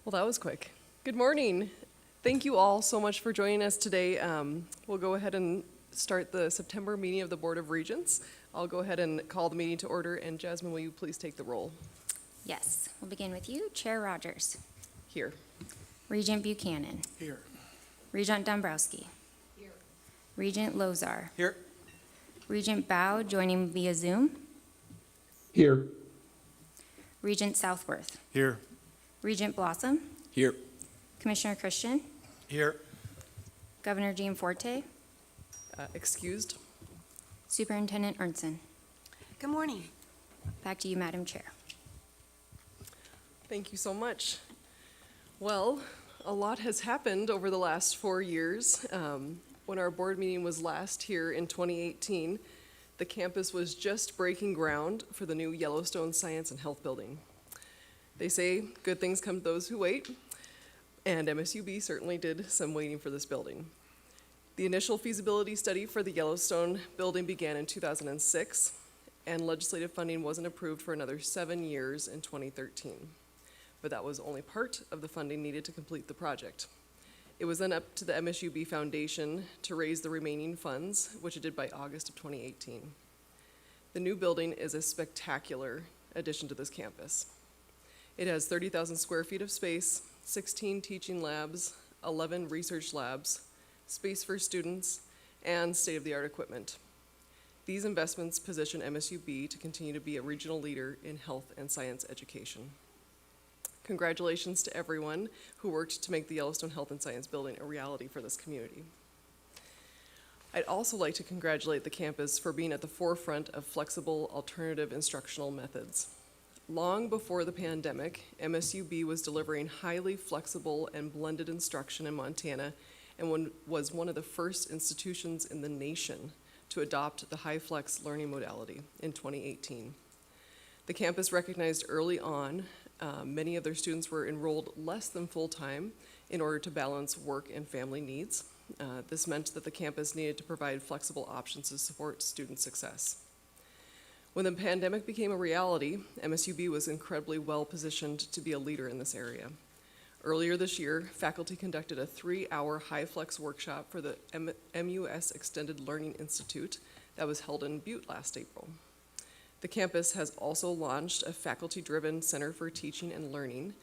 Well, that was quick. Good morning. Thank you all so much for joining us today. We'll go ahead and start the September meeting of the Board of Regents. I'll go ahead and call the meeting to order, and Jasmine, will you please take the roll? Yes, we'll begin with you. Chair Rogers. Here. Regent Buchanan. Here. Regent Dombrowski. Here. Regent Lozar. Here. Regent Bao joining via Zoom. Here. Regent Southworth. Here. Regent Blossom. Here. Commissioner Christian. Here. Governor Gianforte. Excused. Superintendent Ernstson. Good morning. Back to you, Madam Chair. Thank you so much. Well, a lot has happened over the last 4 years. When our board meeting was last here in 2018, the campus was just breaking ground for the new Yellowstone Science and Health Building. They say good things come to those who wait, and MSUB certainly did some waiting for this building. The initial feasibility study for the Yellowstone building began in 2006, and legislative funding wasn't approved for another 7 years in 2013. But that was only part of the funding needed to complete the project. It was then up to the MSUB Foundation to raise the remaining funds, which it did by August of 2018. The new building is a spectacular addition to this campus. It has 30,000 square feet of space, 16 teaching labs, 11 research labs, space for students, and state-of-the-art equipment. These investments position MSUB to continue to be a regional leader in health and science education. Congratulations to everyone who worked to make the Yellowstone Health and Science Building a reality for this community. I'd also like to congratulate the campus for being at the forefront of flexible alternative instructional methods. Long before the pandemic, MSUB was delivering highly flexible and blended instruction in Montana and was one of the first institutions in the nation to adopt the HyFlex learning modality in 2018. The campus recognized early on many of their students were enrolled less than full-time in order to balance work and family needs. This meant that the campus needed to provide flexible options to support student success. When the pandemic became a reality, MSUB was incredibly well positioned to be a leader in this area. Earlier this year, faculty conducted a 3-hour HyFlex workshop for the MUS Extended Learning Institute that was held in Butte last April. The campus has also launched a faculty-driven Center for Teaching and Learning,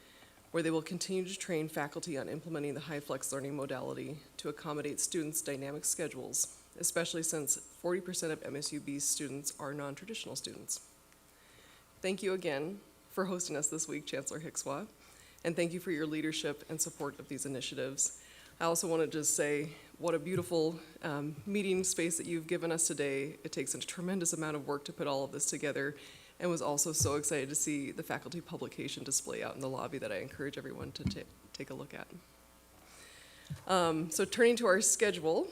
where they will continue to train faculty on implementing the HyFlex learning modality to accommodate students' dynamic schedules, especially since 40% of MSUB's students are non-traditional students. Thank you again for hosting us this week, Chancellor Hickswa, and thank you for your leadership and support of these initiatives. I also want to just say what a beautiful meeting space that you've given us today. It takes a tremendous amount of work to put all of this together, and was also so excited to see the faculty publication display out in the lobby that I encourage everyone to take a look at. So turning to our schedule,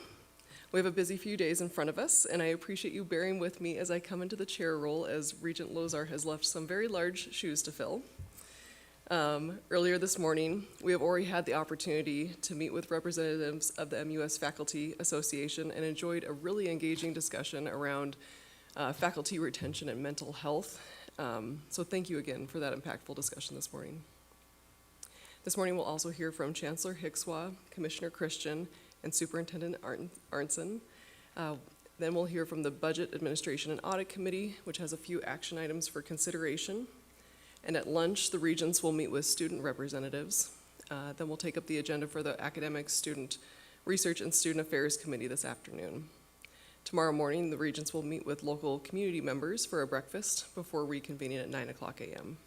we have a busy few days in front of us, and I appreciate you bearing with me as I come into the chair role, as Regent Lozar has left some very large shoes to fill. Earlier this morning, we have already had the opportunity to meet with representatives of the MUS Faculty Association and enjoyed a really engaging discussion around faculty retention and mental health. So thank you again for that impactful discussion this morning. This morning we'll also hear from Chancellor Hickswa, Commissioner Christian, and Superintendent Ernstson. Then we'll hear from the Budget Administration and Audit Committee, which has a few action items for consideration. And at lunch, the regents will meet with student representatives. Then we'll take up the agenda for the Academic, Student Research, and Student Affairs Committee this afternoon. Tomorrow morning, the regents will meet with local community members for a breakfast before reconvening at 9 o'clock a.m.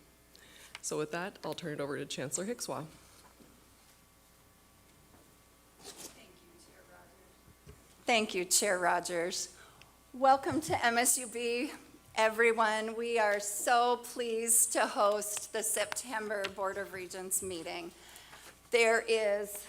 So with that, I'll turn it over to Chancellor Hickswa. Thank you, Chair Rogers. Welcome to MSUB, everyone. We are so pleased to host the September Board of Regents meeting. There is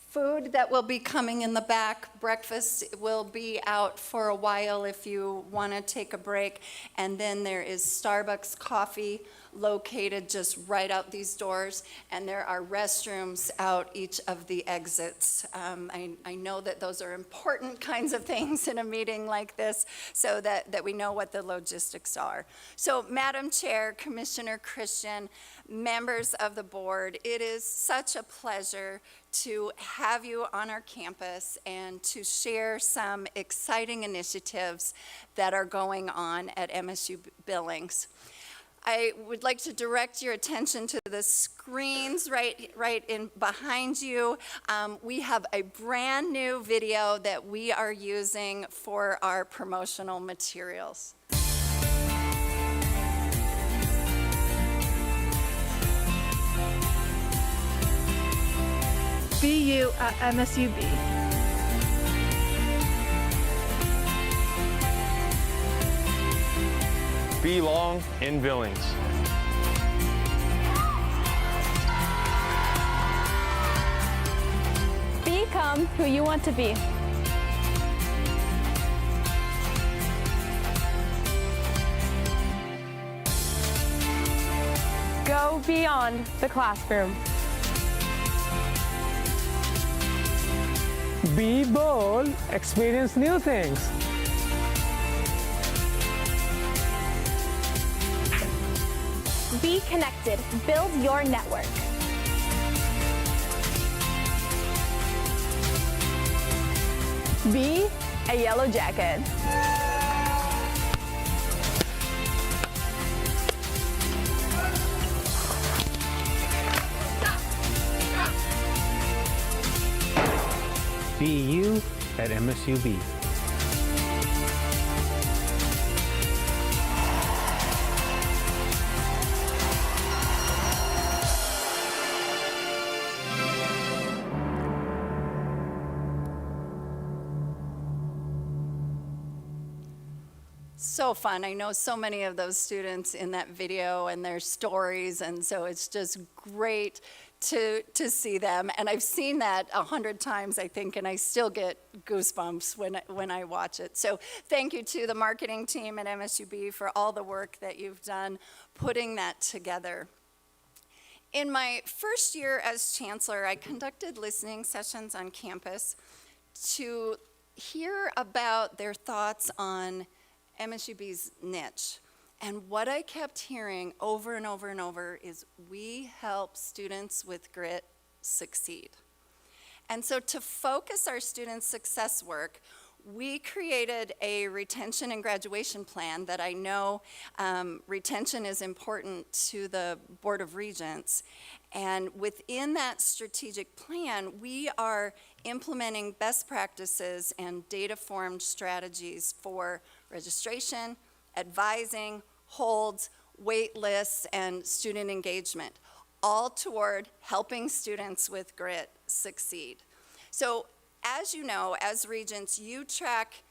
food that will be coming in the back. Breakfast will be out for a while if you want to take a break. And then there is Starbucks coffee located just right out these doors, and there are restrooms out each of the exits. I know that those are important kinds of things in a meeting like this, so that we know what the logistics are. So, Madam Chair, Commissioner Christian, members of the board, it is such a pleasure to have you on our campus and to share some exciting initiatives that are going on at MSU Billings. I would like to direct your attention to the screens right in behind you. We have a brand new video that we are using for our promotional materials. BU at MSUB. Belong in Billings. Become who you want to be. Go beyond the classroom. Be bold, experience new things. Be connected, build your network. Be a yellow jacket. Be you at MSUB. So fun. I know so many of those students in that video and their stories, and so it's just great to see them. And I've seen that 100 times, I think, and I still get goosebumps when I watch it. So thank you to the marketing team at MSUB for all the work that you've done putting that together. In my first year as chancellor, I conducted listening sessions on campus to hear about their thoughts on MSUB's niche. And what I kept hearing over and over and over is we help students with grit succeed. And so to focus our students' success work, we created a retention and graduation plan that I know retention is important to the Board of Regents. And within that strategic plan, we are implementing best practices and data-formed strategies for registration, advising, holds, wait lists, and student engagement, all toward helping students with grit succeed. So as you know, as Regents, you track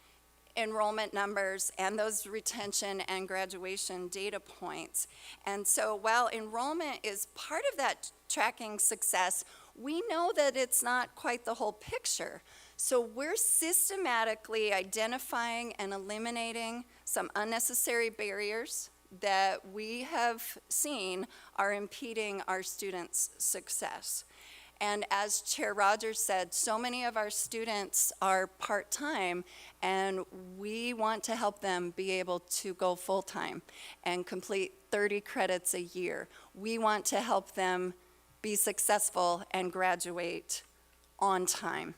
enrollment numbers and those retention and graduation data points. And so while enrollment is part of that tracking success, we know that it's not quite the whole picture. So we're systematically identifying and eliminating some unnecessary barriers that we have seen are impeding our students' success. And as Chair Rogers said, so many of our students are part-time, and we want to help them be able to go full-time and complete 30 credits a year. We want to help them be successful and graduate on time.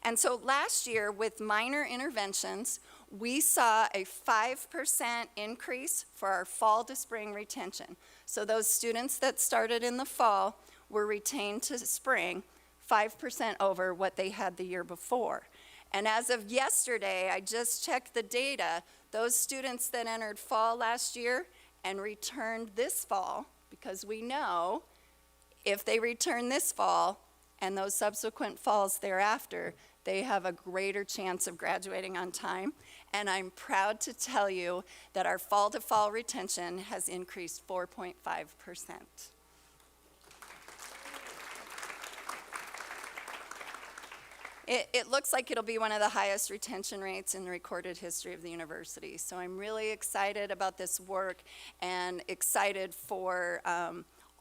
And so last year, with minor interventions, we saw a 5% increase for our fall to spring retention. So those students that started in the fall were retained to spring 5% over what they had the year before. And as of yesterday, I just checked the data, those students that entered fall last year and returned this fall, because we know if they return this fall and those subsequent falls thereafter, they have a greater chance of graduating on time. And I'm proud to tell you that our fall to fall retention has increased 4.5%. It looks like it'll be one of the highest retention rates in the recorded history of the university. So I'm really excited about this work and excited for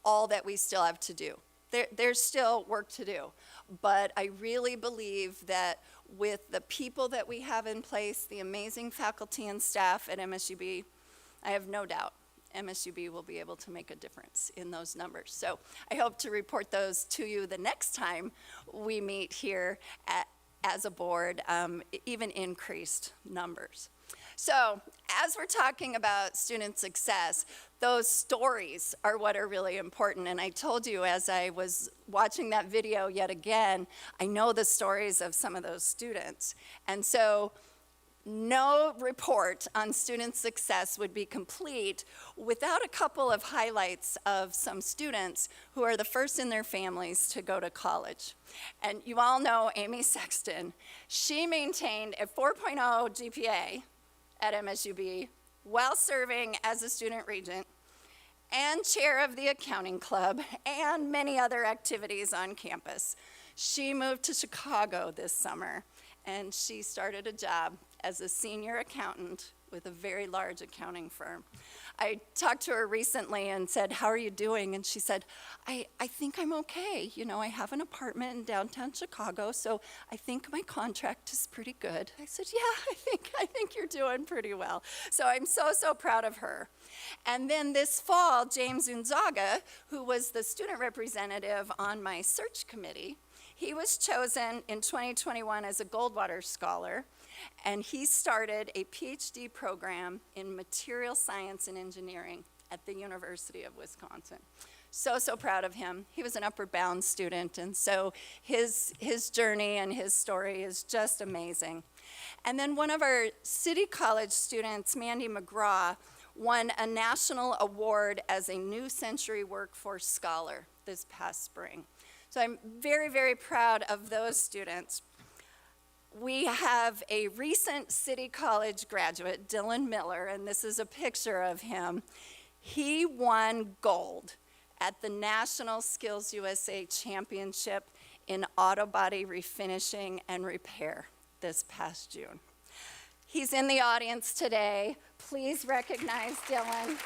all that we still have to do. There's still work to do, but I really believe that with the people that we have in place, the amazing faculty and staff at MSUB, I have no doubt MSUB will be able to make a difference in those numbers. So I hope to report those to you the next time we meet here as a board, even increased numbers. So as we're talking about student success, those stories are what are really important. And I told you as I was watching that video yet again, I know the stories of some of those students. And so no report on student success would be complete without a couple of highlights of some students who are the first in their families to go to college. And you all know Amy Sexton. She maintained a 4.0 GPA at MSUB while serving as a student regent and chair of the accounting club and many other activities on campus. She moved to Chicago this summer and she started a job as a senior accountant with a very large accounting firm. I talked to her recently and said, "How are you doing?" And she said, I think I'm okay. You know, I have an apartment in downtown Chicago, so I think my contract is pretty good. I said, "Yeah, I think you're doing pretty well." So I'm so proud of her. And then this fall, James Unzaga, who was the student representative on my search committee, he was chosen in 2021 as a Goldwater Scholar, and he started a PhD program in material science and engineering at the University of Wisconsin. So proud of him. He was an Upward Bound student, and so his journey and his story is just amazing. And then one of our City College students, Mandy McGraw, won a national award as a New Century Workforce Scholar this past spring. So I'm very proud of those students. We have a recent City College graduate, Dylan Miller, and this is a picture of him. He won gold at the National Skills USA Championship in auto body refinishing and repair this past June. He's in the audience today. Please recognize Dylan.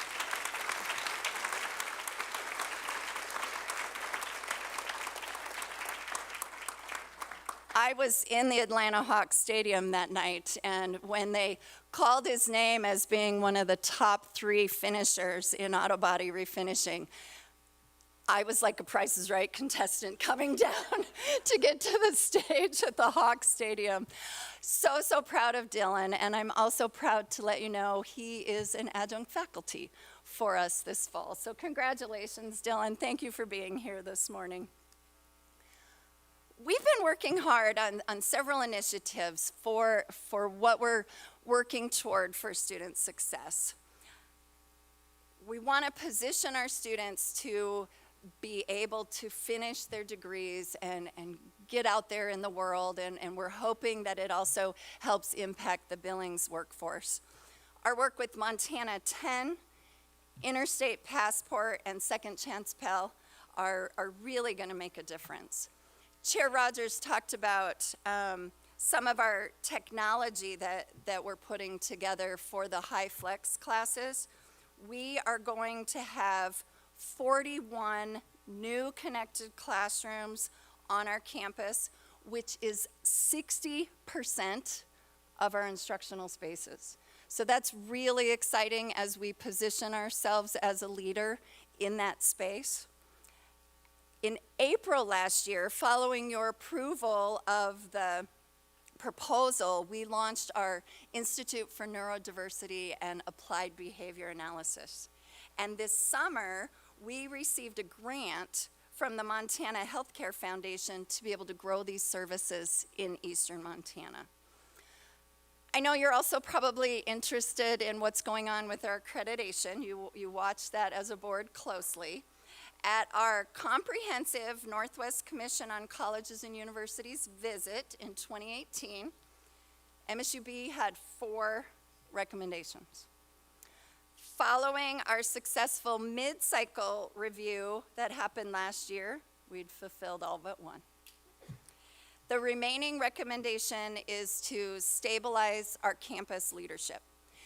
I was in the Atlanta Hawks Stadium that night, and when they called his name as being one of the top 3 finishers in auto body refinishing, I was like a Price is Right contestant coming down to get to the stage at the Hawks Stadium. So proud of Dylan, and I'm also proud to let you know he is an adjunct faculty for us this fall. So congratulations, Dylan. Thank you for being here this morning. We've been working hard on several initiatives for what we're working toward for student success. We want to position our students to be able to finish their degrees and get out there in the world, and we're hoping that it also helps impact the Billings workforce. Our work with Montana 10, Interstate Passport, and Second Chance Pell are really going to make a difference. Chair Rogers talked about some of our technology that we're putting together for the high flex classes. We are going to have 41 new connected classrooms on our campus, which is 60% of our instructional spaces. So that's really exciting as we position ourselves as a leader in that space. In April last year, following your approval of the proposal, we launched our Institute for Neurodiversity and Applied Behavior Analysis. And this summer, we received a grant from the Montana Healthcare Foundation to be able to grow these services in eastern Montana. I know you're also probably interested in what's going on with our accreditation. You watch that as a board closely. At our comprehensive Northwest Commission on Colleges and Universities visit in 2018, MSUB had 4 recommendations. Following our successful mid-cycle review that happened last year, we'd fulfilled all but 1. The remaining recommendation is to stabilize our campus leadership.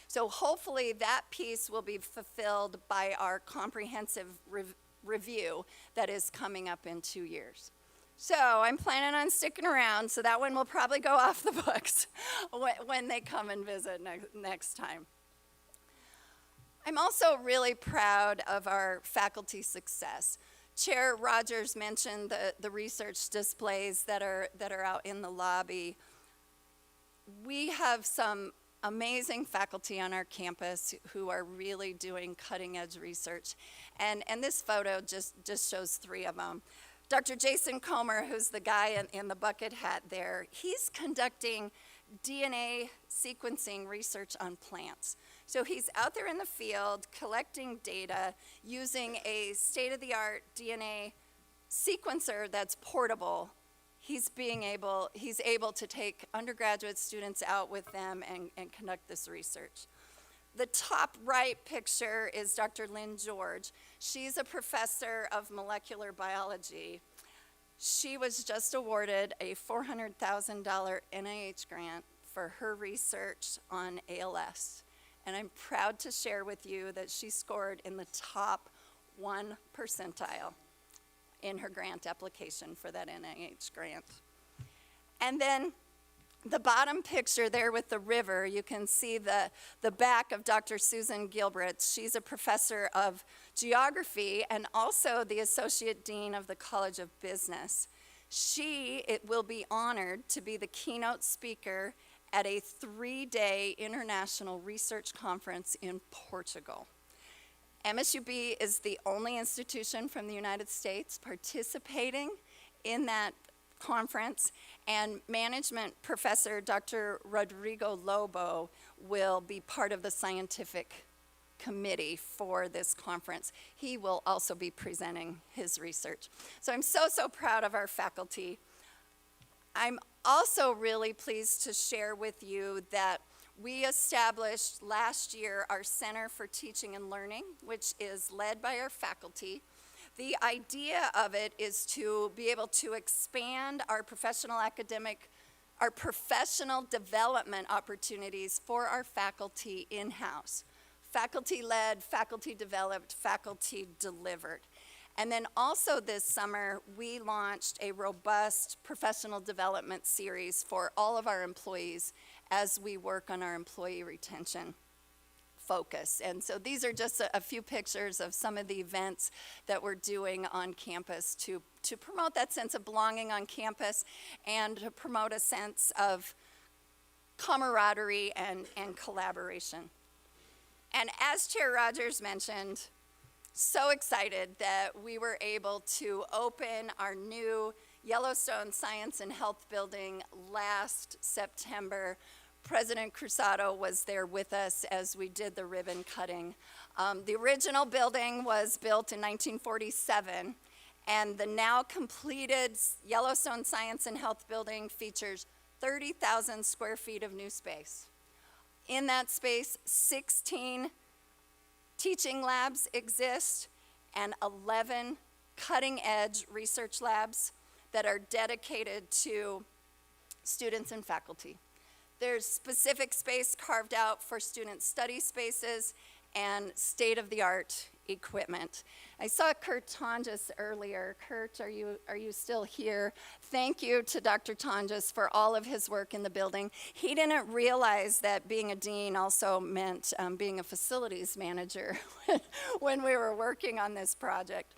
So hopefully that piece will be fulfilled by our comprehensive review that is coming up in 2 years. So I'm planning on sticking around, so that one will probably go off the books when they come and visit next time. I'm also really proud of our faculty success. Chair Rogers mentioned the research displays that are out in the lobby. We have some amazing faculty on our campus who are really doing cutting-edge research. And this photo just shows 3 of them. Dr. Jason Comer, who's the guy in the bucket hat there, he's conducting DNA sequencing research on plants. So he's out there in the field collecting data using a state-of-the-art DNA sequencer that's portable. He's able to take undergraduate students out with them and conduct this research. The top right picture is Dr. Lynn George. She's a professor of molecular biology. She was just awarded a $400,000 NIH grant for her research on ALS. And I'm proud to share with you that she scored in the top 1 percentile in her grant application for that NIH grant. And then the bottom picture there with the river, you can see the back of Dr. Susan Gilbert. She's a professor of geography and also the Associate Dean of the College of Business. She will be honored to be the keynote speaker at a 3-day international research conference in Portugal. MSUB is the only institution from the United States participating in that conference, and management professor Dr. Rodrigo Lobo will be part of the scientific committee for this conference. He will also be presenting his research. So I'm so proud of our faculty. I'm also really pleased to share with you that we established last year our Center for Teaching and Learning, which is led by our faculty. The idea of it is to be able to expand our professional development opportunities for our faculty in-house. Faculty-led, faculty-developed, faculty-delivered. And then also this summer, we launched a robust professional development series for all of our employees as we work on our employee retention focus. And so these are just a few pictures of some of the events that we're doing on campus to promote that sense of belonging on campus and to promote a sense of camaraderie and collaboration. And as Chair Rogers mentioned, so excited that we were able to open our new Yellowstone Science and Health Building last September. President Cruzado was there with us as we did the ribbon cutting. The original building was built in 1947, and the now completed Yellowstone Science and Health Building features 30,000 square feet of new space. In that space, 16 teaching labs exist and 11 cutting-edge research labs that are dedicated to students and faculty. There's specific space carved out for student study spaces and state-of-the-art equipment. I saw Kurt Tonjes earlier. Kurt, are you still here? Thank you to Dr. Tonjes for all of his work in the building. He didn't realize that being a dean also meant being a facilities manager when we were working on this project.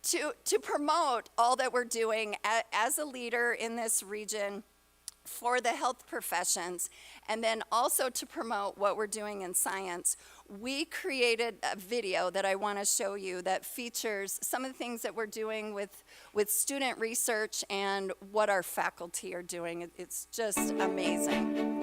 To promote all that we're doing as a leader in this region for the health professions, and then also to promote what we're doing in science, we created a video that I want to show you that features some of the things that we're doing with student research and what our faculty are doing. It's just amazing.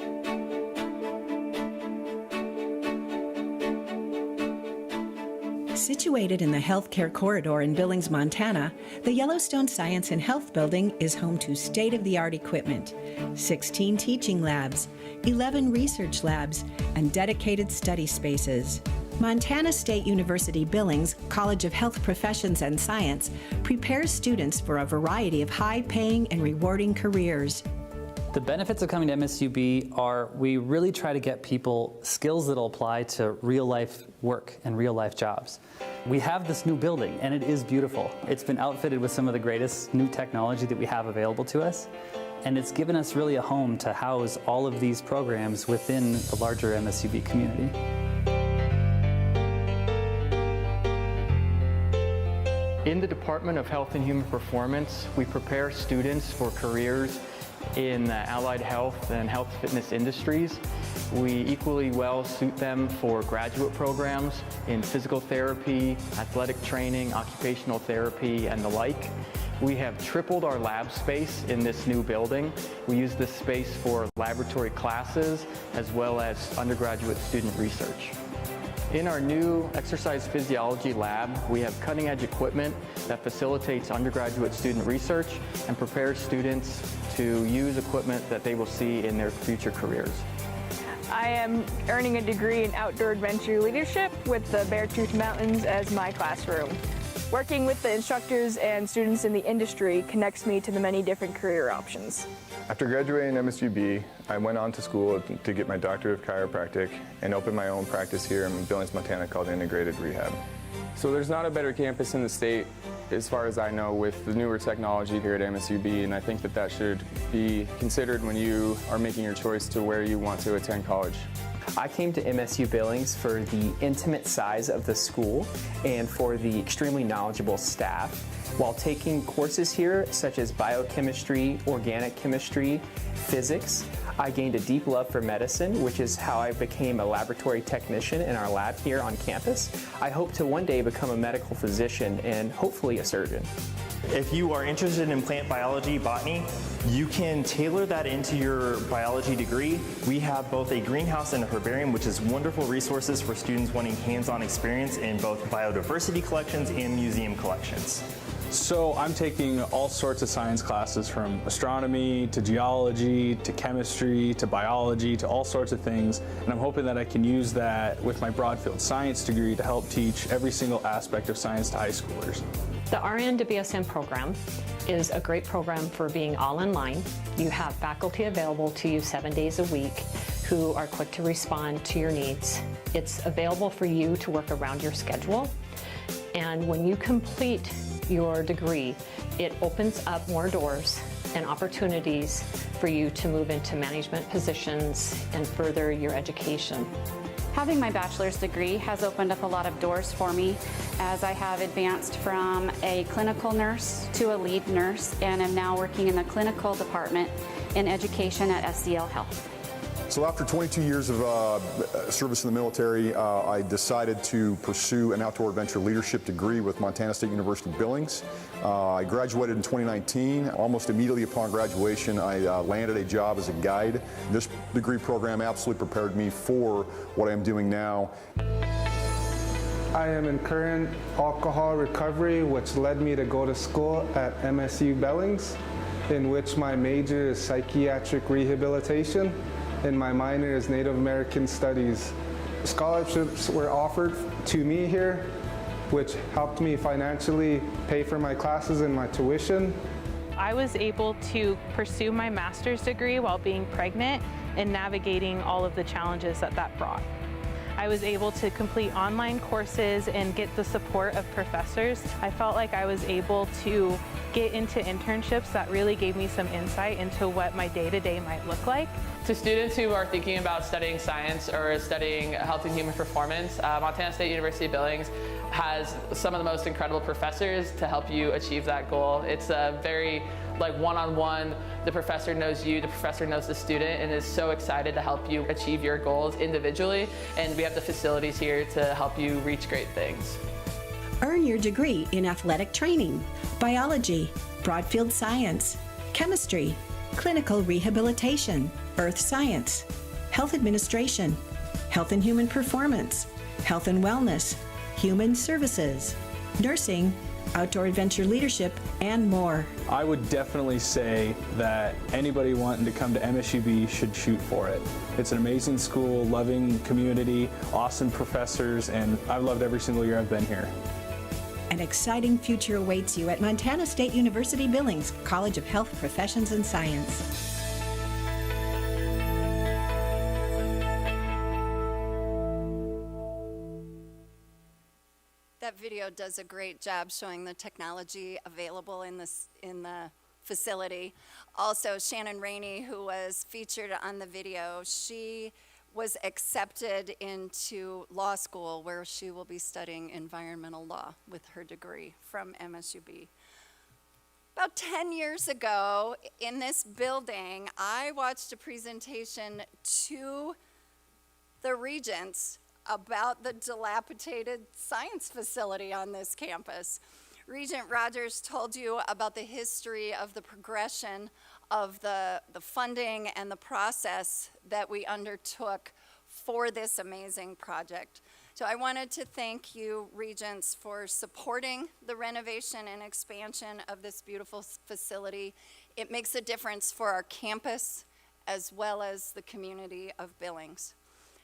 Situated in the healthcare corridor in Billings, Montana, the Yellowstone Science and Health Building is home to state-of-the-art equipment, 16 teaching labs, 11 research labs, and dedicated study spaces. Montana State University Billings College of Health Professions and Science prepares students for a variety of high-paying and rewarding careers. The benefits of coming to MSUB are we really try to get people skills that'll apply to real-life work and real-life jobs. We have this new building, and it is beautiful. It's been outfitted with some of the greatest new technology that we have available to us, and it's given us really a home to house all of these programs within the larger MSUB community. In the Department of Health and Human Performance, we prepare students for careers in the allied health and health fitness industries. We equally well suit them for graduate programs in physical therapy, athletic training, occupational therapy, and the like. We have tripled our lab space in this new building. We use this space for laboratory classes as well as undergraduate student research. In our new exercise physiology lab, we have cutting-edge equipment that facilitates undergraduate student research and prepares students to use equipment that they will see in their future careers. I am earning a degree in outdoor adventure leadership with the Beartooth Mountains as my classroom. Working with the instructors and students in the industry connects me to the many different career options. After graduating MSUB, I went on to school to get my doctorate of chiropractic and opened my own practice here in Billings, Montana called Integrated Rehab. So there's not a better campus in the state, as far as I know, with the newer technology here at MSUB, and I think that that should be considered when you are making your choice to where you want to attend college. I came to MSU Billings for the intimate size of the school and for the extremely knowledgeable staff. While taking courses here such as biochemistry, organic chemistry, physics, I gained a deep love for medicine, which is how I became a laboratory technician in our lab here on campus. I hope to one day become a medical physician and hopefully a surgeon. If you are interested in plant biology, botany, you can tailor that into your biology degree. We have both a greenhouse and a herbarium, which is wonderful resources for students wanting hands-on experience in both biodiversity collections and museum collections. So I'm taking all sorts of science classes, from astronomy to geology to chemistry to biology to all sorts of things, and I'm hoping that I can use that with my Broadfield science degree to help teach every single aspect of science to high schoolers. The RN to BSN program is a great program for being all in line. You have faculty available to you 7 days a week who are quick to respond to your needs. It's available for you to work around your schedule, and when you complete your degree, it opens up more doors and opportunities for you to move into management positions and further your education. Having my bachelor's degree has opened up a lot of doors for me, as I have advanced from a clinical nurse to a lead nurse and am now working in the clinical department in education at SCL Health. So after 22 years of service in the military, I decided to pursue an outdoor adventure leadership degree with Montana State University Billings. I graduated in 2019. Almost immediately upon graduation, I landed a job as a guide. This degree program absolutely prepared me for what I am doing now. I am in current alcohol recovery, which led me to go to school at MSU Billings, in which my major is psychiatric rehabilitation and my minor is Native American Studies. Scholarships were offered to me here, which helped me financially pay for my classes and my tuition. I was able to pursue my master's degree while being pregnant and navigating all of the challenges that brought. I was able to complete online courses and get the support of professors. I felt like I was able to get into internships that really gave me some insight into what my day-to-day might look like. To students who are thinking about studying science or studying health and human performance, Montana State University Billings has some of the most incredible professors to help you achieve that goal. It's a very one-on-one, the professor knows you, the professor knows the student, and is so excited to help you achieve your goals individually, and we have the facilities here to help you reach great things. Earn your degree in athletic training, biology, Broadfield science, chemistry, clinical rehabilitation, earth science, health administration, health and human performance, health and wellness, human services, nursing, outdoor adventure leadership, and more. I would definitely say that anybody wanting to come to MSUB should shoot for it. It's an amazing school, loving community, awesome professors, and I've loved every single year I've been here. An exciting future awaits you at Montana State University Billings College of Health Professions and Science. That video does a great job showing the technology available in the facility. Also, Shannon Rainey, who was featured on the video, she was accepted into law school where she will be studying environmental law with her degree from MSUB. About 10 years ago in this building, I watched a presentation to the regents about the dilapidated science facility on this campus. Regent Rogers told you about the history of the progression of the funding and the process that we undertook for this amazing project. So I wanted to thank you, Regents, for supporting the renovation and expansion of this beautiful facility. It makes a difference for our campus as well as the community of Billings.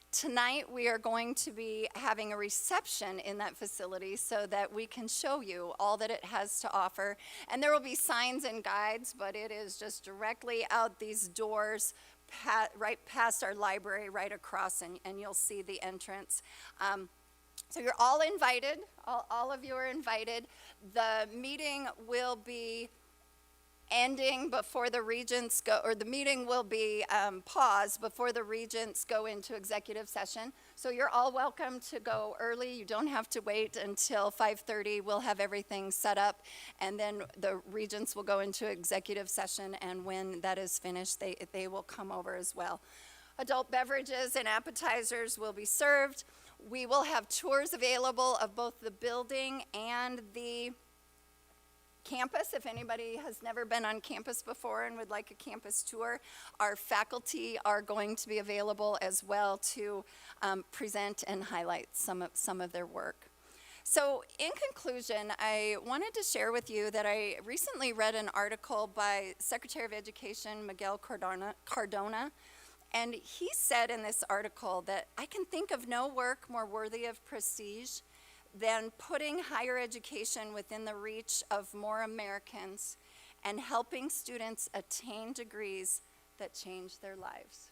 Tonight, we are going to be having a reception in that facility so that we can show you all that it has to offer. And there will be signs and guides, but it is just directly out these doors, right past our library, right across, and you'll see the entrance. So you're all invited, all of you are invited. The meeting will be ending before the regents go, or the meeting will be paused before the regents go into executive session. So you're all welcome to go early. You don't have to wait until 5:30. We'll have everything set up, and then the regents will go into executive session, and when that is finished, they will come over as well. Adult beverages and appetizers will be served. We will have tours available of both the building and the campus. If anybody has never been on campus before and would like a campus tour, our faculty are going to be available as well to present and highlight some of their work. So in conclusion, I wanted to share with you that I recently read an article by Secretary of Education Miguel Cardona, and he said in this article that I can think of no work more worthy of prestige than putting higher education within the reach of more Americans and helping students attain degrees that change their lives.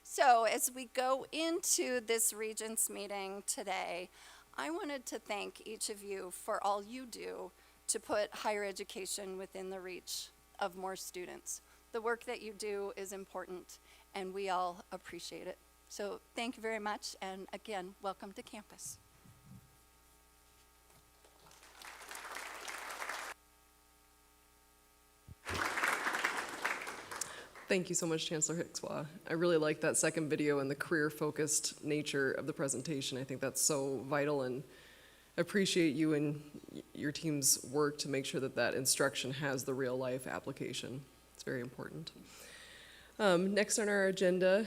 So as we go into this Regents meeting today, I wanted to thank each of you for all you do to put higher education within the reach of more students. The work that you do is important, and we all appreciate it. So thank you very much, and again, welcome to campus. Thank you so much, Chancellor Hickswa. I really like that second video and the career-focused nature of the presentation. I think that's so vital, and appreciate you and your team's work to make sure that that instruction has the real-life application. It's very important. Next on our agenda,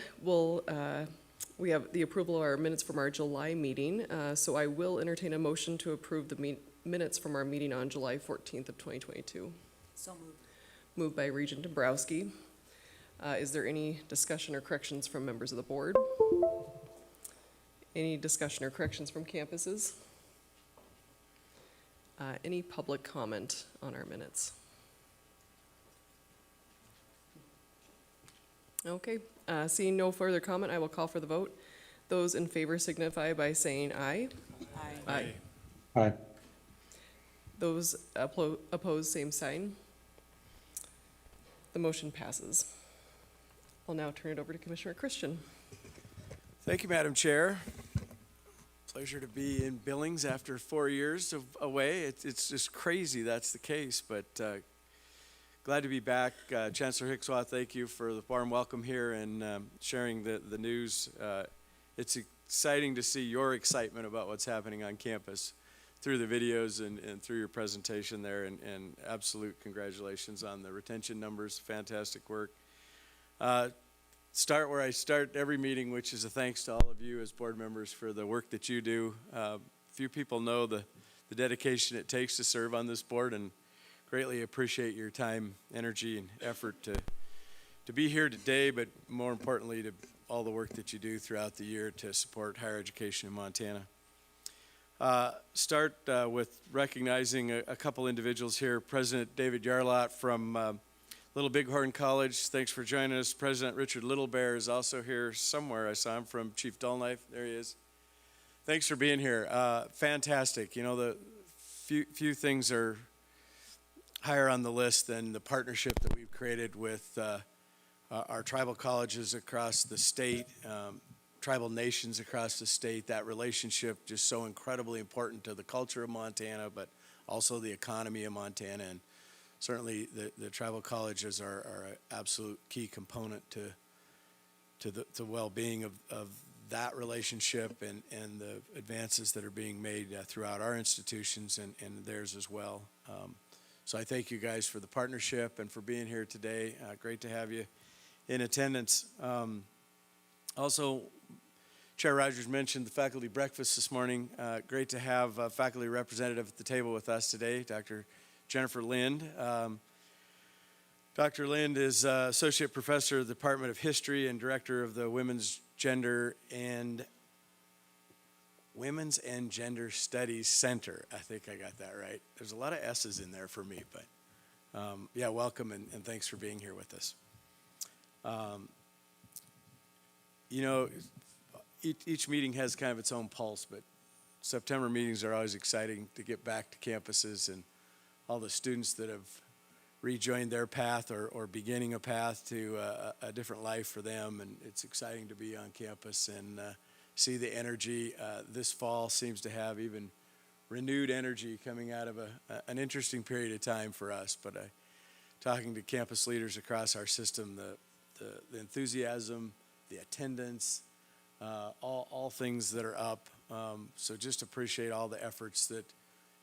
we have the approval of our minutes from our July meeting. So I will entertain a motion to approve the minutes from our meeting on July 14th of 2022. So moved. Moved by Regent Dombrowski. Is there any discussion or corrections from members of the board? Any discussion or corrections from campuses? Any public comment on our minutes? Okay, seeing no further comment, I will call for the vote. Those in favor signify by saying aye. Aye. Aye. Aye. Those opposed, same sign. The motion passes. I'll now turn it over to Commissioner Christian. Thank you, Madam Chair. Pleasure to be in Billings after 4 years away. It's just crazy that's the case, but glad to be back. Chancellor Hickswa, thank you for the warm welcome here and sharing the news. It's exciting to see your excitement about what's happening on campus through the videos and through your presentation there, and absolute congratulations on the retention numbers. Fantastic work. Start where I start every meeting, which is a thanks to all of you as board members for the work that you do. Few people know the the dedication it takes to serve on this board, and greatly appreciate your time, energy, and effort to be here today, but more importantly, to all the work that you do throughout the year to support higher education in Montana. Start with recognizing a couple individuals here. President David Yarlott from Little Bighorn College, thanks for joining us. President Richard Littlebear is also here somewhere. I saw him from Chief Dullknife. There he is. Thanks for being here. Fantastic. You know, the few things are higher on the list than the partnership that we've created with our tribal colleges across the state, tribal nations across the state. That relationship just so incredibly important to the culture of Montana, but also the economy of Montana. And certainly the tribal colleges are an absolute key component to the well-being of that relationship and the advances that are being made throughout our institutions and theirs as well. So I thank you guys for the partnership and for being here today. Great to have you in attendance. Also, Chair Rogers mentioned the faculty breakfast this morning. Great to have a faculty representative at the table with us today, Dr. Jennifer Lind. Dr. Lind is Associate Professor of the Department of History and Director of the Women's and Gender Studies Center. I think I got that right. There's a lot of S's in there for me, but yeah, welcome and thanks for being here with us. You know, each meeting has kind of its own pulse, but September meetings are always exciting to get back to campuses and all the students that have rejoined their path or beginning a path to a different life for them. And it's exciting to be on campus and see the energy. This fall seems to have even renewed energy coming out of an interesting period of time for us. But talking to campus leaders across our system, the enthusiasm, the attendance, all things that are up. So just appreciate all the efforts that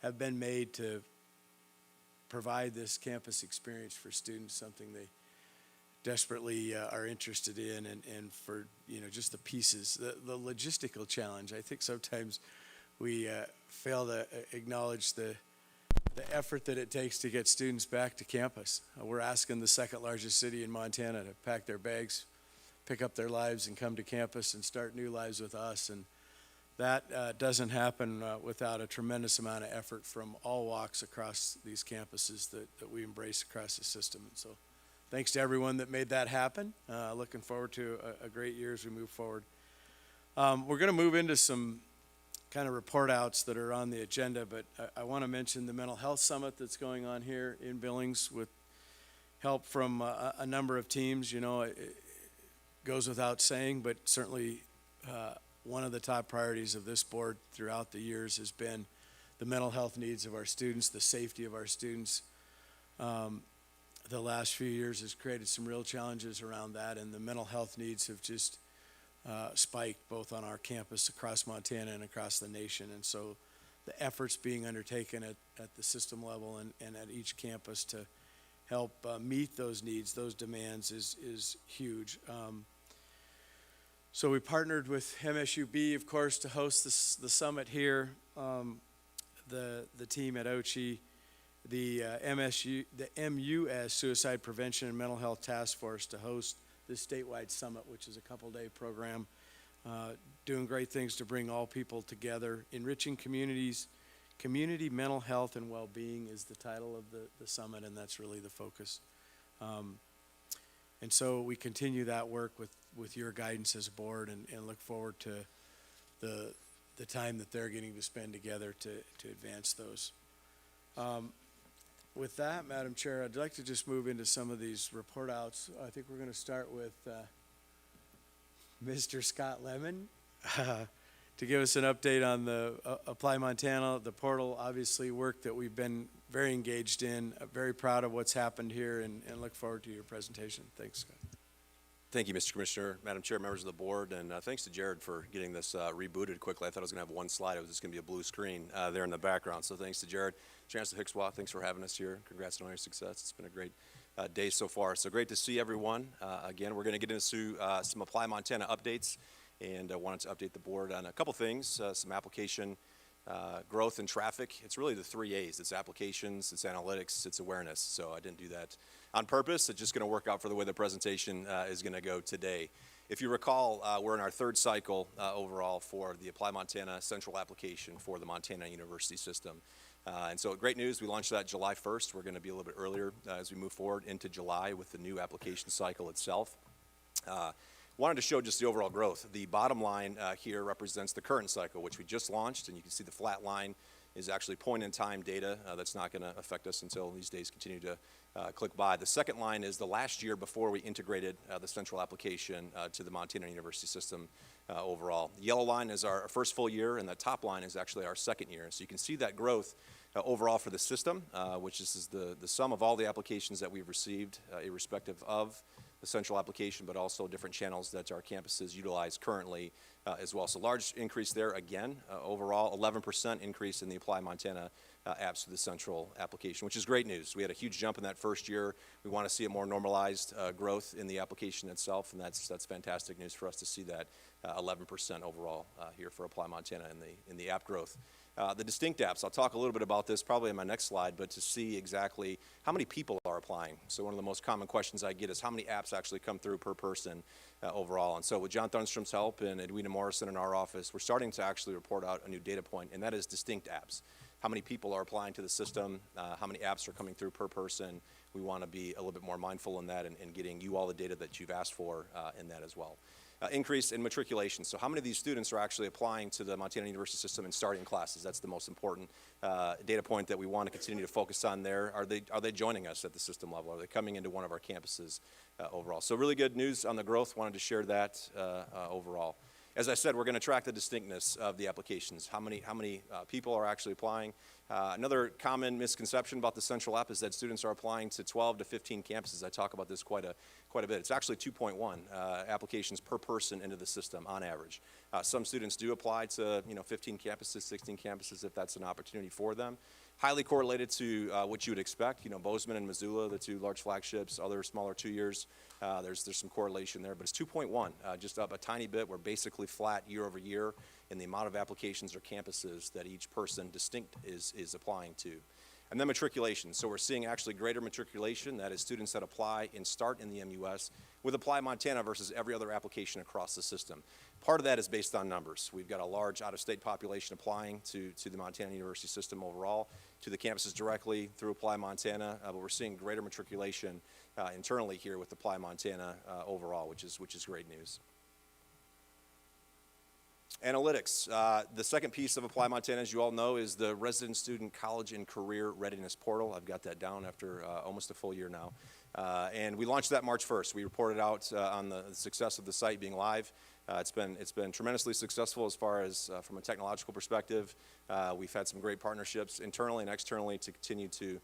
have been made to provide this campus experience for students, something they desperately are interested in, and for, you know, just the pieces, the logistical challenge. I think sometimes we fail to acknowledge the effort that it takes to get students back to campus. We're asking the second largest city in Montana to pack their bags, pick up their lives, and come to campus and start new lives with us. And that doesn't happen without a tremendous amount of effort from all walks across these campuses that we embrace across the system. And so thanks to everyone that made that happen. Looking forward to a great year as we move forward. We're going to move into some kind of report outs that are on the agenda, but I want to mention the Mental Health Summit that's going on here in Billings with help from a number of teams. You know, it goes without saying, but certainly one of the top priorities of this board throughout the years has been the mental health needs of our students, the safety of our students. The last few years has created some real challenges around that, and the mental health needs have just spiked both on our campus across Montana and across the nation. And so the efforts being undertaken at the system level and at each campus to help meet those needs, those demands is huge. So we partnered with MSUB, of course, to host the summit here. The team at OCHE, the MUS Suicide Prevention and Mental Health Task Force to host this statewide summit, which is a couple-day program, doing great things to bring all people together, enriching communities. Community mental health and well-being is the title of the summit, and that's really the focus. And so we continue that work with your guidance as a board and look forward to the time that they're getting to spend together to advance those. With that, Madam Chair, I'd like to just move into some of these report outs. I think we're going to start with Mr. Scott Lemon to give us an update on the Apply Montana, the portal, obviously work that we've been very engaged in, very proud of what's happened here, and look forward to your presentation. Thanks, Scott. Thank you, Mr. Commissioner, Madam Chair, members of the board, and thanks to Jared for getting this rebooted quickly. I thought I was going to have one slide. It was just going to be a blue screen there in the background. So thanks to Jared. Chancellor Hickswa, thanks for having us here. Congrats on all your success. It's been a great day so far. So great to see everyone. Again, we're going to get into some Apply Montana updates, and I wanted to update the board on a couple things, some application growth and traffic. It's really the 3 A's. It's applications, it's analytics, it's awareness. So I didn't do that on purpose. It's just going to work out for the way the presentation is going to go today. If you recall, we're in our 3rd cycle overall for the Apply Montana Central application for the Montana University System. And so great news, we launched that July 1st. We're going to be a little bit earlier as we move forward into July with the new application cycle itself. Wanted to show just the overall growth. The bottom line here represents the current cycle, which we just launched, and you can see the flat line is actually point-in-time data. That's not going to affect us until these days continue to click by. The second line is the last year before we integrated the central application to the Montana University System overall. The yellow line is our first full year, and the top line is actually our second year. So you can see that growth overall for the system, which is the sum of all the applications that we've received, irrespective of the central application, but also different channels that our campuses utilize currently as well. So large increase there again. Overall, 11% increase in the Apply Montana apps to the central application, which is great news. We had a huge jump in that first year. We want to see a more normalized growth in the application itself, and that's fantastic news for us to see that 11% overall here for Apply Montana in the app growth. The distinct apps, I'll talk a little bit about this probably in my next slide, but to see exactly how many people are applying. So one of the most common questions I get is how many apps actually come through per person overall. And so with John Thunstrom's help and Edwina Morrison in our office, we're starting to actually report out a new data point, and that is distinct apps. How many people are applying to the system, how many apps are coming through per person. We want to be a little bit more mindful in that and getting you all the data that you've asked for in that as well. Increase in matriculation. So how many of these students are actually applying to the Montana University System and starting classes? That's the most important data point that we want to continue to focus on there. Are they joining us at the system level? Are they coming into one of our campuses overall? So really good news on the growth. Wanted to share that overall. As I said, we're going to track the distinctness of the applications. How many people are actually applying? Another common misconception about the central app is that students are applying to 12 to 15 campuses. I talk about this quite a bit. It's actually 2.1 applications per person into the system on average. Some students do apply to 15 campuses, 16 campuses if that's an opportunity for them. Highly correlated to what you would expect. Bozeman and Missoula, the 2 large flagships, other smaller 2 years. There's some correlation there, but it's 2.1, just up a tiny bit. We're basically flat year over year in the amount of applications or campuses that each person distinct is applying to. And then matriculation. So we're seeing actually greater matriculation, that is students that apply and start in the MUS with Apply Montana versus every other application across the system. Part of that is based on numbers. We've got a large out-of-state population applying to the Montana University System overall, to the campuses directly through Apply Montana, but we're seeing greater matriculation internally here with Apply Montana overall, which is great news. Analytics. The second piece of Apply Montana, as you all know, is the Resident Student College and Career Readiness Portal. I've got that down after almost a full year now. And we launched that March 1st. We reported out on the success of the site being live. It's been tremendously successful as far as from a technological perspective. We've had some great partnerships internally and externally to continue to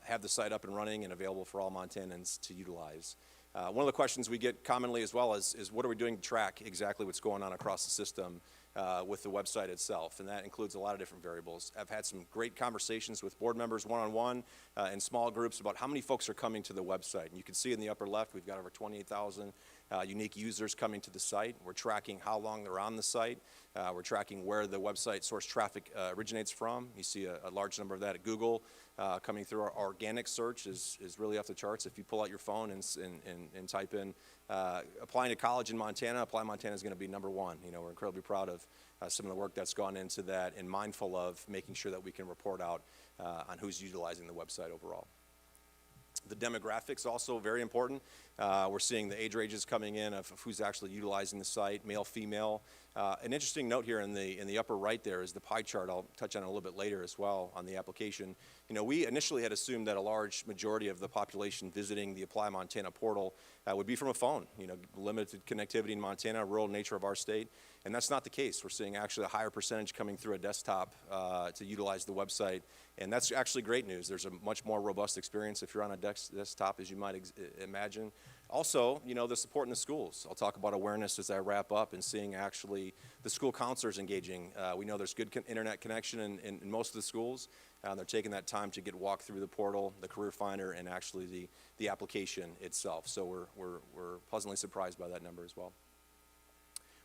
have the site up and running and available for all Montanans to utilize. One of the questions we get commonly as well is what are we doing to track exactly what's going on across the system with the website itself, and that includes a lot of different variables. I've had some great conversations with board members one-on-one and small groups about how many folks are coming to the website. And you can see in the upper left, we've got over 28,000 unique users coming to the site. We're tracking how long they're on the site. We're tracking where the website source traffic originates from. You see a large number of that at Google. Coming through our organic search is really off the charts. If you pull out your phone and type in applying to college in Montana, Apply Montana is going to be #1. We're incredibly proud of some of the work that's gone into that and mindful of making sure that we can report out on who's utilizing the website overall. The demographics also very important. We're seeing the age ranges coming in of who's actually utilizing the site, male, female. An interesting note here in the upper right there is the pie chart. I'll touch on it a little bit later as well on the application. We initially had assumed that a large majority of the population visiting the Apply Montana portal would be from a phone. Limited connectivity in Montana, rural nature of our state, and that's not the case. We're seeing actually a higher percentage coming through a desktop to utilize the website, and that's actually great news. There's a much more robust experience if you're on a desktop, as you might imagine. Also, the support in the schools. I'll talk about awareness as I wrap up and seeing actually the school counselors engaging. We know there's good internet connection in most of the schools. They're taking that time to walk through the portal, the Career Finder, and actually the application itself. So we're pleasantly surprised by that number as well.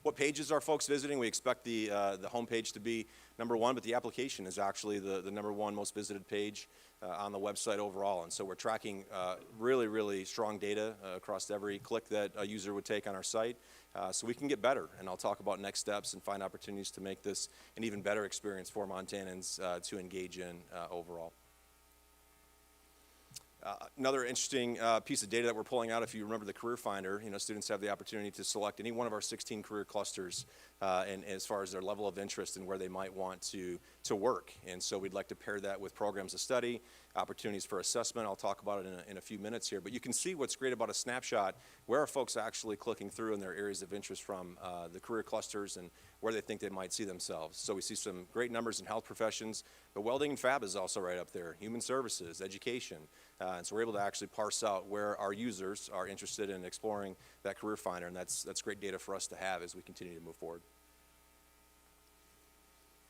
What pages are folks visiting? We expect the homepage to be #1, but the application is actually the #1 most visited page on the website overall. And so we're tracking really, really strong data across every click that a user would take on our site, so we can get better. And I'll talk about next steps and find opportunities to make this an even better experience for Montanans to engage in overall. Another interesting piece of data that we're pulling out, if you remember the Career Finder, students have the opportunity to select any one of our 16 career clusters and as far as their level of interest and where they might want to work. And so we'd like to pair that with programs of study, opportunities for assessment. I'll talk about it in a few minutes here. But you can see what's great about a snapshot. Where are folks actually clicking through in their areas of interest from the career clusters and where they think they might see themselves. So we see some great numbers in health professions, but welding and fab is also right up there, human services, education. And so we're able to actually parse out where our users are interested in exploring that Career Finder, and that's great data for us to have as we continue to move forward.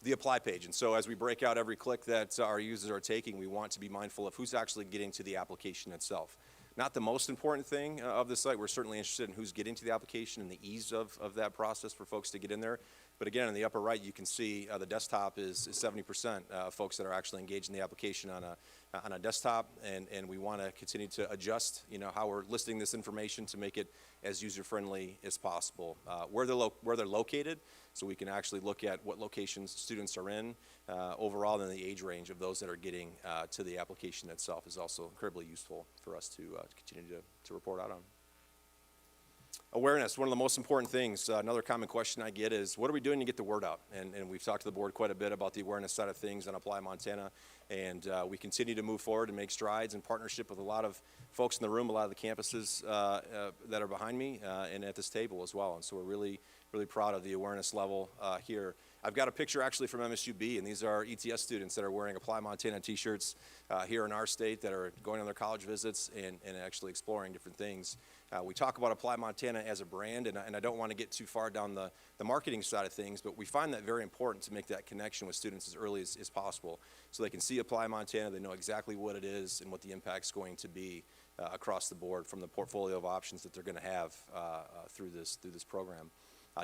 The apply page, and so as we break out every click that our users are taking, we want to be mindful of who's actually getting to the application itself. Not the most important thing of the site. We're certainly interested in who's getting to the application and the ease of that process for folks to get in there. But again, in the upper right, you can see the desktop is 70% of folks that are actually engaged in the application on a desktop, and we want to continue to adjust, how we're listing this information to make it as user-friendly as possible. Where they're located, so we can actually look at what locations students are in overall, and the age range of those that are getting to the application itself is also incredibly useful for us to continue to report out on. Awareness, one of the most important things. Another common question I get is, what are we doing to get the word out? And we've talked to the board quite a bit about the awareness side of things on Apply Montana, and we continue to move forward and make strides in partnership with a lot of folks in the room, a lot of the campuses that are behind me and at this table as well. And so we're really, really proud of the awareness level here. I've got a picture actually from MSUB, and these are ETS students that are wearing Apply Montana t-shirts here in our state that are going on their college visits and actually exploring different things. We talk about Apply Montana as a brand, and I don't want to get too far down the marketing side of things, but we find that very important to make that connection with students as early as possible so they can see Apply Montana, they know exactly what it is and what the impact's going to be across the board from the portfolio of options that they're going to have through this program.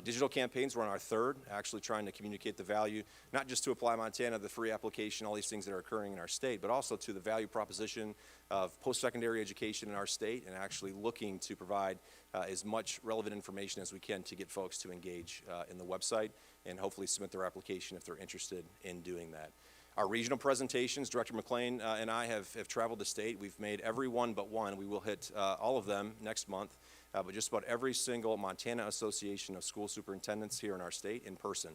Digital campaigns, we're on our third, actually trying to communicate the value, not just to Apply Montana, the free application, all these things that are occurring in our state, but also to the value proposition of post-secondary education in our state and actually looking to provide as much relevant information as we can to get folks to engage in the website and hopefully submit their application if they're interested in doing that. Our regional presentations, Director McLean and I have traveled the state. We've made every one but one. We will hit all of them next month. But just about every single Montana Association of School Superintendents here in our state in person.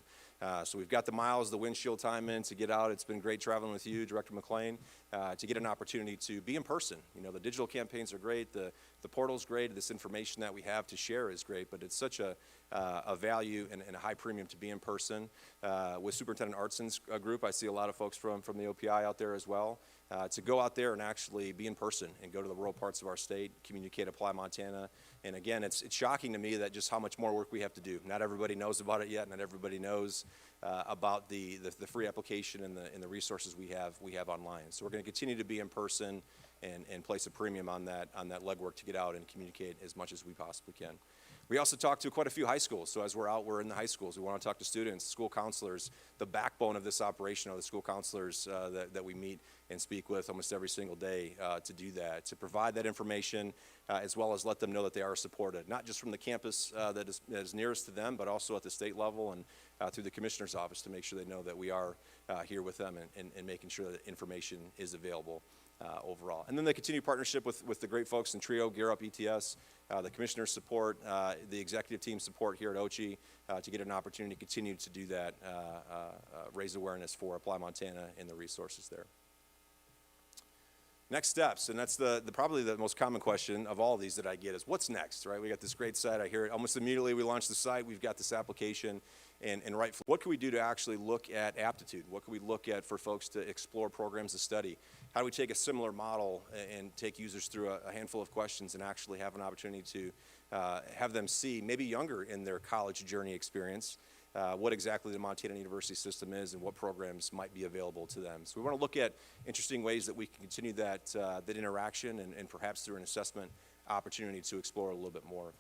So we've got the miles, the windshield time in to get out. It's been great traveling with you, Director McLean, to get an opportunity to be in person. The digital campaigns are great, the portal's great, this information that we have to share is great, but it's such a value and a high premium to be in person. With Superintendent Artson's group, I see a lot of folks from the OPI out there as well. To go out there and actually be in person and go to the rural parts of our state, communicate Apply Montana. And again, it's shocking to me that just how much more work we have to do. Not everybody knows about it yet. Not everybody knows about the free application and the resources we have online. So we're going to continue to be in person and place a premium on that legwork to get out and communicate as much as we possibly can. We also talk to quite a few high schools. So as we're out, we're in the high schools. We want to talk to students, school counselors. The backbone of this operation are the school counselors that we meet and speak with almost every single day to do that, to provide that information as well as let them know that they are supported, not just from the campus that is nearest to them, but also at the state level and through the commissioner's office to make sure they know that we are here with them and making sure that information is available overall. And then the continued partnership with the great folks in TRIO, Gear Up, ETS, the commissioner's support, the executive team support here at OCHI to get an opportunity to continue to do that, raise awareness for Apply Montana and the resources there. Next steps, and that's probably the most common question of all of these that I get is, what's next, right? We got this great site, I hear it almost immediately we launch the site, we've got this application, and what can we do to actually look at aptitude? What can we look at for folks to explore programs of study? How do we take a similar model and take users through a handful of questions and actually have an opportunity to have them see, maybe younger in their college journey experience, what exactly the Montana University system is and what programs might be available to them. So we want to look at interesting ways that we can continue that interaction and perhaps through an assessment opportunity to explore a little bit more.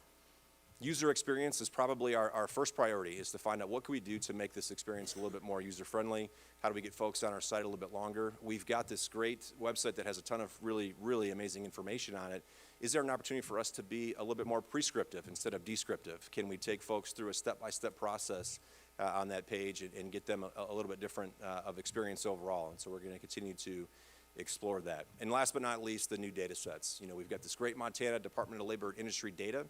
User experience is probably our first priority, is to find out what can we do to make this experience a little bit more user-friendly. How do we get folks on our site a little bit longer? We've got this great website that has a ton of really, really amazing information on it. Is there an opportunity for us to be a little bit more prescriptive instead of descriptive? Can we take folks through a step-by-step process on that page and get them a little bit different of experience overall? And so we're going to continue to explore that. And last but not least, the new data sets. You know, we've got this great Montana Department of Labor industry data.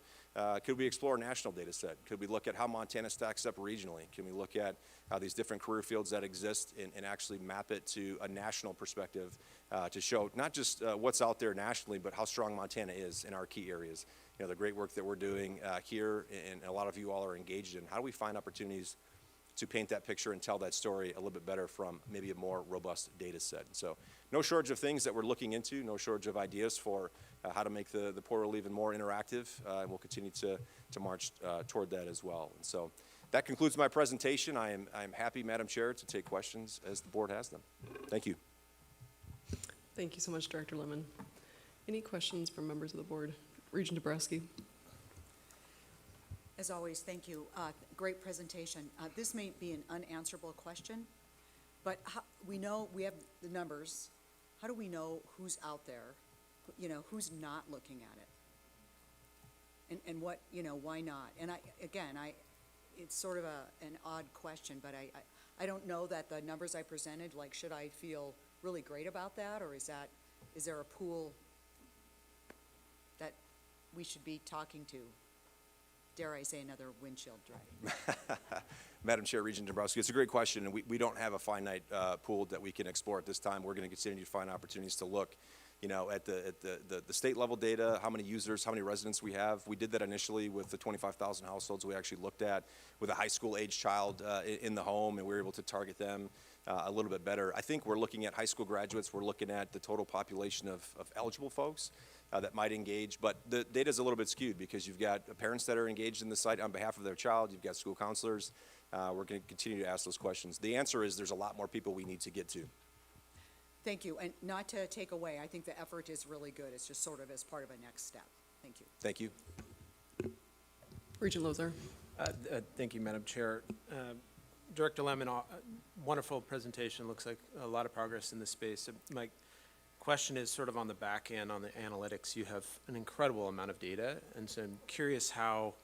Could we explore a national data set? Could we look at how Montana stacks up regionally? Can we look at how these different career fields that exist and actually map it to a national perspective to show not just what's out there nationally, but how strong Montana is in our key areas? You know, the great work that we're doing here, and a lot of you all are engaged in. How do we find opportunities to paint that picture and tell that story a little bit better from maybe a more robust data set? So no shortage of things that we're looking into, no shortage of ideas for how to make the portal even more interactive, and we'll continue to march toward that as well. And so that concludes my presentation. I am happy, Madam Chair, to take questions as the board has them. Thank you. Thank you so much, Director Lemon. Any questions from members of the board? Regent Dabrowski. As always, thank you. Great presentation. This may be an unanswerable question, but we know we have the numbers. How do we know who's out there, you know, who's not looking at it? And what, you know, why not? And it's sort of an odd question, but I don't know that the numbers I presented, like, should I feel really great about that, or is there a pool that we should be talking to? Dare I say another windshield dry? Madam Chair, Regent Dabrowski, it's a great question, and we don't have a finite pool that we can explore at this time. We're going to continue to find opportunities to look, you know, at the state level data, how many users, how many residents we have. We did that initially with the 25,000 households we actually looked at with a high school age child in the home, and we were able to target them a little bit better. I think we're looking at high school graduates. We're looking at the total population of eligible folks that might engage, but the data is a little bit skewed because you've got parents that are engaged in the site on behalf of their child. You've got school counselors. We're going to continue to ask those questions. The answer is there's a lot more people we need to get to. Thank you. And not to take away, I think the effort is really good. It's just sort of as part of a next step. Thank you. Thank you. Regent Lozar. Thank you, Madam Chair. Director Lemon, wonderful presentation. Looks like a lot of progress in this space. My question is sort of on the back end, on the analytics. You have an incredible amount of data, and so I'm curious how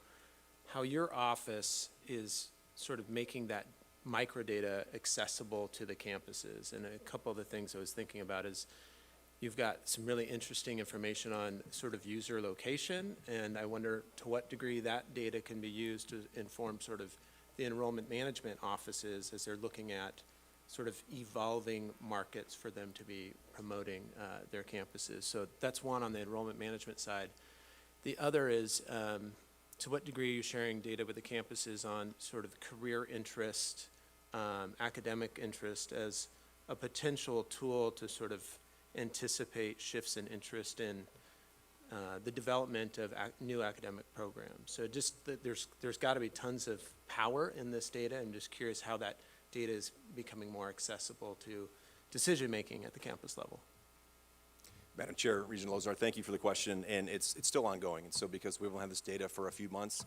your office is sort of making that microdata accessible to the campuses. And a couple of the things I was thinking about is you've got some really interesting information on sort of user location, and I wonder to what degree that data can be used to inform sort of the enrollment management offices as they're looking at sort of evolving markets for them to be promoting their campuses. So that's one on the enrollment management side. The other is to what degree are you sharing data with the campuses on sort of career interest, academic interest as a potential tool to sort of anticipate shifts in interest in the development of new academic programs. So just there's got to be tons of power in this data. I'm just curious how that data is becoming more accessible to decision-making at the campus level. Madam Chair, Regent Lozar, thank you for the question, and it's still ongoing. And so because we will have this data for a few months,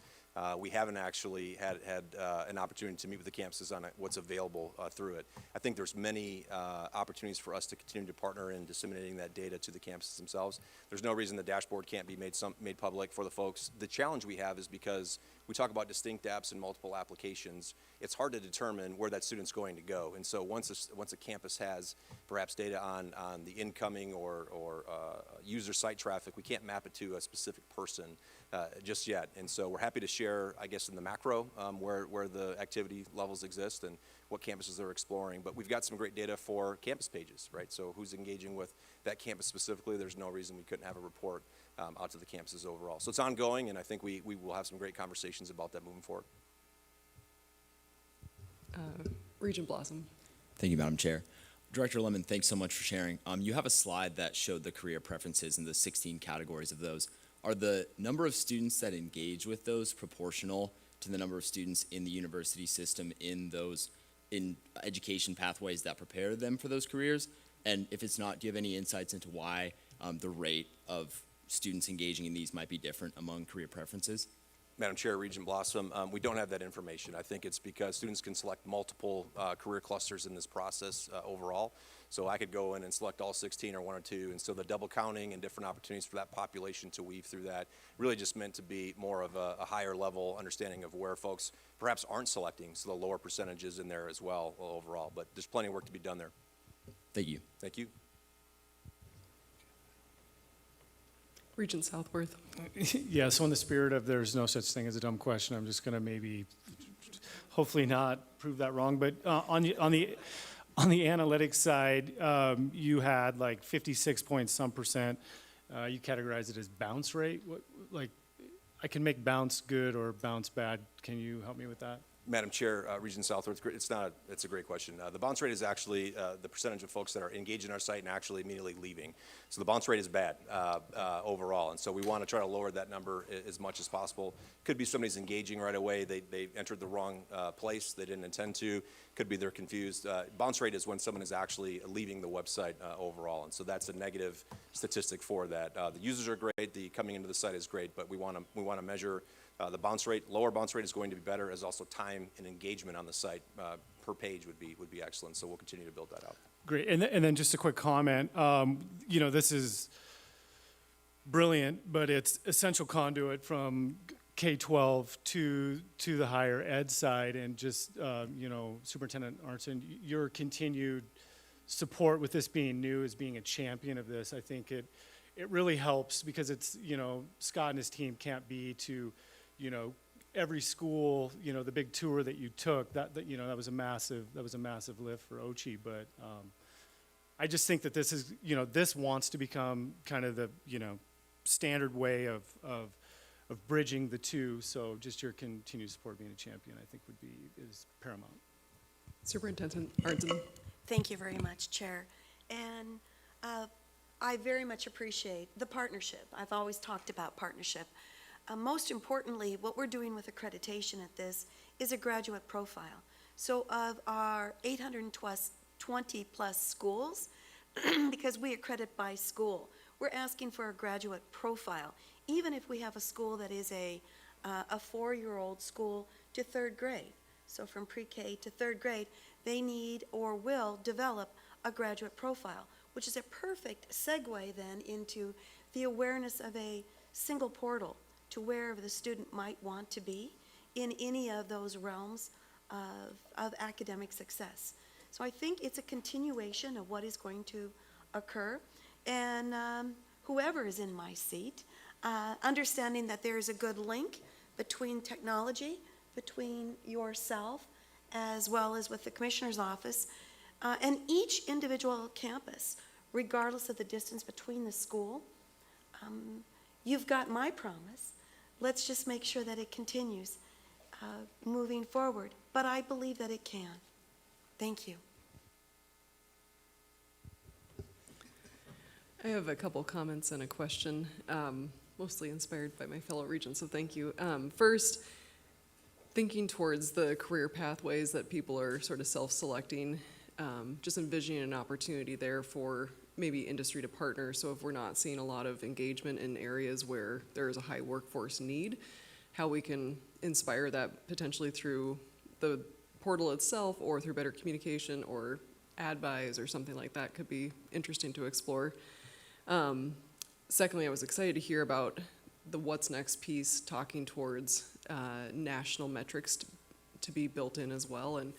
we haven't actually had an opportunity to meet with the campuses on what's available through it. I think there's many opportunities for us to continue to partner in disseminating that data to the campuses themselves. There's no reason the dashboard can't be made public for the folks. The challenge we have is because we talk about distinct apps and multiple applications, it's hard to determine where that student's going to go. And so once a campus has perhaps data on the incoming or user site traffic, we can't map it to a specific person just yet. And so we're happy to share, I guess, in the macro where the activity levels exist and what campuses they're exploring. But we've got some great data for campus pages, right? So who's engaging with that campus specifically? There's no reason we couldn't have a report out to the campuses overall. So it's ongoing, and I think we will have some great conversations about that moving forward. Regent Blossom. Thank you, Madam Chair. Director Lemon, thanks so much for sharing. You have a slide that showed the career preferences and the 16 categories of those. Are the number of students that engage with those proportional to the number of students in the university system in education pathways that prepare them for those careers? And if it's not, do you have any insights into why the rate of students engaging in these might be different among career preferences? Madam Chair, Regent Blossom, we don't have that information. I think it's because students can select multiple career clusters in this process overall. So I could go in and select all 16 or one or two, and so the double counting and different opportunities for that population to weave through that really just meant to be more of a higher level understanding of where folks perhaps aren't selecting, so the lower percentages in there as well overall. But there's plenty of work to be done there. Thank you. Thank you. Regent Southworth. Yeah, so in the spirit of there's no such thing as a dumb question, I'm just going to maybe, hopefully not prove that wrong. But on the analytics side, you had like 56 point some percent. You categorize it as bounce rate. Like, I can make bounce good or bounce bad. Can you help me with that? Madam Chair, Regent Southworth, it's a great question. The bounce rate is actually the percentage of folks that are engaged in our site and actually immediately leaving. So the bounce rate is bad overall, and so we want to try to lower that number as much as possible. Could be somebody's engaging right away, they entered the wrong place, they didn't intend to. Could be they're confused. Bounce rate is when someone is actually leaving the website overall, and so that's a negative statistic for that. The users are great, the coming into the site is great, but we want to measure the bounce rate. Lower bounce rate is going to be better, as also time and engagement on the site per page would be excellent. So we'll continue to build that out. Great. And then just a quick comment. You know, this is brilliant, but it's essential conduit from K-12 to the higher ed side. And just, you know, Superintendent Arntzen, your continued support with this being new, as being a champion of this, I think it really helps, because it's, you know, Scott and his team can't be to, you know, every school, you know, the big tour that you took, that you know, that was a massive lift for Ochi. But I just think that this is, you know, this wants to become kind of the, you know, standard way of bridging the two. So just your continued support being a champion, I think, is paramount. Superintendent Arntzen. Thank you very much, Chair. And I very much appreciate the partnership. I've always talked about partnership. Most importantly, what we're doing with accreditation at this is a graduate profile. So of our 820 plus schools, because we accredit by school, we're asking for a graduate profile, even if we have a school that is a 4-year-old school to 3rd grade. So from pre-K to 3rd grade, they need or will develop a graduate profile, which is a perfect segue then into the awareness of a single portal to wherever the student might want to be in any of those realms of academic success. So I think it's a continuation of what is going to occur. And whoever is in my seat, understanding that there is a good link between technology, between yourself, as well as with the Commissioner's Office, and each individual campus, regardless of the distance between the school. You've got my promise. Let's just make sure that it continues moving forward. But I believe that it can. Thank you. I have a couple comments and a question, mostly inspired by my fellow regents, so thank you. First, thinking towards the career pathways that people are sort of self-selecting, just envisioning an opportunity there for maybe industry to partner. So if we're not seeing a lot of engagement in areas where there is a high workforce need, how we can inspire that potentially through the portal itself or through better communication or ad buys or something like that could be interesting to explore. Secondly, I was excited to hear about the what's next piece, talking towards national metrics to be built in as well, and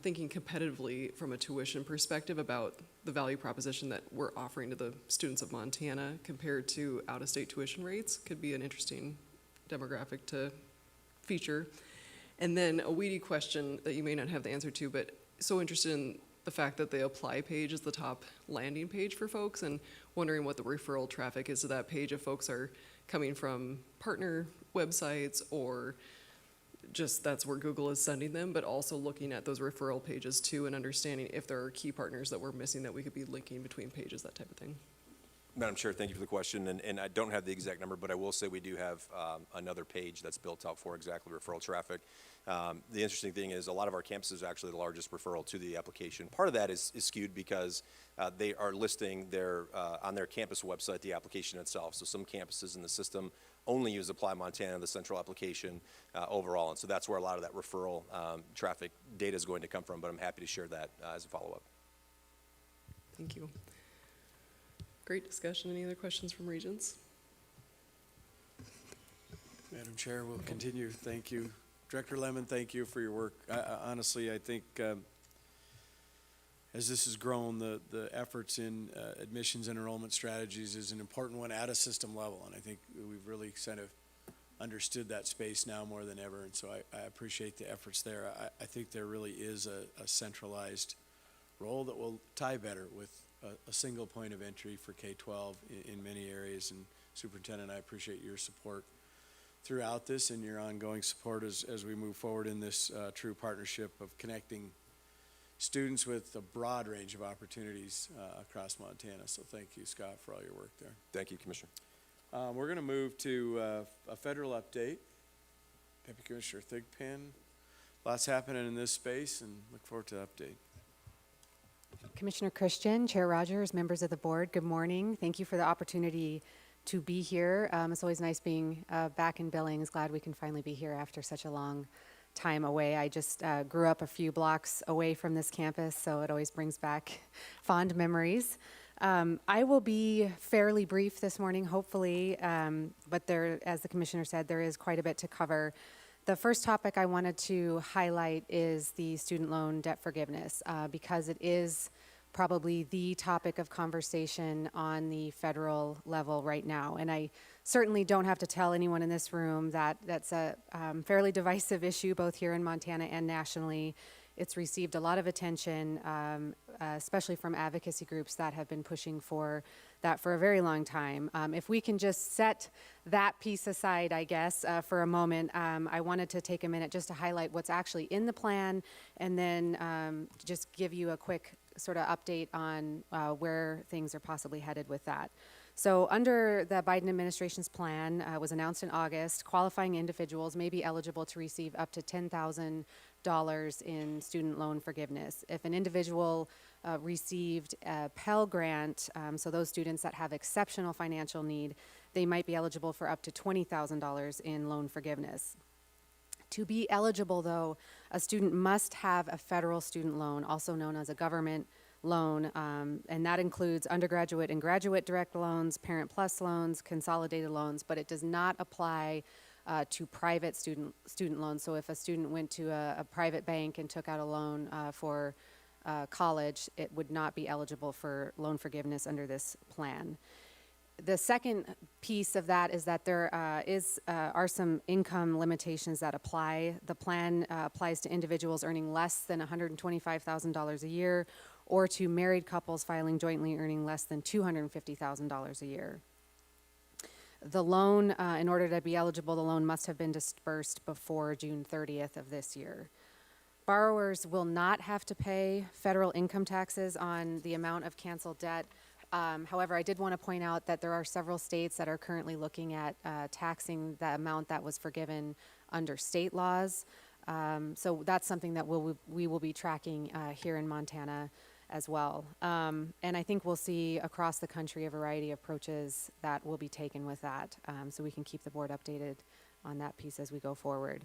thinking competitively from a tuition perspective about the value proposition that we're offering to the students of Montana compared to out-of-state tuition rates could be an interesting demographic to feature. And then a weedy question that you may not have the answer to, but so interested in the fact that the apply page is the top landing page for folks, and wondering what the referral traffic is to that page, if folks are coming from partner websites or just that's where Google is sending them, but also looking at those referral pages too and understanding if there are key partners that we're missing that we could be linking between pages, that type of thing. Madam Chair, thank you for the question, and I don't have the exact number, but I will say we do have another page that's built out for exactly referral traffic. The interesting thing is a lot of our campuses are actually the largest referral to the application. Part of that is skewed because they are listing their on their campus website the application itself. So some campuses in the system only use Apply Montana, the central application overall. And so that's where a lot of that referral traffic data is going to come from, but I'm happy to share that as a follow-up. Thank you. Great discussion. Any other questions from Regents? Madam Chair, we'll continue. Thank you. Director Lemon, thank you for your work. Honestly, I think as this has grown, the efforts in admissions and enrollment strategies is an important one at a system level, and I think we've really kind of understood that space now more than ever, and so I appreciate the efforts there. I think there really is a centralized role that will tie better with a single point of entry for K-12 in many areas, and Superintendent, I appreciate your support throughout this and your ongoing support as we move forward in this true partnership of connecting students with a broad range of opportunities across Montana. So thank you, Scott, for all your work there. Thank you, Commissioner. We're going to move to a federal update. Deputy Commissioner Thigpen, lots happening in this space, and look forward to the update. Commissioner Christian, Chair Rogers, members of the board, good morning. Thank you for the opportunity to be here. It's always nice being back in Billings. Glad we can finally be here after such a long time away. I just grew up a few blocks away from this campus, so it always brings back fond memories. I will be fairly brief this morning, hopefully, but there, as the Commissioner said, there is quite a bit to cover. The first topic I wanted to highlight is the student loan debt forgiveness, because it is probably the topic of conversation on the federal level right now. And I certainly don't have to tell anyone in this room that that's a fairly divisive issue, both here in Montana and nationally. It's received a lot of attention, especially from advocacy groups that have been pushing for that for a very long time. If we can just set that piece aside, I guess, for a moment, I wanted to take a minute just to highlight what's actually in the plan, and then just give you a quick sort of update on where things are possibly headed with that. So under the Biden administration's plan, was announced in August, qualifying individuals may be eligible to receive up to $10,000 in student loan forgiveness. If an individual received a Pell Grant, so those students that have exceptional financial need, they might be eligible for up to $20,000 in loan forgiveness. To be eligible, though, a student must have a federal student loan, also known as a government loan, and that includes undergraduate and graduate direct loans, Parent Plus loans, consolidated loans, but it does not apply to private student loans. So if a student went to a private bank and took out a loan for college, it would not be eligible for loan forgiveness under this plan. The second piece of that is that there are some income limitations that apply. The plan applies to individuals earning less than $125,000 a year, or to married couples filing jointly earning less than $250,000 a year. The loan, in order to be eligible, the loan must have been disbursed before June 30th of this year. Borrowers will not have to pay federal income taxes on the amount of canceled debt. However, I did want to point out that there are several states that are currently looking at taxing the amount that was forgiven under state laws. So that's something that we will be tracking here in Montana as well. And I think we'll see across the country a variety of approaches that will be taken with that, so we can keep the board updated on that piece as we go forward.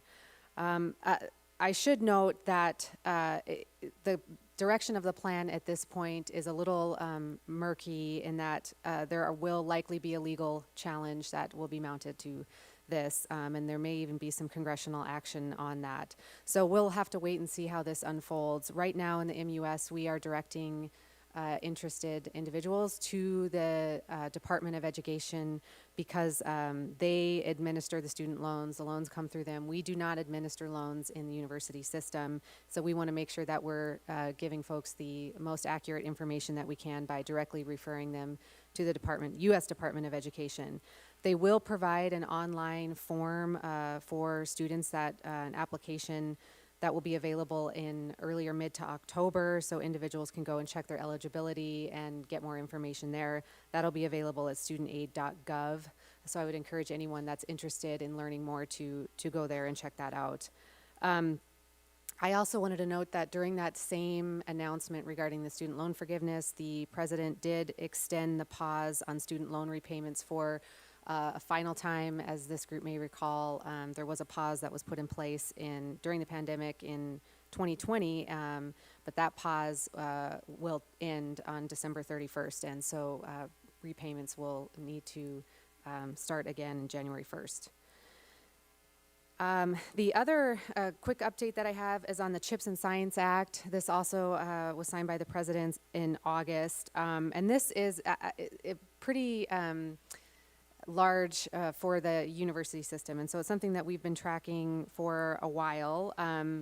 I should note that the direction of the plan at this point is a little murky in that there will likely be a legal challenge that will be mounted to this, and there may even be some congressional action on that. So we'll have to wait and see how this unfolds. Right now in the MUS, we are directing interested individuals to the Department of Education because they administer the student loans. The loans come through them. We do not administer loans in the university system, so we want to make sure that we're giving folks the most accurate information that we can by directly referring them to the U.S. Department of Education. They will provide an online form for students that an application that will be available in early or mid to October, so individuals can go and check their eligibility and get more information there. That'll be available at studentaid.gov, so I would encourage anyone that's interested in learning more to go there and check that out. I also wanted to note that during that same announcement regarding the student loan forgiveness, the president did extend the pause on student loan repayments for a final time. As this group may recall, there was a pause that was put in place during the pandemic in 2020, but that pause will end on December 31st, and so repayments will need to start again in January 1st. The other quick update that I have is on the CHIPS and Science Act. This also was signed by the President in August, and this is pretty large for the university system, and so it's something that we've been tracking for a while.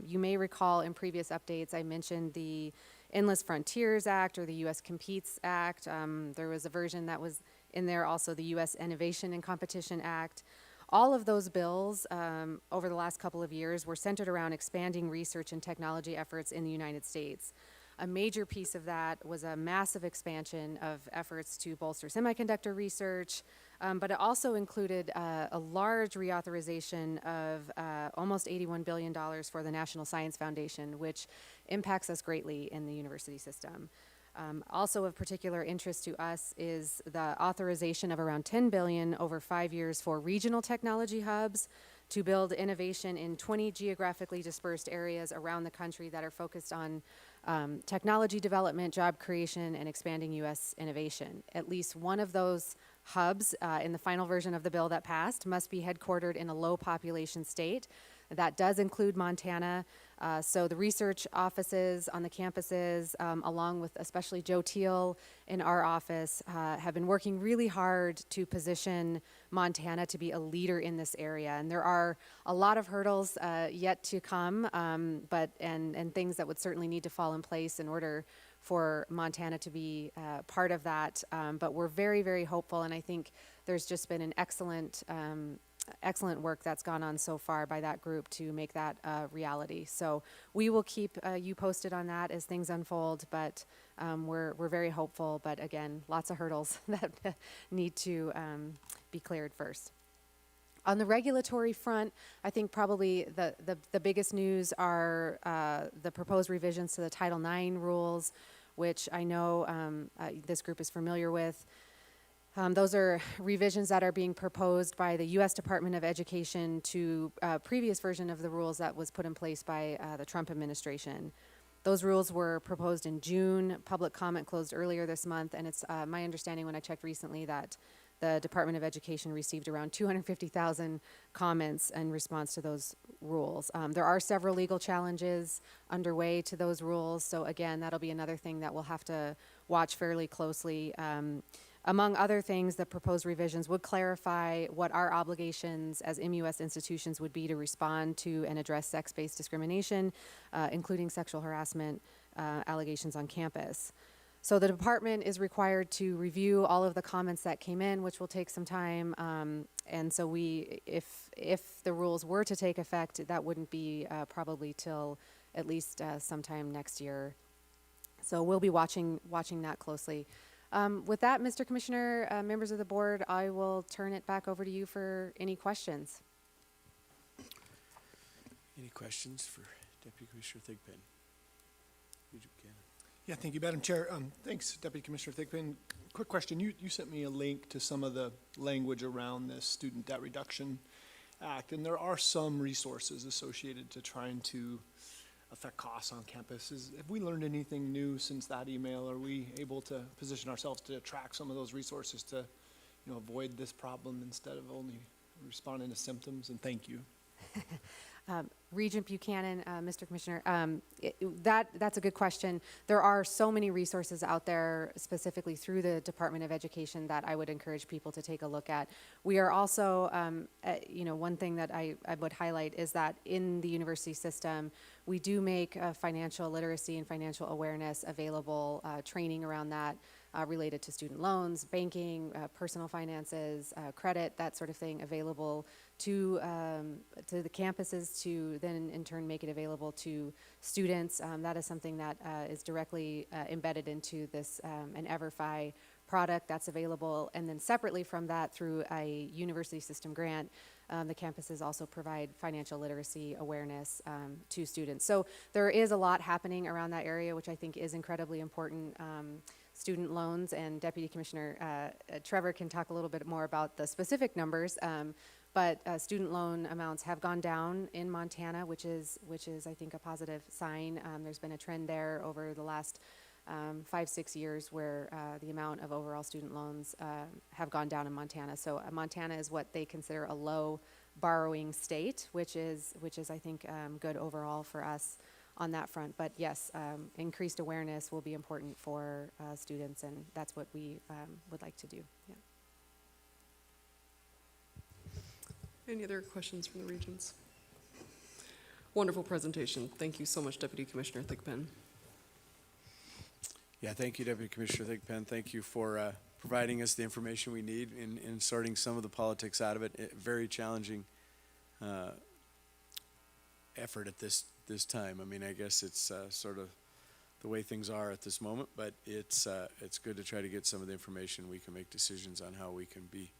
You may recall in previous updates I mentioned the Endless Frontiers Act or the U.S. Competes Act. There was a version that was in there, also the U.S. Innovation and Competition Act. All of those bills over the last couple of years were centered around expanding research and technology efforts in the United States. A major piece of that was a massive expansion of efforts to bolster semiconductor research, but it also included a large reauthorization of almost $81 billion for the National Science Foundation, which impacts us greatly in the university system. Also of particular interest to us is the authorization of around $10 billion over 5 years for regional technology hubs to build innovation in 20 geographically dispersed areas around the country that are focused on technology development, job creation, and expanding U.S. innovation. At least one of those hubs in the final version of the bill that passed must be headquartered in a low population state. That does include Montana. So the research offices on the campuses, along with especially Joe Teal in our office, have been working really hard to position Montana to be a leader in this area. And there are a lot of hurdles yet to come, and things that would certainly need to fall in place in order for Montana to be part of that. But we're very, very hopeful, and I think there's just been an excellent work that's gone on so far by that group to make that a reality. So we will keep you posted on that as things unfold, but we're very hopeful. But again, lots of hurdles that need to be cleared first. On the regulatory front, I think probably the biggest news are the proposed revisions to the Title IX rules, which I know this group is familiar with. Those are revisions that are being proposed by the U.S. Department of Education to a previous version of the rules that was put in place by the Trump administration. Those rules were proposed in June. Public comment closed earlier this month, and it's my understanding when I checked recently that the Department of Education received around 250,000 comments in response to those rules. There are several legal challenges underway to those rules, so again, that'll be another thing that we'll have to watch fairly closely. Among other things, the proposed revisions would clarify what our obligations as MUS institutions would be to respond to and address sex-based discrimination, including sexual harassment allegations on campus. So the department is required to review all of the comments that came in, which will take some time. And so if the rules were to take effect, that wouldn't be probably till at least sometime next year. So we'll be watching that closely. With that, Mr. Commissioner, members of the board, I will turn it back over to you for any questions. Any questions for Deputy Commissioner Thigpen? Yeah, thank you, Madam Chair. Thanks, Deputy Commissioner Thigpen. Quick question. You sent me a link to some of the language around this Student Debt Reduction Act, and there are some resources associated to trying to affect costs on campus. Have we learned anything new since that email? Are we able to position ourselves to attract some of those resources to, avoid this problem instead of only responding to symptoms? And thank you. Regent Buchanan, Mr. Commissioner, that's a good question. There are so many resources out there, specifically through the Department of Education, that I would encourage people to take a look at. We are also, one thing that I would highlight is that in the university system, we do make financial literacy and financial awareness available, training around that related to student loans, banking, personal finances, credit, that sort of thing, available to the campuses to then in turn make it available to students. That is something that is directly embedded into this an EverFi product that's available. And then separately from that, through a university system grant, the campuses also provide financial literacy awareness to students. So there is a lot happening around that area, which I think is incredibly important. student loans, and Deputy Commissioner Trevor can talk a little bit more about the specific numbers. But student loan amounts have gone down in Montana, which is I think a positive sign. There's been a trend there over the last 5-6 years where the amount of overall student loans have gone down in Montana. So Montana is what they consider a low borrowing state, which is I think good overall for us on that front. But yes, increased awareness will be important for students, and that's what we would like to do. Yeah. Any other questions from the regents? Wonderful presentation. Thank you so much, Deputy Commissioner Thigpen. Yeah, thank you, Deputy Commissioner Thigpen. Thank you for providing us the information we need in sorting some of the politics out of it. Very challenging effort at this time. I mean, I guess it's sort of the way things are at this moment, but it's good to try to get some of the information. We can make decisions on how we can be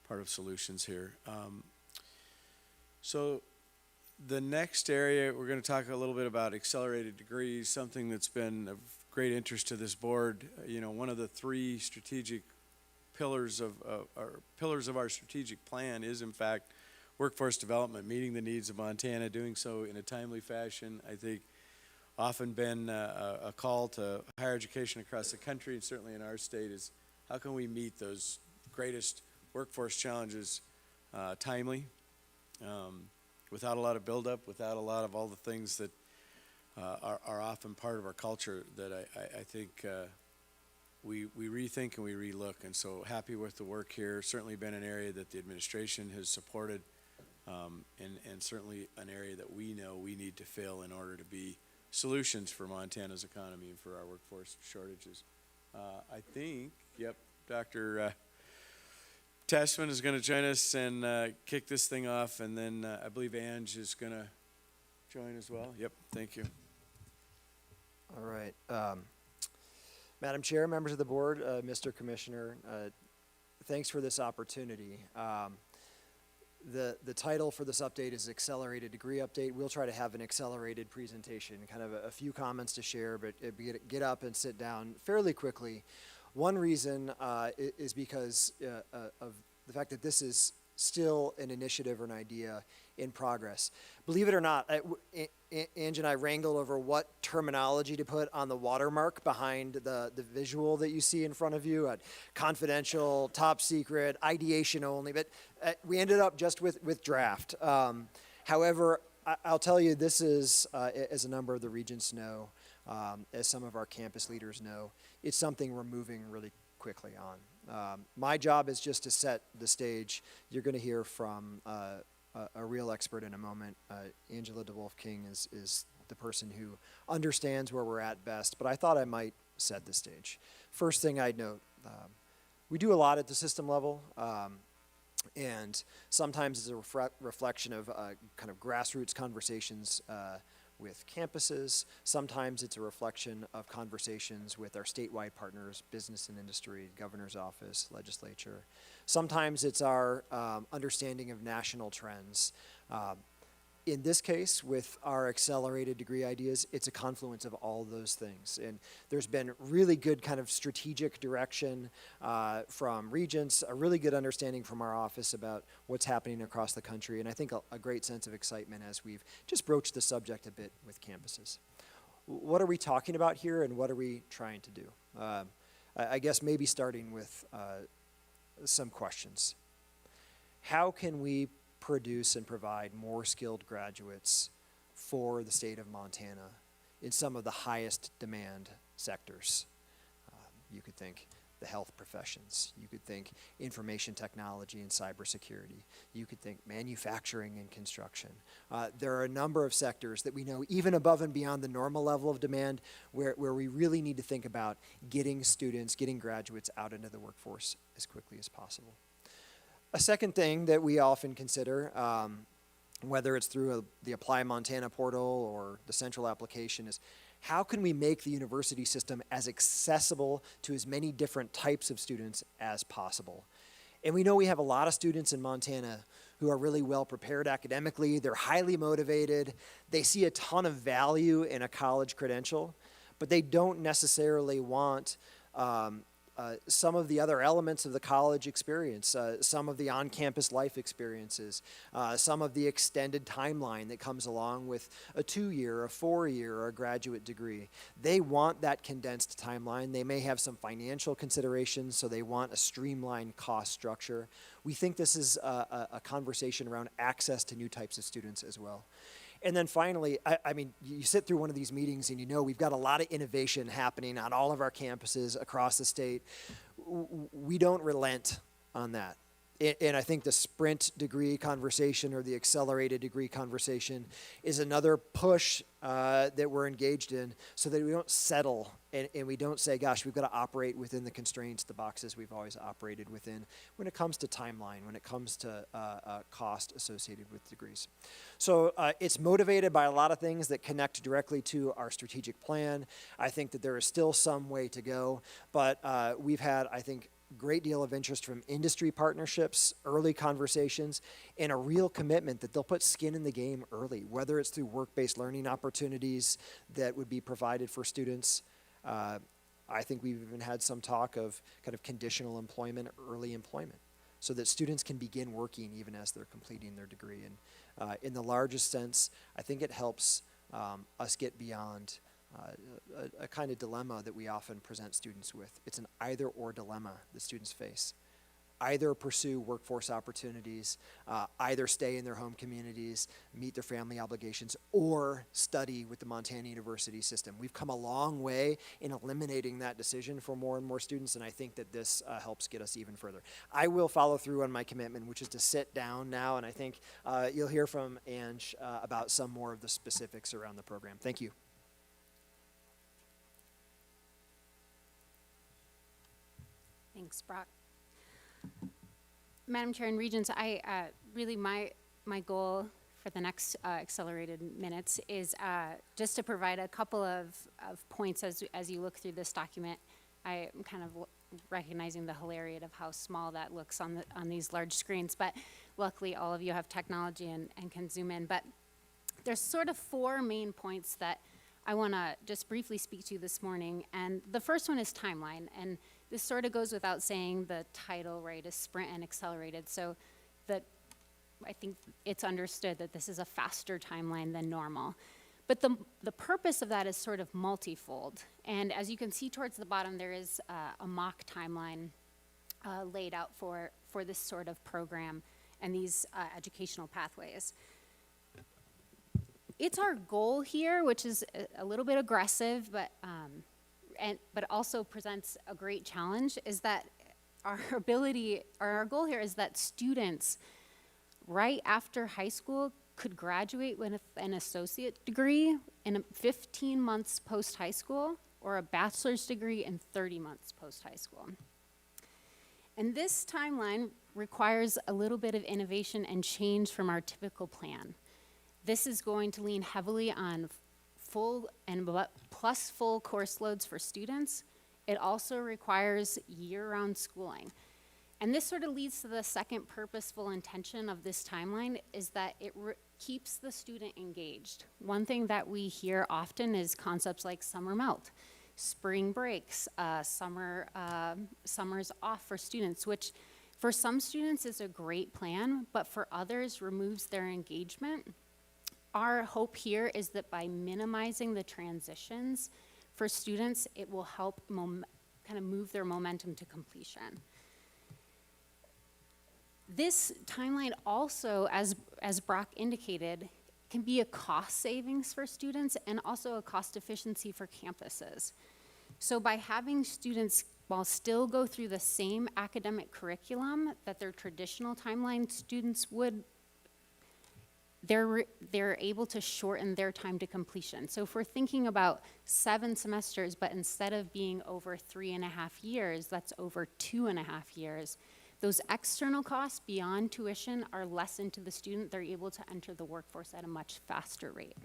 part of solutions here. So the next area, we're going to talk a little bit about accelerated degrees, something that's been of great interest to this board. You know, one of the three strategic pillars of our strategic plan is, in fact, workforce development, meeting the needs of Montana, doing so in a timely fashion. I think often been a call to higher education across the country, and certainly in our state, is how can we meet those greatest workforce challenges timely, without a lot of buildup, without a lot of all the things that are often part of our culture that I think we rethink and we relook. And so happy with the work here. Certainly been an area that the administration has supported, and certainly an area that we know we need to fill in order to be solutions for Montana's economy and for our workforce shortages. I think, yep, Dr. Tessman is going to join us and kick this thing off, and then I believe Ange is going to join as well. Yep, thank you. All right. Madam Chair, members of the board, Mr. Commissioner, thanks for this opportunity. The title for this update is Accelerated Degree Update. We'll try to have an accelerated presentation, kind of a few comments to share, but get up and sit down fairly quickly. One reason is because of the fact that this is still an initiative or an idea in progress. Believe it or not, Ange and I wrangled over what terminology to put on the watermark behind the visual that you see in front of you. Confidential, top secret, ideation only, but we ended up just with draft. However, I'll tell you, this is, as a number of the regents know, as some of our campus leaders know, it's something we're moving really quickly on. My job is just to set the stage. You're going to hear from a real expert in a moment. Angela DeWolf-King is the person who understands where we're at best, but I thought I might set the stage. First thing I'd note, we do a lot at the system level, and sometimes it's a reflection of kind of grassroots conversations with campuses. Sometimes it's a reflection of conversations with our statewide partners, business and industry, governor's office, legislature. Sometimes it's our understanding of national trends. In this case, with our accelerated degree ideas, it's a confluence of all those things. And there's been really good kind of strategic direction from regents, a really good understanding from our office about what's happening across the country, and I think a great sense of excitement as we've just broached the subject a bit with campuses. What are we talking about here, and what are we trying to do? I guess maybe starting with some questions. How can we produce and provide more skilled graduates for the state of Montana in some of the highest demand sectors? You could think the health professions. You could think information technology and cybersecurity. You could think manufacturing and construction. There are a number of sectors that we know, even above and beyond the normal level of demand, where we really need to think about getting students, getting graduates out into the workforce as quickly as possible. A second thing that we often consider, whether it's through the Apply Montana portal or the central application, is how can we make the university system as accessible to as many different types of students as possible? And we know we have a lot of students in Montana who are really well prepared academically, they're highly motivated, they see a ton of value in a college credential, but they don't necessarily want some of the other elements of the college experience, some of the on-campus life experiences, some of the extended timeline that comes along with a 2-year, a 4-year, or a graduate degree. They want that condensed timeline. They may have some financial considerations, so they want a streamlined cost structure. We think this is a conversation around access to new types of students as well. And then finally, I mean, you sit through one of these meetings and you know we've got a lot of innovation happening on all of our campuses across the state. We don't relent on that. And I think the sprint degree conversation or the accelerated degree conversation is another push that we're engaged in so that we don't settle and we don't say, gosh, we've got to operate within the constraints, the boxes we've always operated within when it comes to timeline, when it comes to cost associated with degrees. So it's motivated by a lot of things that connect directly to our strategic plan. I think that there is still some way to go, but we've had, I think, great deal of interest from industry partnerships, early conversations, and a real commitment that they'll put skin in the game early, whether it's through work-based learning opportunities that would be provided for students. I think we've even had some talk of kind of conditional employment, early employment, so that students can begin working even as they're completing their degree. And in the largest sense, I think it helps us get beyond a kind of dilemma that we often present students with. It's an either-or dilemma that students face. Either pursue workforce opportunities, either stay in their home communities, meet their family obligations, or study with the Montana University system. We've come a long way in eliminating that decision for more and more students, and I think that this helps get us even further. I will follow through on my commitment, which is to sit down now, and I think you'll hear from Ange about some more of the specifics around the program. Thank you. Thanks, Brock. Madam Chair and Regents, really my goal for the next accelerated minutes is just to provide a couple of points as you look through this document. I am kind of recognizing the hilarity of how small that looks on these large screens, but luckily all of you have technology and can zoom in. But there's sort of 4 main points that I want to just briefly speak to this morning, and the first one is timeline, and this sort of goes without saying. The title, right, is Sprint and Accelerated, so I think it's understood that this is a faster timeline than normal. But the purpose of that is sort of multifold, and as you can see towards the bottom, there is a mock timeline laid out for this sort of program and these educational pathways. It's our goal here, which is a little bit aggressive, but also presents a great challenge, is that our goal here is that students right after high school could graduate with an associate degree in 15 months post-high school or a bachelor's degree in 30 months post-high school. And this timeline requires a little bit of innovation and change from our typical plan. This is going to lean heavily on full course loads for students. It also requires year-round schooling. And this sort of leads to the second purposeful intention of this timeline, is that it keeps the student engaged. One thing that we hear often is concepts like summer melt, spring breaks, summers off for students, which for some students is a great plan, but for others removes their engagement. Our hope here is that by minimizing the transitions for students, it will help kind of move their momentum to completion. This timeline also, as Brock indicated, can be a cost savings for students and also a cost efficiency for campuses. So by having students, while still go through the same academic curriculum that their traditional timeline students would, they're able to shorten their time to completion. So if we're thinking about 7 semesters, but instead of being over 3.5 years, that's over 2.5 years, those external costs beyond tuition are lessened to the student. They're able to enter the workforce at a much faster rate.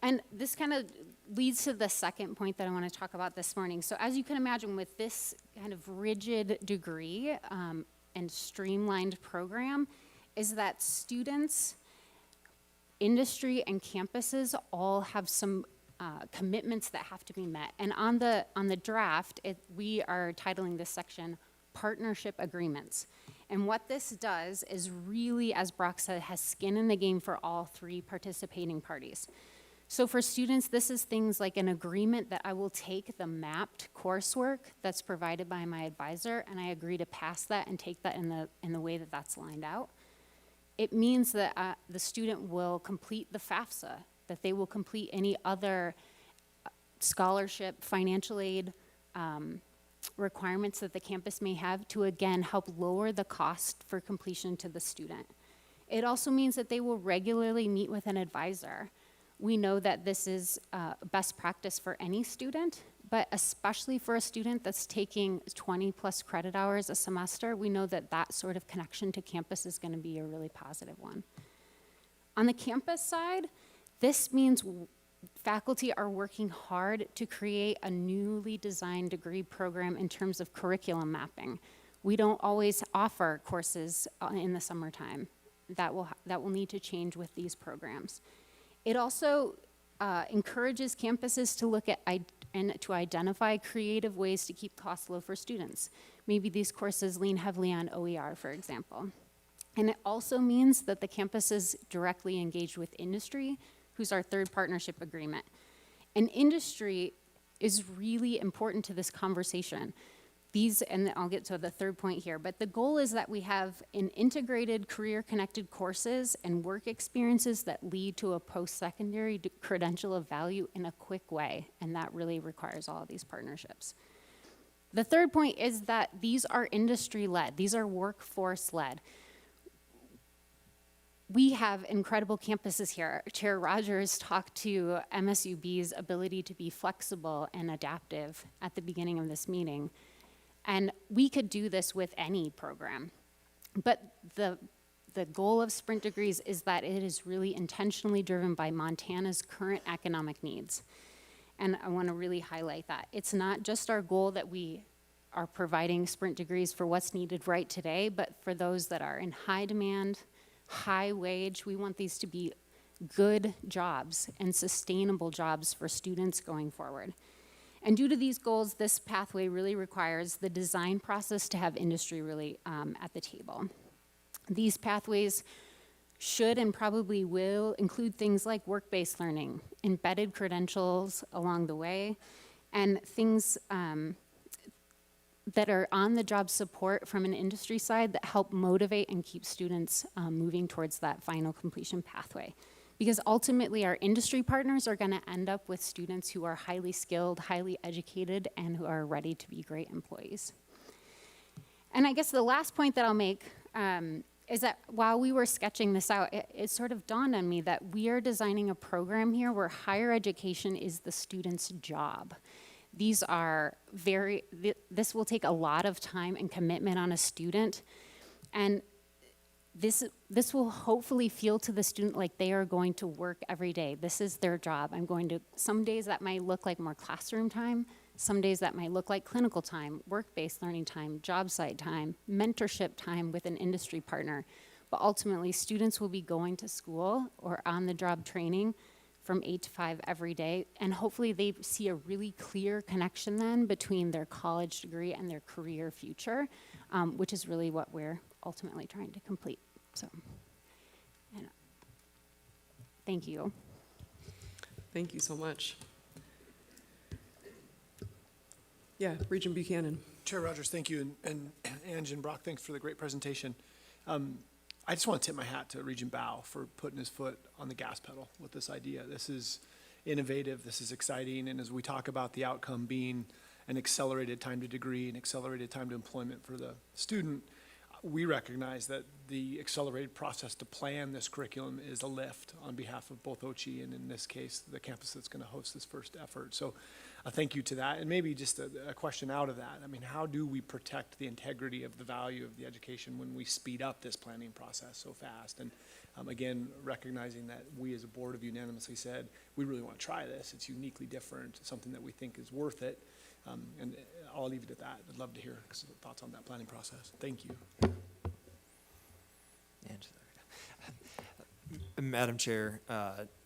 And this kind of leads to the second point that I want to talk about this morning. So as you can imagine, with this kind of rigid degree and streamlined program, is that students, industry, and campuses all have some commitments that have to be met. And on the draft, we are titling this section Partnership Agreements. And what this does is really, as Brock said, has skin in the game for all three participating parties. So for students, this is things like an agreement that I will take the mapped coursework that's provided by my advisor, and I agree to pass that and take that in the way that that's lined out. It means that the student will complete the FAFSA, that they will complete any other scholarship, financial aid requirements that the campus may have to, again, help lower the cost for completion to the student. It also means that they will regularly meet with an advisor. We know that this is best practice for any student, but especially for a student that's taking 20 plus credit hours a semester, we know that that sort of connection to campus is going to be a really positive one. On the campus side, this means faculty are working hard to create a newly designed degree program in terms of curriculum mapping. We don't always offer courses in the summertime. That will need to change with these programs. It also encourages campuses to look at and to identify creative ways to keep costs low for students. Maybe these courses lean heavily on OER, for example. And it also means that the campus is directly engaged with industry, who's our third partnership agreement. And industry is really important to this conversation. And I'll get to the third point here, but the goal is that we have an integrated career-connected courses and work experiences that lead to a post-secondary credential of value in a quick way, and that really requires all of these partnerships. The third point is that these are industry-led, these are workforce-led. We have incredible campuses here. Chair Rogers talked to MSUB's ability to be flexible and adaptive at the beginning of this meeting. And we could do this with any program. But the goal of Sprint Degrees is that it is really intentionally driven by Montana's current economic needs. And I want to really highlight that. It's not just our goal that we are providing Sprint Degrees for what's needed right today, but for those that are in high demand, high wage. We want these to be good jobs and sustainable jobs for students going forward. And due to these goals, this pathway really requires the design process to have industry really at the table. These pathways should and probably will include things like work-based learning, embedded credentials along the way, and things that are on-the-job support from an industry side that help motivate and keep students moving towards that final completion pathway. Because ultimately, our industry partners are going to end up with students who are highly skilled, highly educated, and who are ready to be great employees. And I guess the last point that I'll make is that while we were sketching this out, it sort of dawned on me that we are designing a program here where higher education is the student's job. These are this will take a lot of time and commitment on a student, and this will hopefully feel to the student like they are going to work every day. This is their job. Some days that might look like more classroom time, some days that might look like clinical time, work-based learning time, job site time, mentorship time with an industry partner. But ultimately, students will be going to school or on-the-job training from 8 to 5 every day, and hopefully they see a really clear connection then between their college degree and their career future, which is really what we're ultimately trying to complete. So, thank you. Thank you so much. Yeah, Regent Buchanan. Chair Rogers, thank you, and Ange and Brock, thanks for the great presentation. I just want to tip my hat to Regent Bao for putting his foot on the gas pedal with this idea. This is innovative, this is exciting, and as we talk about the outcome being an accelerated time to degree, an accelerated time to employment for the student, we recognize that the accelerated process to plan this curriculum is a lift on behalf of both OCHE and, in this case, the campus that's going to host this first effort. So a thank you to that. And maybe just a question out of that. I mean, how do we protect the integrity of the value of the education when we speed up this planning process so fast? And again, recognizing that we as a board have unanimously said, we really want to try this. It's uniquely different, something that we think is worth it. And I'll leave it at that. I'd love to hear some thoughts on that planning process. Thank you. Madam Chair,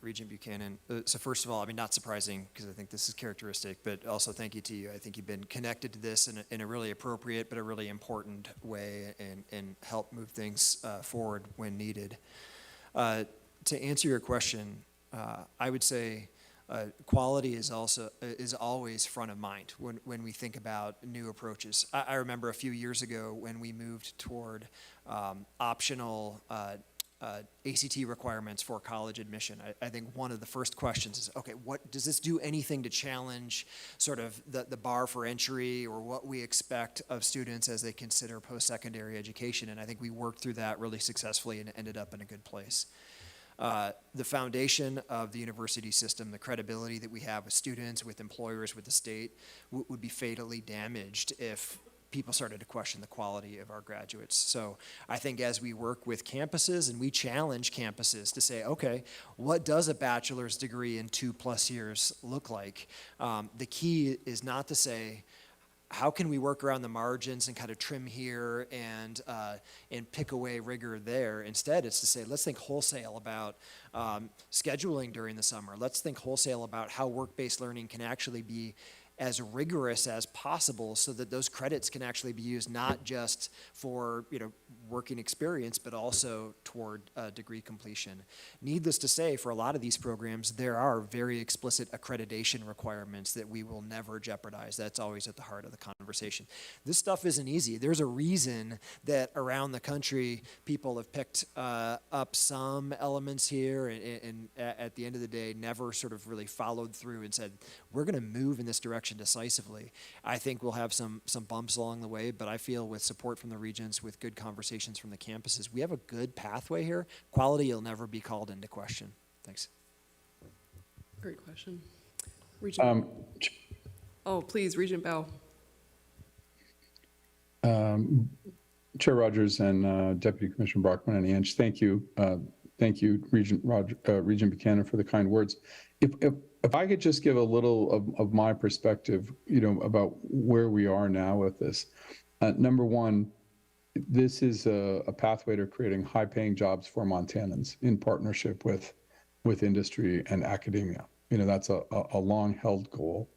Regent Buchanan, so first of all, I mean, not surprising, because I think this is characteristic, but also thank you to you. I think you've been connected to this in a really appropriate but a really important way and help move things forward when needed. To answer your question, I would say quality is always front of mind when we think about new approaches. I remember a few years ago when we moved toward optional ACT requirements for college admission. I think one of the first questions is, okay, what does this do anything to challenge sort of the bar for entry or what we expect of students as they consider post-secondary education? And I think we worked through that really successfully and ended up in a good place. The foundation of the university system, the credibility that we have with students, with employers, with the state, would be fatally damaged if people started to question the quality of our graduates. So I think as we work with campuses and we challenge campuses to say, okay, what does a bachelor's degree in 2+ years look like? The key is not to say, how can we work around the margins and kind of trim here and pick away rigor there? Instead, it's to say, let's think wholesale about scheduling during the summer. Let's think wholesale about how work-based learning can actually be as rigorous as possible so that those credits can actually be used not just for working experience, but also toward degree completion. Needless to say, for a lot of these programs, there are very explicit accreditation requirements that we will never jeopardize. That's always at the heart of the conversation. This stuff isn't easy. There's a reason that around the country, people have picked up some elements here and at the end of the day, never sort of really followed through and said, we're gonna move in this direction decisively. I think we'll have some bumps along the way, but I feel with support from the regents, with good conversations from the campuses, we have a good pathway here. Quality will never be called into question. Thanks. Great question. Regent. Oh, please, Regent Bao. Chair Rogers and Deputy Commissioner Brockman and Ange, thank you. Thank you, Regent Buchanan, for the kind words. If I could just give a little of my perspective, about where we are now with this. Number one, this is a pathway to creating high-paying jobs for Montanans in partnership with industry and academia. That's a long-held goal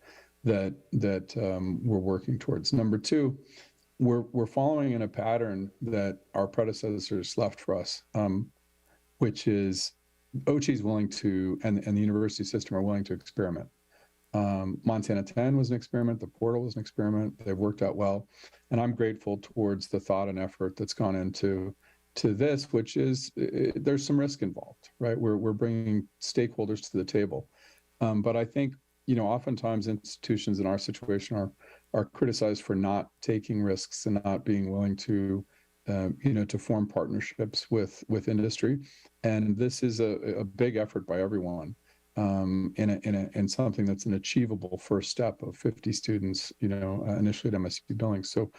that we're working towards. Number two, we're following in a pattern that our predecessors left for us, which is OCHE is willing to, and the university system are willing to experiment. Montana 10 was an experiment. The portal was an experiment. They've worked out well. And I'm grateful towards the thought and effort that's gone into this, which is, there's some risk involved, right? We're bringing stakeholders to the table. But I think, oftentimes institutions in our situation are criticized for not taking risks and not being willing to to form partnerships with industry. And this is a big effort by everyone in something that's an achievable first step of 50 students, initially at MSU Billings. So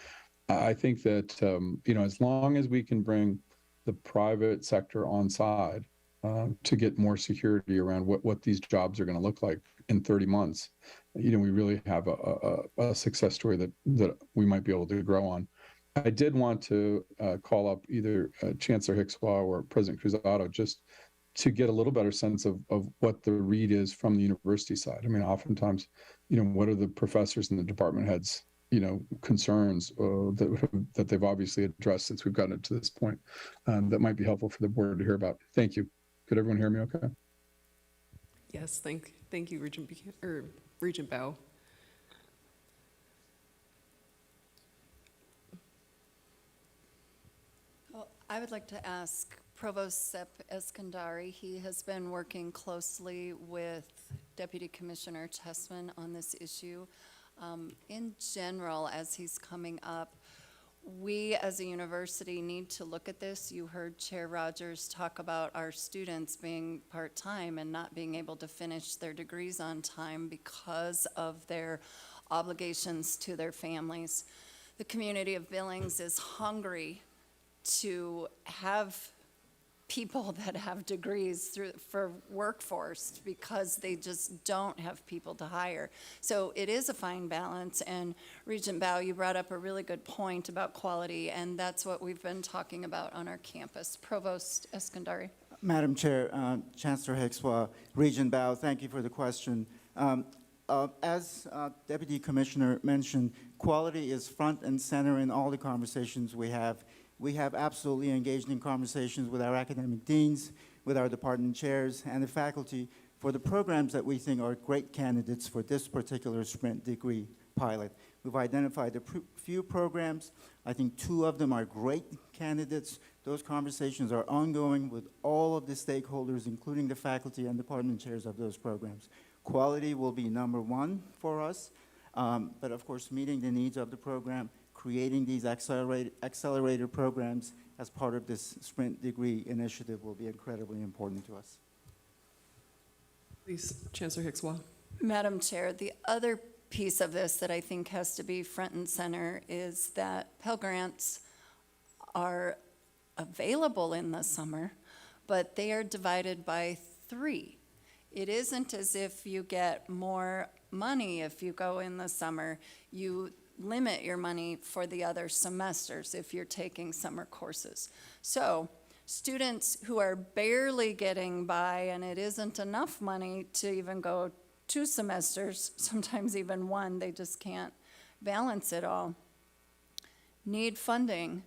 I think that, as long as we can bring the private sector on side to get more security around what these jobs are going to look like in 30 months, we really have a success story that we might be able to grow on. I did want to call up either Chancellor Hickswaw or President Cruzado just to get a little better sense of what the read is from the university side. I mean, oftentimes, what are the professors and the department heads, concerns that they've obviously addressed since we've gotten to this point that might be helpful for the board to hear about. Thank you. Could everyone hear me okay? Yes, thank you, Regent Bao. I would like to ask Provost Sepp Eskandari. He has been working closely with Deputy Commissioner Tessman on this issue. In general, as he's coming up, we as a university need to look at this. You heard Chair Rogers talk about our students being part-time and not being able to finish their degrees on time because of their obligations to their families. The community of Billings is hungry to have people that have degrees for workforce because they just don't have people to hire. So it is a fine balance, and Regent Bao, you brought up a really good point about quality, and that's what we've been talking about on our campus. Provost Eskandari. Madam Chair, Chancellor Hickswa, Regent Bao, thank you for the question. As Deputy Commissioner mentioned, quality is front and center in all the conversations we have. We have absolutely engaged in conversations with our academic deans, with our department chairs, and the faculty for the programs that we think are great candidates for this particular sprint degree pilot. We've identified a few programs. I think 2 of them are great candidates. Those conversations are ongoing with all of the stakeholders, including the faculty and department chairs of those programs. Quality will be number 1 for us, but of course, meeting the needs of the program, creating these accelerator programs as part of this sprint degree initiative will be incredibly important to us. Please, Chancellor Hickswa. Madam Chair, the other piece of this that I think has to be front and center is that Pell Grants are available in the summer, but they are divided by 3. It isn't as if you get more money if you go in the summer. You limit your money for the other semesters if you're taking summer courses. So students who are barely getting by and it isn't enough money to even go 2 semesters, sometimes even 1, they just can't balance it all, need funding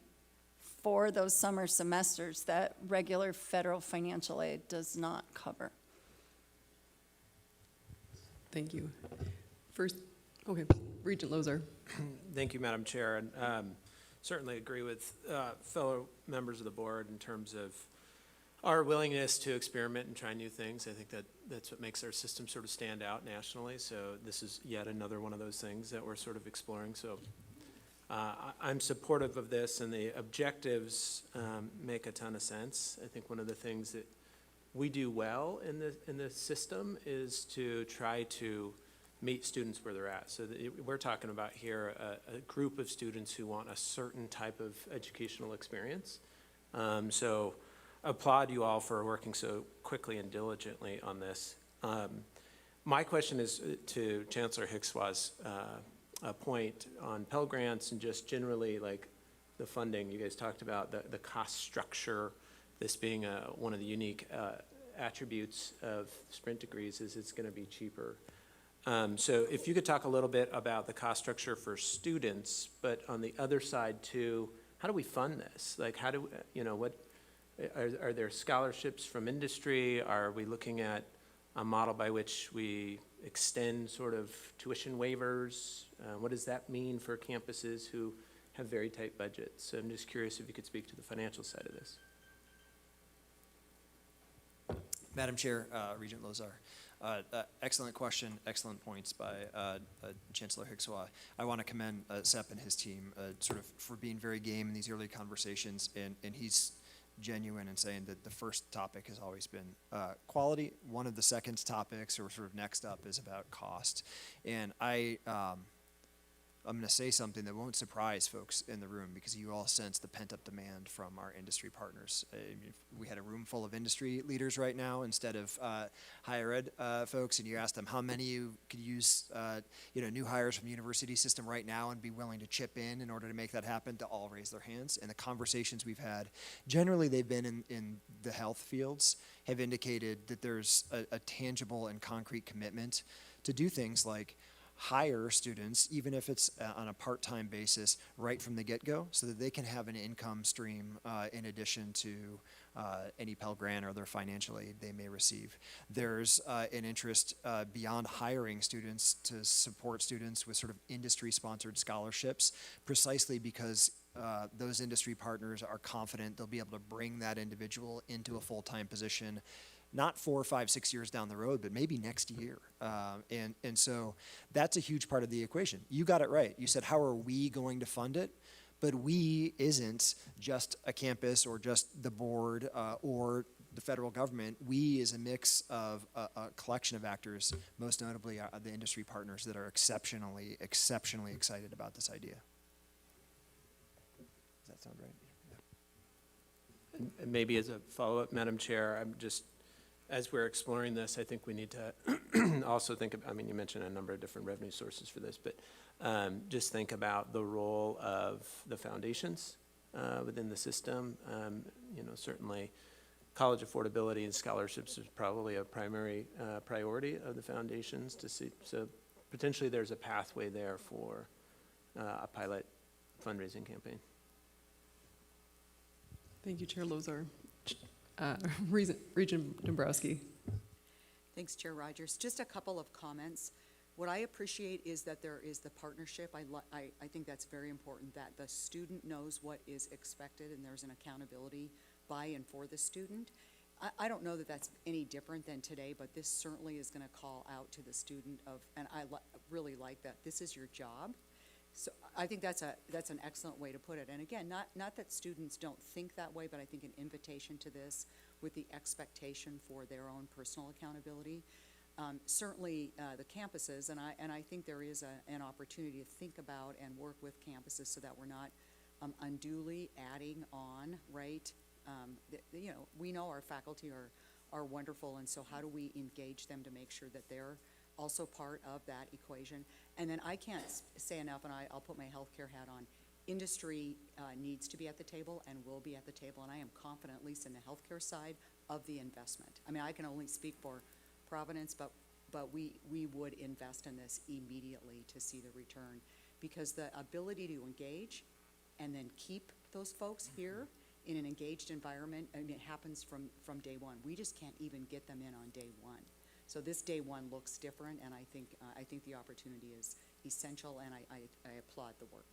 for those summer semesters that regular federal financial aid does not cover. Thank you. First, okay, Regent Lozar. Thank you, Madam Chair, and certainly agree with fellow members of the board in terms of our willingness to experiment and try new things. I think that's what makes our system sort of stand out nationally. So this is yet another one of those things that we're sort of exploring. So I'm supportive of this, and the objectives make a ton of sense. I think one of the things that we do well in the system is to try to meet students where they're at. So we're talking about here a group of students who want a certain type of educational experience. So applaud you all for working so quickly and diligently on this. My question is to Chancellor Hickswa's point on Pell Grants and just generally like the funding. You guys talked about the cost structure, this being one of the unique attributes of sprint degrees is it's going to be cheaper. So if you could talk a little bit about the cost structure for students, but on the other side too, how do we fund this? Like how do, what, are there scholarships from industry? Are we looking at a model by which we extend sort of tuition waivers? What does that mean for campuses who have very tight budgets? So I'm just curious if you could speak to the financial side of this. Madam Chair, Regent Lozar. Excellent question, excellent points by Chancellor Hickswa. I want to commend Sepp and his team sort of for being very game in these early conversations, and he's genuine in saying that the first topic has always been quality. One of the second topics, or sort of next up, is about cost. And I'm going to say something that won't surprise folks in the room because you all sense the pent-up demand from our industry partners. If we had a room full of industry leaders right now instead of higher ed folks, and you asked them how many of you could use new hires from the university system right now and be willing to chip in order to make that happen, to all raise their hands. And the conversations we've had, generally they've been in the health fields, have indicated that there's a tangible and concrete commitment to do things like hire students, even if it's on a part-time basis, right from the get-go, so that they can have an income stream in addition to any Pell Grant or other financial aid they may receive. There's an interest beyond hiring students to support students with sort of industry-sponsored scholarships, precisely because those industry partners are confident they'll be able to bring that individual into a full-time position, not 4, 5, 6 years down the road, but maybe next year. And so that's a huge part of the equation. You got it right. You said, how are we going to fund it? But we isn't just a campus or just the board or the federal government. We is a mix of a collection of actors, most notably the industry partners that are exceptionally excited about this idea. Does that sound right? And maybe as a follow-up, Madam Chair, I'm just, as we're exploring this, I think we need to also think about, you mentioned a number of different revenue sources for this, but just think about the role of the foundations within the system. Certainly college affordability and scholarships is probably a primary priority of the foundations to see. So potentially there's a pathway there for a pilot fundraising campaign. Thank you, Chair Lozar. Regent Dombrowski. Thanks, Chair Rogers. Just a couple of comments. What I appreciate is that there is the partnership. I think that's very important, that the student knows what is expected and there's an accountability buy-in for the student. I don't know that that's any different than today, but this certainly is going to call out to the student and I really like that. This is your job. So I think that's an excellent way to put it. And again, not that students don't think that way, but I think an invitation to this with the expectation for their own personal accountability. Certainly the campuses, and I think there is an opportunity to think about and work with campuses so that we're not unduly adding on, right? You know, we know our faculty are wonderful, and so how do we engage them to make sure that they're also part of that equation? And then I can't say enough, and I'll put my healthcare hat on. Industry needs to be at the table and will be at the table, and I am confident, at least in the healthcare side, of the investment. I mean, I can only speak for Providence, but we would invest in this immediately to see the return, because the ability to engage and then keep those folks here in an engaged environment, I mean, it happens from day one. We just can't even get them in on day one. So this day one looks different, and I think the opportunity is essential, and I applaud the work.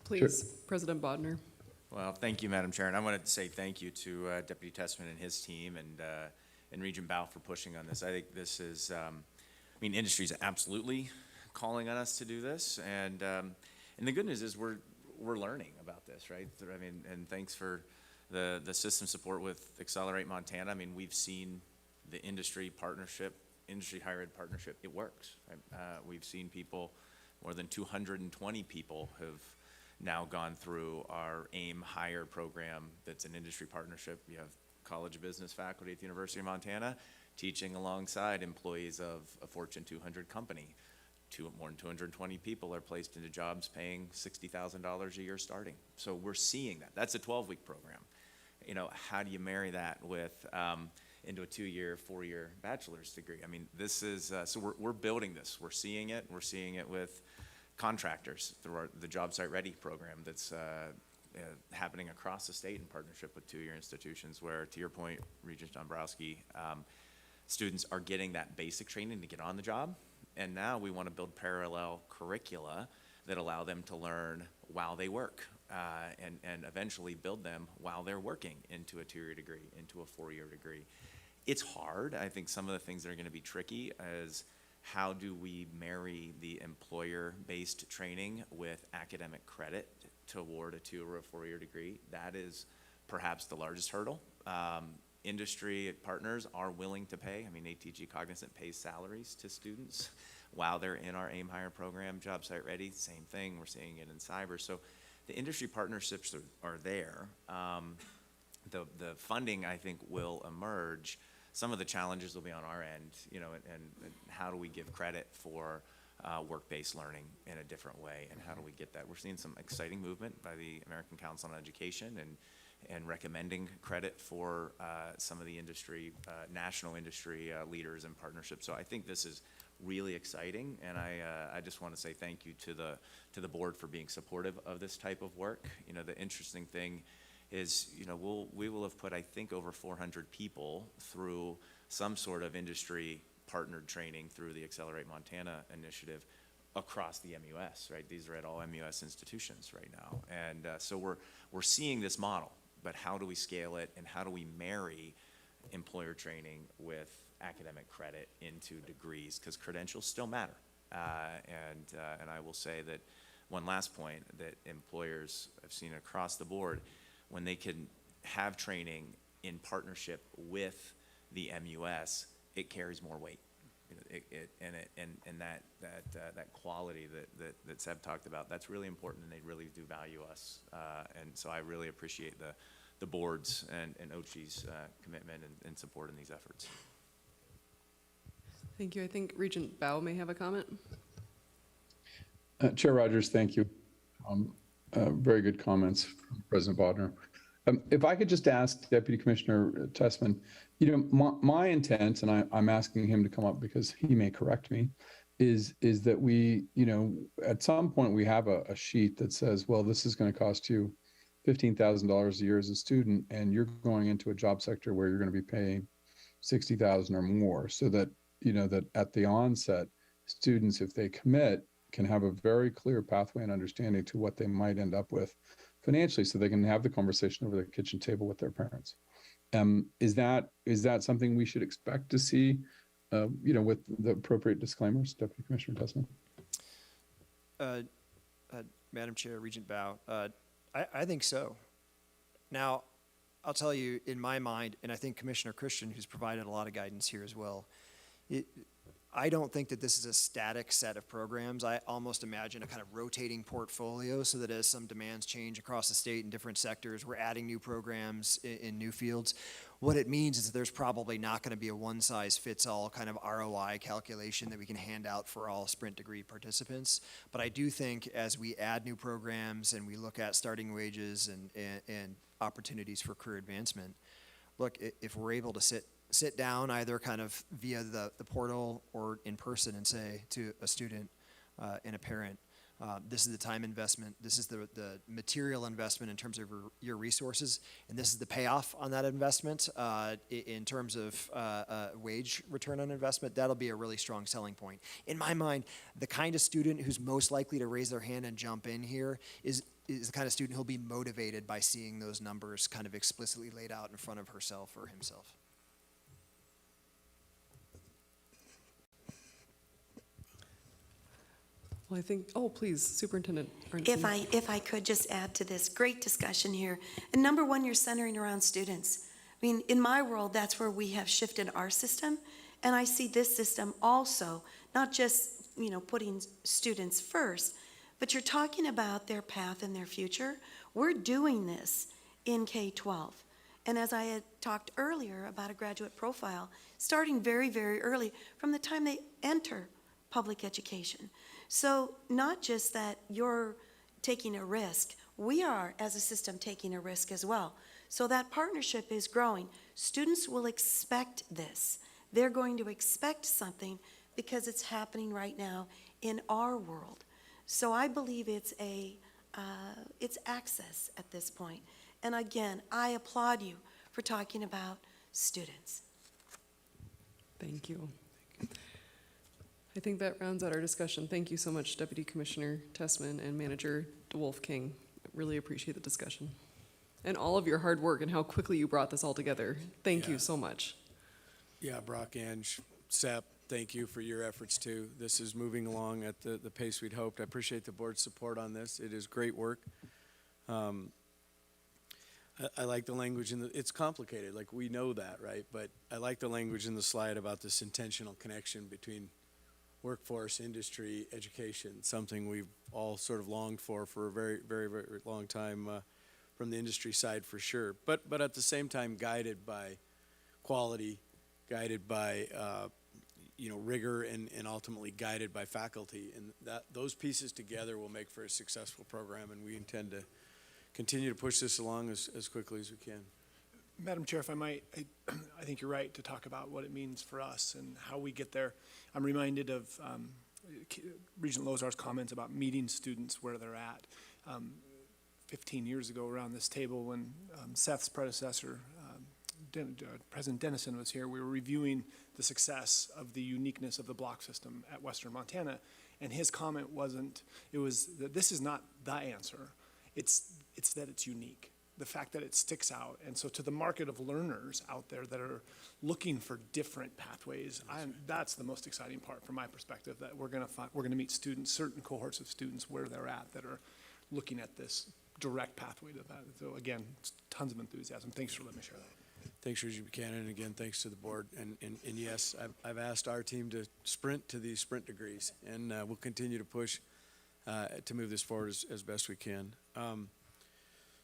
Please, President Bodnar. Well, thank you, Madam Chair, and I wanted to say thank you to Deputy Tessman and his team and Regent Bao for pushing on this. I think this is, I mean, industry is absolutely calling on us to do this, and the good news is we're learning about this, right? I mean, and thanks for the system support with Accelerate Montana. I mean, we've seen the industry partnership, industry higher ed partnership, it works. Right? We've seen people, more than 220 people have now gone through our AIM Higher program that's an industry partnership. You have College of Business faculty at the University of Montana teaching alongside employees of a Fortune 200 company. More than 220 people are placed into jobs paying $60,000 a year starting. So we're seeing that. That's a 12-week program. You know, how do you marry that with into a 2-year, 4-year bachelor's degree? I mean, this is, so we're building this. We're seeing it. We're seeing it with contractors through the Job Site Ready program that's happening across the state in partnership with 2-year institutions where, to your point, Regent Dombrowski, students are getting that basic training to get on the job. And now we want to build parallel curricula that allow them to learn while they work and eventually build them while they're working into a 2-year degree, into a 4-year degree. It's hard. I think some of the things that are going to be tricky is how do we marry the employer-based training with academic credit toward a 2 or a 4-year degree? That is perhaps the largest hurdle. Industry partners are willing to pay. I mean, ATG Cognizant pays salaries to students while they're in our AIM Higher program. Job Site Ready, same thing. We're seeing it in cyber. So the industry partnerships are there. The funding, I think, will emerge. Some of the challenges will be on our end, you know, and how do we give credit for work-based learning in a different way, and how do we get that? We're seeing some exciting movement by the American Council on Education and recommending credit for some of the industry, national industry leaders and partnerships. So I think this is really exciting, and I just want to say thank you to the board for being supportive of this type of work. You know, the interesting thing is, you know, we will have put, I think, over 400 people through some sort of industry partnered training through the Accelerate Montana initiative across the MUS, right? These are at all MUS institutions right now. And so we're seeing this model, but how do we scale it, and how do we marry employer training with academic credit into degrees? Because credentials still matter. And I will say that one last point, that employers, I've seen across the board, when they can have training in partnership with the MUS, it carries more weight. And that quality that Seb talked about, that's really important, and they really do value us. And so I really appreciate the board's and OCHI's commitment and support in these efforts. Thank you. I think Regent Bao may have a comment. Chair Rogers, thank you. very good comments from President Bodnar. If I could just ask Deputy Commissioner Tessman, my intent, and I'm asking him to come up because he may correct me, is that we, at some point we have a sheet that says, well, this is going to cost you $15,000 a year as a student, and you're going into a job sector where you're going to be paying $60,000 or more, so that, that at the onset, students, if they commit, can have a very clear pathway and understanding to what they might end up with financially, so they can have the conversation over the kitchen table with their parents. Is that something we should expect to see, with the appropriate disclaimers, Deputy Commissioner Tessman? Madam Chair, Regent Bao, I think so. Now, I'll tell you, in my mind, and I think Commissioner Christian, who's provided a lot of guidance here as well, I don't think that this is a static set of programs. I almost imagine a kind of rotating portfolio, so that as some demands change across the state in different sectors, we're adding new programs in new fields. What it means is that there's probably not going to be a one-size-fits-all kind of ROI calculation that we can hand out for all Sprint degree participants. But I do think as we add new programs and we look at starting wages and opportunities for career advancement, look, if we're able to sit down either kind of via the portal or in person and say to a student and a parent, this is the time investment, this is the material investment in terms of your resources, and this is the payoff on that investment in terms of wage return on investment, that'll be a really strong selling point. In my mind, the kind of student who's most likely to raise their hand and jump in here is the kind of student who'll be motivated by seeing those numbers kind of explicitly laid out in front of herself or himself. Well, I think, please, Superintendent Arntzen. If I could just add to this, great discussion here. And number one, you're centering around students. I mean, in my world, that's where we have shifted our system. And I see this system also, not just, putting students first, but you're talking about their path and their future. We're doing this in K-12. And as I had talked earlier about a graduate profile, starting very, very early from the time they enter public education. So not just that you're taking a risk, we are as a system taking a risk as well. So that partnership is growing. Students will expect this. They're going to expect something because it's happening right now in our world. So I believe it's access at this point. And again, I applaud you for talking about students. Thank you. I think that rounds out our discussion. Thank you so much, Deputy Commissioner Tessman and Manager DeWolf King. Really appreciate the discussion. And all of your hard work and how quickly you brought this all together. Thank you so much. Yeah, Brock, Ange, Sep, thank you for your efforts too. This is moving along at the pace we'd hoped. I appreciate the board's support on this. It is great work. I like the language it's complicated, like we know that, right? But I like the language in the slide about this intentional connection between workforce, industry, education, something we've all sort of longed for a very, very, very long time from the industry side for sure. But at the same time, guided by quality, guided by rigor, and ultimately guided by faculty. And those pieces together will make for a successful program, and we intend to continue to push this along as quickly as we can. Madam Chair, if I might, I think you're right to talk about what it means for us and how we get there. I'm reminded of Regent Lozar's comments about meeting students where they're at. 15 years ago around this table when Seth's predecessor, President Dennison, was here, we were reviewing the success of the uniqueness of the block system at Western Montana, and his comment was that this is not the answer, it's that it's unique. The fact that it sticks out. And so to the market of learners out there that are looking for different pathways, that's the most exciting part from my perspective, that we're gonna meet students, certain cohorts of students where they're at that are looking at this direct pathway to that. So again, tons of enthusiasm. Thanks for letting me share that. Thanks, Regent Buchanan, and again, thanks to the board. And yes, I've asked our team to sprint to these sprint degrees, and we'll continue to push to move this forward as best we can.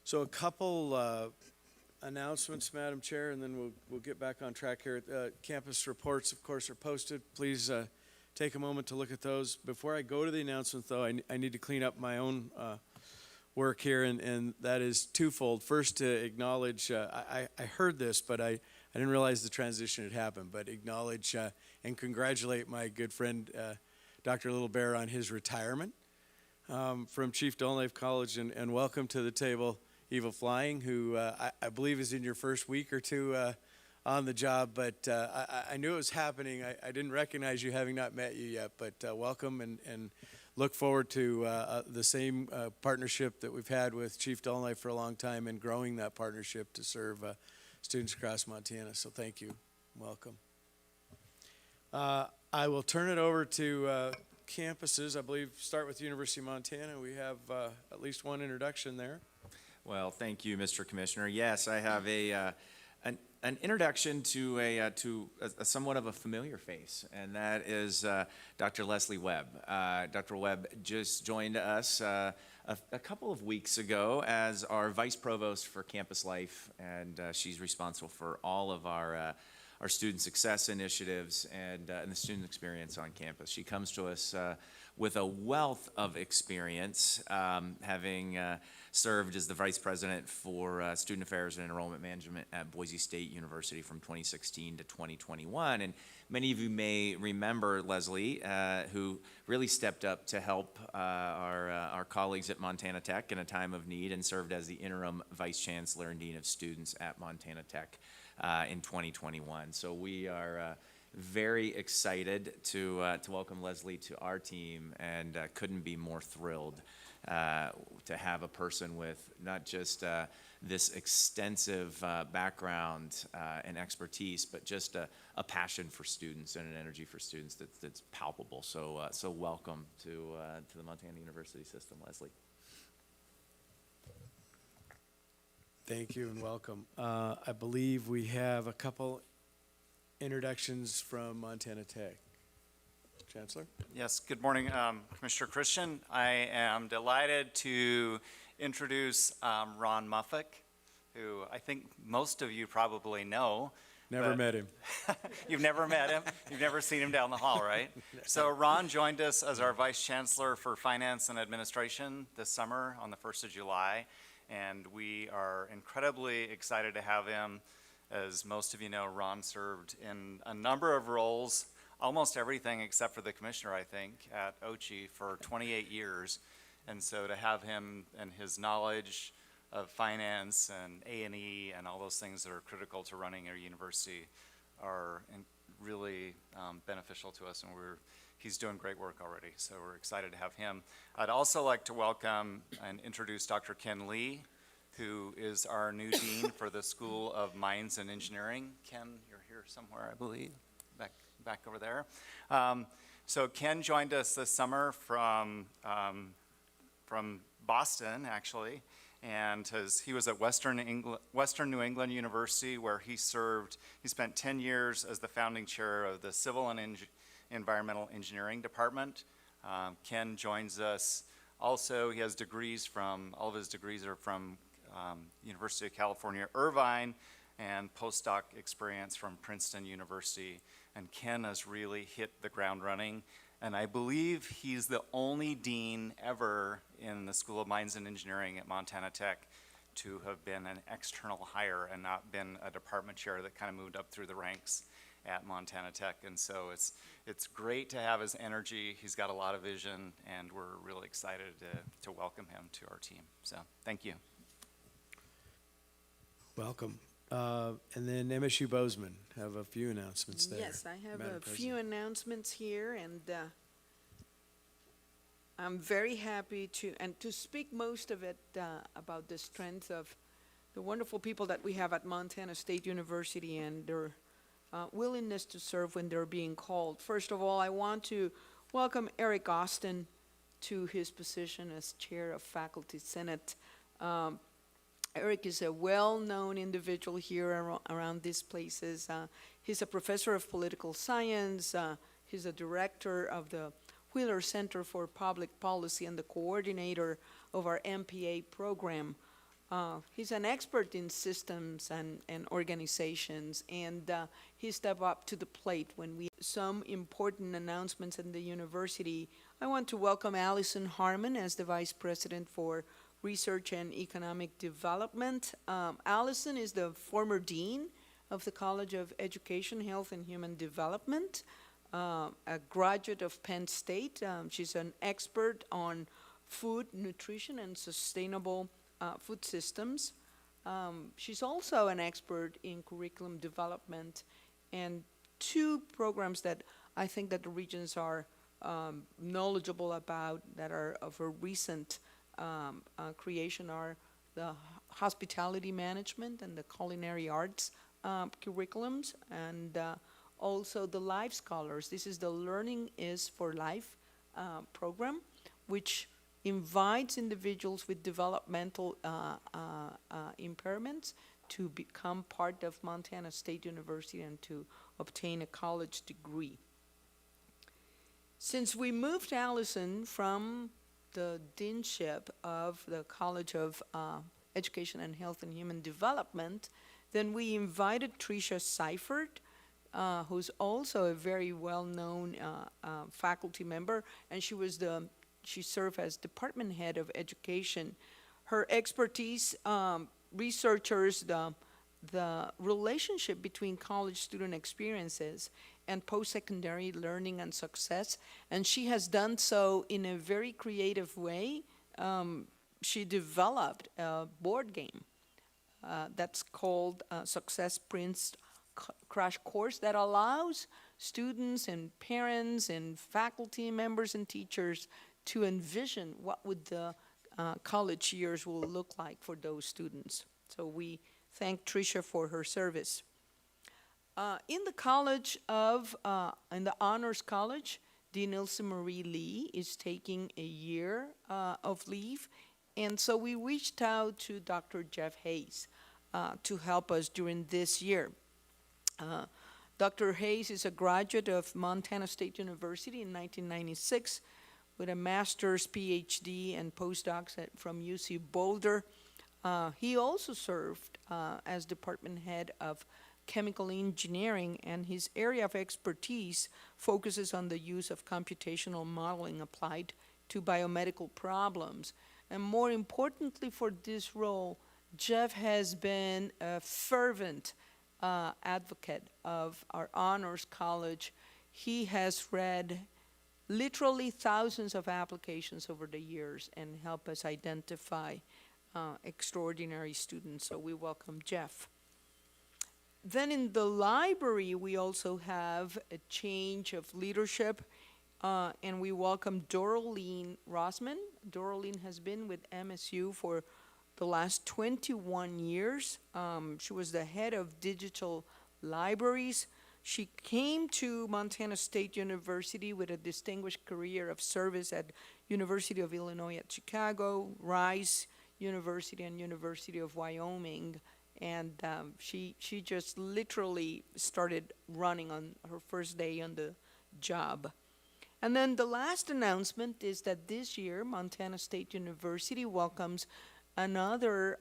So a couple announcements, Madam Chair, and then we'll get back on track here. Campus reports, of course, are posted. Please take a moment to look at those. Before I go to the announcement, though, I need to clean up my own work here, and that is twofold. First, to acknowledge, I heard this, but I didn't realize the transition had happened, but acknowledge and congratulate my good friend, Dr. Little Bear, on his retirement from Chief Dullknife College, and welcome to the table, Eva Flying, who I believe is in your first week or two on the job, but I knew it was happening. I didn't recognize you, having not met you yet, but welcome, and look forward to the same partnership that we've had with Chief Dullknife for a long time, and growing that partnership to serve students across Montana. So thank you. Welcome. I will turn it over to campuses. I believe start with University of Montana. We have at least one introduction there. Well, thank you, Mr. Commissioner. Yes, I have an introduction to a somewhat of a familiar face, and that is Dr. Leslie Webb. Dr. Webb just joined us a couple of weeks ago as our Vice Provost for Campus Life, and she's responsible for all of our student success initiatives and the student experience on campus. She comes to us with a wealth of experience, having served as the Vice President for Student Affairs and Enrollment Management at Boise State University from 2016 to 2021. And many of you may remember Leslie, who really stepped up to help our colleagues at Montana Tech in a time of need, and served as the interim Vice Chancellor and Dean of Students at Montana Tech in 2021. So we are very excited to welcome Leslie to our team, and couldn't be more thrilled to have a person with not just this extensive background and expertise, but just a passion for students and an energy for students that's palpable. So welcome to the Montana University system, Leslie. Thank you and welcome. I believe we have a couple introductions from Montana Tech. Chancellor? Yes, good morning, Commissioner Christian. I am delighted to introduce Ron Muffick, who I think most of you probably know. Never met him. You've never met him? You've never seen him down the hall, right? So Ron joined us as our Vice Chancellor for Finance and Administration this summer on the 1st of July, and we are incredibly excited to have him. As most of you know, Ron served in a number of roles, almost everything except for the commissioner, I think, at OCHI for 28 years. And so to have him and his knowledge of finance and A&E and all those things that are critical to running a university are really beneficial to us, and he's doing great work already. So we're excited to have him. I'd also like to welcome and introduce Dr. Ken Lee, who is our new dean for the School of Mines and Engineering. Ken, you're here somewhere, I believe, back over there. So Ken joined us this summer from Boston, actually, and he was at Western New England University, where he spent 10 years as the founding chair of the Civil and Environmental Engineering Department. Ken joins us also. He has all of his degrees are from University of California, Irvine, and postdoc experience from Princeton University. And Ken has really hit the ground running. And I believe he's the only dean ever in the School of Mines and Engineering at Montana Tech to have been an external hire and not been a department chair that kind of moved up through the ranks at Montana Tech. And so it's great to have his energy. He's got a lot of vision, and we're really excited to welcome him to our team. So thank you. Welcome. And then MSU Bozeman have a few announcements there. Yes, I have Madam a President. few announcements here, and I'm very happy to speak most of it about the strength of the wonderful people that we have at Montana State University and their willingness to serve when they're being called. First of all, I want to welcome Eric Austin to his position as Chair of Faculty Senate. Eric is a well-known individual here around these places. He's a professor of political science. He's a director of the Wheeler Center for Public Policy and the coordinator of our MPA program. He's an expert in systems and organizations, and he stepped up to the plate when we some important announcements in the university. I want to welcome Allison Harmon as the Vice President for Research and Economic Development. Allison is the former dean of the College of Education, Health, and Human Development, a graduate of Penn State. She's an expert on food, nutrition, and sustainable food systems. She's also an expert in curriculum development and two programs that I think that the regions are knowledgeable about that are of a recent creation are the hospitality management and the culinary arts curriculums, and also the Life Scholars. This is the Learning is for Life program, which invites individuals with developmental impairments to become part of Montana State University and to obtain a college degree. Since we moved Allison from the deanship of the College of Education and Health and Human Development, then we invited Tricia Seifert, who's also a very well-known faculty member, and she served as department head of education. Her expertise researches the relationship between college student experiences and post-secondary learning and success, and she has done so in a very creative way. She developed a board game that's called Success Prince Crash Course that allows students and parents and faculty members and teachers to envision what would the college years will look like for those students. So we thank Tricia for her service. In the Honors College, Dean Ilse Marie Lee is taking a year of leave, and so we reached out to Dr. Jeff Hayes to help us during this year. Dr. Hayes is a graduate of Montana State University in 1996 with a master's, PhD, and postdocs from UC Boulder. He also served as department head of chemical engineering, and his area of expertise focuses on the use of computational modeling applied to biomedical problems. And more importantly for this role, Jeff has been a fervent advocate of our Honors College. He has read literally thousands of applications over the years and helped us identify extraordinary students, so we welcome Jeff. Then in the library, we also have a change of leadership, and we welcome Dorleen Rossman. Dorleen has been with MSU for the last 21 years. She was the head of digital libraries. She came to Montana State University with a distinguished career of service at University of Illinois at Chicago, Rice University, and University of Wyoming. And she just literally started running on her first day on the job. And then the last announcement is that this year, Montana State University welcomes another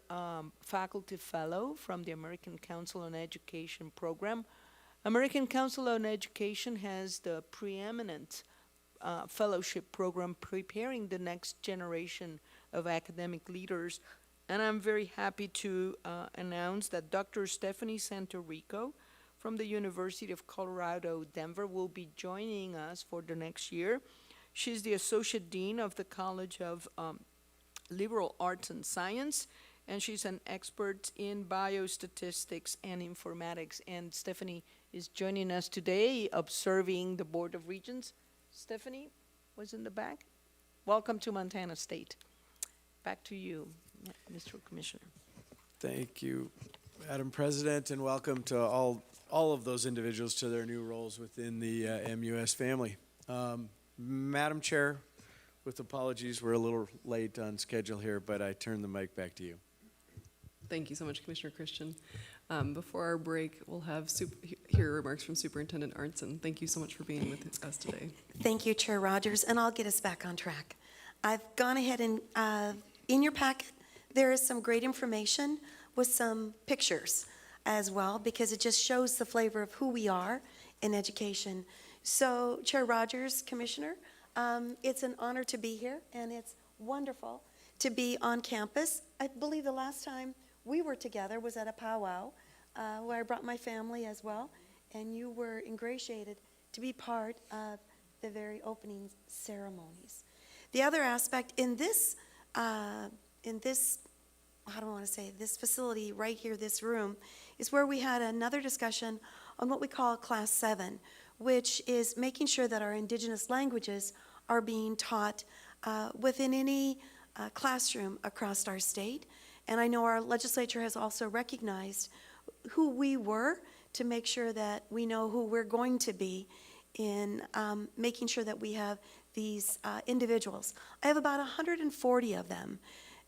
faculty fellow from the American Council on Education program. American Council on Education has the preeminent fellowship program preparing the next generation of academic leaders. And I'm very happy to announce that Dr. Stephanie Santorico from the University of Colorado, Denver, will be joining us for the next year. She's the Associate Dean of the College of Liberal Arts and Science, and she's an expert in biostatistics and informatics. And Stephanie is joining us today, observing the Board of Regents. Stephanie was in the back. Welcome to Montana State. Back to you, Mr. Commissioner. Thank you, Madam President, and welcome to all of those individuals to their new roles within the MUS family. Madam Chair, with apologies, we're a little late on schedule here, but I turn the mic back to you. Thank you so much, Commissioner Christian. Before our break, we'll have hear remarks from Superintendent Arntzen. Thank you so much for being with us today. Thank you, Chair Rogers, and I'll get us back on track. I've gone ahead and in your packet, there is some great information with some pictures as well, because it just shows the flavor of who we are in education. So, Chair Rogers, Commissioner, it's an honor to be here, and it's wonderful to be on campus. I believe the last time we were together was at a powwow where I brought my family as well, and you were ingratiated to be part of the very opening ceremonies. The other aspect in this, how do I want to say, this facility right here, this room, is where we had another discussion on what we call Class 7, which is making sure that our indigenous languages are being taught within any classroom across our state. And I know our legislature has also recognized who we were to make sure that we know who we're going to be in making sure that we have these individuals. I have about 140 of them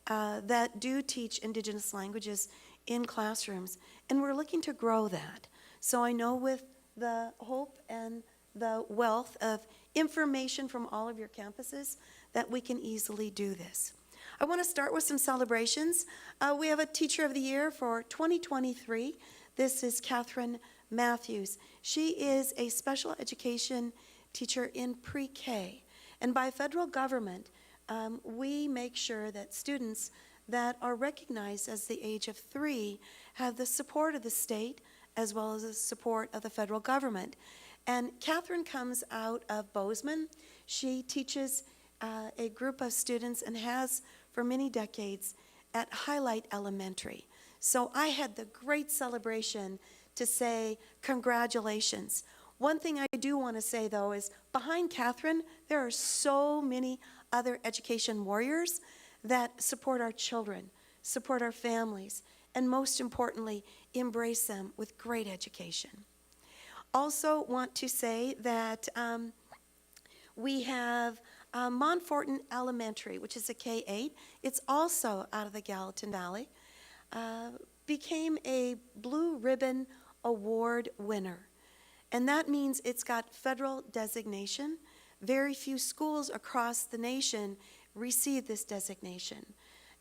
that do teach indigenous languages in classrooms, and we're looking to grow that. So I know with the hope and the wealth of information from all of your campuses that we can easily do this. I want to start with some celebrations. We have a Teacher of the Year for 2023. This is Catherine Matthews. She is a special education teacher in pre-K. And by federal government, we make sure that students that are recognized as the age of 3 have the support of the state as well as the support of the federal government. And Catherine comes out of Bozeman. She teaches a group of students and has for many decades at Highlight Elementary. So I had the great celebration to say congratulations. One thing I do want to say, though, is behind Catherine, there are so many other education warriors that support our children, support our families, and most importantly, embrace them with great education. Also want to say that we have Montfortin Elementary, which is a K-8. It's also out of the Gallatin Valley, became a Blue Ribbon Award winner. And that means it's got federal designation. Very few schools across the nation receive this designation.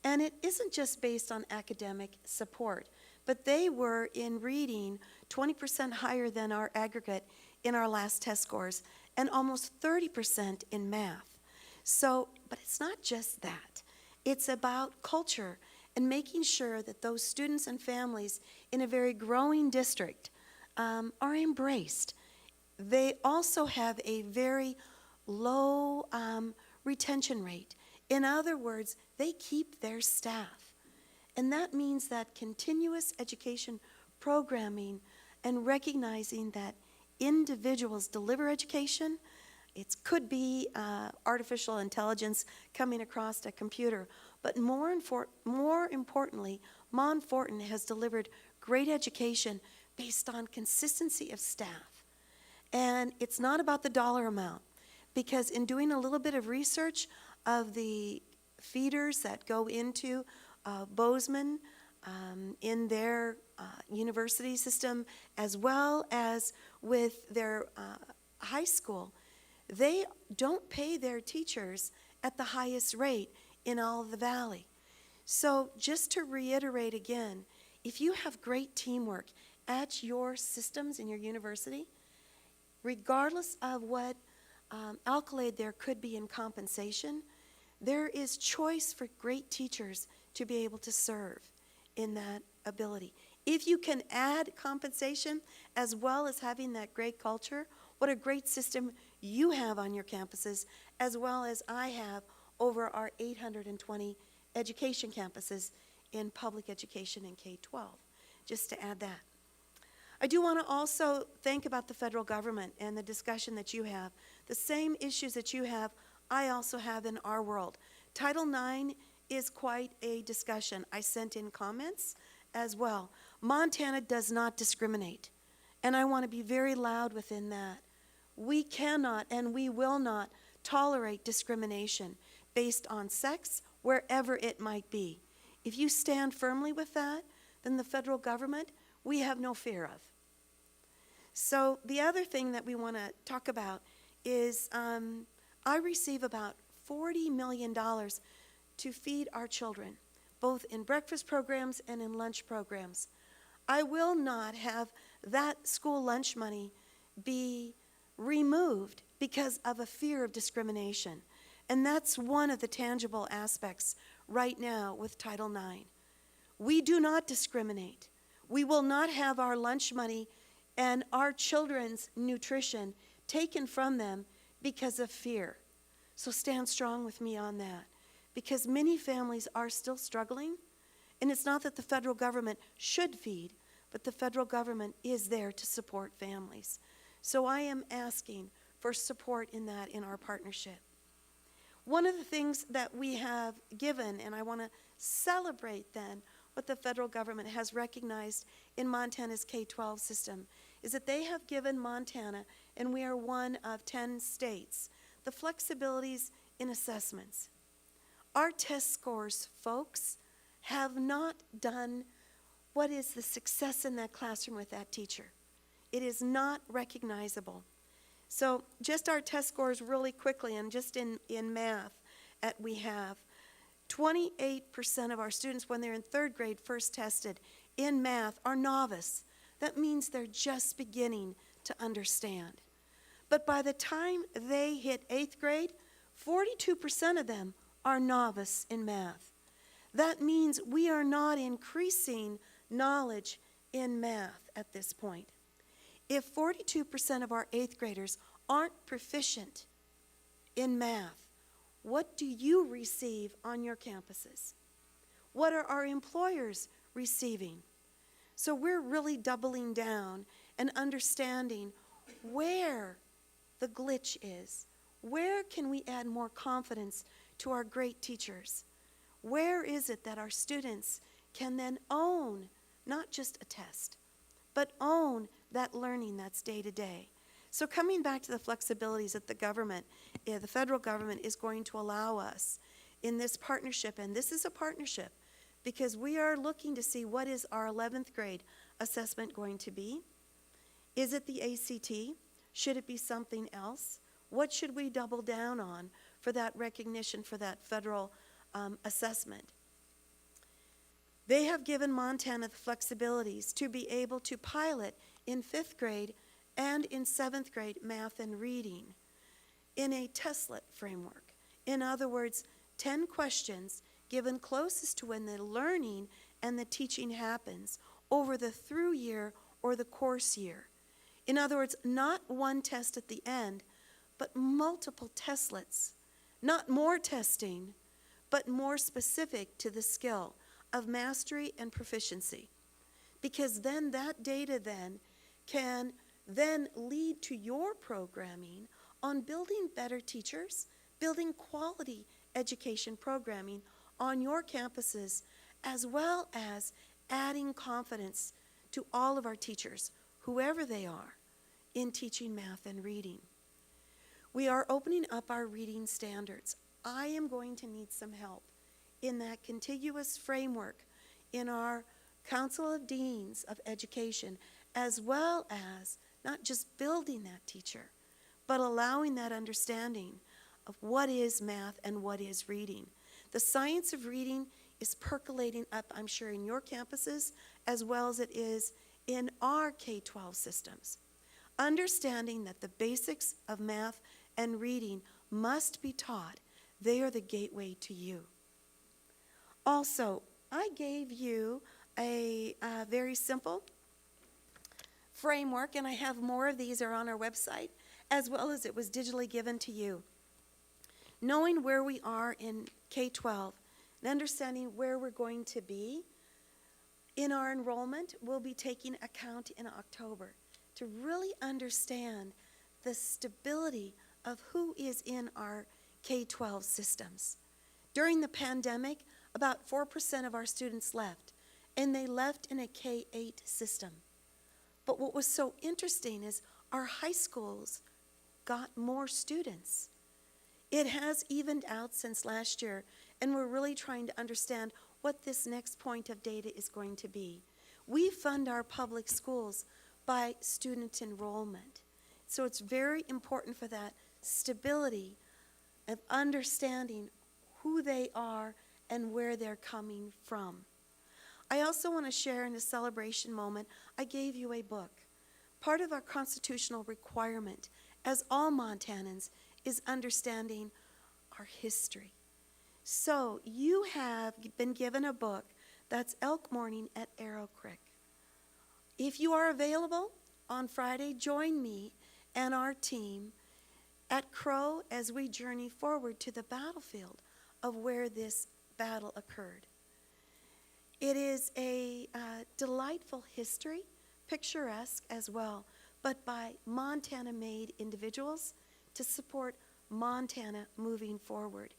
And it isn't just based on academic support, but they were in reading 20% higher than our aggregate in our last test scores and almost 30% in math. So, but it's not just that. It's about culture and making sure that those students and families in a very growing district are embraced. They also have a very low retention rate. In other words, they keep their staff. And that means that continuous education programming and recognizing that individuals deliver education. It could be artificial intelligence coming across a computer, but more importantly, Montfortin has delivered great education based on consistency of staff. And it's not about the dollar amount, because in doing a little bit of research of the feeders that go into Bozeman in their university system, as well as with their high school, they don't pay their teachers at the highest rate in all of the valley. So just to reiterate again, if you have great teamwork at your systems in your university, regardless of what accolade there could be in compensation, there is choice for great teachers to be able to serve in that ability. If you can add compensation as well as having that great culture, what a great system you have on your campuses, as well as I have over our 820 education campuses in public education in K-12, just to add that. I do want to also think about the federal government and the discussion that you have. The same issues that you have, I also have in our world. Title IX is quite a discussion. I sent in comments as well. Montana does not discriminate, and I want to be very loud within that. We cannot and we will not tolerate discrimination based on sex, wherever it might be. If you stand firmly with that, then the federal government, we have no fear of. So the other thing that we want to talk about is I receive about $40 million to feed our children, both in breakfast programs and in lunch programs. I will not have that school lunch money be removed because of a fear of discrimination. And that's one of the tangible aspects right now with Title IX. We do not discriminate. We will not have our lunch money and our children's nutrition taken from them because of fear. So stand strong with me on that, because many families are still struggling, and it's not that the federal government should feed, but the federal government is there to support families. So I am asking for support in that in our partnership. One of the things that we have given, and I want to celebrate then what the federal government has recognized in Montana's K-12 system, is that they have given Montana, and we are one of 10 states, the flexibilities in assessments. Our test scores, folks, have not done what is the success in that classroom with that teacher. It is not recognizable. So just our test scores really quickly, and just in math, we have 28% of our students, when they're in third grade first tested in math, are novice. That means they're just beginning to understand. But by the time they hit eighth grade, 42% of them are novice in math. That means we are not increasing knowledge in math at this point. If 42% of our eighth graders aren't proficient in math, what do you receive on your campuses? What are our employers receiving? So we're really doubling down and understanding where the glitch is. Where can we add more confidence to our great teachers? Where is it that our students can then own not just a test, but own that learning that's day to day? So coming back to the flexibilities that the government, the federal government is going to allow us in this partnership, and this is a partnership because we are looking to see what is our 11th grade assessment going to be. Is it the ACT? Should it be something else? What should we double down on for that recognition, for that federal assessment? They have given Montana the flexibilities to be able to pilot in 5th grade and in 7th grade math and reading in a testlet framework. In other words, 10 questions given closest to when the learning and the teaching happens over the through year or the course year. In other words, not one test at the end, but multiple testlets. Not more testing, but more specific to the skill of mastery and proficiency. Because then that data then can then lead to your programming on building better teachers, building quality education programming on your campuses, as well as adding confidence to all of our teachers, whoever they are, in teaching math and reading. We are opening up our reading standards. I am going to need some help in that contiguous framework in our Council of Deans of Education, as well as not just building that teacher, but allowing that understanding of what is math and what is reading. The science of reading is percolating up, I'm sure, in your campuses, as well as it is in our K-12 systems. Understanding that the basics of math and reading must be taught. They are the gateway to you. Also, I gave you a very simple framework, and I have more of these are on our website, as well as it was digitally given to you. Knowing where we are in K-12 and understanding where we're going to be in our enrollment, we'll be taking account in October to really understand the stability of who is in our K-12 systems. During the pandemic, about 4% of our students left, and they left in a K-8 system. But what was so interesting is our high schools got more students. It has evened out since last year, and we're really trying to understand what this next point of data is going to be. We fund our public schools by student enrollment. So it's very important for that stability of understanding who they are and where they're coming from. I also want to share in a celebration moment, I gave you a book. Part of our constitutional requirement as all Montanans is understanding our history. So you have been given a book that's Elk Morning at Arrow Creek. If you are available on Friday, join me and our team at Crow as we journey forward to the battlefield of where this battle occurred. It is a delightful history, picturesque as well, but by Montana-made individuals to support Montana moving forward.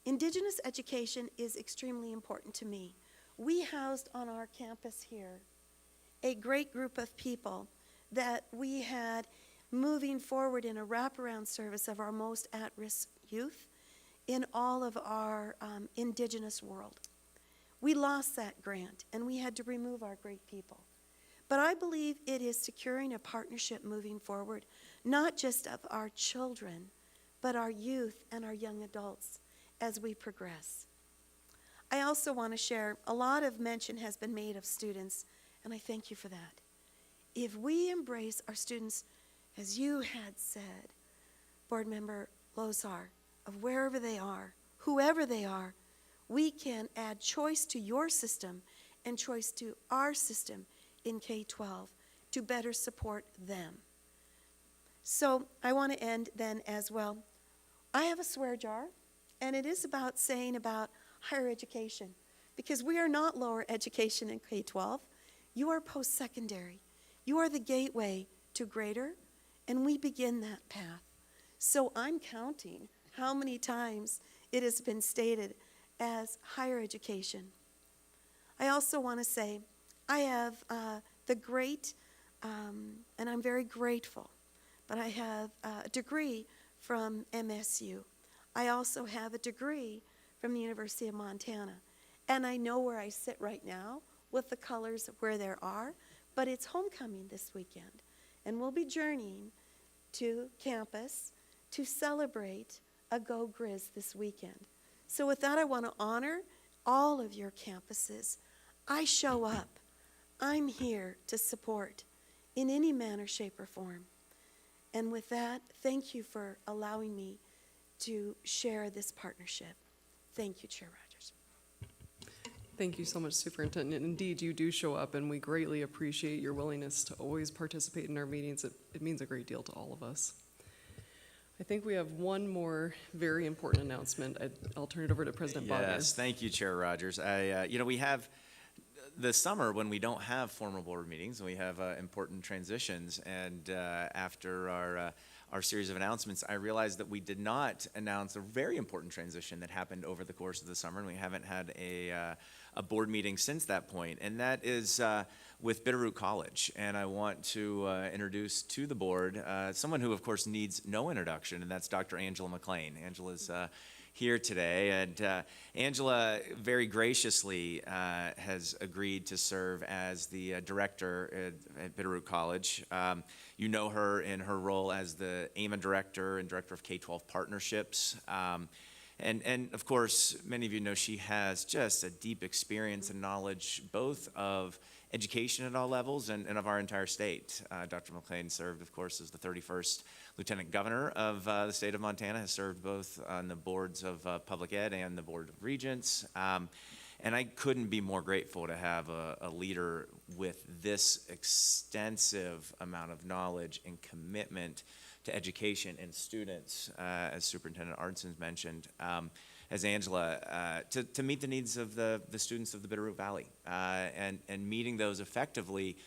Indigenous education is extremely important to me. We housed on our campus here a great group of people that we had moving forward in a wraparound service of our most at-risk youth in all of our indigenous world. We lost that grant and we had to remove our great people. But I believe it is securing a partnership moving forward, not just of our children, but our youth and our young adults as we progress. I also want to share, a lot of mention has been made of students, and I thank you for that. If we embrace our students, as you had said, Board Member Lozar, of wherever they are, whoever they are, we can add choice to your system and choice to our system in K-12 to better support them. So I want to end then as well. I have a swear jar, and it is about saying about higher education, because we are not lower education in K-12. You are post-secondary. You are the gateway to greater, and we begin that path. So I'm counting how many times it has been stated as higher education. I also want to say I have the great, and I'm very grateful, but I have a degree from MSU. I also have a degree from the University of Montana. And I know where I sit right now with the colors of where there are, but it's homecoming this weekend. And we'll be journeying to campus to celebrate a Go Grizz this weekend. So with that, I want to honor all of your campuses. I show up. I'm here to support in any manner, shape, or form. And with that, thank you for allowing me to share this partnership. Thank you, Chair Rogers. Thank you so much, Superintendent. Indeed, you do show up, and we greatly appreciate your willingness to always participate in our meetings. It means a great deal to all of us. I think we have one more very important announcement. I'll turn it over to President Bogner. Yes, thank you, Chair Rogers. We have the summer when we don't have formal board meetings and we have important transitions. And after our series of announcements, I realized that we did not announce a very important transition that happened over the course of the summer, and we haven't had a board meeting since that point, and that is with Bitterroot College. And I want to introduce to the board someone who, of course, needs no introduction, and that's Dr. Angela McLean. Angela's here today, and Angela very graciously has agreed to serve as the director at Bitterroot College. You know her in her role as the AMA director and director of K-12 partnerships. And of course, many of you know she has just a deep experience and knowledge both of education at all levels and of our entire state. Dr. McLean served, of course, as the 31st Lieutenant Governor of the state of Montana, has served both on the boards of Public Ed and the Board of Regents. And I couldn't be more grateful to have a leader with this extensive amount of knowledge and commitment to education and students, as Superintendent Arnson mentioned, as Angela, to meet the needs of the students of the Bitterroot Valley. And meeting those effectively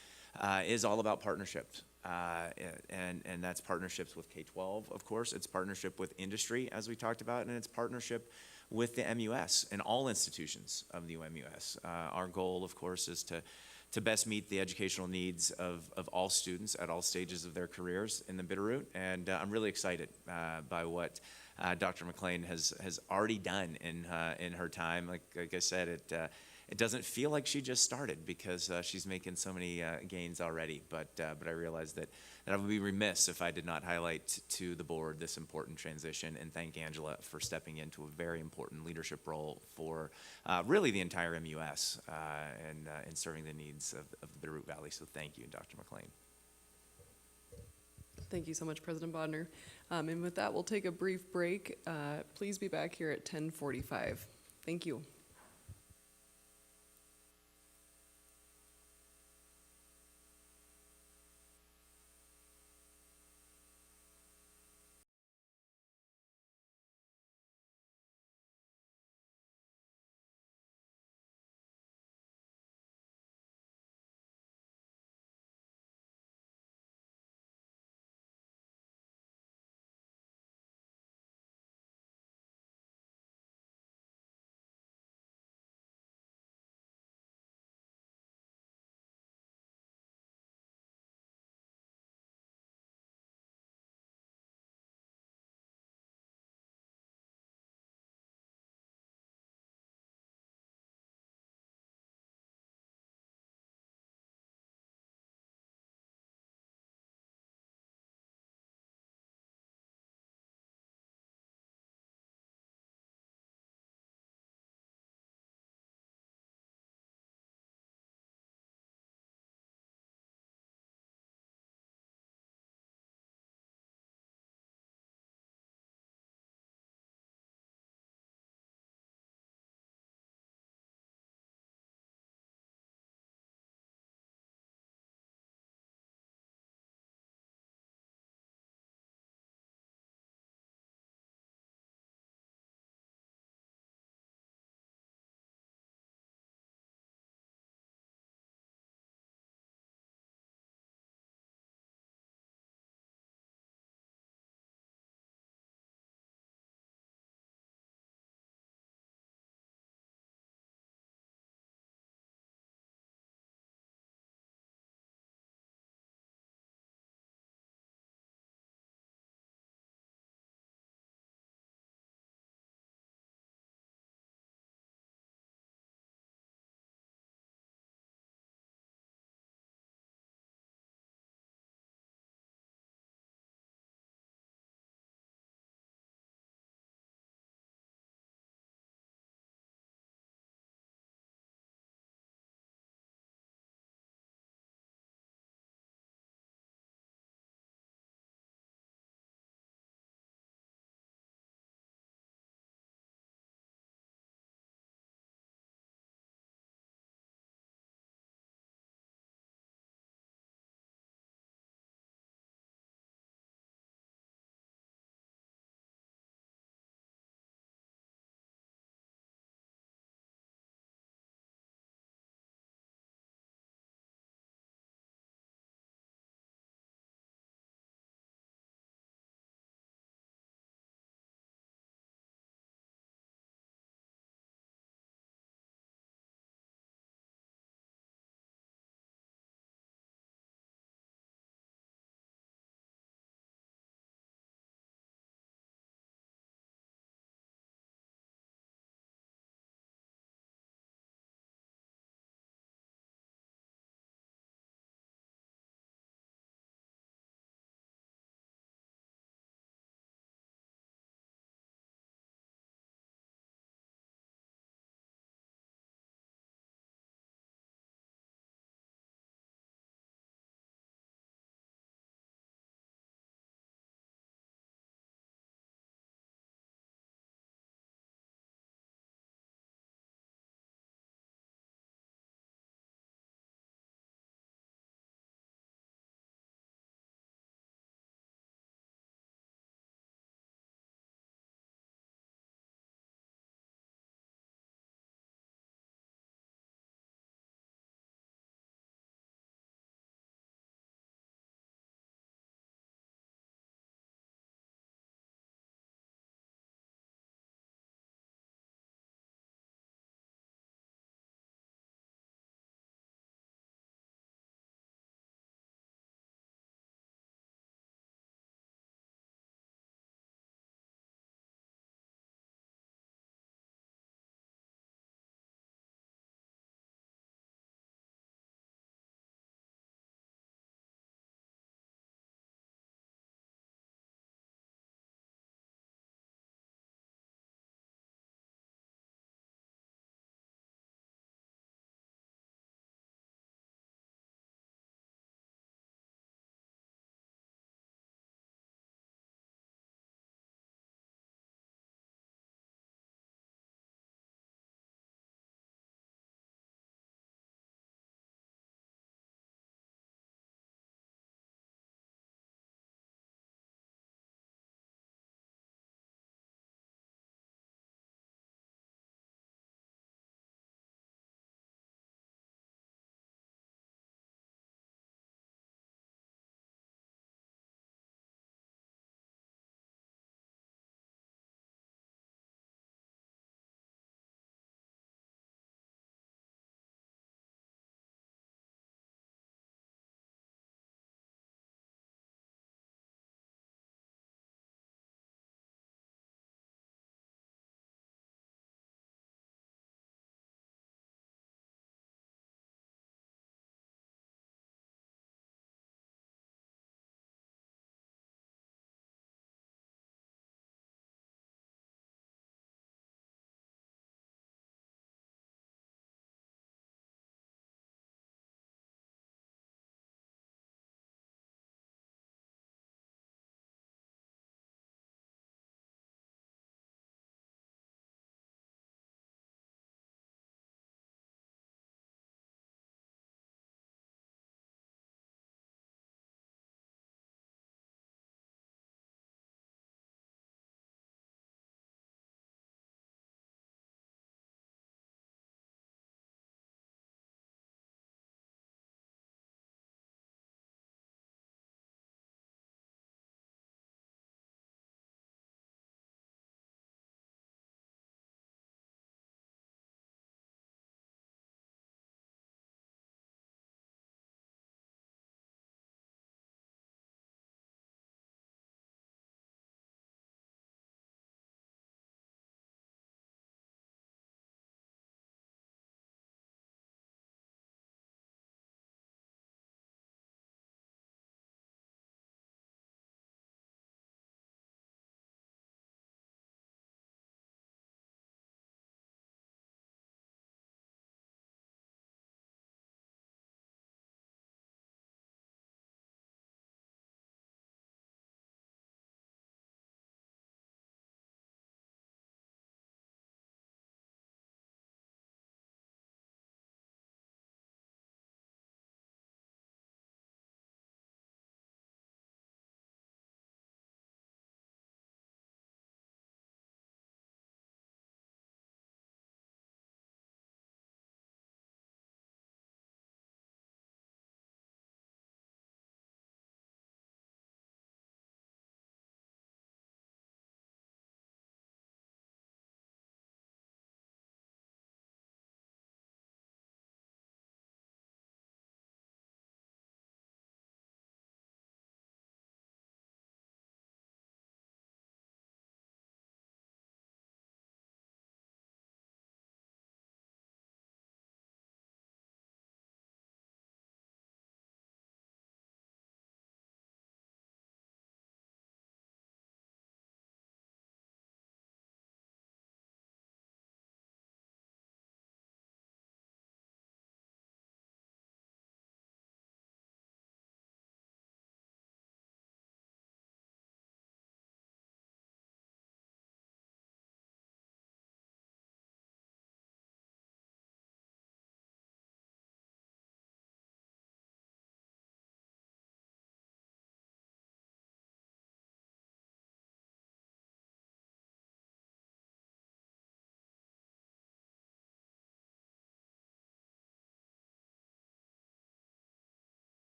is all about partnerships. And that's partnerships with K-12, of course. It's partnership with industry, as we talked about, and it's partnership with the MUS and all institutions of the UMUS. Our goal, of course, is to best meet the educational needs of all students at all stages of their careers in the Bitterroot. And I'm really excited by what Dr. McLean has already done in her time. Like I said, it doesn't feel like she just started because she's making so many gains already. But I realize that I would be remiss if I did not highlight to the board this important transition and thank Angela for stepping into a very important leadership role for really the entire MUS and serving the needs of the Bitterroot Valley. So thank you, Dr. McLean. Thank you so much, President Bodnar. And with that, we'll take a brief break. Please be back here at 10:45. Thank you.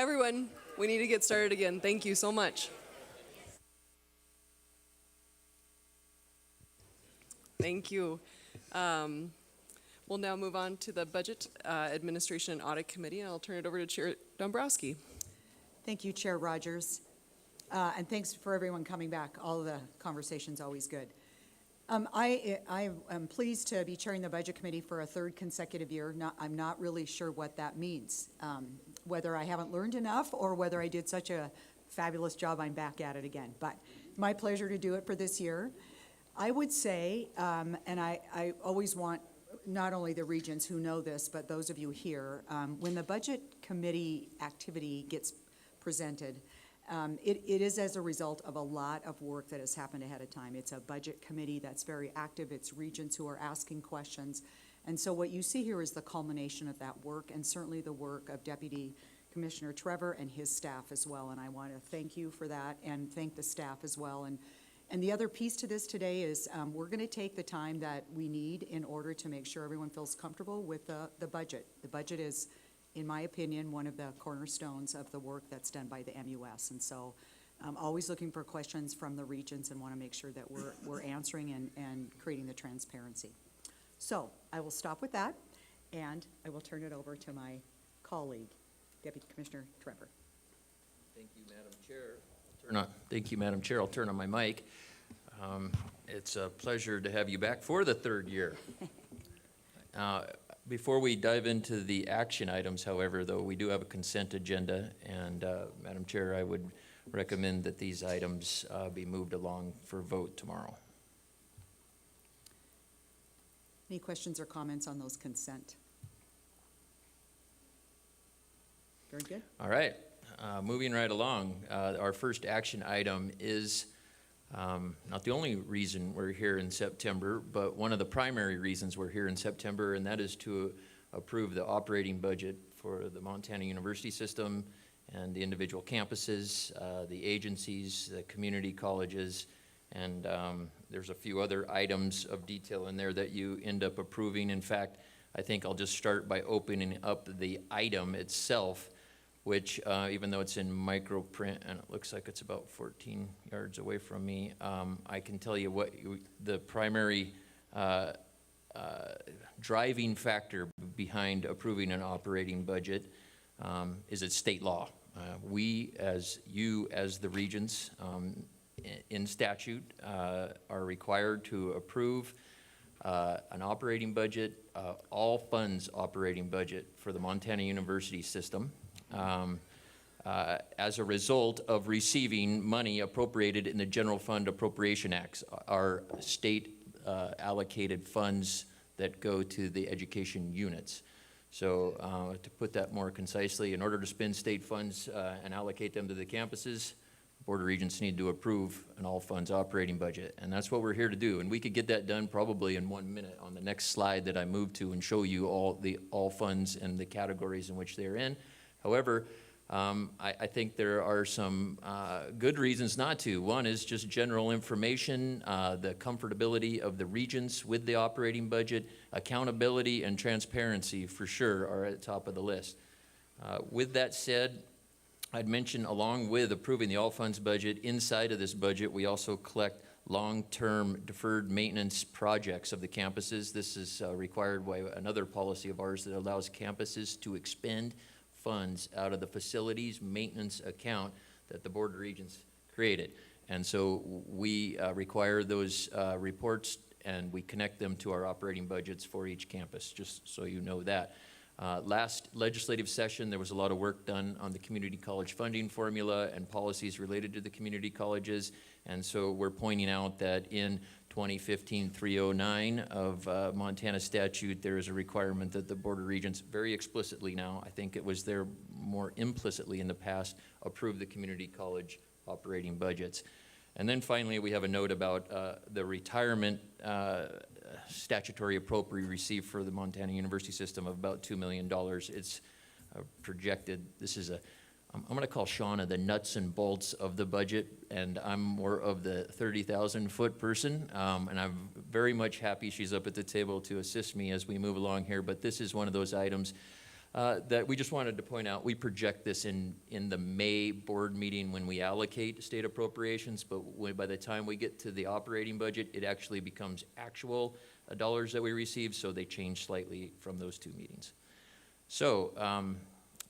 Everyone, we need to get started again. Thank you so much. Thank you. We'll now move on to the Budget Administration and Audit Committee, and I'll turn it over to Chair Dombrowski. Thank you, Chair Rogers. And thanks for everyone coming back. All of the conversation's always good. I am pleased to be chairing the Budget Committee for a third consecutive year. I'm not really sure what that means, whether I haven't learned enough or whether I did such a fabulous job, I'm back at it again. But my pleasure to do it for this year. I would say, and I always want not only the regents who know this, but those of you here, when the Budget Committee activity gets presented, it is as a result of a lot of work that has happened ahead of time. It's a budget committee that's very active. It's regents who are asking questions. And so what you see here is the culmination of that work, and certainly the work of Deputy Commissioner Trevor and his staff as well. And I want to thank you for that and thank the staff as well. And the other piece to this today is we're going to take the time that we need in order to make sure everyone feels comfortable with the budget. The budget is, in my opinion, one of the cornerstones of the work that's done by the MUS. And so I'm always looking for questions from the regents and want to make sure that we're answering and creating the transparency. So I will stop with that, and I will turn it over to my colleague, Deputy Commissioner Trevor. Thank you, Madam Chair. Thank you, Madam Chair. I'll turn on my mic. It's a pleasure to have you back for the third year. Before we dive into the action items, however, though, we do have a consent agenda, and Madam Chair, I would recommend that these items be moved along for vote tomorrow. Any questions or comments on those consent? Very good. All right, moving right along. Our first action item is not the only reason we're here in September, but one of the primary reasons we're here in September, and that is to approve the operating budget for the Montana University System and the individual campuses, the agencies, the community colleges, and there's a few other items of detail in there that you end up approving. In fact, I think I'll just start by opening up the item itself, which even though it's in micro print and it looks like it's about 14 yards away from me, I can tell you what the primary driving factor behind approving an operating budget is it's state law. We, as the regents, in statute, are required to approve an operating budget, all funds operating budget for the Montana University System. As a result of receiving money appropriated in the General Fund Appropriation Acts, our state allocated funds that go to the education units. So to put that more concisely, in order to spend state funds and allocate them to the campuses, Board of Regents need to approve an all funds operating budget. And that's what we're here to do. And we could get that done probably in 1 minute on the next slide that I move to and show you all funds and the categories in which they're in. However, I think there are some good reasons not to. One is just general information, the comfortability of the regents with the operating budget, accountability and transparency for sure are at the top of the list. With that said, I'd mention along with approving the all funds budget, inside of this budget, we also collect long-term deferred maintenance projects of the campuses. This is required by another policy of ours that allows campuses to expend funds out of the facilities maintenance account that the Board of Regents created. And so we require those reports and we connect them to our operating budgets for each campus, just so you know that. Last legislative session, there was a lot of work done on the community college funding formula and policies related to the community colleges. And so we're pointing out that in 2015-309 of Montana statute, there is a requirement that the Board of Regents very explicitly now, I think it was there more implicitly in the past, approve the community college operating budgets. And then finally, we have a note about the retirement statutory appropriate received for the Montana University System of about $2 million. It's projected, this is I'm going to call Shauna the nuts and bolts of the budget, and I'm more of the 30,000 foot person, and I'm very much happy she's up at the table to assist me as we move along here, but this is one of those items that we just wanted to point out, we project this in the May board meeting when we allocate state appropriations, but by the time we get to the operating budget, it actually becomes actual dollars that we receive, so they change slightly from those two meetings. So I'm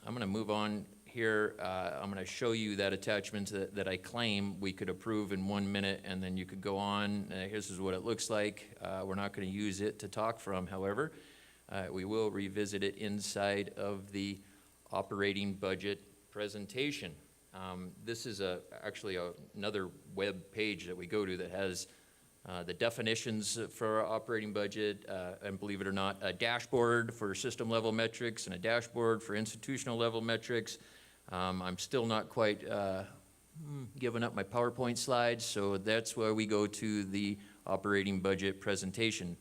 going to move on here. I'm going to show you that attachment that I claim we could approve in 1 minute, and then you could go on. This is what it looks like. We're not going to use it to talk from, however. We will revisit it inside of the operating budget presentation. This is actually another web page that we go to that has the definitions for our operating budget, and believe it or not, a dashboard for system level metrics and a dashboard for institutional level metrics. I'm still not quite giving up my PowerPoint slides, so that's where we go to the operating budget presentation.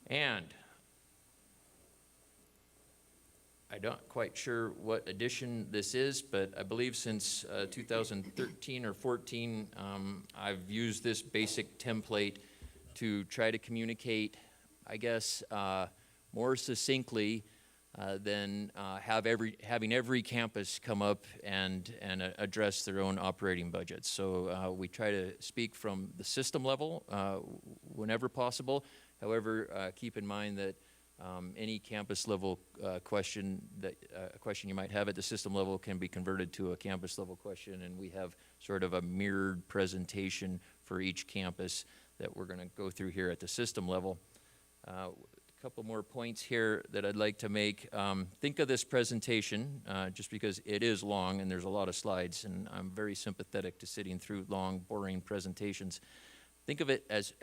And I'm not quite sure what edition this is, but I believe since 2013 or 14, I've used this basic template to try to communicate, I guess, more succinctly than having every campus come up and address their own operating budgets. So we try to speak from the system level whenever possible. However, keep in mind that any campus level question you might have at the system level can be converted to a campus level question, and we have sort of a mirrored presentation for each campus that we're going to go through here at the system level. A couple more points here that I'd like to make. Think of this presentation, just because it is long and there's a lot of slides, and I'm very sympathetic to sitting through long, boring presentations. Think of it as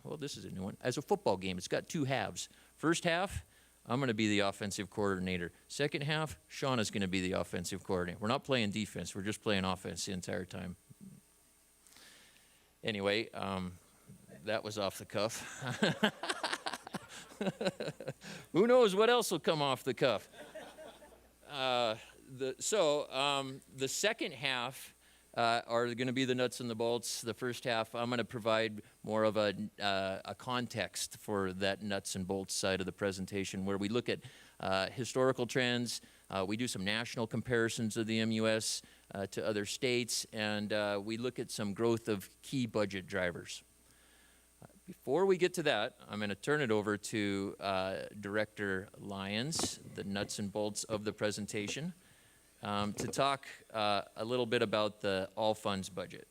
well, this is a new one, as a football game. It's got two halves. First half, I'm going to be the offensive coordinator. Second half, Shauna's going to be the offensive coordinator. We're not playing defense. We're just playing offense the entire time. Anyway, that was off the cuff. Who knows what else will come off the cuff? The second half are going to be the nuts and the bolts. The first half, I'm going to provide more of a context for that nuts and bolts side of the presentation, where we look at historical trends. We do some national comparisons of the MUS to other states, and we look at some growth of key budget drivers. Before we get to that, I'm going to turn it over to Director Lyons, the nuts and bolts of the presentation, to talk a little bit about the all funds budget.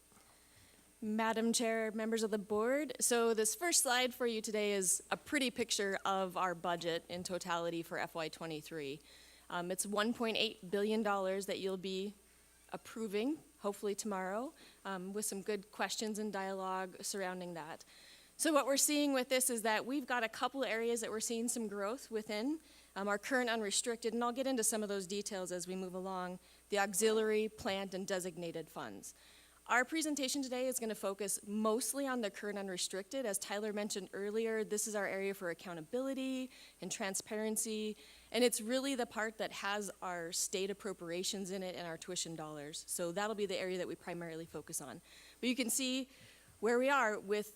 Madam Chair, members of the board, so this first slide for you today is a pretty picture of our budget in totality for FY23. It's $1.8 billion that you'll be approving, hopefully tomorrow, with some good questions and dialogue surrounding that. So what we're seeing with this is that we've got a couple areas that we're seeing some growth within. Our current unrestricted, and I'll get into some of those details as we move along, the auxiliary, plant, and designated funds. Our presentation today is going to focus mostly on the current unrestricted. As Tyler mentioned earlier, this is our area for accountability and transparency, and it's really the part that has our state appropriations in it and our tuition dollars. So that'll be the area that we primarily focus on. But you can see where we are with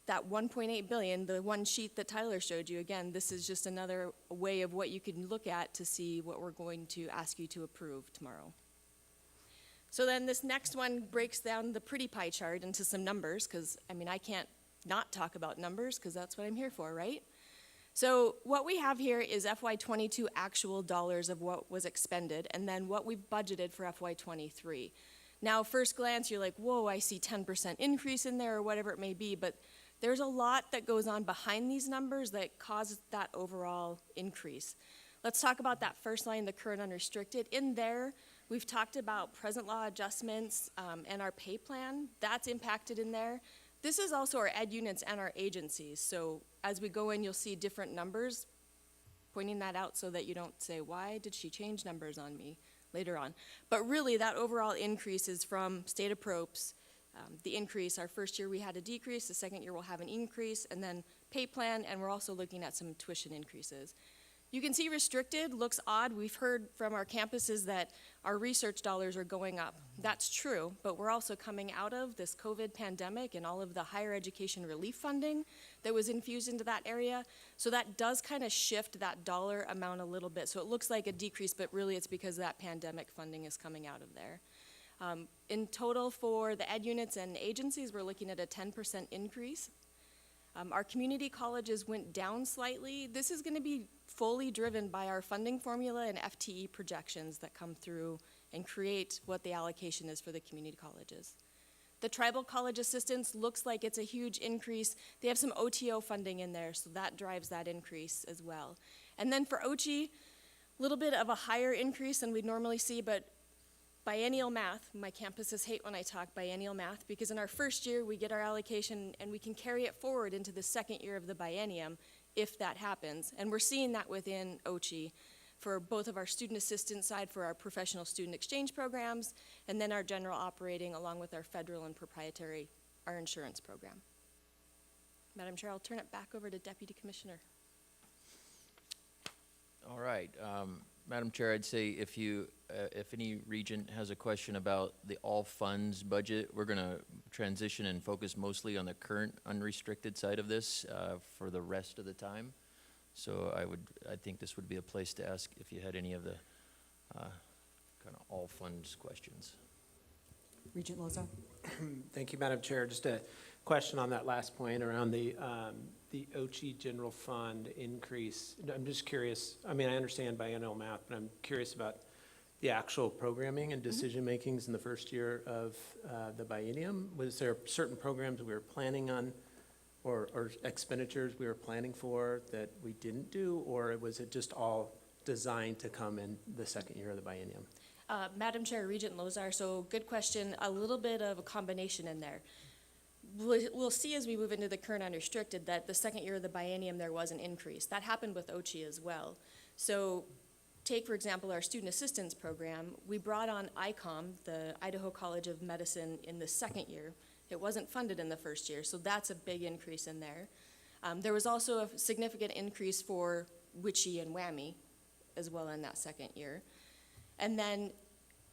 that $1.8 billion, the one sheet that Tyler showed you. Again, this is just another way of what you can look at to see what we're going to ask you to approve tomorrow. So then this next one breaks down the pretty pie chart into some numbers, because I mean, I can't not talk about numbers because that's what I'm here for, right? So what we have here is FY22 actual dollars of what was expended, and then what we've budgeted for FY23. Now, first glance, you're like, whoa, I see 10% increase in there or whatever it may be, but there's a lot that goes on behind these numbers that causes that overall increase. Let's talk about that first line, the current unrestricted. In there, we've talked about present law adjustments and our pay plan. That's impacted in there. This is also our ed units and our agencies. So as we go in, you'll see different numbers, pointing that out so that you don't say, why did she change numbers on me later on? But really, that overall increase is from state appropes. The increase, our first year we had a decrease, the second year we'll have an increase, and then pay plan, and we're also looking at some tuition increases. You can see restricted looks odd. We've heard from our campuses that our research dollars are going up. That's true, but we're also coming out of this COVID pandemic and all of the higher education relief funding that was infused into that area. So that does kind of shift that dollar amount a little bit. So it looks like a decrease, but really it's because that pandemic funding is coming out of there. In total for the ed units and agencies, we're looking at a 10% increase. Our community colleges went down slightly. This is going to be fully driven by our funding formula and FTE projections that come through and create what the allocation is for the community colleges. The tribal college assistance looks like it's a huge increase. They have some OTO funding in there, so that drives that increase as well. And then for OCHI, a little bit of a higher increase than we'd normally see, but biennial math, my campuses hate when I talk biennial math, because in our first year we get our allocation and we can carry it forward into the second year of the biennium if that happens. And we're seeing that within OCHI for both of our student assistance side for our professional student exchange programs, and then our general operating along with our federal and proprietary, our insurance program. Madam Chair, I'll turn it back over to Deputy Commissioner. All right, Madam Chair, I'd say if any regent has a question about the all funds budget, we're gonna transition and focus mostly on the current unrestricted side of this for the rest of the time. So I think this would be a place to ask if you had any of the kind of all funds questions. Regent Lozar? Thank you, Madam Chair. Just a question on that last point around the OCHI general fund increase. I'm just curious, I mean, I understand biennial math, but I'm curious about the actual programming and decision makings in the first year of the biennium. Was there certain programs we were planning on or expenditures we were planning for that we didn't do, or was it just all designed to come in the second year of the biennium? Madam Chair, Regent Lozar, so good question. A little bit of a combination in there. We'll see as we move into the current unrestricted that the second year of the biennium there was an increase. That happened with OCHI as well. So take, for example, our student assistance program. We brought on ICOM, the Idaho College of Medicine, in the second year. It wasn't funded in the first year, so that's a big increase in there. There was also a significant increase for WICHE and WWAMI as well in that second year. And then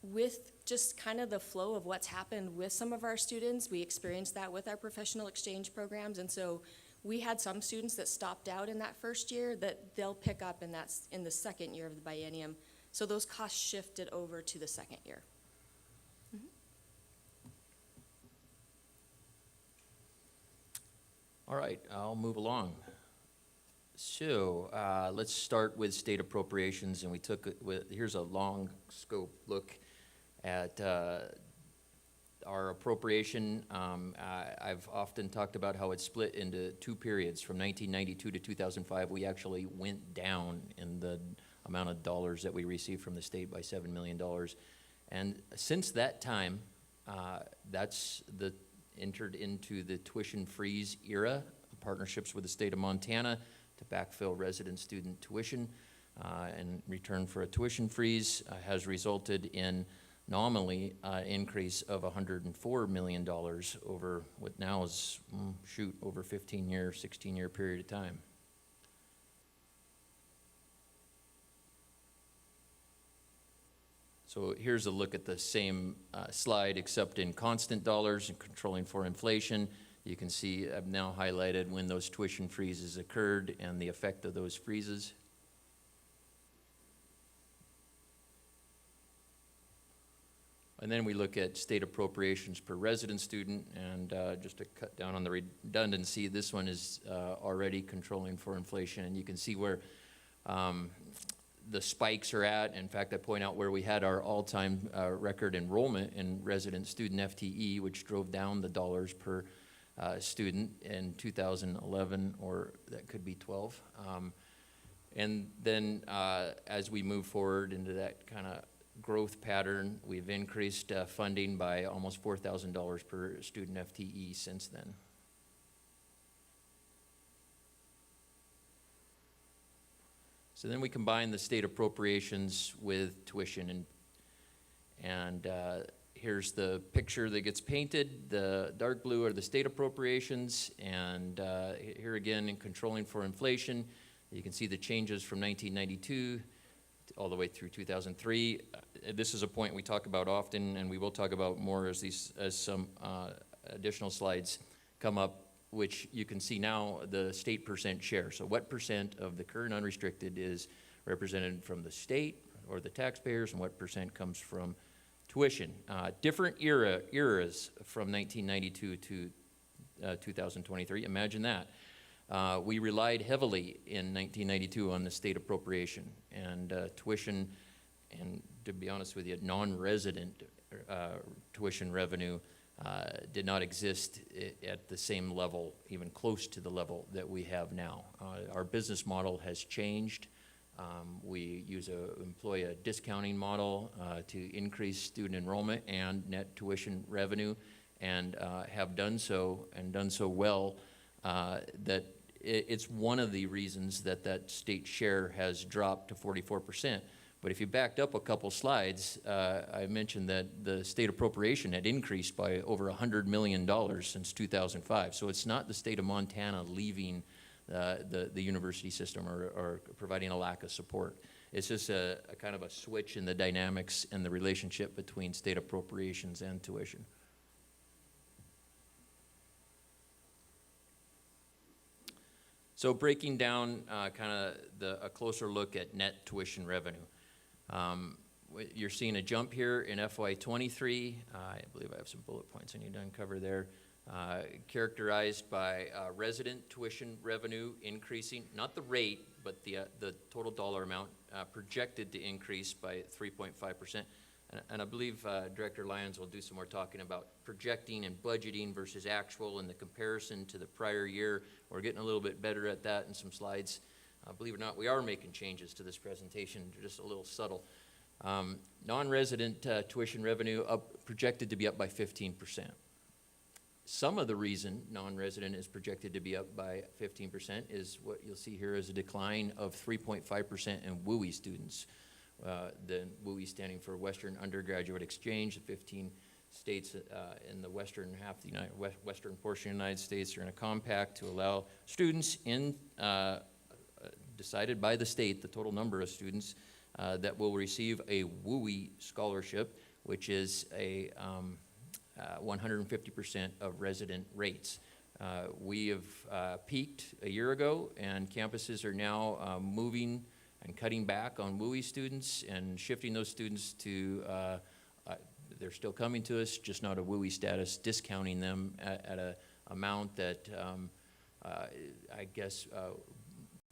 with just kind of the flow of what's happened with some of our students, we experienced that with our professional exchange programs. And so we had some students that stopped out in that first year that they'll pick up in the second year of the biennium. So those costs shifted over to the second year. All right, I'll move along. So let's start with state appropriations, and here's a long scope look at our appropriation. I've often talked about how it's split into two periods. From 1992 to 2005, we actually went down in the amount of dollars that we received from the state by $7 million. And since that time, that's entered into the tuition freeze era, partnerships with the state of Montana to backfill resident student tuition in return for a tuition freeze has resulted in nominally increase of $104 million over what now is, over 15-year, 16-year period of time. So here's a look at the same slide, except in constant dollars and controlling for inflation. You can see I've now highlighted when those tuition freezes occurred and the effect of those freezes. And then we look at state appropriations per resident student, and just to cut down on the redundancy, this one is already controlling for inflation. And you can see where the spikes are at. In fact, I point out where we had our all-time record enrollment in resident student FTE, which drove down the dollars per student in 2011, or that could be 12. And then as we move forward into that kind of growth pattern, we've increased funding by almost $4,000 per student FTE since then. So then we combine the state appropriations with tuition, and here's the picture that gets painted. The dark blue are the state appropriations, and here again, in controlling for inflation, You can see the changes from 1992 all the way through 2003. This is a point we talk about often, and we will talk about more as some additional slides come up, which you can see now the state percent share. So what percent of the current unrestricted is represented from the state or the taxpayers, and what percent comes from tuition. Different eras from 1992 to 2023. Imagine that. We relied heavily in 1992 on the state appropriation, and tuition, and to be honest with you, non-resident tuition revenue did not exist at the same level, even close to the level that we have now. Our business model has changed. We employ a discounting model to increase student enrollment and net tuition revenue, and have done so, and done so well, that it's one of the reasons that state share has dropped to 44%. But if you backed up a couple slides, I mentioned that the state appropriation had increased by over $100 million since 2005. So it's not the state of Montana leaving the university system or providing a lack of support. It's just a kind of a switch in the dynamics and the relationship between state appropriations and tuition. So breaking down kind of a closer look at net tuition revenue. You're seeing a jump here in FY23. I believe I have some bullet points I need to uncover there. Characterized by resident tuition revenue increasing, not the rate, but the total dollar amount projected to increase by 3.5%. And I believe Director Lyons will do some more talking about projecting and budgeting versus actual and the comparison to the prior year. We're getting a little bit better at that in some slides. Believe it or not, we are making changes to this presentation, just a little subtle. Non-resident tuition revenue projected to be up by 15%. Some of the reason non-resident is projected to be up by 15% is what you'll see here is a decline of 3.5% in WUI students. The WUI standing for Western Undergraduate Exchange. The 15 states in the western half, the western portion of the United States are in a compact to allow students decided by the state, the total number of students that will receive a WUI scholarship, which is a 150% of resident rates. We have peaked a year ago, and campuses are now moving and cutting back on WUI students and shifting those students to, they're still coming to us, just not a WUI status, discounting them at an amount that I guess,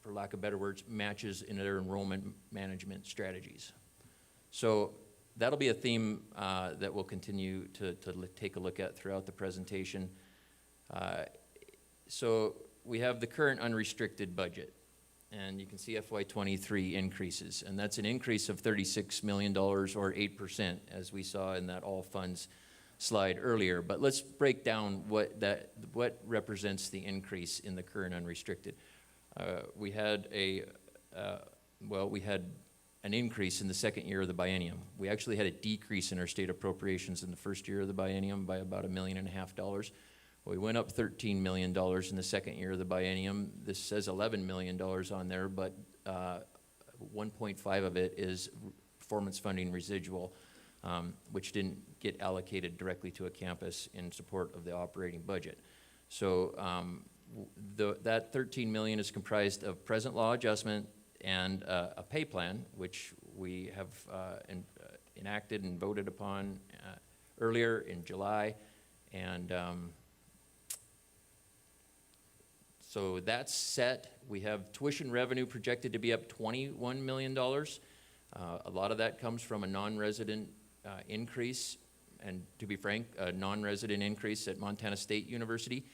for lack of better words, matches in their enrollment management strategies. So that'll be a theme that we'll continue to take a look at throughout the presentation. So we have the current unrestricted budget, and you can see FY23 increases, and that's an increase of $36 million or 8%, as we saw in that all funds slide earlier. But let's break down what represents the increase in the current unrestricted. We had an increase in the second year of the biennium. We actually had a decrease in our state appropriations in the first year of the biennium by about $1.5 million. We went up $13 million in the second year of the biennium. This says $11 million on there, but 1.5 of it is performance funding residual, which didn't get allocated directly to a campus in support of the operating budget. So that $13 million is comprised of present law adjustment and a pay plan, which we have enacted and voted upon earlier in July. And so that's set. We have tuition revenue projected to be up $21 million. A lot of that comes from a non-resident increase, and to be frank, a non-resident increase at Montana State University.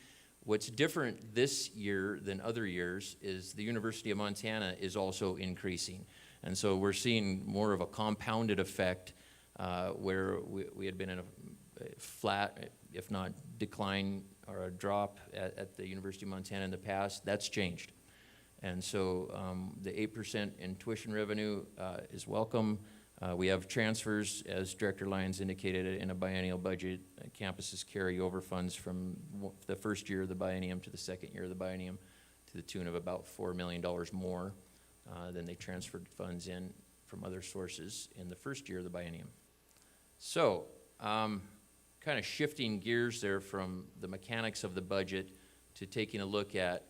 What's different this year than other years is the University of Montana is also increasing. And so we're seeing more of a compounded effect where we had been in a flat, if not decline or a drop at the University of Montana in the past. That's changed. And so the 8% in tuition revenue is welcome. We have transfers, as Director Lyons indicated, in a biennial budget. Campuses carry over funds from the first year of the biennium to the second year of the biennium to the tune of about $4 million more than they transferred funds in from other sources in the first year of the biennium. So, kind of shifting gears there from the mechanics of the budget to taking a look at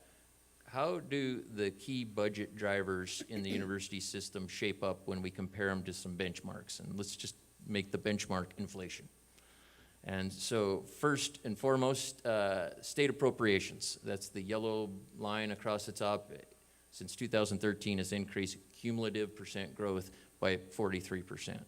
how do the key budget drivers in the university system shape up when we compare them to some benchmarks? And let's just make the benchmark inflation. And so first and foremost, state appropriations. That's the yellow line across the top. Since 2013 has increased cumulative percent growth by 43%.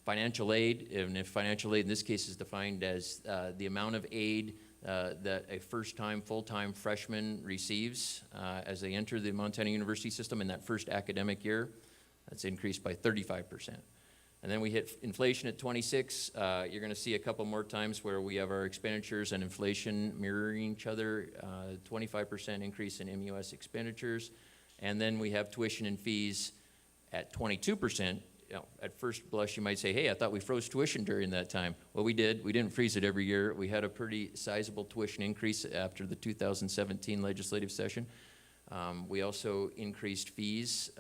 Financial aid, and if financial aid in this case is defined as the amount of aid that a first-time, full-time freshman receives as they enter the Montana University system in that first academic year, that's increased by 35%. And then we hit inflation at 26. You're going to see a couple more times where we have our expenditures and inflation mirroring each other, 25% increase in MUS expenditures. And then we have tuition and fees at 22%. You know, at first blush, you might say, hey, I thought we froze tuition during that time. Well, we did. We didn't freeze it every year. We had a pretty sizable tuition increase after the 2017 legislative session. We also increased fees,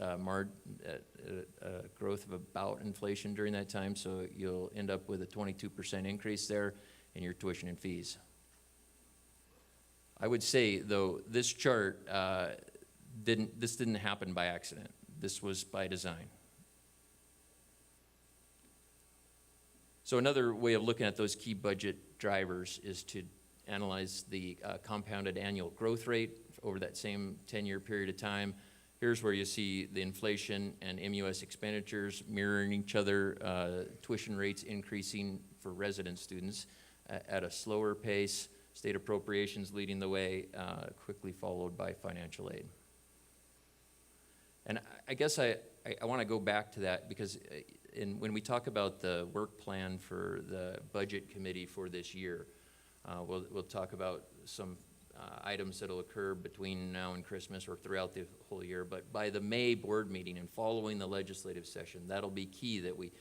growth of about inflation during that time, so you'll end up with a 22% increase there in your tuition and fees. I would say, though, this chart didn't happen by accident. This was by design. So another way of looking at those key budget drivers is to analyze the compounded annual growth rate over that same 10-year period of time. Here's where you see the inflation and MUS expenditures mirroring each other, tuition rates increasing for resident students at a slower pace, state appropriations leading the way, quickly followed by financial aid. And I guess I want to go back to that because when we talk about the work plan for the budget committee for this year, we'll talk about some items that'll occur between now and Christmas or throughout the whole year. But by the May board meeting and following the legislative session, that'll be key that we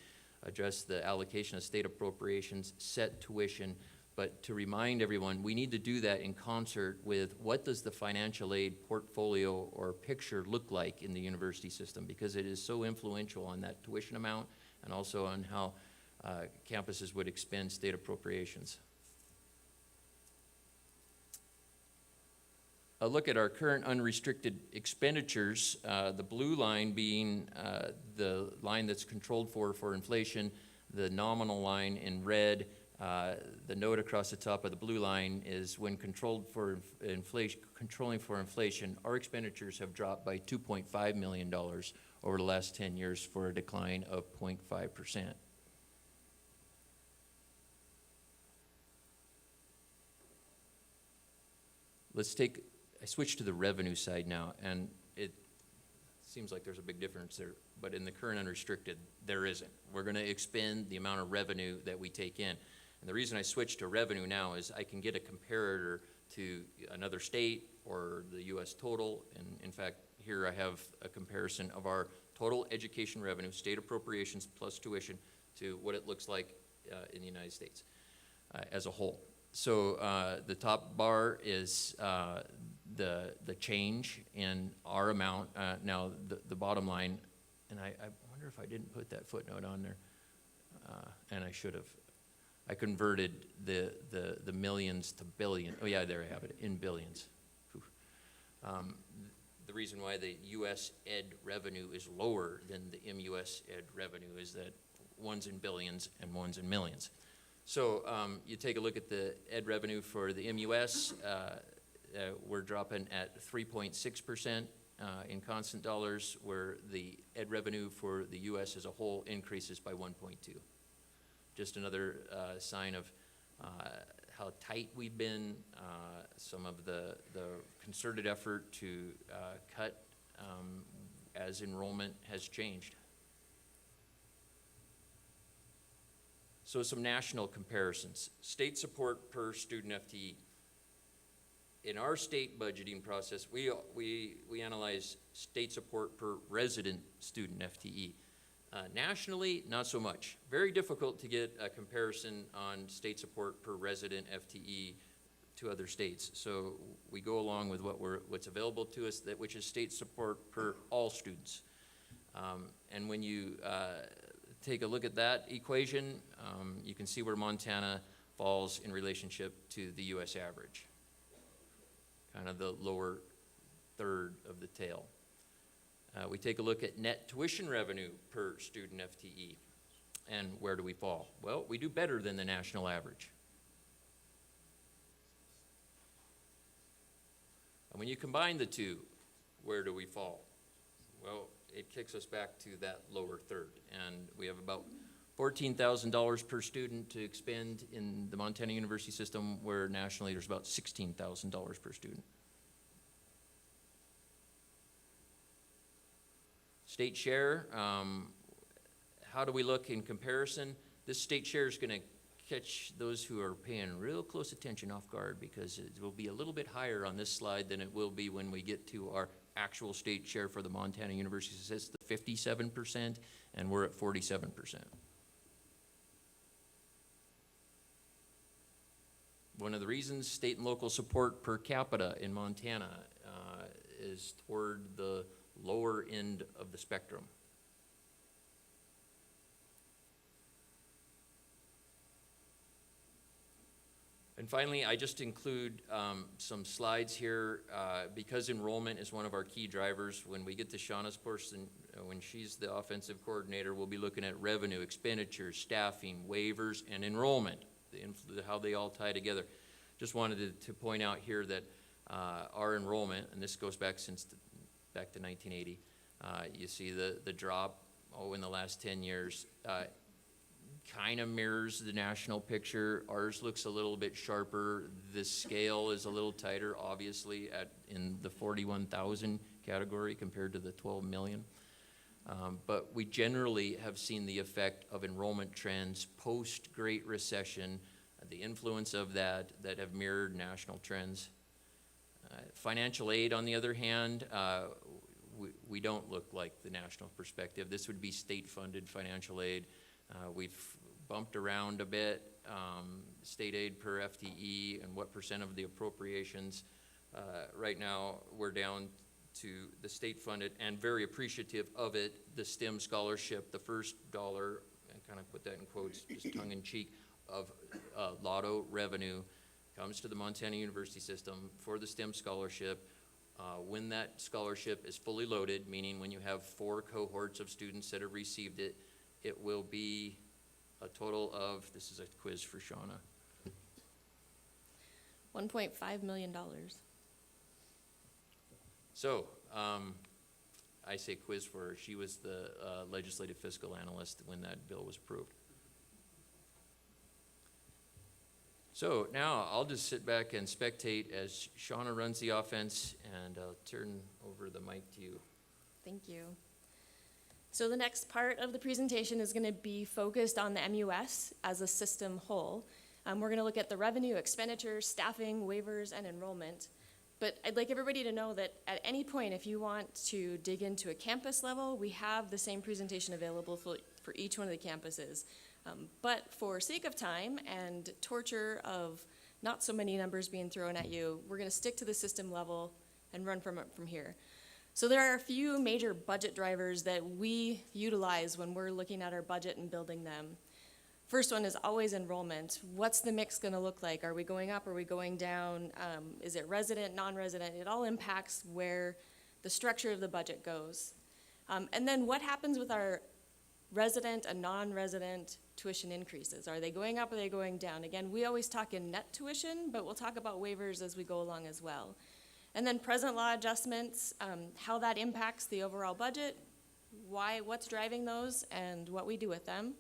address the allocation of state appropriations, set tuition. But to remind everyone, we need to do that in concert with what does the financial aid portfolio or picture look like in the university system, because it is so influential on that tuition amount and also on how campuses would expend state appropriations. A look at our current unrestricted expenditures, the blue line being the line that's controlled for inflation, the nominal line in red. The note across the top of the blue line is when controlling for inflation, our expenditures have dropped by $2.5 million over the last 10 years for a decline of 0.5%. I switch to the revenue side now, and it seems like there's a big difference there, but in the current unrestricted, there isn't. We're going to expend the amount of revenue that we take in. And the reason I switch to revenue now is I can get a comparator to another state or the U.S. total. And in fact, here I have a comparison of our total education revenue, state appropriations plus tuition, to what it looks like in the United States as a whole. So the top bar is the change in our amount. Now the bottom line, and I wonder if I didn't put that footnote on there, and I should have. I converted the millions to billion. Oh yeah, there I have it, in billions. The reason why the U.S. ed revenue is lower than the MUS ed revenue is that one's in billions and one's in millions. So you take a look at the ed revenue for the MUS, we're dropping at 3.6% in constant dollars, where the ed revenue for the U.S. as a whole increases by 1.2. Just another sign of how tight we've been, some of the concerted effort to cut as enrollment has changed. So some national comparisons. State support per student FTE. In our state budgeting process, we analyze state support per resident student FTE. Nationally, not so much. Very difficult to get a comparison on state support per resident FTE to other states. So we go along with what's available to us, which is state support per all students. And when you take a look at that equation, you can see where Montana falls in relationship to the U.S. average, kind of the lower third of the tail. We take a look at net tuition revenue per student FTE, and where do we fall? Well, we do better than the national average. And when you combine the two, where do we fall? Well, it kicks us back to that lower third, and we have about $14,000 per student to expend in the Montana University system, where nationally there's about $16,000 per student. State share, how do we look in comparison? This state share is going to catch those who are paying real close attention off guard, because it will be a little bit higher on this slide than it will be when we get to our actual state share for the Montana University. It says the 57%, and we're at 47%. One of the reasons state and local support per capita in Montana is toward the lower end of the spectrum. And finally, I just include some slides here because enrollment is one of our key drivers. When we get to Shauna's portion, when she's the offensive coordinator, we'll be looking at revenue, expenditures, staffing, waivers, and enrollment, how they all tie together. Just wanted to point out here that our enrollment, and this goes back back to 1980, you see the drop in the last 10 years. Kind of mirrors the national picture. Ours looks a little bit sharper. The scale is a little tighter, obviously, in the 41,000 category compared to the 12 million. But we generally have seen the effect of enrollment trends post-Great Recession, the influence of that have mirrored national trends. Financial aid, on the other hand, we don't look like the national perspective. This would be state-funded financial aid. We've bumped around a bit, state aid per FTE and what percent of the appropriations. Right now, we're down to the state-funded, and very appreciative of it, the STEM scholarship, the first dollar, and kind of put that in quotes, just tongue-in-cheek, of lotto revenue comes to the Montana University system for the STEM scholarship. When that scholarship is fully loaded, meaning when you have 4 cohorts of students that have received it, it will be a total of, this is a quiz for Shauna. $1.5 million. So, I say quiz for her. She was the legislative fiscal analyst when that bill was approved. So now I'll just sit back and spectate as Shauna runs the offense, and I'll turn over the mic to you. Thank you. So the next part of the presentation is going to be focused on the MUS as a system whole. We're going to look at the revenue, expenditures, staffing, waivers, and enrollment. But I'd like everybody to know that at any point, if you want to dig into a campus level, we have the same presentation available for each one of the campuses. But for sake of time and torture of not so many numbers being thrown at you, we're going to stick to the system level and run from here. So there are a few major budget drivers that we utilize when we're looking at our budget and building them. First one is always enrollment. What's the mix going to look like? Are we going up? Are we going down? Is it resident, non-resident? It all impacts where the structure of the budget goes. And then what happens with our resident and non-resident tuition increases? Are they going up or are they going down? Again, we always talk in net tuition, but we'll talk about waivers as we go along as well. And then present law adjustments, how that impacts the overall budget, what's driving those, and what we do with them.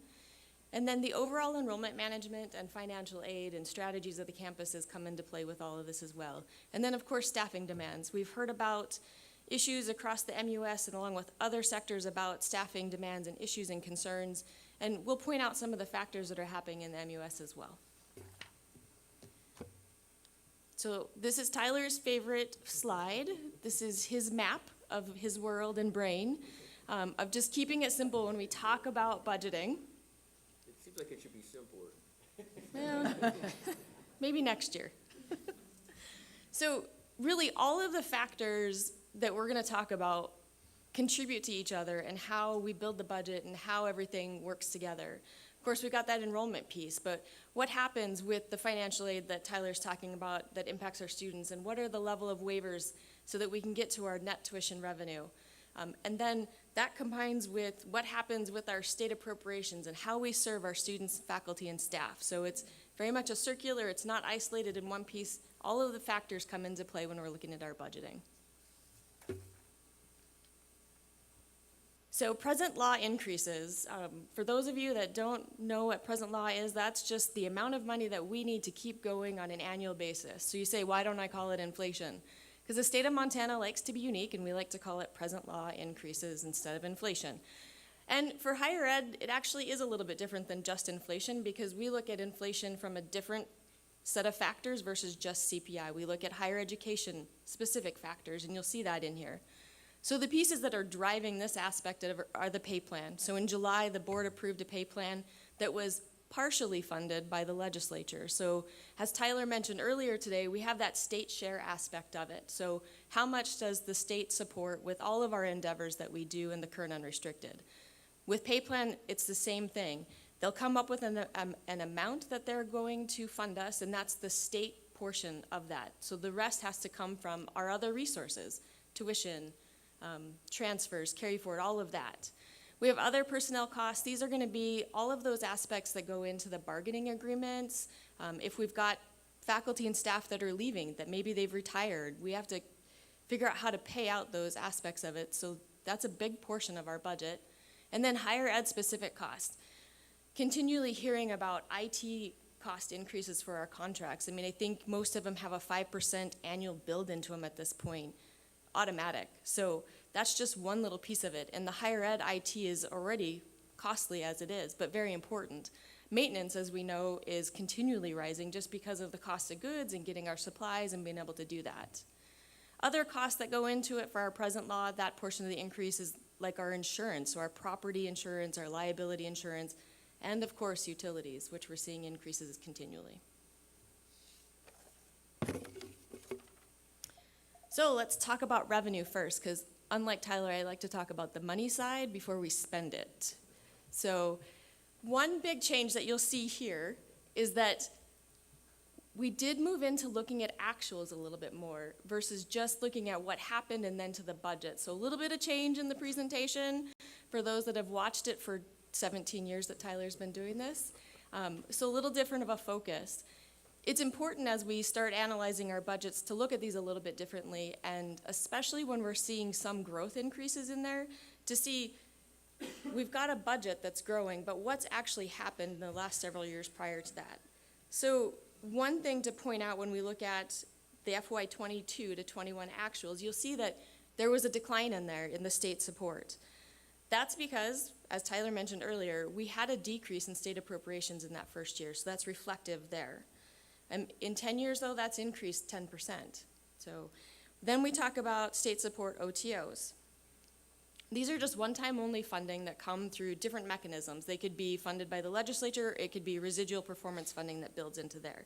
And then the overall enrollment management and financial aid and strategies of the campuses come into play with all of this as well. And then, of course, staffing demands. We've heard about issues across the MUS and along with other sectors about staffing demands and issues and concerns. And we'll point out some of the factors that are happening in the MUS as well. So this is Tyler's favorite slide. This is his map of his world and brain, of just keeping it simple when we talk about budgeting. It seems like it should be simpler. Well, maybe next year. So really, all of the factors that we're going to talk about contribute to each other and how we build the budget and how everything works together. Of course, we've got that enrollment piece, but what happens with the financial aid that Tyler's talking about that impacts our students, and what are the level of waivers so that we can get to our net tuition revenue? And then that combines with what happens with our state appropriations and how we serve our students, faculty, and staff. So it's very much a circular, it's not isolated in one piece. All of the factors come into play when we're looking at our budgeting. So present law increases, for those of you that don't know what present law is, that's just the amount of money that we need to keep going on an annual basis. So you say, why don't I call it inflation? Because the state of Montana likes to be unique, and we like to call it present law increases instead of inflation. And for higher ed, it actually is a little bit different than just inflation, because we look at inflation from a different set of factors versus just CPI. We look at higher education specific factors, and you'll see that in here. So the pieces that are driving this aspect are the pay plan. So in July, the board approved a pay plan that was partially funded by the legislature. So as Tyler mentioned earlier today, we have that state share aspect of it. So how much does the state support with all of our endeavors that we do in the current unrestricted? With pay plan, it's the same thing. They'll come up with an amount that they're going to fund us, and that's the state portion of that. So the rest has to come from our other resources, tuition, transfers, carry forward, all of that. We have other personnel costs. These are going to be all of those aspects that go into the bargaining agreements. If we've got faculty and staff that are leaving, that maybe they've retired, we have to figure out how to pay out those aspects of it. So that's a big portion of our budget. And then higher ed specific costs. Continually hearing about IT cost increases for our contracts. I mean, I think most of them have a 5% annual build into them at this point, automatic. So that's just one little piece of it. And the higher ed IT is already costly as it is, but very important. Maintenance, as we know, is continually rising just because of the cost of goods and getting our supplies and being able to do that. Other costs that go into it for our present law, that portion of the increase is like our insurance, so our property insurance, our liability insurance, and of course utilities, which we're seeing increases continually. So let's talk about revenue first, because unlike Tyler, I like to talk about the money side before we spend it. So one big change that you'll see here is that we did move into looking at actuals a little bit more versus just looking at what happened and then to the budget. So a little bit of change in the presentation for those that have watched it for 17 years that Tyler's been doing this. So a little different of a focus. It's important as we start analyzing our budgets to look at these a little bit differently, and especially when we're seeing some growth increases in there, to see we've got a budget that's growing, but what's actually happened in the last several years prior to that. So one thing to point out when we look at the FY 22 to 21 actuals, you'll see that there was a decline in there in the state support. That's because, as Tyler mentioned earlier, we had a decrease in state appropriations in that first year, so that's reflective there. In 10 years, though, that's increased 10%. So then we talk about state support OTOs. These are just one-time only funding that come through different mechanisms. They could be funded by the legislature, it could be residual performance funding that builds into there.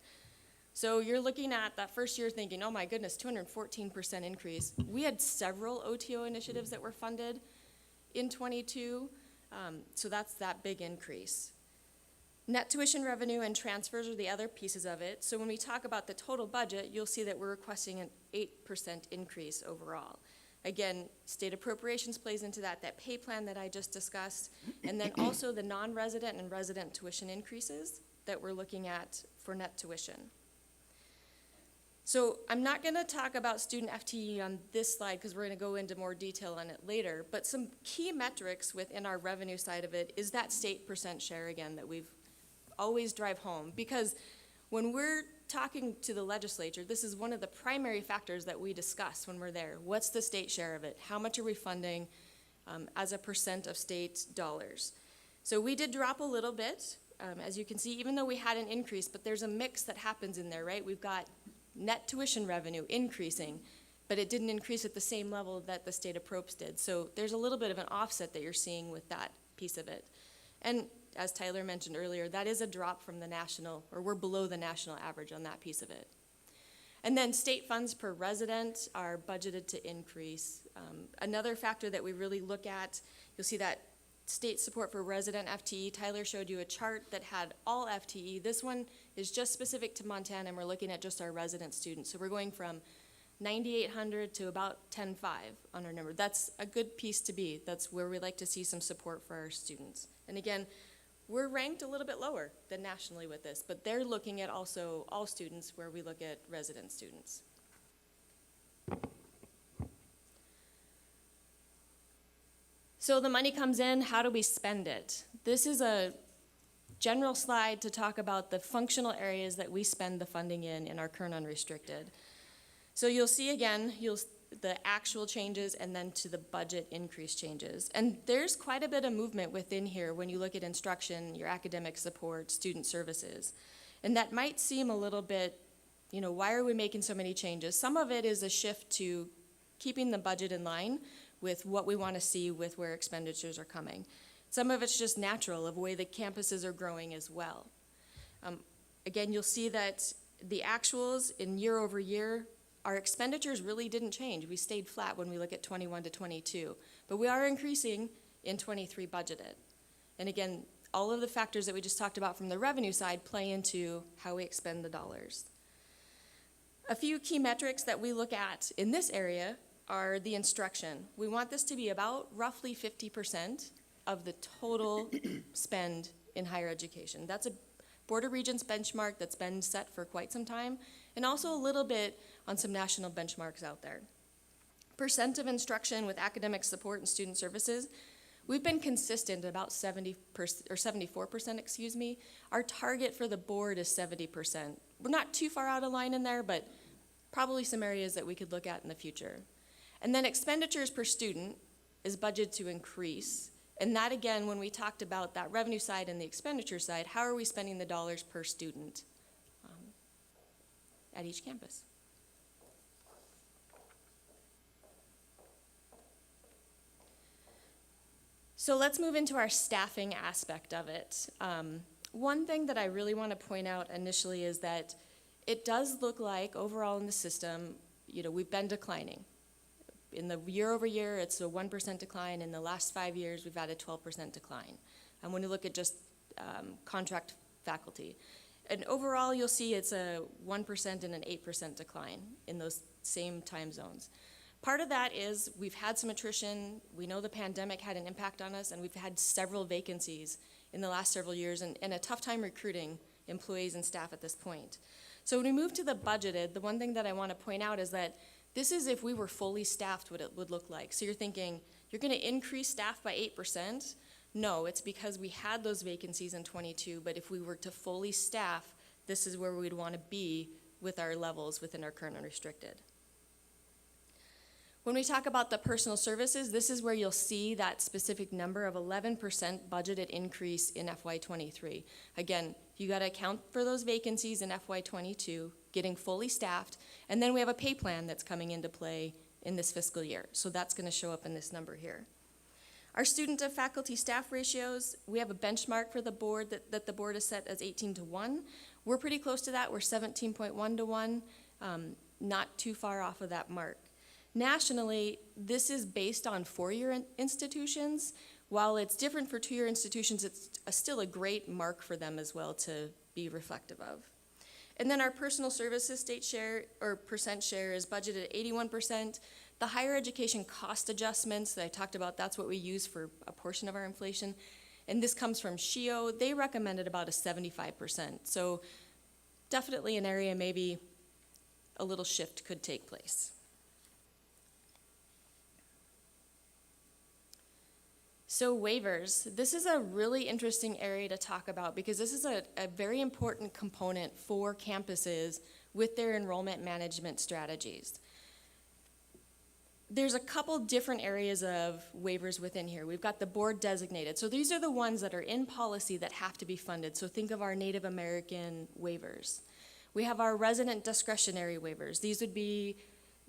So you're looking at that first year thinking, oh my goodness, 214% increase. We had several OTO initiatives that were funded in 22, so that's that big increase. Net tuition revenue and transfers are the other pieces of it. So when we talk about the total budget, you'll see that we're requesting an 8% increase overall. Again, state appropriations plays into that pay plan that I just discussed, and then also the non-resident and resident tuition increases that we're looking at for net tuition. So I'm not gonna talk about student FTE on this slide because we're gonna go into more detail on it later, but some key metrics within our revenue side of it is that state percent share again that we've always drive home, because when we're talking to the legislature, this is one of the primary factors that we discuss when we're there. What's the state share of it? How much are we funding as a percent of state dollars? So we did drop a little bit, as you can see, even though we had an increase, but there's a mix that happens in there, right? We've got net tuition revenue increasing, but it didn't increase at the same level that the state appropes did. So there's a little bit of an offset that you're seeing with that piece of it. And as Tyler mentioned earlier, that is a drop from the national, or we're below the national average on that piece of it. And then state funds per resident are budgeted to increase. Another factor that we really look at, you'll see that state support for resident FTE. Tyler showed you a chart that had all FTE. This one is just specific to Montana, and we're looking at just our resident students. So we're going from 9,800 to about 10,500 on our number. That's a good piece to be. That's where we like to see some support for our students. And again, we're ranked a little bit lower than nationally with this, but they're looking at also all students where we look at resident students. So the money comes in, how do we spend it? This is a general slide to talk about the functional areas that we spend the funding in our current unrestricted. So you'll see again, the actual changes and then to the budget increase changes. And there's quite a bit of movement within here when you look at instruction, your academic support, student services. And that might seem a little bit, why are we making so many changes? Some of it is a shift to keeping the budget in line with what we want to see with where expenditures are coming. Some of it's just natural of the way the campuses are growing as well. Again, you'll see that the actuals in year over year, our expenditures really didn't change. We stayed flat when we look at 21 to 22, but we are increasing in 23 budgeted. And again, all of the factors that we just talked about from the revenue side play into how we expend the dollars. A few key metrics that we look at in this area are the instruction. We want this to be about roughly 50% of the total spend in higher education. That's a Board of Regents benchmark that's been set for quite some time, and also a little bit on some national benchmarks out there. Percent of instruction with academic support and student services, we've been consistent about 70% or 74%, excuse me. Our target for the board is 70%. We're not too far out of line in there, but probably some areas that we could look at in the future. And then expenditures per student is budgeted to increase. And that again, when we talked about that revenue side and the expenditure side, how are we spending the dollars per student at each campus? So let's move into our staffing aspect of it. One thing that I really want to point out initially is that it does look like overall in the system, we've been declining. In the year over year, it's a 1% decline. In the last 5 years, we've had a 12% decline. And when you look at just contract faculty. And overall, you'll see it's a 1% and an 8% decline in those same time zones. Part of that is we've had some attrition. We know the pandemic had an impact on us, and we've had several vacancies in the last several years and a tough time recruiting employees and staff at this point. So when we move to the budgeted, the one thing that I want to point out is that this is if we were fully staffed, what it would look like. So you're thinking, you're going to increase staff by 8%? No, it's because we had those vacancies in 22, but if we were to fully staff, this is where we'd want to be with our levels within our current unrestricted. When we talk about the personal services, this is where you'll see that specific number of 11% budgeted increase in FY23. Again, you got to account for those vacancies in FY22, getting fully staffed, and then we have a pay plan that's coming into play in this fiscal year. So that's going to show up in this number here. Our student to faculty staff ratios, we have a benchmark for the board that the board has set as 18:1. We're pretty close to that. We're 17.1:1, not too far off of that mark. Nationally, this is based on four-year institutions. While it's different for two-year institutions, it's still a great mark for them as well to be reflective of. And then our personal services state share or percent share is budgeted at 81%. The higher education cost adjustments that I talked about, that's what we use for a portion of our inflation. And this comes from SHIO. They recommended about a 75%. So definitely an area maybe a little shift could take place. So waivers, this is a really interesting area to talk about because this is a very important component for campuses with their enrollment management strategies. There's a couple different areas of waivers within here. We've got the board designated. So these are the ones that are in policy that have to be funded. So think of our Native American waivers. We have our resident discretionary waivers. These would be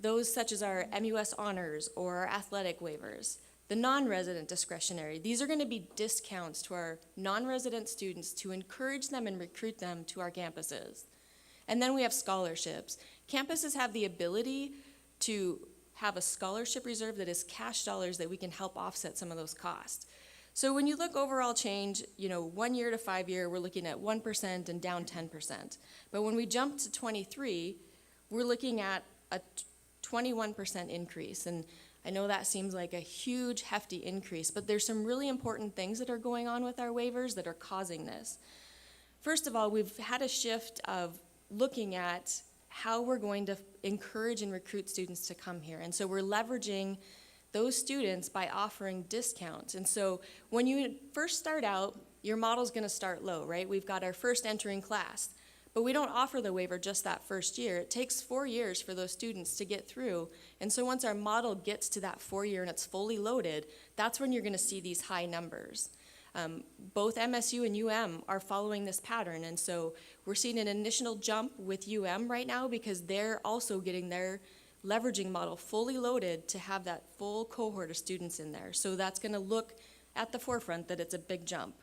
those such as our MUS honors or our athletic waivers. The non-resident discretionary, these are going to be discounts to our non-resident students to encourage them and recruit them to our campuses. And then we have scholarships. campuses have the ability to have a scholarship reserve that is cash dollars that we can help offset some of those costs. So when you look overall change, 1 year to 5 year, we're looking at 1% and down 10%. But when we jump to 23, we're looking at a 21% increase. And I know that seems like a huge, hefty increase, but there's some really important things that are going on with our waivers that are causing this. First of all, we've had a shift of looking at how we're going to encourage and recruit students to come here. And so we're leveraging those students by offering discounts. And so when you first start out, your model's gonna start low, right? We've got our first entering class, but we don't offer the waiver just that first year. It takes 4 years for those students to get through. And so once our model gets to that 4 year and it's fully loaded, that's when you're gonna see these high numbers. Both MSU and UM are following this pattern, and so we're seeing an initial jump with UM right now because they're also getting their leveraging model fully loaded to have that full cohort of students in there. So that's gonna look at the forefront that it's a big jump.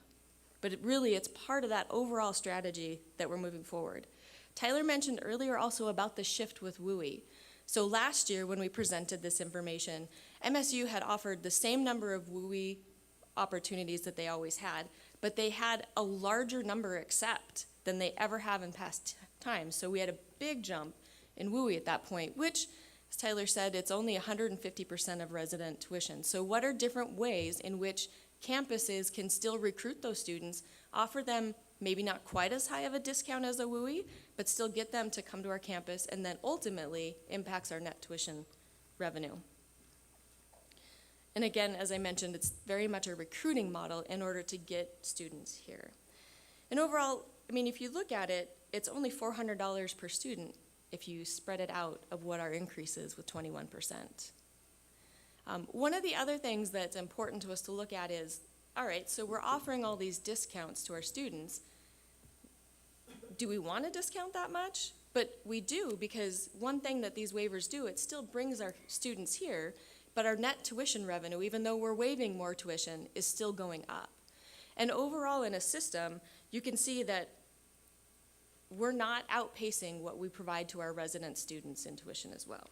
But it's part of that overall strategy that we're moving forward. Tyler mentioned earlier also about the shift with WUI. So last year when we presented this information, MSU had offered the same number of WUI opportunities that they always had, but they had a larger number accept than they ever have in past times. So we had a big jump in WUI at that point, which, as Tyler said, it's only 150% of resident tuition. So what are different ways in which campuses can still recruit those students, offer them maybe not quite as high of a discount as a WUI, but still get them to come to our campus, and then ultimately impacts our net tuition revenue. And again, as I mentioned, it's very much a recruiting model in order to get students here. And overall, if you look at it, it's only $400 per student if you spread it out of what our increase is with 21%. One of the other things that's important to us to look at is, all right, so we're offering all these discounts to our students. Do we want to discount that much? But we do, because one thing that these waivers do, it still brings our students here, but our net tuition revenue, even though we're waiving more tuition, is still going up. And overall in a system, you can see that we're not outpacing what we provide to our resident students in tuition as well.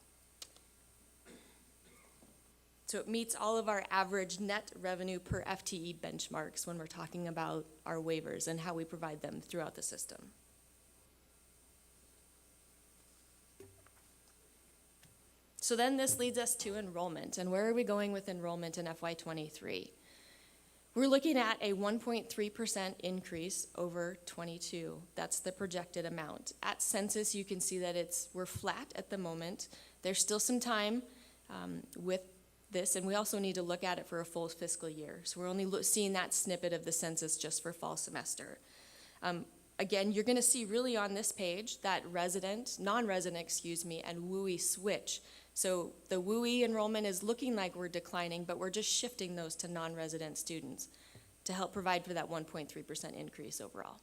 So it meets all of our average net revenue per FTE benchmarks when we're talking about our waivers and how we provide them throughout the system. So then this leads us to enrollment. And where are we going with enrollment in FY23? We're looking at a 1.3% increase over 22. That's the projected amount. At census, you can see that we're flat at the moment. There's still some time with this, and we also need to look at it for a full fiscal year. So we're only seeing that snippet of the census just for fall semester. Again, you're gonna see really on this page that non-resident, and WUI switch. So the WUI enrollment is looking like we're declining, but we're just shifting those to non-resident students to help provide for that 1.3% increase overall.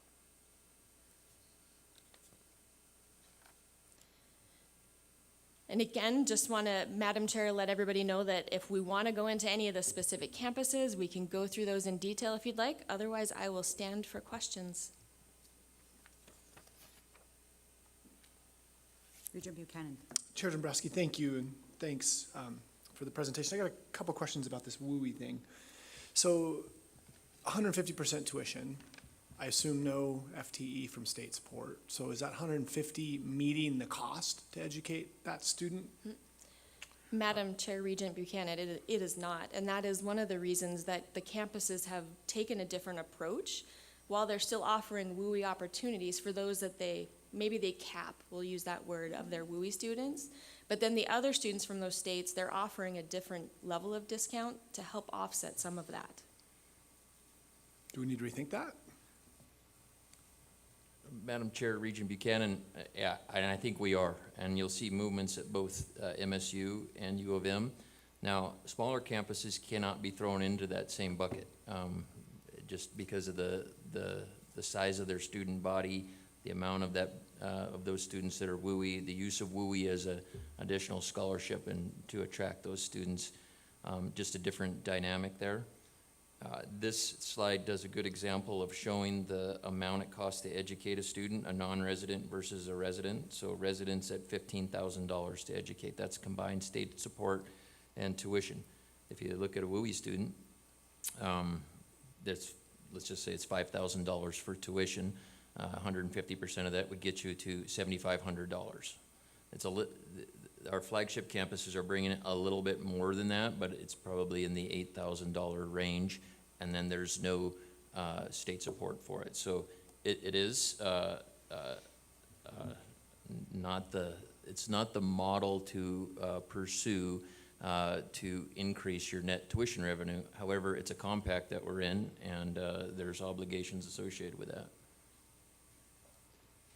And again, just want to, Madam Chair, let everybody know that if we want to go into any of the specific campuses, we can go through those in detail if you'd like. Otherwise, I will stand for questions. Regent Buchanan. Chair Dombrowski, thank you, and thanks for the presentation. I got a couple questions about this WUI thing. So 150% tuition, I assume no FTE from state support. So is that 150 meeting the cost to educate that student? Madam Chair, Regent Buchanan, it is not. And that is one of the reasons that the campuses have taken a different approach while they're still offering WUI opportunities for those that maybe they cap, we'll use that word, of their WUI students. But then the other students from those states, they're offering a different level of discount to help offset some of that. Do we need to rethink that? Madam Chair, Regent Buchanan, yeah, and I think we are. And you'll see movements at both MSU and U of M. Now, smaller campuses cannot be thrown into that same bucket just because of the size of their student body, the amount of those students that are WUI, the use of WUI as an additional scholarship and to attract those students, just a different dynamic there. This slide does a good example of showing the amount it costs to educate a student, a non-resident versus a resident. So residents at $15,000 to educate. That's combined state support and tuition. If you look at a WUI student, let's just say it's $5,000 for tuition. 150% of that would get you to $7,500. Our flagship campuses are bringing it a little bit more than that, but it's probably in the $8,000 range, and then there's no state support for it. So it is it's not the model to pursue to increase your net tuition revenue. However, it's a compact that we're in, and there's obligations associated with that.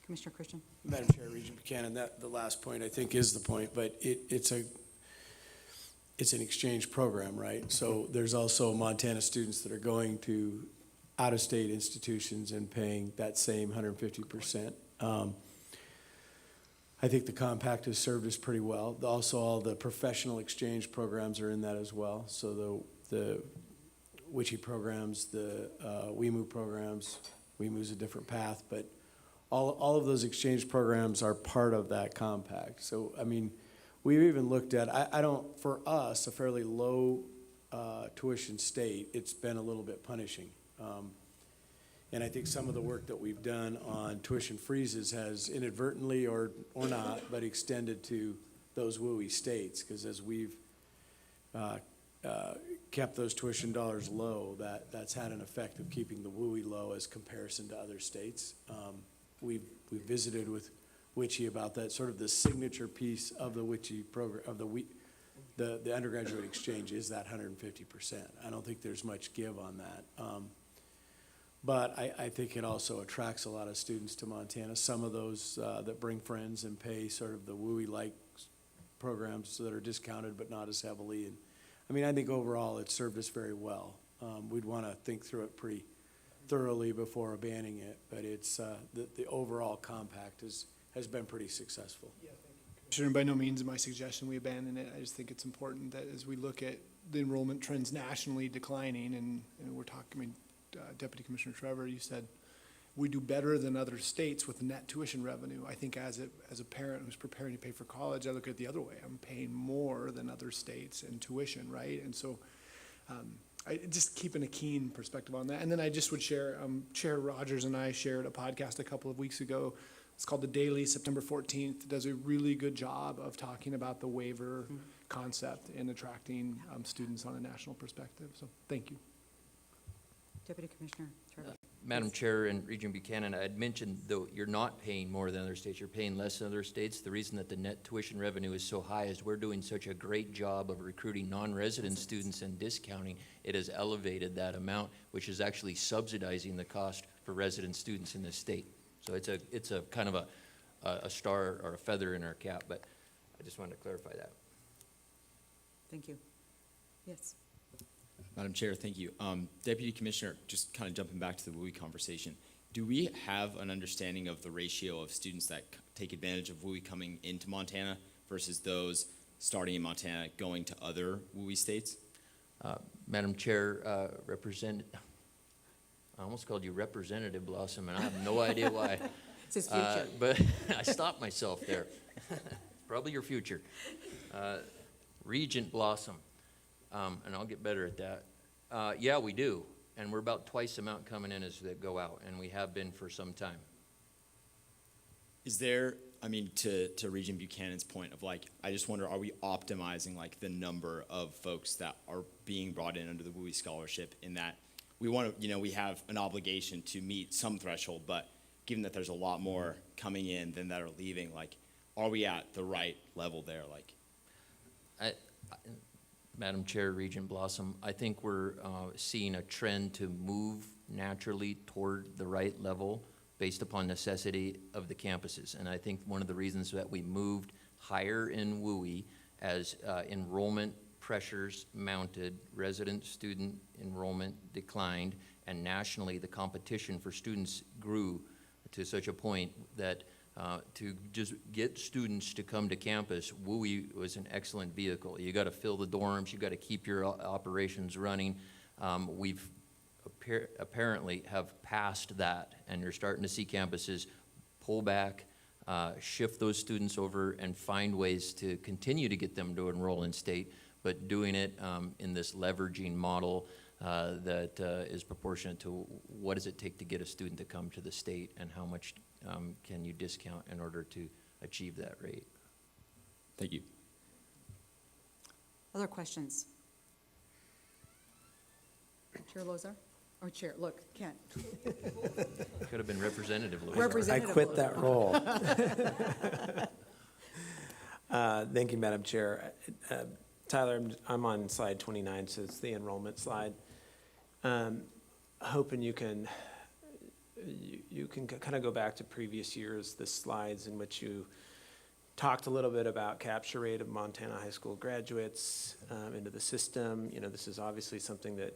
Commissioner Christian? Madam Chair, Regent Buchanan, the last point I think is the point, but it's an exchange program, right? So there's also Montana students that are going to out-of-state institutions and paying that same 150%. I think the compact has served us pretty well. Also, all the professional exchange programs are in that as well. So the WICHE programs, the WEMU programs, WEMU's a different path, but all of those exchange programs are part of that compact. So, I mean, we've even looked at, for us, a fairly low tuition state, it's been a little bit punishing. And I think some of the work that we've done on tuition freezes has inadvertently or not, but extended to those WUI states, because as we've kept those tuition dollars low, that's had an effect of keeping the WUI low as comparison to other states. We've visited with WICHE about that, sort of the signature piece of the WICHE program, of the undergraduate exchange is that 150%. I don't think there's much give on that. But I think it also attracts a lot of students to Montana. Some of those that bring friends and pay sort of the WUI-like programs that are discounted but not as heavily. And I mean, I think overall it served us very well. We'd want to think through it pretty thoroughly before abandoning it, but it's the overall compact has been pretty successful. Commissioner, by no means my suggestion we abandon it. I just think it's important that as we look at the enrollment trends nationally declining, and we're talking, I mean, Deputy Commissioner Trevor, you said we do better than other states with net tuition revenue. I think as a parent who's preparing to pay for college, I look at it the other way. I'm paying more than other states in tuition, right? And so I just keeping a keen perspective on that. And then I just would share, Chair Rogers and I shared a podcast a couple of weeks ago. It's called The Daily, September 14th. It does a really good job of talking about the waiver concept and attracting students on a national perspective. So thank you. Deputy Commissioner Trevor. Madam Chair and Regent Buchanan, I had mentioned, though you're not paying more than other states, you're paying less than other states. The reason that the net tuition revenue is so high is we're doing such a great job of recruiting non-resident students and discounting. It has elevated that amount, which is actually subsidizing the cost for resident students in this state. So it's a kind of a star or a feather in our cap, but I just wanted to clarify that. Thank you. Yes. Madam Chair, thank you. Deputy Commissioner, just kind of jumping back to the WUI conversation, do we have an understanding of the ratio of students that take advantage of WUI coming into Montana versus those starting in Montana going to other WUI states? Madam Chair, I almost called you Representative Blossom, and I have no idea why. It's his future. But I stopped myself there. Probably your future. Regent Blossom. And I'll get better at that. Yeah, we do. And we're about twice the amount coming in as that go out, and we have been for some time. Is there, I mean, to Regent Buchanan's point of like, I just wonder, are we optimizing like the number of folks that are being brought in under the WUI scholarship in that we want to, we have an obligation to meet some threshold, but given that there's a lot more coming in than that are leaving, like, are we at the right level there? Like, Madam Chair, Regent Blossom, I think we're seeing a trend to move naturally toward the right level based upon necessity of the campuses. And I think one of the reasons that we moved higher in WUI as enrollment pressures mounted, resident student enrollment declined, and nationally the competition for students grew to such a point that to just get students to come to campus, WUI was an excellent vehicle. You got to fill the dorms, you got to keep your operations running. We've apparently have passed that, and you're starting to see campuses pull back, shift those students over, and find ways to continue to get them to enroll in state, but doing it in this leveraging model that is proportionate to what does it take to get a student to come to the state, and how much can you discount in order to achieve that rate. Thank you. Other questions? Chair Lozar? Or Chair, look, Kent. Could have been Representative Lewis. Representative I quit Lozar. that role. Thank you, Madam Chair. Tyler, I'm on slide 29, so it's the enrollment slide. Hoping you can kind of go back to previous years, the slides in which you talked a little bit about capture rate of Montana high school graduates into the system. You know, this is obviously something that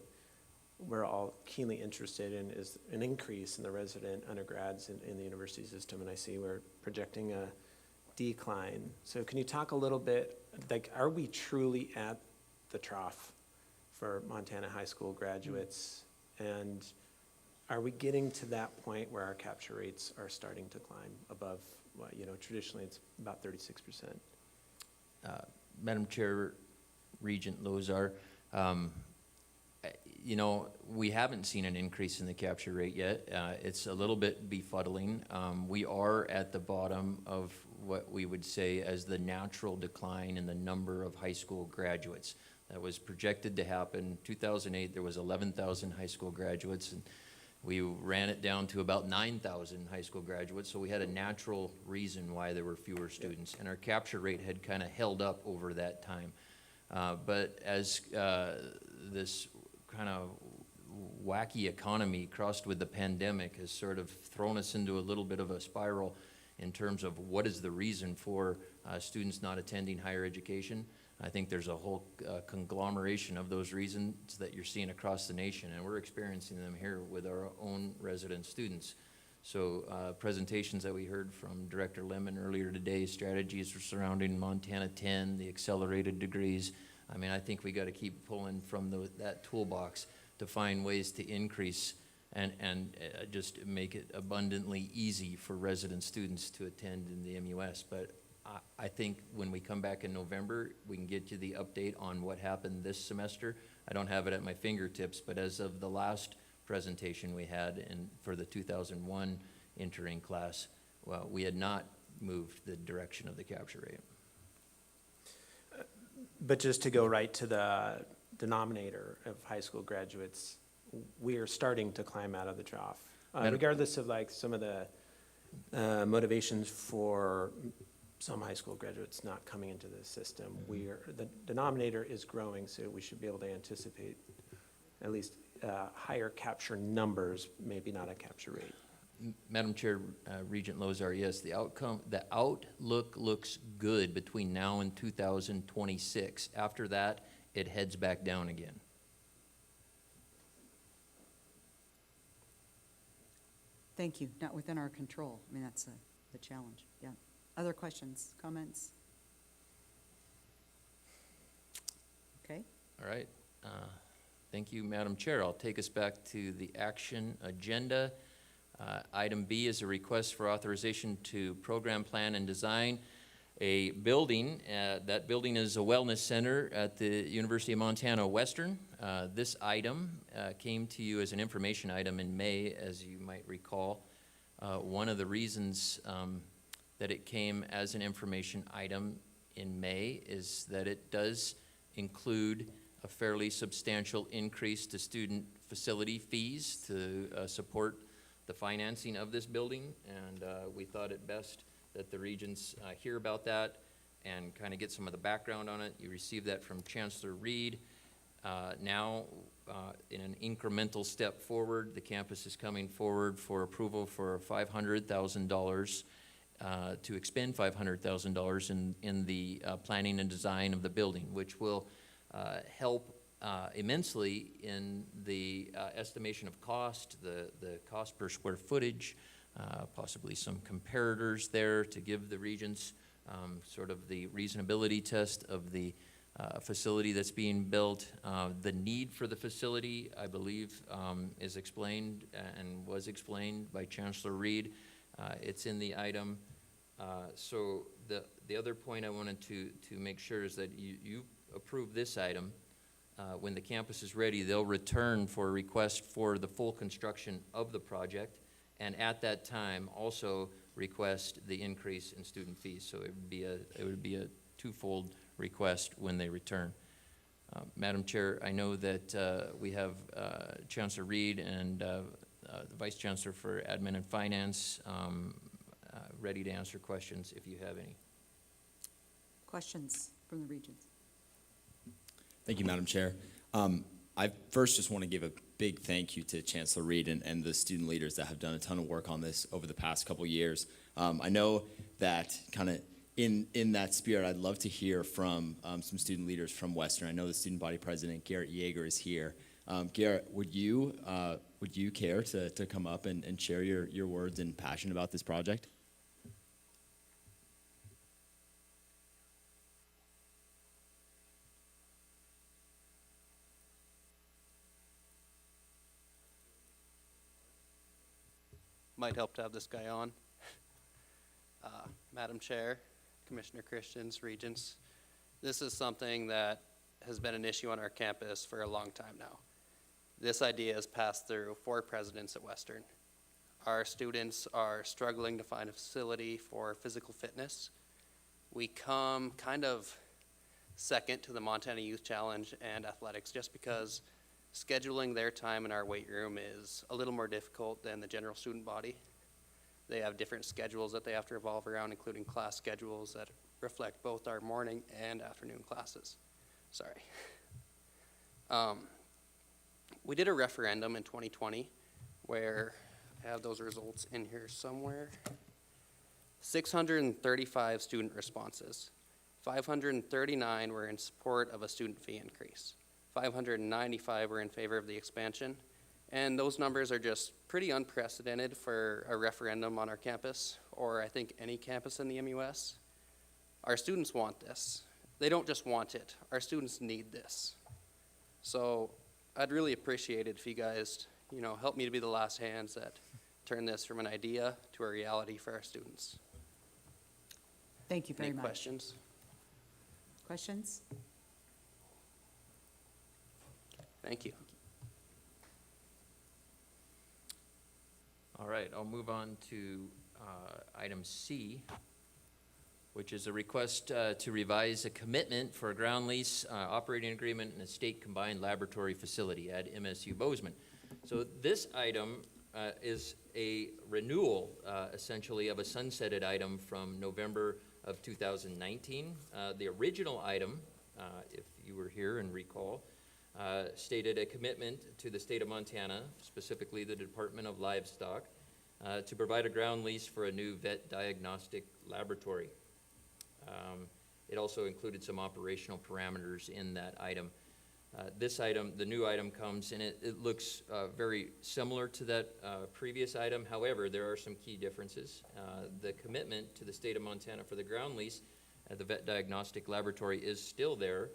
we're all keenly interested in, is an increase in the resident undergrads in the university system, and I see we're projecting a decline. So can you talk a little bit, like, are we truly at the trough for Montana high school graduates? And are we getting to that point where our capture rates are starting to climb above, you know, traditionally it's about 36%? Madam Chair, Regent Lozar, you know, we haven't seen an increase in the capture rate yet. It's a little bit befuddling. We are at the bottom of what we would say as the natural decline in the number of high school graduates. That was projected to happen. 2008, there was 11,000 high school graduates, and we ran it down to about 9,000 high school graduates. So we had a natural reason why there were fewer students, and our capture rate had kind of held up over that time. But as this kind of wacky economy crossed with the pandemic has sort of thrown us into a little bit of a spiral in terms of what is the reason for students not attending higher education. I think there's a whole conglomeration of those reasons that you're seeing across the nation, and we're experiencing them here with our own resident students. So presentations that we heard from Director Lemon earlier today, strategies surrounding Montana 10, the accelerated degrees. I mean, I think we got to keep pulling from that toolbox to find ways to increase and just make it abundantly easy for resident students to attend in the MUS. But I think when we come back in November, we can get you the update on what happened this semester. I don't have it at my fingertips, but as of the last presentation we had for the 2001 entering class, well, we had not moved the direction of the capture rate. But just to go right to the denominator of high school graduates, we are starting to climb out of the trough. Regardless of like some of the motivations for some high school graduates not coming into the system, the denominator is growing, so we should be able to anticipate at least higher capture numbers, maybe not a capture rate. Madam Chair, Regent Lozar, yes, the outlook looks good between now and 2026. After that, it heads back down again. Thank you. Not within our control. I mean, that's the challenge. Yeah. Other questions, comments? Okay. All right. Thank you, Madam Chair. I'll take us back to the action agenda. Item B is a request for authorization to program, plan, and design a building. That building is a wellness center at the University of Montana Western. This item came to you as an information item in May, as you might recall. One of the reasons that it came as an information item in May is that it does include a fairly substantial increase to student facility fees to support the financing of this building, and we thought it best that the regents hear about that and kind of get some of the background on it. You received that from Chancellor Reed. Now, in an incremental step forward, the campus is coming forward for approval for $500,000 to expend $500,000 in the planning and design of the building, which will help immensely in the estimation of cost, the cost per square footage, possibly some comparators there to give the regents sort of the reasonability test of the facility that's being built. The need for the facility, I believe, is explained and was explained by Chancellor Reed. It's in the item. So the other point I wanted to make sure is that you approve this item. When the campus is ready, they'll return for a request for the full construction of the project, and at that time also request the increase in student fees. So it would be a twofold request when they return. Madam Chair, I know that we have Chancellor Reed and the Vice Chancellor for Admin and Finance ready to answer questions if you have any. Questions from the Regents? Thank you, Madam Chair. I first just want to give a big thank you to Chancellor Reed and the student leaders that have done a ton of work on this over the past couple years. I know that kind of in that spirit, I'd love to hear from some student leaders from Western. I know the student body president, Garrett Yeager, is here. Garrett, would you care to come up and share your words and passion about this project? Might help to have this guy on. Madam Chair, Commissioner Christians, Regents, this is something that has been an issue on our campus for a long time now. This idea has passed through 4 presidents at Western. Our students are struggling to find a facility for physical fitness. We come kind of second to the Montana Youth Challenge and athletics just because scheduling their time in our weight room is a little more difficult than the general student body. They have different schedules that they have to revolve around, including class schedules that reflect both our morning and afternoon classes. Sorry. We did a referendum in 2020 where I have those results in here somewhere. 635 student responses. 539 were in support of a student fee increase. 595 were in favor of the expansion, and those numbers are just pretty unprecedented for a referendum on our campus, or I think any campus in the MUS. Our students want this. They don't just want it. Our students need this. So I'd really appreciate it if you guys, help me to be the last hands that turn this from an idea to a reality for our students. Thank you very much. Any questions? Questions? Thank you. All right, I'll move on to item C, which is a request to revise a commitment for a ground lease, operating agreement, and a state combined laboratory facility at MSU Bozeman. So this item is a renewal, essentially, of a sunsetted item from November of 2019. The original item, if you were here and recall, stated a commitment to the state of Montana, specifically the Department of Livestock, to provide a ground lease for a new vet diagnostic laboratory. It also included some operational parameters in that item. This item, the new item, comes and it looks very similar to that previous item. However, there are some key differences. The commitment to the state of Montana for the ground lease at the vet diagnostic laboratory is still there.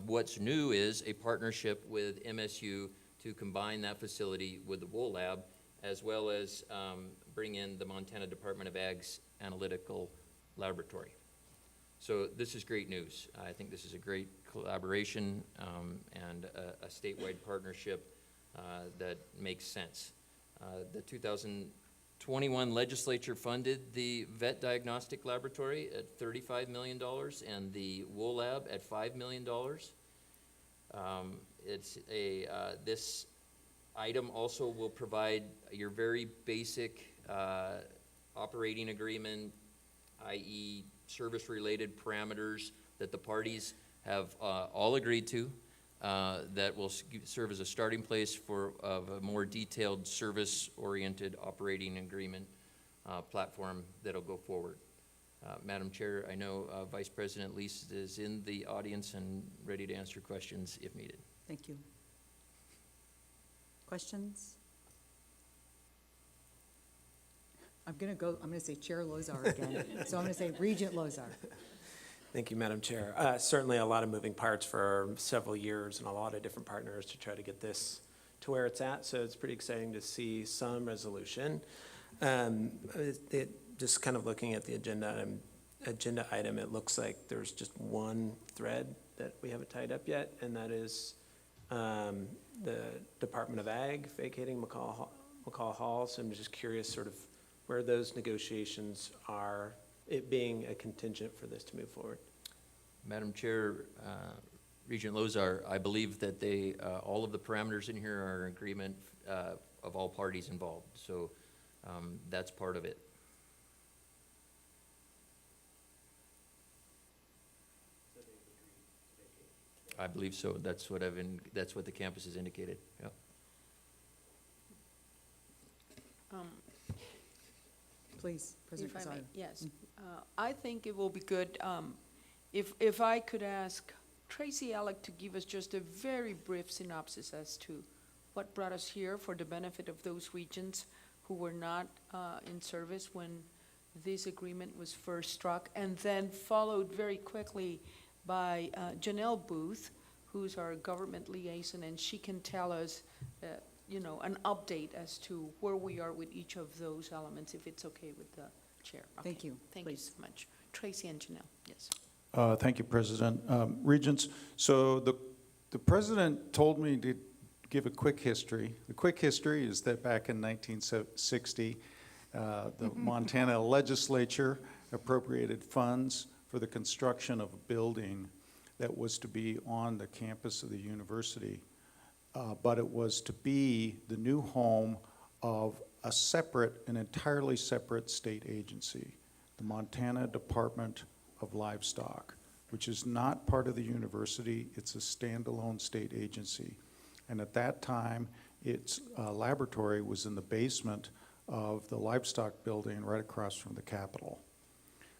What's new is a partnership with MSU to combine that facility with the Wool Lab, as well as bring in the Montana Department of Ag's analytical laboratory. So this is great news. I think this is a great collaboration and a statewide partnership that makes sense. The 2021 legislature funded the vet diagnostic laboratory at $35 million and the Wool Lab at $5 million. This item also will provide your very basic operating agreement, i.e. service-related parameters that the parties have all agreed to, that will serve as a starting place of a more detailed service-oriented operating agreement platform that'll go forward. Madam Chair, I know Vice President Lease is in the audience and ready to answer questions if needed. Thank you. Questions? I'm going to say Chair Lozar again, so I'm going to say Regent Lozar. Thank you, Madam Chair. Certainly a lot of moving parts for several years and a lot of different partners to try to get this to where it's at, so it's pretty exciting to see some resolution. Just kind of looking at the agenda item, it looks like there's just one thread that we haven't tied up yet, and that is the Department of Ag vacating McCall Hall. So I'm just curious sort of where those negotiations are, it being a contingent for this to move forward. Madam Chair, Regent Lozar, I believe that they, all of the parameters in here are in agreement of all parties involved. So that's part of it. I believe so. That's what that's what the campus has indicated. Yeah. Please, President If I may, Quezada. yes. I think it will be good if I could ask Tracy Alec to give us just a very brief synopsis as to what brought us here for the benefit of those regions who were not in service when this agreement was first struck, and then followed very quickly by Janelle Booth, who's our government liaison, and she can tell us, an update as to where we are with each of those elements, if it's okay with the chair. Okay. Thank you. Thank you so much. Tracy and Janelle, yes. Thank you, President. Regents, so the President told me to give a quick history. The quick history is that back in 1960, the Montana legislature appropriated funds for the construction of a building that was to be on the campus of the university, but it was to be the new home of an entirely separate state agency, the Montana Department of Livestock, which is not part of the university. It's a standalone state agency. And at that time, its laboratory was in the basement of the livestock building right across from the Capitol.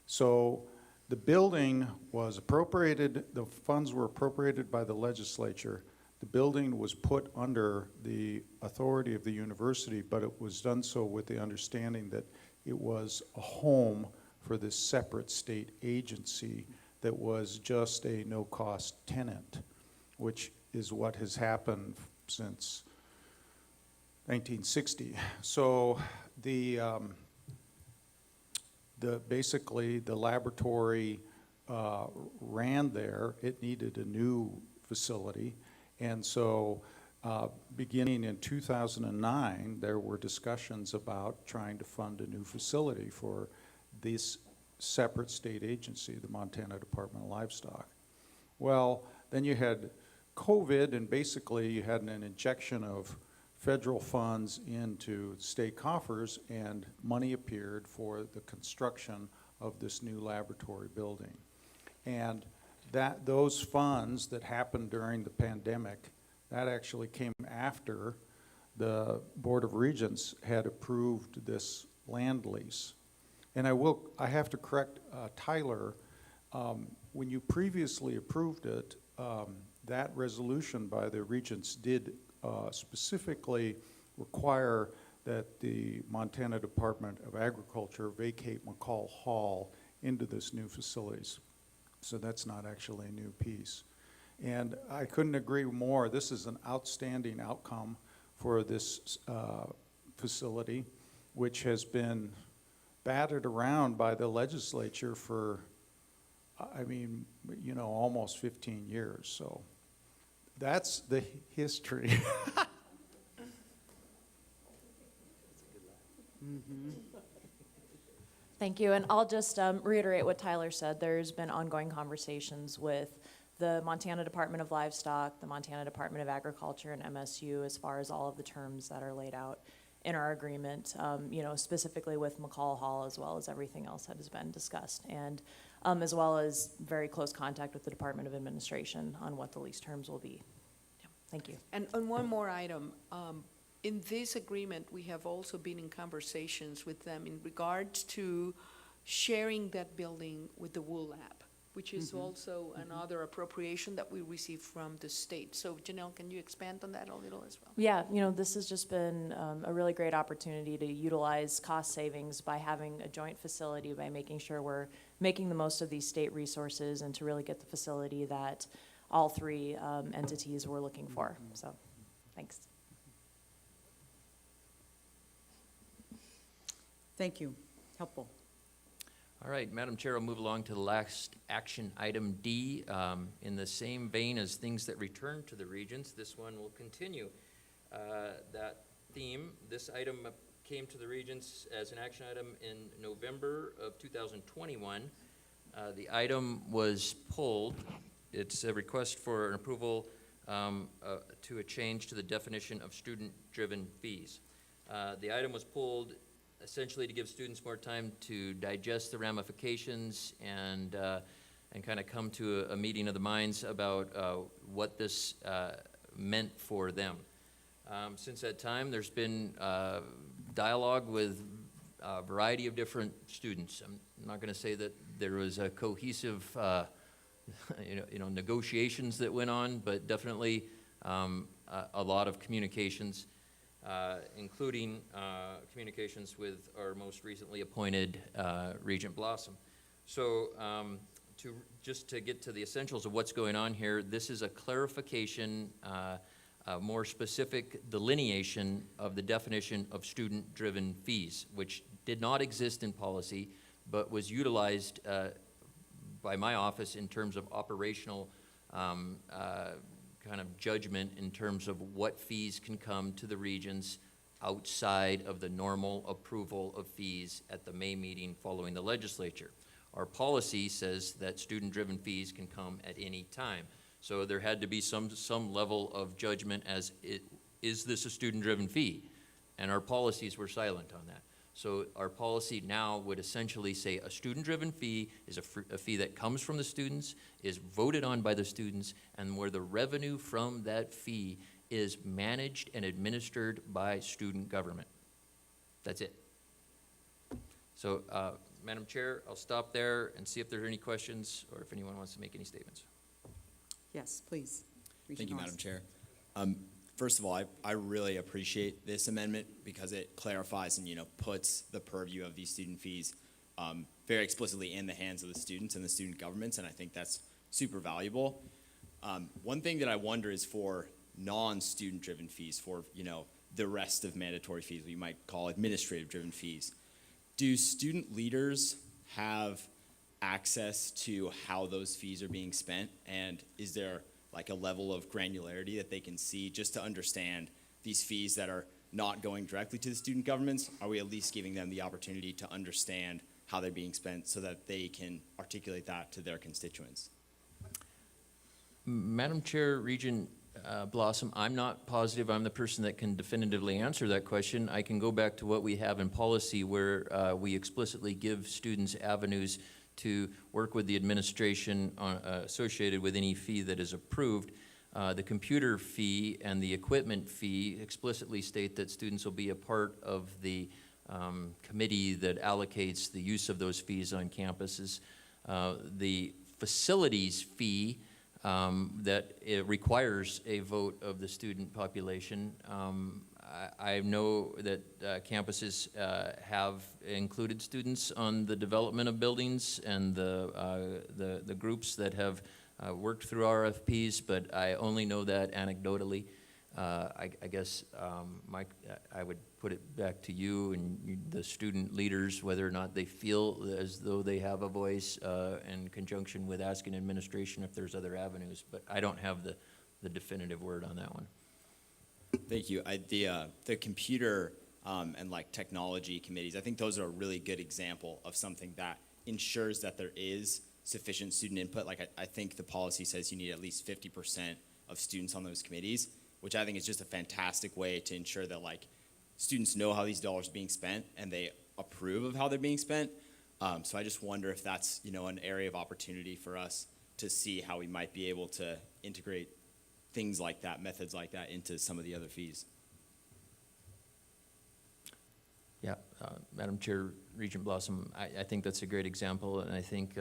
So the building was appropriated, the funds were appropriated by the legislature. The building was put under the authority of the university, but it was done so with the understanding that it was a home for this separate state agency that was just a no-cost tenant, which is what has happened since 1960. So basically the laboratory ran there. It needed a new facility, and so beginning in 2009, there were discussions about trying to fund a new facility for this separate state agency, the Montana Department of Livestock. Well, then you had COVID, and basically you had an injection of federal funds into state coffers, and money appeared for the construction of this new laboratory building. And those funds that happened during the pandemic, that actually came after the Board of Regents had approved this land lease. And I have to correct Tyler, when you previously approved it, that resolution by the Regents did specifically require that the Montana Department of Agriculture vacate McCall Hall into this new facilities. So that's not actually a new piece. And I couldn't agree more. This is an outstanding outcome for this facility, which has been battered around by the legislature for, almost 15 years. So that's the history. Thank you, and I'll just reiterate what Tyler said. There's been ongoing conversations with the Montana Department of Livestock, the Montana Department of Agriculture, and MSU as far as all of the terms that are laid out in our agreement, specifically with McCall Hall, as well as everything else that has been discussed, and as well as very close contact with the Department of Administration on what the lease terms will be. Yeah, thank you. And on one more item, in this agreement, we have also been in conversations with them in regards to sharing that building with the Wool Lab. which is also another appropriation that we receive from the state. So Janelle, can you expand on that a little as well? Yeah, this has just been a really great opportunity to utilize cost savings by having a joint facility, by making sure we're making the most of these state resources and to really get the facility that all three entities were looking for. So, thanks. Thank you. Helpful. All right, Madam Chair, I'll move along to the last action item D. In the same vein as things that return to the regions, this one will continue that theme. This item came to the regions as an action item in November of 2021. The item was pulled. It's a request for an approval to a change to the definition of student-driven fees. The item was pulled essentially to give students more time to digest the ramifications and kind of come to a meeting of the minds about what this meant for them. Since that time, there's been dialogue with a variety of different students. I'm not going to say that there was a cohesive, negotiations that went on, but definitely a lot of communications. Including communications with our most recently appointed Regent Blossom. So just to get to the essentials of what's going on here, this is a clarification, a more specific delineation of the definition of student-driven fees, which did not exist in policy, but was utilized by my office in terms of operational kind of judgment in terms of what fees can come to the regions outside of the normal approval of fees at the May meeting following the legislature. Our policy says that student-driven fees can come at any time. So there had to be some level of judgment as is this a student-driven fee? And our policies were silent on that. So our policy now would essentially say a student-driven fee is a fee that comes from the students, is voted on by the students, and where the revenue from that fee is managed and administered by student government. That's it. So, Madam Chair, I'll stop there and see if there are any questions or if anyone wants to make any statements. Yes, please. Thank you, Madam Chair. First of all, I really appreciate this amendment because it clarifies and, puts the purview of these student fees very explicitly in the hands of the students and the student governments, and I think that's super valuable. One thing that I wonder is for non-student-driven fees, for, the rest of mandatory fees, what you might call administrative-driven fees, do student leaders have access to how those fees are being spent, and is there like a level of granularity that they can see just to understand these fees that are not going directly to the student governments? Are we at least giving them the opportunity to understand how they're being spent so that they can articulate that to their constituents? Madam Chair, Regent Blossom, I'm not positive I'm the person that can definitively answer that question. I can go back to what we have in policy where we explicitly give students avenues to work with the administration associated with any fee that is approved. The computer fee and the equipment fee explicitly state that students will be a part of the committee that allocates the use of those fees on campuses. The facilities fee that it requires a vote of the student population. I know that campuses have included students on the development of buildings and the groups that have worked through RFPs, but I only know that anecdotally. I guess, Mike, I would put it back to you and the student leaders, whether or not they feel as though they have a voice in conjunction with asking administration if there's other avenues, but I don't have the definitive word on that one. Thank you. The computer and like technology committees, I think those are a really good example of something that ensures that there is sufficient student input. Like I think the policy says you need at least 50% of students on those committees, which I think is just a fantastic way to ensure that like students know how these dollars are being spent and they approve of how they're being spent. So I just wonder if that's, an area of opportunity for us to see how we might be able to integrate things like that, methods like that into some of the other fees. Yeah, Madam Chair, Regent Blossom, I think that's a great example, and I think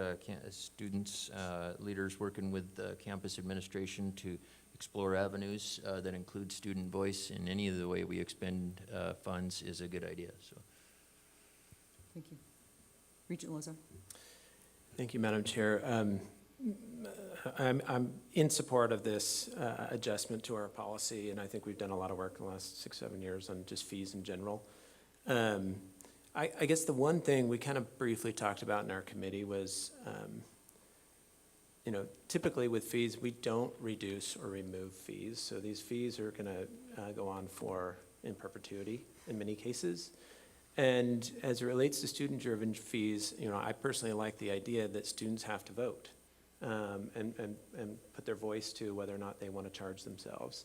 students, leaders working with campus administration to explore avenues that include student voice in any of the way we expend funds is a good idea, so. Thank you. Regent Loza. Thank you, Madam Chair. I'm in support of this adjustment to our policy, and I think we've done a lot of work in the last 6-7 years on just fees in general. I guess the one thing we kind of briefly talked about in our committee was, typically with fees, we don't reduce or remove fees. So these fees are going to go on in perpetuity in many cases. And as it relates to student-driven fees, I personally like the idea that students have to vote and put their voice to whether or not they want to charge themselves.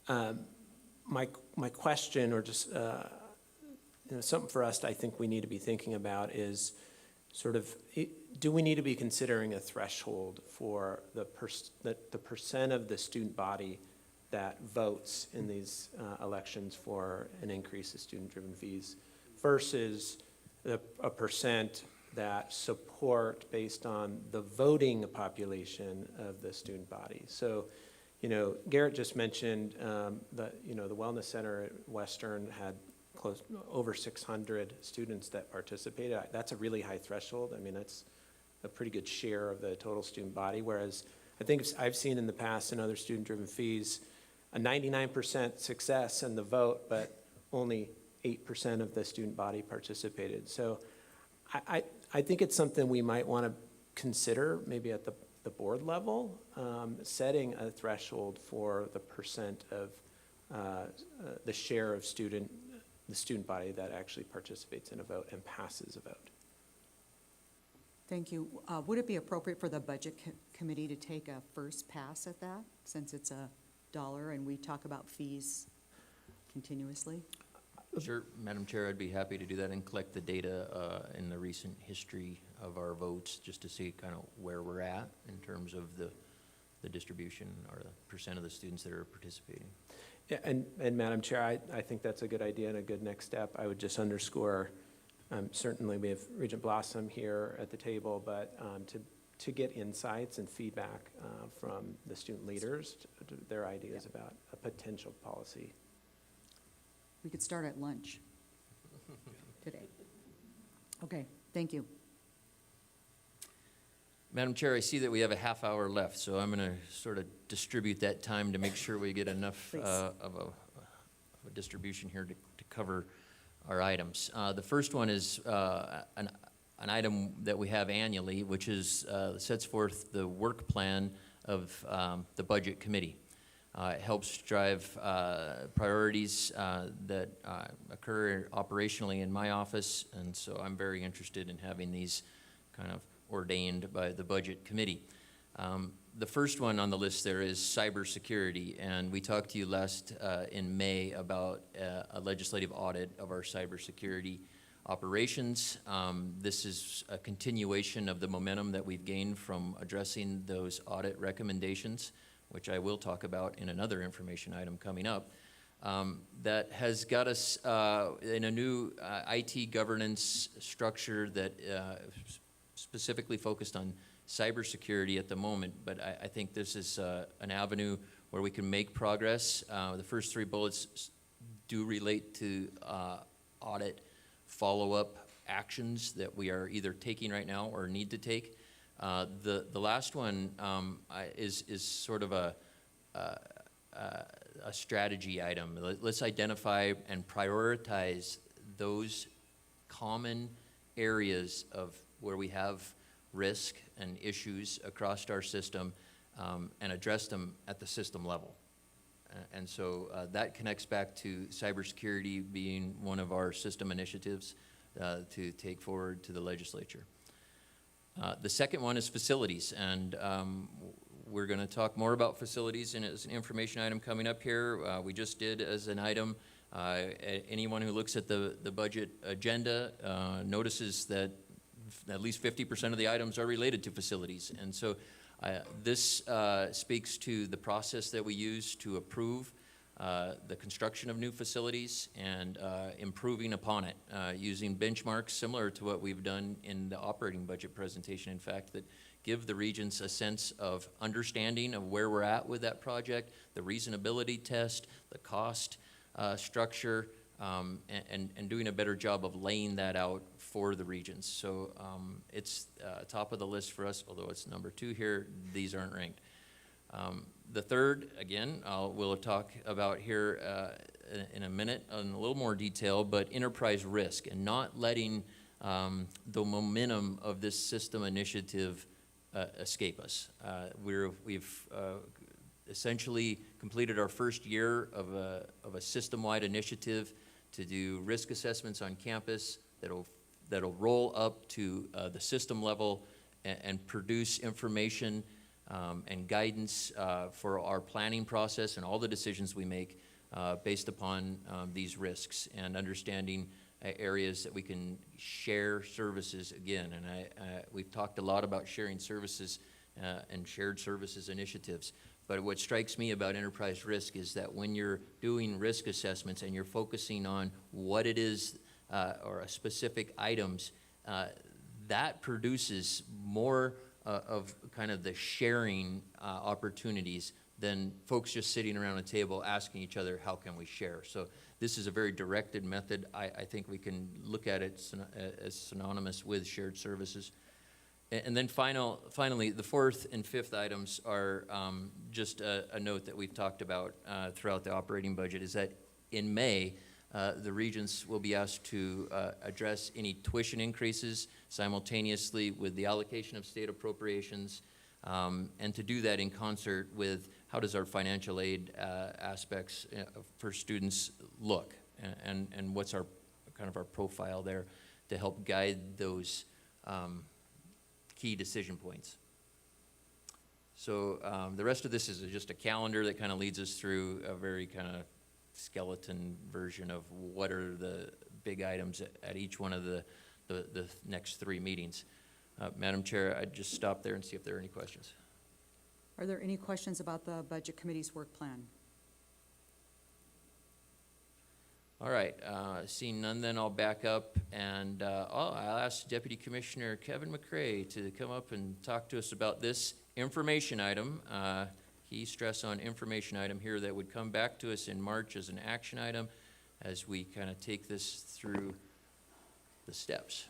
My question, or just something for us I think we need to be thinking about is sort of, do we need to be considering a threshold for the percent of the student body that votes in these elections for an increase in student-driven fees versus a percent that support based on the voting population of the student body? So, Garrett just mentioned that, the Wellness Center at Western had over 600 students that participated. That's a really high threshold. I mean, that's a pretty good share of the total student body, whereas I think I've seen in the past in other student-driven fees a 99% success in the vote, but only 8% of the student body participated. So I think it's something we might want to consider maybe at the board level, setting a threshold for the percent of the share of the student body that actually participates in a vote and passes a vote. Thank you. Would it be appropriate for the Budget Committee to take a first pass at that, since it's $1 and we talk about fees continuously? Sure, Madam Chair, I'd be happy to do that and collect the data in the recent history of our votes, just to see kind of where we're at in terms of the distribution or the percent of the students that are participating. Yeah, and Madam Chair, I think that's a good idea and a good next step. I would just underscore, certainly we have Regent Blossom here at the table, but to get insights and feedback from the student leaders, their ideas about a potential policy. We could start at lunch today. Okay, thank you. Madam Chair, I see that we have a half hour left, so I'm going to sort of distribute that time to make sure we get enough of a distribution here to cover our items. The first one is an item that we have annually, which is sets forth the work plan of the Budget Committee. It helps drive priorities that occur operationally in my office, and so I'm very interested in having these kind of ordained by the Budget Committee. The first one on the list there is cybersecurity, and we talked to you last in May about a legislative audit of our cybersecurity operations. This is a continuation of the momentum that we've gained from addressing those audit recommendations, which I will talk about in another information item coming up, that has got us in a new IT governance structure that specifically focused on cybersecurity at the moment, but I think this is an avenue where we can make progress. The first 3 bullets do relate to audit follow-up actions that we are either taking right now or need to take. The last one is sort of a strategy item. Let's identify and prioritize those common areas of where we have risk and issues across our system and address them at the system level. And so that connects back to cybersecurity being one of our system initiatives to take forward to the legislature. The second one is facilities, and we're going to talk more about facilities and as an information item coming up here. We just did as an item. Anyone who looks at the budget agenda notices that at least 50% of the items are related to facilities. And so this speaks to the process that we use to approve the construction of new facilities and improving upon it, using benchmarks similar to what we've done in the operating budget presentation, in fact, that give the regions a sense of understanding of where we're at with that project, the reasonability test, the cost structure, and doing a better job of laying that out for the regions. So it's top of the list for us, although it's number 2 here. These aren't ranked. The third, again, we'll talk about here in a minute in a little more detail, but enterprise risk and not letting the momentum of this system initiative escape us. We've essentially completed our first year of a system-wide initiative to do risk assessments on campus that'll roll up to the system level and produce information and guidance for our planning process and all the decisions we make based upon these risks and understanding areas that we can share services again. And we've talked a lot about sharing services and shared services initiatives. But what strikes me about enterprise risk is that when you're doing risk assessments and you're focusing on what it is or specific items, that produces more of kind of the sharing opportunities than folks just sitting around a table asking each other, how can we share? So this is a very directed method. I think we can look at it as synonymous with shared services. And then finally, the 4th and 5th items are just a note that we've talked about throughout the operating budget, is that in May, the regions will be asked to address any tuition increases simultaneously with the allocation of state appropriations, and to do that in concert with how does our financial aid aspects for students look, and what's our kind of our profile there to help guide those key decision points. So the rest of this is just a calendar that kind of leads us through a very kind of skeleton version of what are the big items at each one of the next 3 meetings. Madam Chair, I'd just stop there and see if there are any questions. Are there any questions about the Budget Committee's work plan? All right, seeing none, then I'll back up and I'll ask Deputy Commissioner Kevin McCray to come up and talk to us about this information item. He stressed on information item here that would come back to us in March as an action item as we kind of take this through the steps.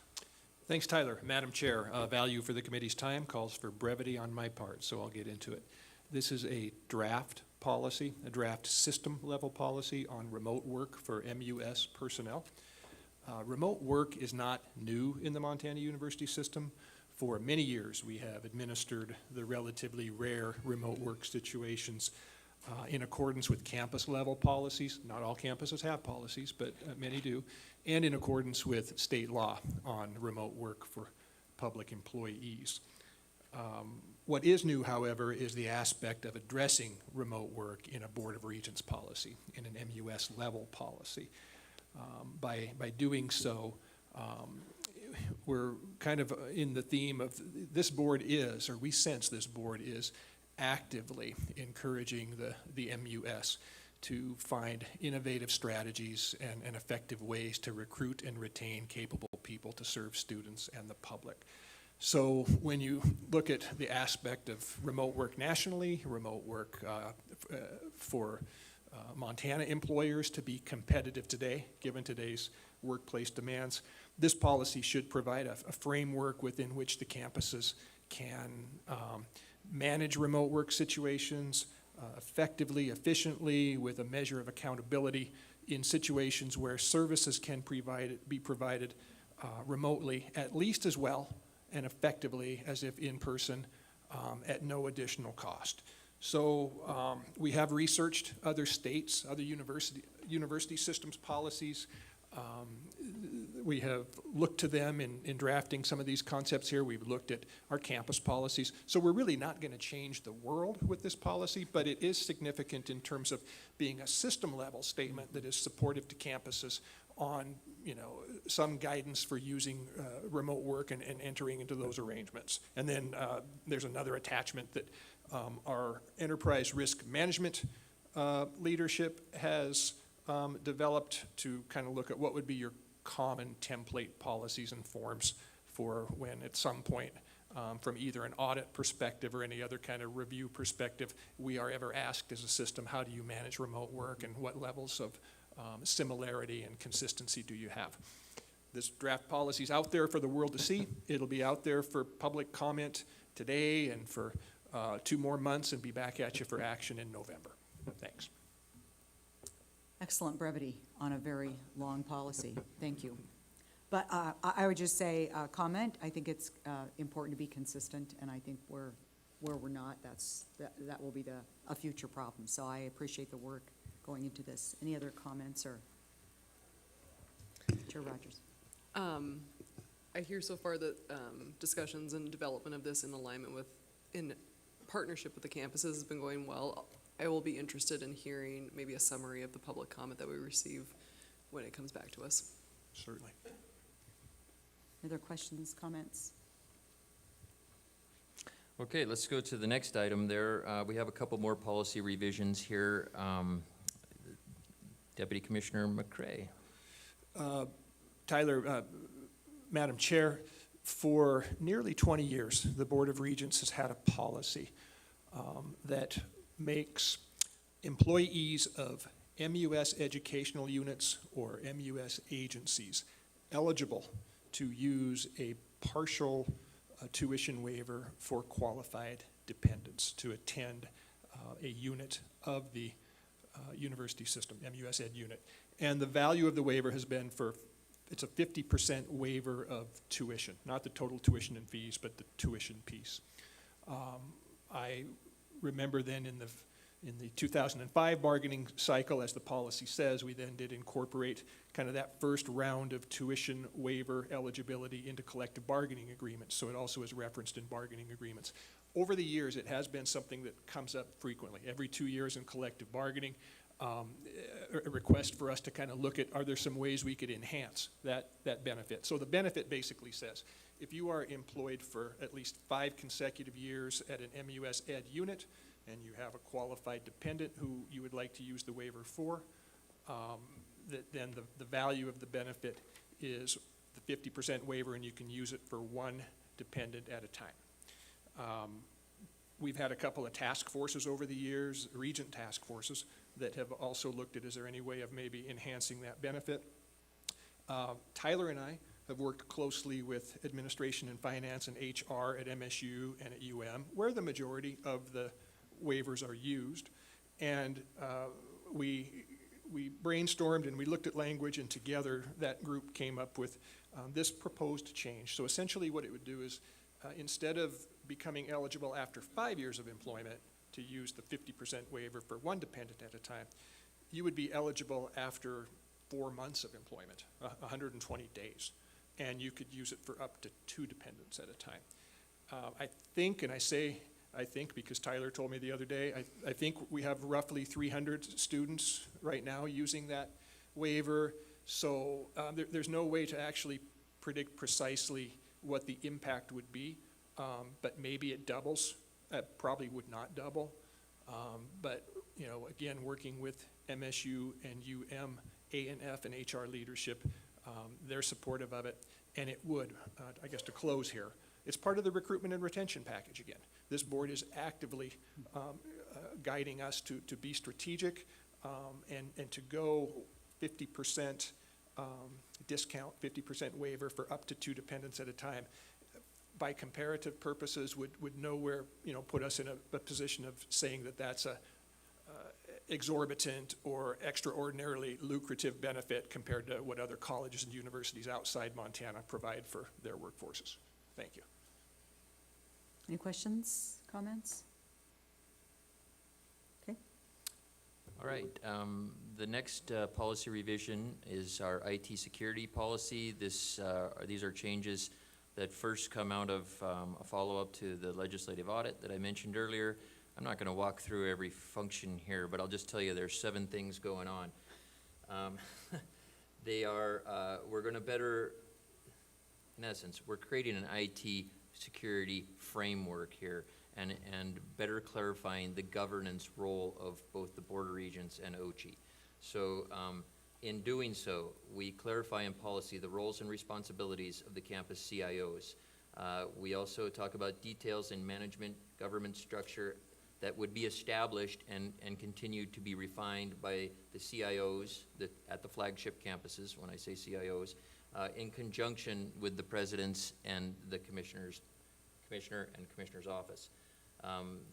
Thanks, Tyler. Madam Chair, value for the committee's time calls for brevity on my part, so I'll get into it. This is a draft policy, a draft system-level policy on remote work for MUS personnel. Remote work is not new in the Montana University system. For many years, we have administered the relatively rare remote work situations in accordance with campus-level policies. Not all campuses have policies, but many do, and in accordance with state law on remote work for public employees. What is new, however, is the aspect of addressing remote work in a Board of Regents policy, in an MUS level policy. By doing so, we're kind of in the theme of this board is, or we sense this board is actively encouraging the MUS to find innovative strategies and effective ways to recruit and retain capable people to serve students and the public. So when you look at the aspect of remote work nationally, remote work for Montana employers to be competitive today, given today's workplace demands, this policy should provide a framework within which the campuses can manage remote work situations effectively, efficiently, with a measure of accountability in situations where services can be provided remotely at least as well and effectively as if in person at no additional cost. So we have researched other states, other university systems policies. We have looked to them in drafting some of these concepts here. We've looked at our campus policies. So we're really not going to change the world with this policy, but it is significant in terms of being a system level statement that is supportive to campuses on, you know, some guidance for using remote work and entering into those arrangements. And then there's another attachment that our enterprise risk management leadership has developed to kind of look at what would be your common template policies and forms for when at some point, from either an audit perspective or any other kind of review perspective, we are ever asked as a system, how do you manage remote work and what levels of similarity and consistency do you have? This draft policy is out there for the world to see. It'll be out there for public comment today and for 2 more months, and be back at you for action in November. Thanks. Excellent brevity on a very long policy. Thank you. But I would just say, comment, I think it's important to be consistent, and I think where we're not, that will be a future problem. So I appreciate the work going into this. Any other comments, or Chair Rogers? I hear so far that discussions and development of this in partnership with the campuses has been going well. I will be interested in hearing maybe a summary of the public comment that we receive when it comes back to us. Certainly. Other questions, comments? Okay, let's go to the next item there. We have a couple more policy revisions here. Deputy Commissioner McCray. Tyler, Madam Chair, for nearly 20 years, the Board of Regents has had a policy that makes employees of MUS educational units or MUS agencies eligible to use a partial tuition waiver for qualified dependents to attend a unit of the university system, MUS Ed unit. And the value of the waiver has been it's a 50% waiver of tuition, not the total tuition and fees, but the tuition piece. I remember then in the 2005 bargaining cycle, as the policy says, we then did incorporate kind of that first round of tuition waiver eligibility into collective bargaining agreements, so it also is referenced in bargaining agreements. Over the years, it has been something that comes up frequently. Every 2 years in collective bargaining, a request for us to kind of look at, are there some ways we could enhance that benefit? So the benefit basically says, if you are employed for at least 5 consecutive years at an MUS Ed unit, and you have a qualified dependent who you would like to use the waiver for, then the value of the benefit is the 50% waiver, and you can use it for 1 dependent at a time. We've had a couple of task forces over the years, Regent task forces, that have also looked at, is there any way of maybe enhancing that benefit? Tyler and I have worked closely with administration and finance and HR at MSU and at UM, where the majority of the waivers are used. And we brainstormed and we looked at language, and together that group came up with this proposed change. So essentially what it would do is instead of becoming eligible after 5 years of employment to use the 50% waiver for 1 dependent at a time, you would be eligible after 4 months of employment, 120 days, and you could use it for up to 2 dependents at a time. I think, and I say I think because Tyler told me the other day, I think we have roughly 300 students right now using that waiver, so there's no way to actually predict precisely what the impact would be, but maybe it doubles. Probably would not double, but you know, again, working with MSU and UM, A&F and HR leadership, they're supportive of it, and it would, I guess to close here, it's part of the recruitment and retention package again. This board is actively guiding us to be strategic and to go 50% discount, 50% waiver for up to 2 dependents at a time. By comparative purposes would nowhere, you know, put us in a position of saying that that's a exorbitant or extraordinarily lucrative benefit compared to what other colleges and universities outside Montana provide for their workforces. Thank you. Any questions, comments? Okay. All right. The next policy revision is our IT security policy. These are changes that first come out of a follow-up to the legislative audit that I mentioned earlier. I'm not going to walk through every function here, but I'll just tell you there's 7 things going on. We're going to better, in essence, we're creating an IT security framework here, and better clarifying the governance role of both the Board of Regents and OCHE. So in doing so, we clarify in policy the roles and responsibilities of the campus CIOs. We also talk about details in management government structure that would be established and continue to be refined by the CIOs at the flagship campuses, when I say CIOs, in conjunction with the presidents and the commissioner and commissioner's office.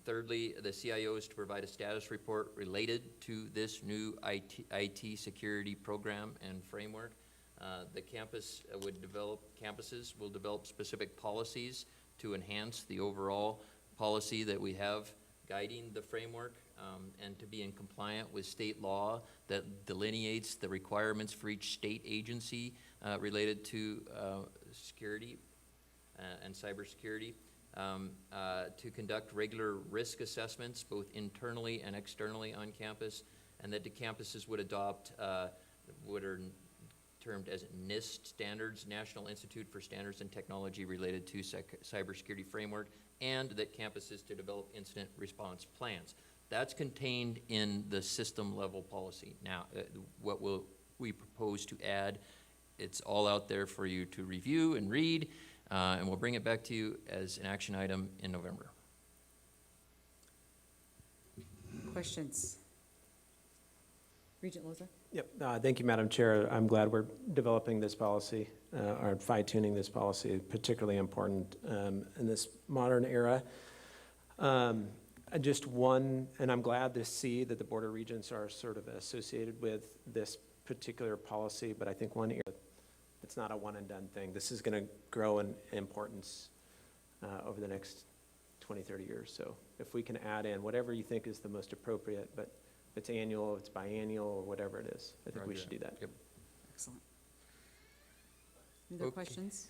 Thirdly, the CIOs to provide a status report related to this new IT security program and framework. The campuses will develop specific policies to enhance the overall policy that we have guiding the framework, and to be in compliant with state law that delineates the requirements for each state agency related to security and cybersecurity. To conduct regular risk assessments, both internally and externally on campus, and that the campuses would adopt what are termed as NIST standards, National Institute for Standards and Technology related to cybersecurity framework, and that campuses to develop incident response plans. That's contained in the system level policy. Now, what will we propose to add? It's all out there for you to review and read, and we'll bring it back to you as an action item in November. Questions? Regent Loza? Yep, thank you, Madam Chair. I'm glad we're developing this policy, or fine-tuning this policy, particularly important in this modern era. And I'm glad to see that the Board of Regents are sort of associated with this particular policy, but I think one area, it's not a one-and-done thing. This is going to grow in importance over the next 20, 30 years. So if we can add in whatever you think is the most appropriate, but if it's annual, if it's biannual, or whatever it is, I think we should do that. Yep. Excellent. Any other questions?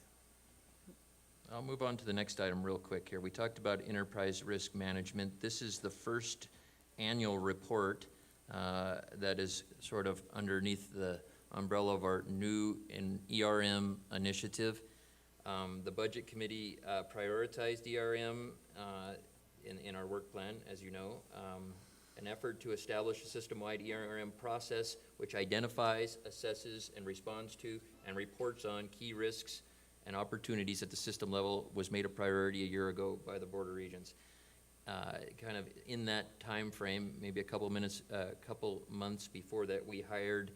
I'll move on to the next item real quick here. We talked about enterprise risk management. This is the first annual report that is sort of underneath the umbrella of our new ERM initiative. The Budget Committee prioritized ERM in our work plan, as you know. An effort to establish a system-wide ERM process which identifies, assesses, and responds to and reports on key risks and opportunities at the system level was made a priority a year ago by the Board of Regents. Kind of in that time frame, maybe a couple months before that, we hired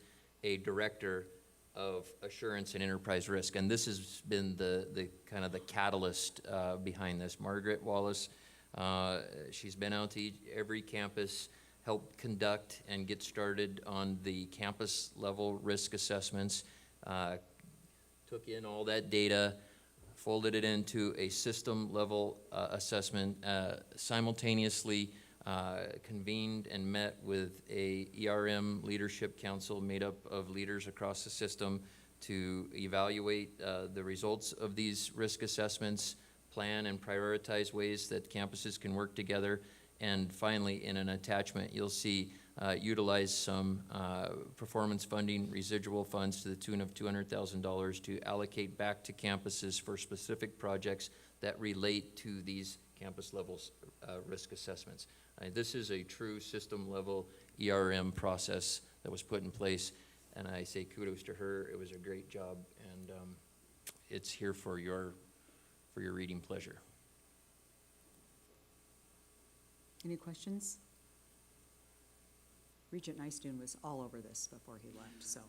a director of assurance and enterprise risk, and this has been the kind of the catalyst behind this. Margaret Wallace, she's been out to every campus, helped conduct and get started on the campus level risk assessments, took in all that data, folded it into a system level assessment, simultaneously convened and met with a ERM leadership council made up of leaders across the system to evaluate the results of these risk assessments, plan and prioritize ways that campuses can work together, and finally, in an attachment, you'll see utilize some performance funding, residual funds to the tune of $200,000 to allocate back to campuses for specific projects that relate to these campus levels risk assessments. This is a true system level ERM process that was put in place, and I say kudos to her. It was a great job, and it's here for your reading pleasure. Any questions? Regent Nystuen was all over this before he left, so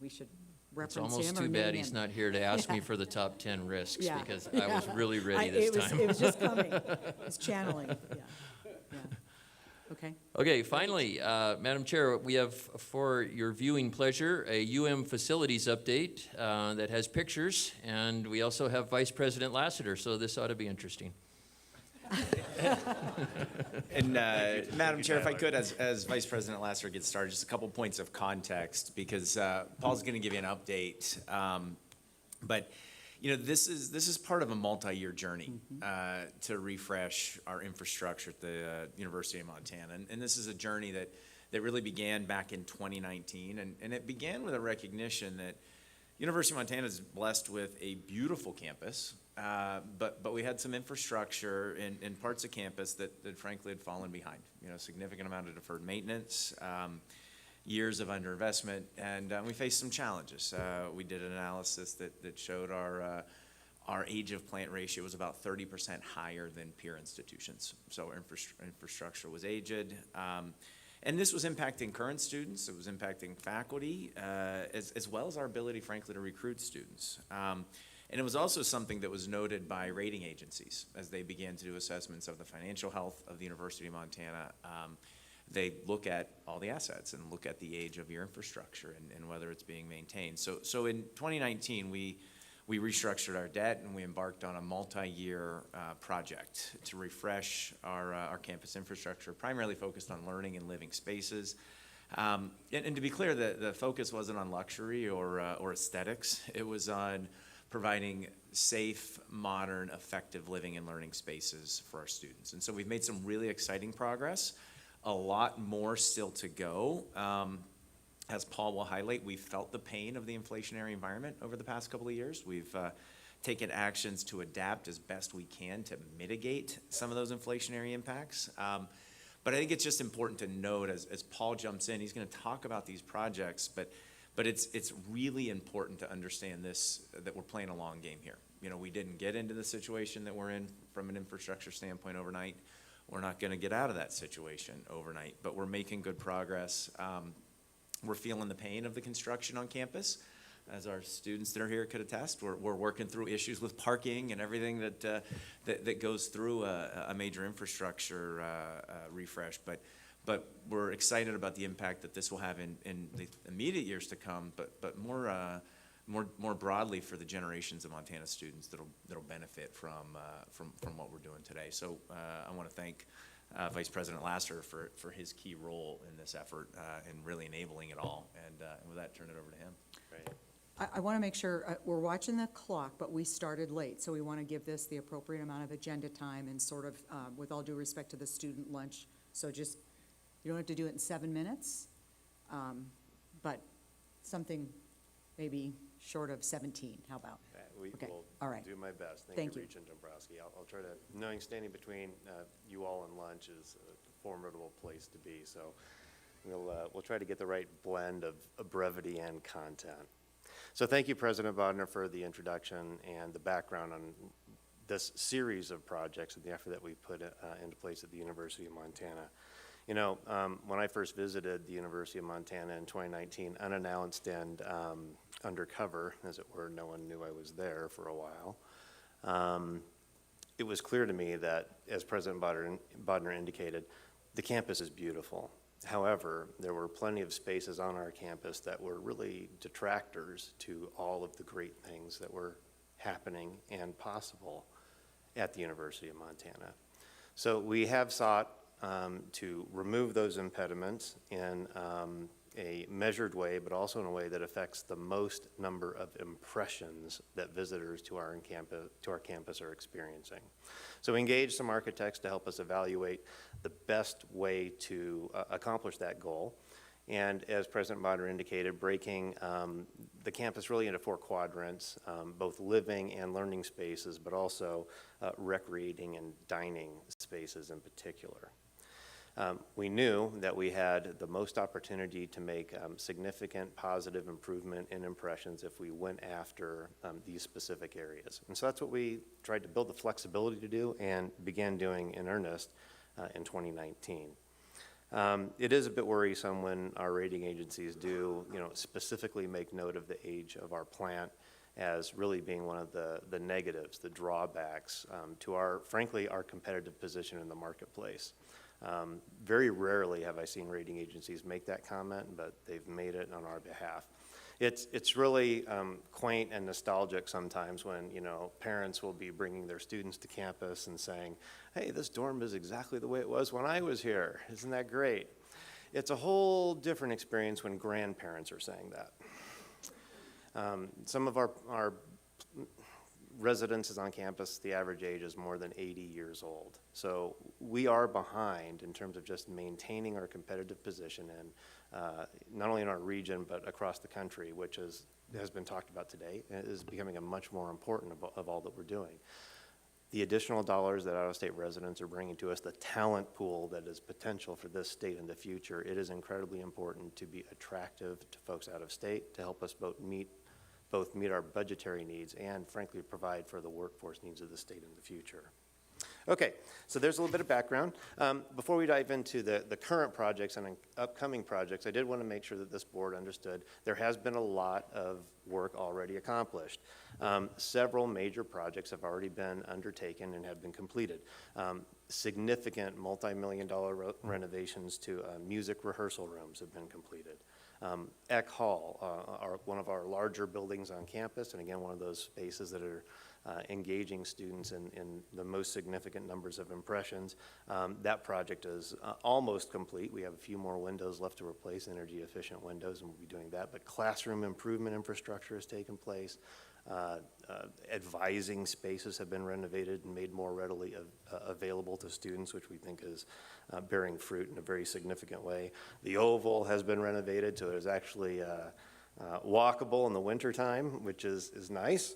we should reference It's him almost or too name bad him. he's not here to ask me for the top 10 risks, because I was really ready It this time. was just coming. It was channeling, yeah. Okay. Okay, finally, Madam Chair, we have for your viewing pleasure a facilities update that has pictures, and we also have Vice President Lassiter, so this ought to be interesting. And Madam Chair, if I could, as Vice President Lassiter gets started, just a couple points of context, because Paul's going to give you an update. But you know, this is part of a multi-year journey to refresh our infrastructure at the University of Montana, and this is a journey that really began back in 2019, and it began with a recognition that, University of Montana is blessed with a beautiful campus, but we had some infrastructure in parts of campus that frankly had fallen behind. You know, significant amount of deferred maintenance, years of underinvestment, and we faced some challenges. We did an analysis that showed our age of plant ratio was about 30% higher than peer institutions. So our infrastructure was aged. And this was impacting current students, it was impacting faculty, as well as our ability, frankly, to recruit students. And it was also something that was noted by rating agencies as they began to do assessments of the financial health of the University of Montana. They look at all the assets and look at the age of your infrastructure and whether it's being maintained. So in 2019, we restructured our debt and we embarked on a multi-year project to refresh our campus infrastructure, primarily focused on learning and living spaces. And to be clear, the focus wasn't on luxury or aesthetics. It was on providing safe, modern, effective living and learning spaces for our students. And so we've made some really exciting progress, a lot more still to go. As Paul will highlight, we've felt the pain of the inflationary environment over the past couple of years. We've taken actions to adapt as best we can to mitigate some of those inflationary impacts. But I think it's just important to note as Paul jumps in, he's going to talk about these projects, but it's really important to understand this, that we're playing a long game here. You know, we didn't get into the situation that we're in from an infrastructure standpoint overnight. We're not going to get out of that situation overnight, but we're making good progress. We're feeling the pain of the construction on campus, as our students that are here could attest. We're working through issues with parking and everything that goes through a major infrastructure refresh. But we're excited about the impact that this will have in the immediate years to come, but more broadly for the generations of Montana students that'll benefit from what we're doing today. So I want to thank Vice President Lasser for his key role in this effort and really enabling it all. And with that, turn it over to him. Right. I want to make sure, we're watching the clock, but we started late, so we want to give this the appropriate amount of agenda time and sort of, with all due respect to the student lunch, so just, you don't have to do it in 7 minutes, but something maybe short of 17, how about? We Okay. will All right. do my best. Thank you. Regent Dombrowski. I'll try to, knowing standing between you all and lunch is a formidable place to be, so we'll try to get the right blend of brevity and content. So thank you, President Bodner, for the introduction and the background on this series of projects and the effort that we put into place at the University of Montana. You know, when I first visited the University of Montana in 2019, unannounced and undercover, as it were, no one knew I was there for a while. It was clear to me that, as President Bodner indicated, the campus is beautiful. However, there were plenty of spaces on our campus that were really detractors to all of the great things that were happening and possible at the University of Montana. So we have sought to remove those impediments in a measured way, but also in a way that affects the most number of impressions that visitors to our campus are experiencing. So we engaged some architects to help us evaluate the best way to accomplish that goal. And as President Bodner indicated, breaking the campus really into 4 quadrants, both living and learning spaces, but also recreating and dining spaces in particular. We knew that we had the most opportunity to make significant positive improvement in impressions if we went after these specific areas. And so that's what we tried to build the flexibility to do and began doing in earnest in 2019. It is a bit worrisome when our rating agencies do, specifically make note of the age of our plant as really being one of the negatives, the drawbacks to frankly, our competitive position in the marketplace. Very rarely have I seen rating agencies make that comment, but they've made it on our behalf. It's really quaint and nostalgic sometimes when, parents will be bringing their students to campus and saying, hey, this dorm is exactly the way it was when I was here. Isn't that great? It's a whole different experience when grandparents are saying that. Some of our residences on campus, the average age is more than 80 years old. So we are behind in terms of just maintaining our competitive position in not only in our region, but across the country, which is has been talked about today, is becoming a much more important of all that we're doing. The additional dollars that out-of-state residents are bringing to us, the talent pool that is potential for this state in the future, it is incredibly important to be attractive to folks out of state to help us both meet our budgetary needs and, frankly, provide for the workforce needs of the state in the future. Okay, so there's a little bit of background. Before we dive into the current projects and upcoming projects, I did want to make sure that this board understood there has been a lot of work already accomplished. Several major projects have already been undertaken and have been completed. Significant multi-million-dollar renovations to music rehearsal rooms have been completed. Eck Hall, one of our larger buildings on campus, and again, one of those spaces that are engaging students in the most significant numbers of impressions. That project is almost complete. We have a few more windows left to replace, energy efficient windows, and we'll be doing that. But classroom improvement infrastructure has taken place. Advising spaces have been renovated and made more readily available to students, which we think is bearing fruit in a very significant way. The Oval has been renovated, so it is actually walkable in the wintertime, which is nice.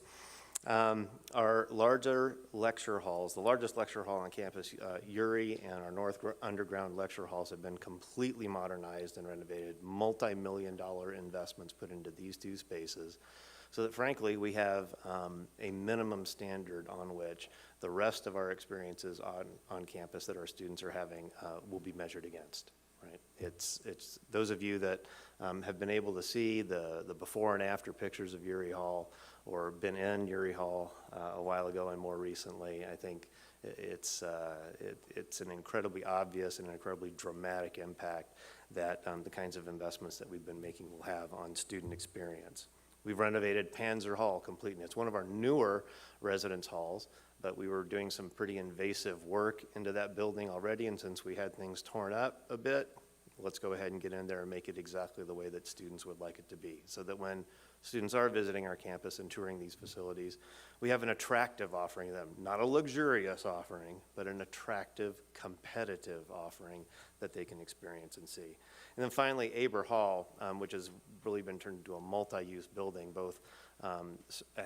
Our larger lecture halls, the largest lecture hall on campus, Urey, and our North Underground lecture halls have been completely modernized and renovated, multi-million-dollar investments put into these two spaces, so that frankly we have a minimum standard on which the rest of our experiences on campus that our students are having will be measured against. Right? It's those of you that have been able to see the before and after pictures of Urey Hall or been in Urey Hall a while ago and more recently, I think it's an incredibly obvious and incredibly dramatic impact that the kinds of investments that we've been making will have on student experience. We've renovated Panzer Hall completely. It's one of our newer residence halls, but we were doing some pretty invasive work into that building already, and since we had things torn up a bit, let's go ahead and get in there and make it exactly the way that students would like it to be, so that when students are visiting our campus and touring these facilities, we have an attractive offering to them, not a luxurious offering, but an attractive, competitive offering that they can experience and see. And then finally, Aber Hall, which has really been turned into a multi-use building, both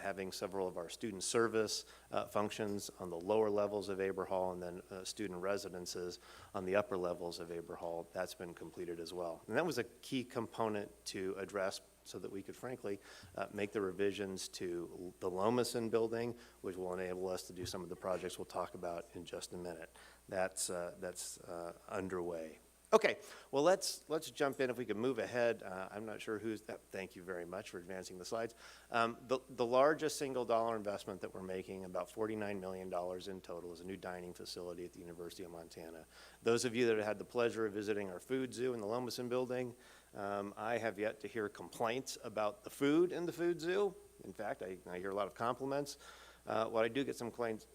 having several of our student service functions on the lower levels of Aber Hall and then student residences on the upper levels of Aber Hall. That's been completed as well. And that was a key component to address so that we could frankly make the revisions to the Lomason building, which will enable us to do some of the projects we'll talk about in just a minute. That's underway. Okay, well, let's jump in. If we could move ahead, I'm not sure who's, thank you very much for advancing the slides. The largest single dollar investment that we're making, about $49 million in total, is a new dining facility at the University of Montana. Those of you that have had the pleasure of visiting our food zoo in the Lomason building, I have yet to hear complaints about the food in the food zoo. In fact, I hear a lot of compliments. What I do get some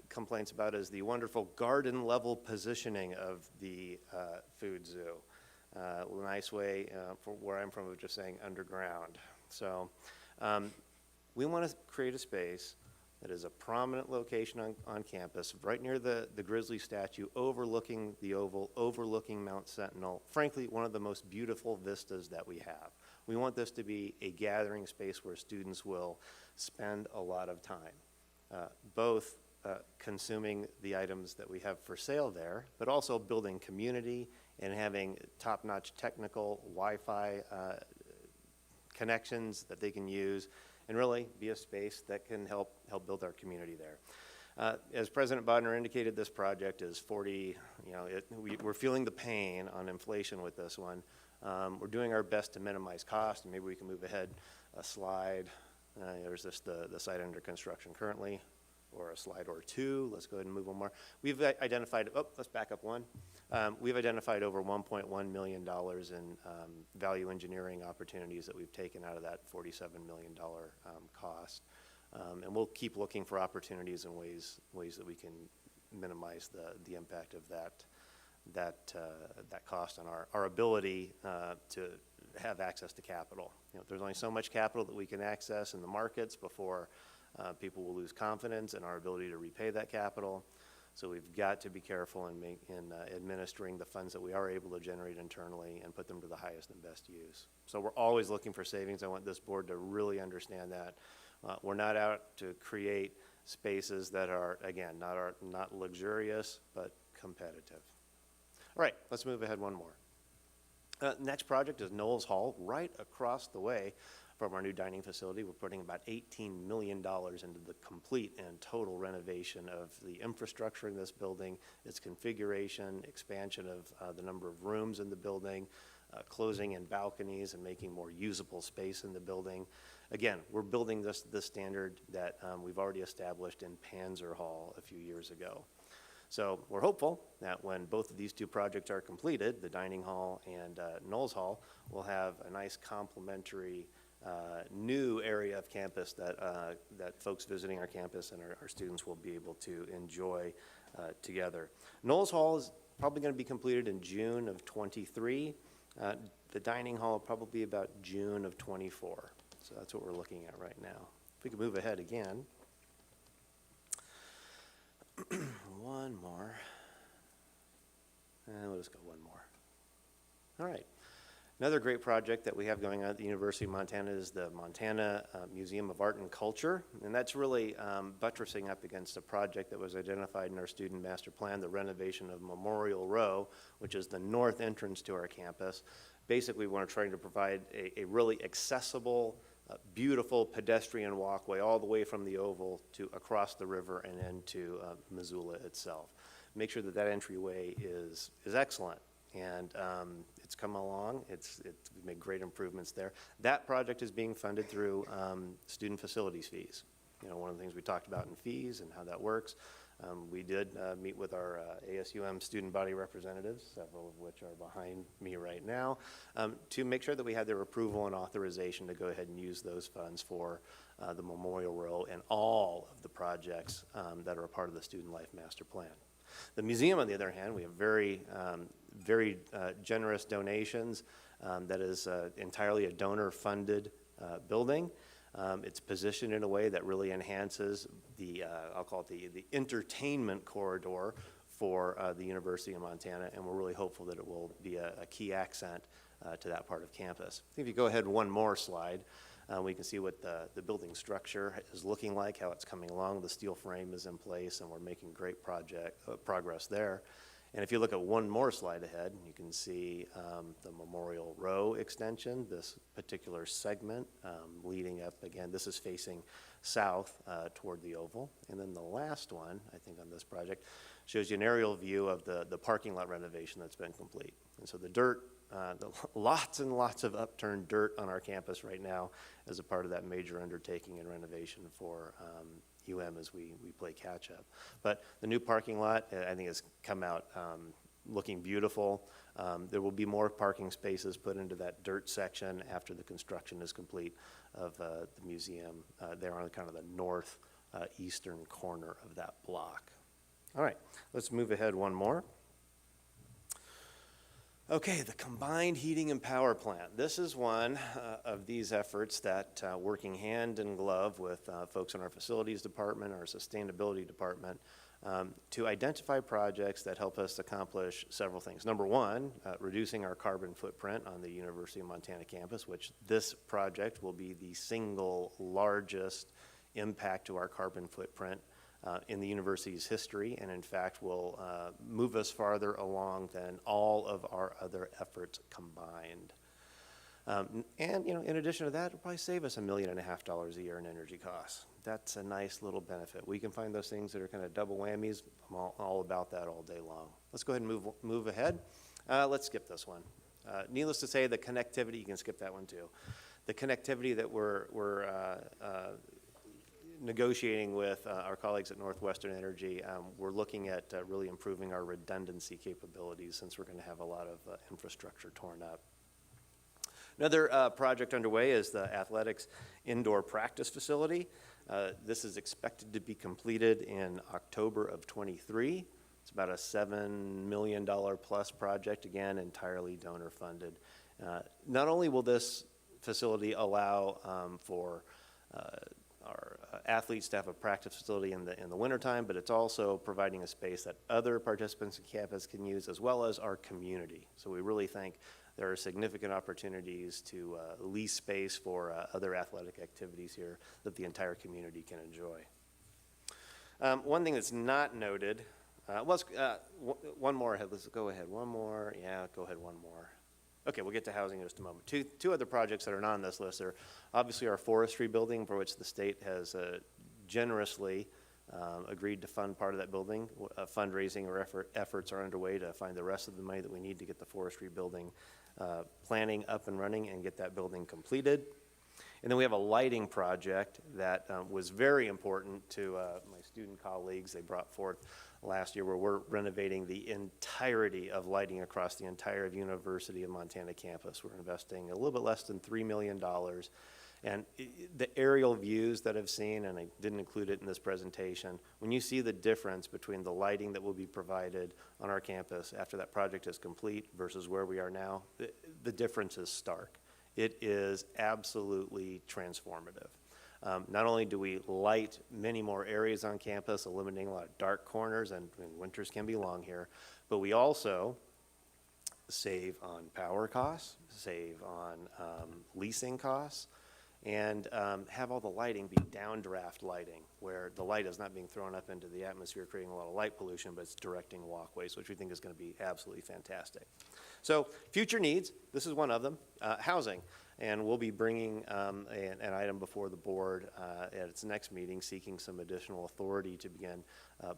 complaints about is the wonderful garden level positioning of the food zoo. A nice way for where I'm from of just saying underground. So we want to create a space that is a prominent location on campus, right near the Grizzly statue, overlooking the Oval, overlooking Mount Sentinel. Frankly, one of the most beautiful vistas that we have. We want this to be a gathering space where students will spend a lot of time. Both consuming the items that we have for sale there, but also building community and having top-notch technical Wi-Fi connections that they can use, and really be a space that can help build our community there. As President Bodnar indicated, this project is we're feeling the pain on inflation with this one. We're doing our best to minimize cost, and maybe we can move ahead a slide. There's just the site under construction currently, or a slide or two. Let's go ahead and move one more. We've identified, let's back up one. We've identified over $1.1 million in value engineering opportunities that we've taken out of that $47 million cost. And we'll keep looking for opportunities and ways that we can minimize the impact of that cost on our ability to have access to capital. There's only so much capital that we can access in the markets before people will lose confidence in our ability to repay that capital. So we've got to be careful in administering the funds that we are able to generate internally and put them to the highest and best use. So we're always looking for savings. I want this board to really understand that. We're not out to create spaces that are, again, not luxurious, but competitive. All right, let's move ahead one more. Next project is Knowles Hall, right across the way from our new dining facility. We're putting about $18 million into the complete and total renovation of the infrastructure in this building, its configuration, expansion of the number of rooms in the building, closing in balconies and making more usable space in the building. Again, we're building this standard that we've already established in Panzer Hall a few years ago. So we're hopeful that when both of these two projects are completed, the dining hall and Knowles Hall, will have a nice complementary new area of campus that folks visiting our campus and our students will be able to enjoy together. Knowles Hall is probably going to be completed in June of '23. The dining hall probably about June of '24. So that's what we're looking at right now. If we could move ahead again. One more. And we'll just go one more. All right. Another great project that we have going on at the University of Montana is the Montana Museum of Art and Culture. And that's really buttressing up against a project that was identified in our student master plan, the renovation of Memorial Row, which is the north entrance to our campus. Basically, we want to try to provide a really accessible, beautiful pedestrian walkway all the way from the Oval to across the river and into Missoula itself. Make sure that that entryway is excellent. And it's come along. We've made great improvements there. That project is being funded through student facilities fees. You know, one of the things we talked about in fees and how that works. We did meet with our ASUM student body representatives, several of which are behind me right now, to make sure that we had their approval and authorization to go ahead and use those funds for the Memorial Row and all of the projects that are a part of the Student Life Master Plan. The museum, on the other hand, we have very generous donations. That is entirely a donor-funded building. It's positioned in a way that really enhances the, I'll call it the entertainment corridor for the University of Montana, and we're really hopeful that it will be a key accent to that part of campus. If you go ahead one more slide, we can see what the building structure is looking like, how it's coming along. The steel frame is in place, and we're making great progress there. And if you look at one more slide ahead, you can see the Memorial Row extension, this particular segment leading up. Again, this is facing south toward the Oval. And then the last one, I think on this project, shows you an aerial view of the parking lot renovation that's been complete. And so the dirt, lots and lots of upturned dirt on our campus right now as a part of that major undertaking and renovation for as we play catch up. But the new parking lot, I think, has come out looking beautiful. There will be more parking spaces put into that dirt section after the construction is complete of the museum there on kind of the north eastern corner of that block. All right, let's move ahead one more. Okay, the combined heating and power plant. This is one of these efforts that working hand in glove with folks in our facilities department, our sustainability department, to identify projects that help us accomplish several things. Number one, reducing our carbon footprint on the University of Montana campus, which this project will be the single largest impact to our carbon footprint in the university's history, and in fact will move us farther along than all of our other efforts combined. And you know, in addition to that, it'll probably save us $1.5 million a year in energy costs. That's a nice little benefit. We can find those things that are kind of double whammies. I'm all about that all day long. Let's go ahead and move ahead. Let's skip this one. Needless to say, the connectivity, you can skip that one too. The connectivity that we're negotiating with our colleagues at Northwestern Energy, we're looking at really improving our redundancy capabilities since we're going to have a lot of infrastructure torn up. Another project underway is the athletics indoor practice facility. This is expected to be completed in October of '23. It's about a $7 million plus project, again, entirely donor funded. Not only will this facility allow for our athletes to have a practice facility in the wintertime, but it's also providing a space that other participants in campus can use, as well as our community. So we really think there are significant opportunities to lease space for other athletic activities here that the entire community can enjoy. One thing that's not noted was one more. Let's go ahead. One more. Yeah, go ahead. One more. Okay, we'll get to housing in just a moment. Two other projects that are not on this list are obviously our forestry building, for which the state has generously agreed to fund part of that building. Fundraising or efforts are underway to find the rest of the money that we need to get the forestry building planning up and running and get that building completed. And then we have a lighting project that was very important to my student colleagues. They brought forth last year, where we're renovating the entirety of lighting across the entire University of Montana campus. We're investing a little bit less than $3 million. And the aerial views that I've seen, and I didn't include it in this presentation, when you see the difference between the lighting that will be provided on our campus after that project is complete versus where we are now, the difference is stark. It is absolutely transformative. Not only do we light many more areas on campus, eliminating a lot of dark corners, and winters can be long here, but we also save on power costs, save on leasing costs, and have all the lighting be downdraft lighting, where the light is not being thrown up into the atmosphere, creating a lot of light pollution, but it's directing walkways, which we think is going to be absolutely fantastic. So future needs, this is one of them, housing. And we'll be bringing an item before the board at its next meeting, seeking some additional authority to begin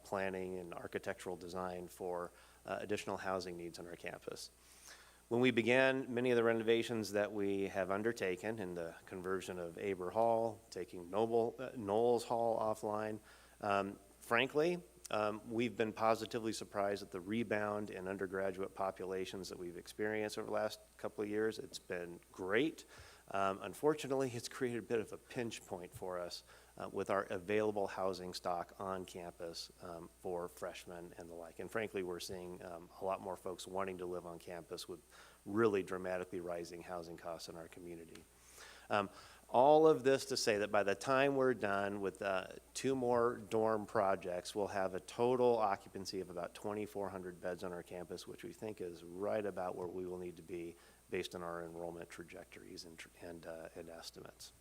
planning and architectural design for additional housing needs on our campus. When we began many of the renovations that we have undertaken in the conversion of Aber Hall, taking Knowles Hall offline, frankly, we've been positively surprised at the rebound in undergraduate populations that we've experienced over the last couple of years. It's been great. Unfortunately, it's created a bit of a pinch point for us with our available housing stock on campus for freshmen and the like. And frankly, we're seeing a lot more folks wanting to live on campus with really dramatically rising housing costs in our community. All of this to say that by the time we're done with 2 more dorm projects, we'll have a total occupancy of about 2,400 beds on our campus, which we think is right about where we will need to be based on our enrollment trajectories and estimates.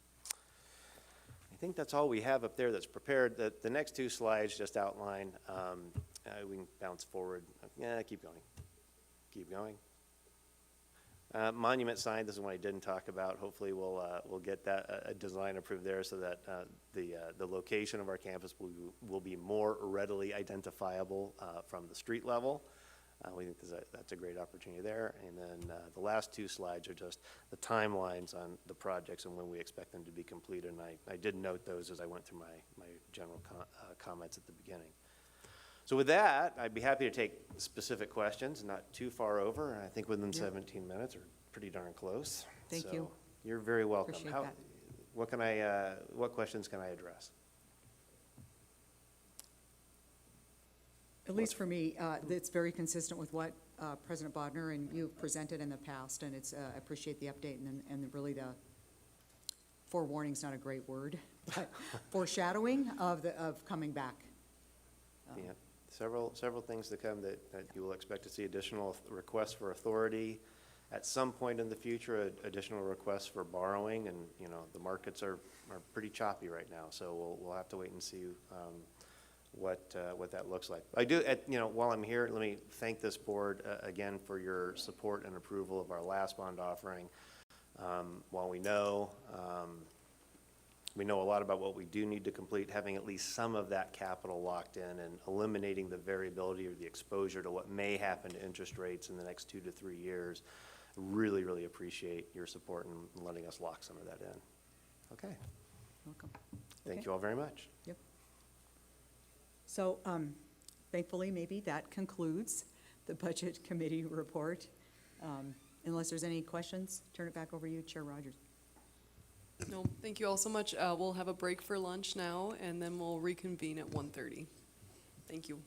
I think that's all we have up there that's prepared. The next 2 slides just outline, we can bounce forward. Yeah, keep going. Keep going. Monument sign, this is one I didn't talk about. Hopefully we'll get that design approved there so that the location of our campus will be more readily identifiable from the street level. We think that's a great opportunity there. And then the last 2 slides are just the timelines on the projects and when we expect them to be completed. And I did note those as I went through my general comments at the beginning. So with that, I'd be happy to take specific questions, not too far over. I think within 17 minutes or pretty darn close. Thank you. You're very welcome. Appreciate that. What questions can I address? At least for me, it's very consistent with what President Bodnar and you've presented in the past, and it's, I appreciate the update and really the forewarning's not a great word, but foreshadowing of coming back. Yeah, several things to come that you will expect to see: additional requests for authority. At some point in the future, additional requests for borrowing, and the markets are pretty choppy right now, so we'll have to wait and see what that looks like. I do, while I'm here, let me thank this board again for your support and approval of our last bond offering. While we know a lot about what we do need to complete, having at least some of that capital locked in and eliminating the variability or the exposure to what may happen to interest rates in the next 2 to 3 years. Really, really appreciate your support in letting us lock some of that in. Okay. Welcome. Thank Okay. you all very much. Yep. So thankfully, maybe that concludes the Budget Committee report. Unless there's any questions, turn it back over to you, Chair Rogers. No, thank you all so much. We'll have a break for lunch now, and then we'll reconvene at 1:30. Thank you.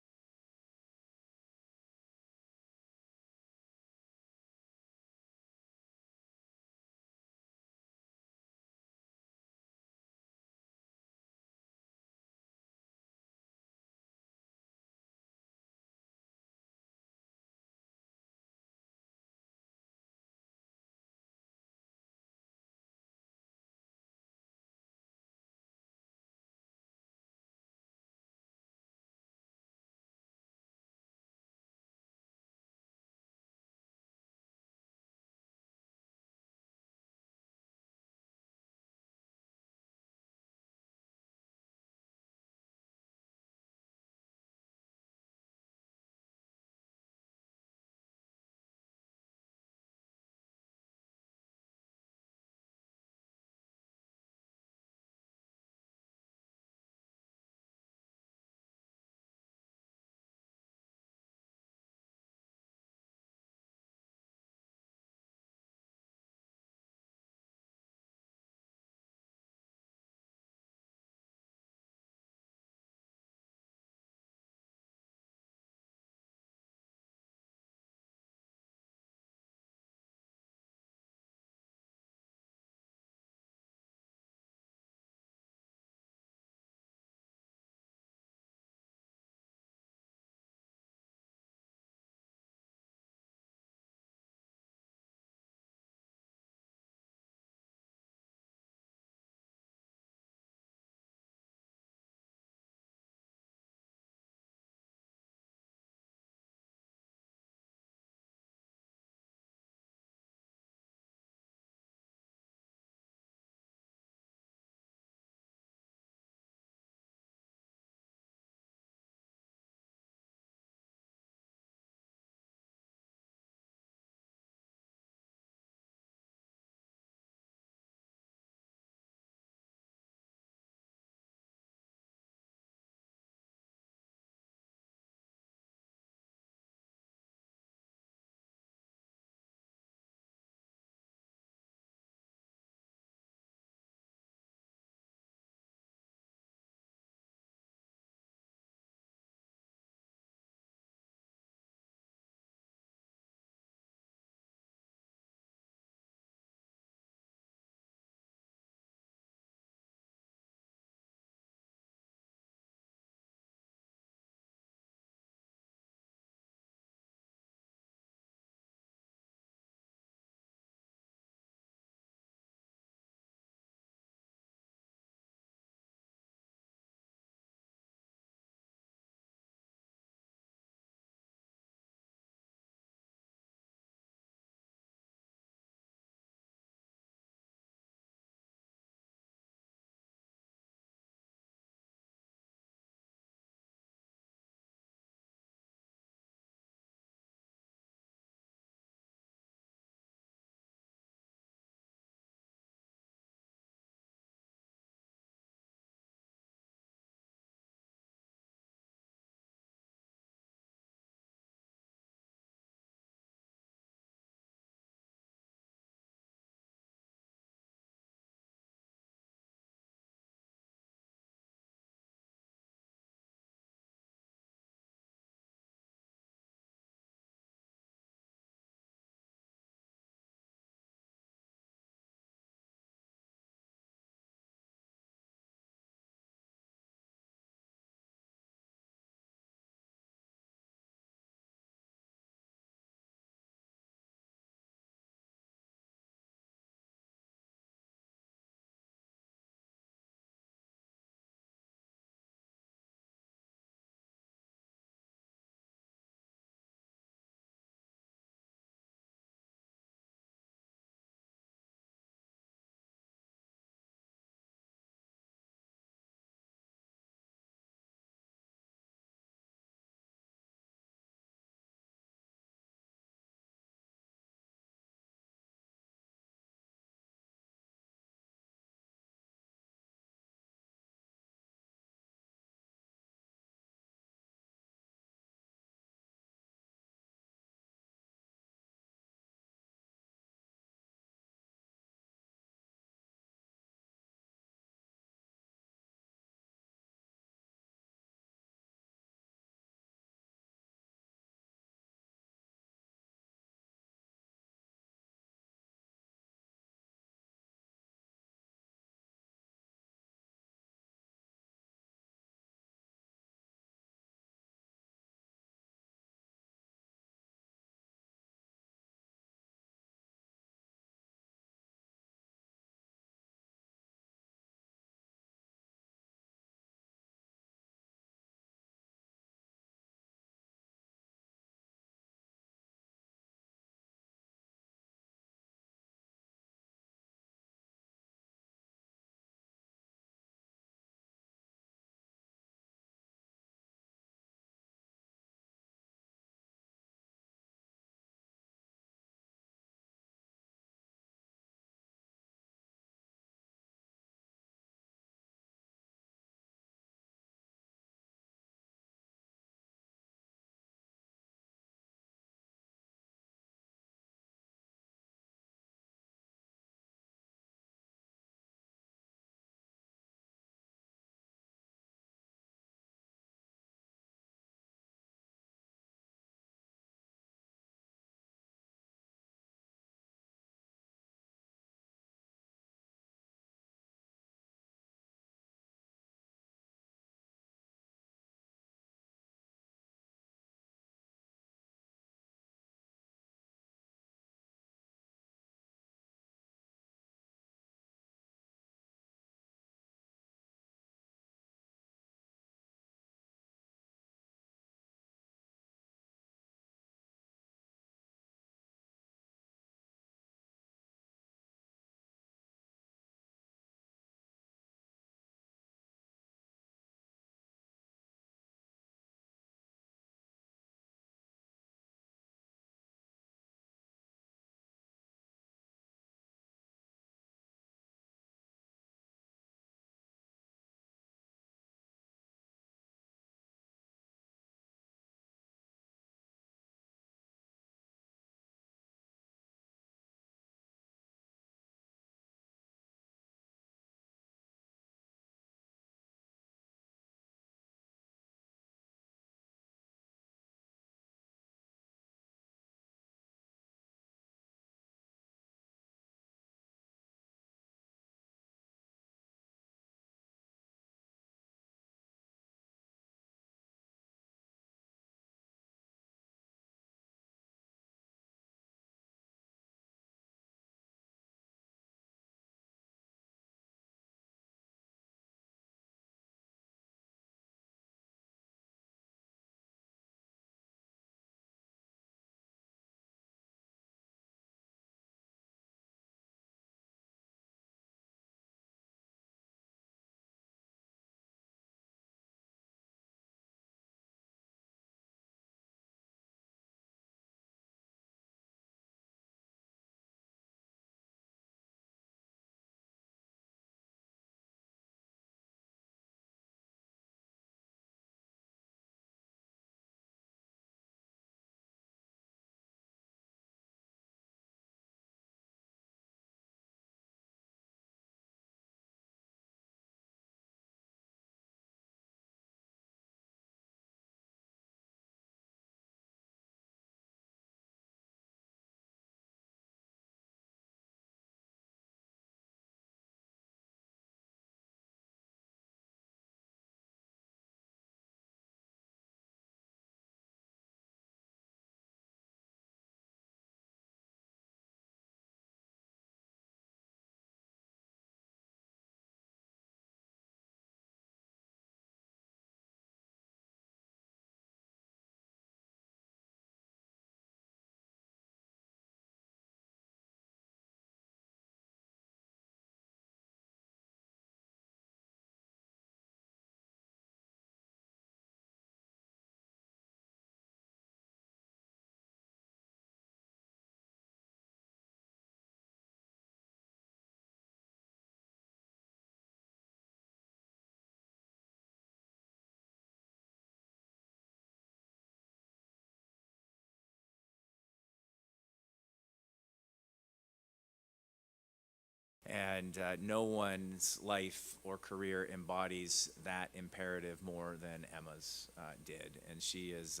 And no one's life or career embodies that imperative more than Emma's did. And she is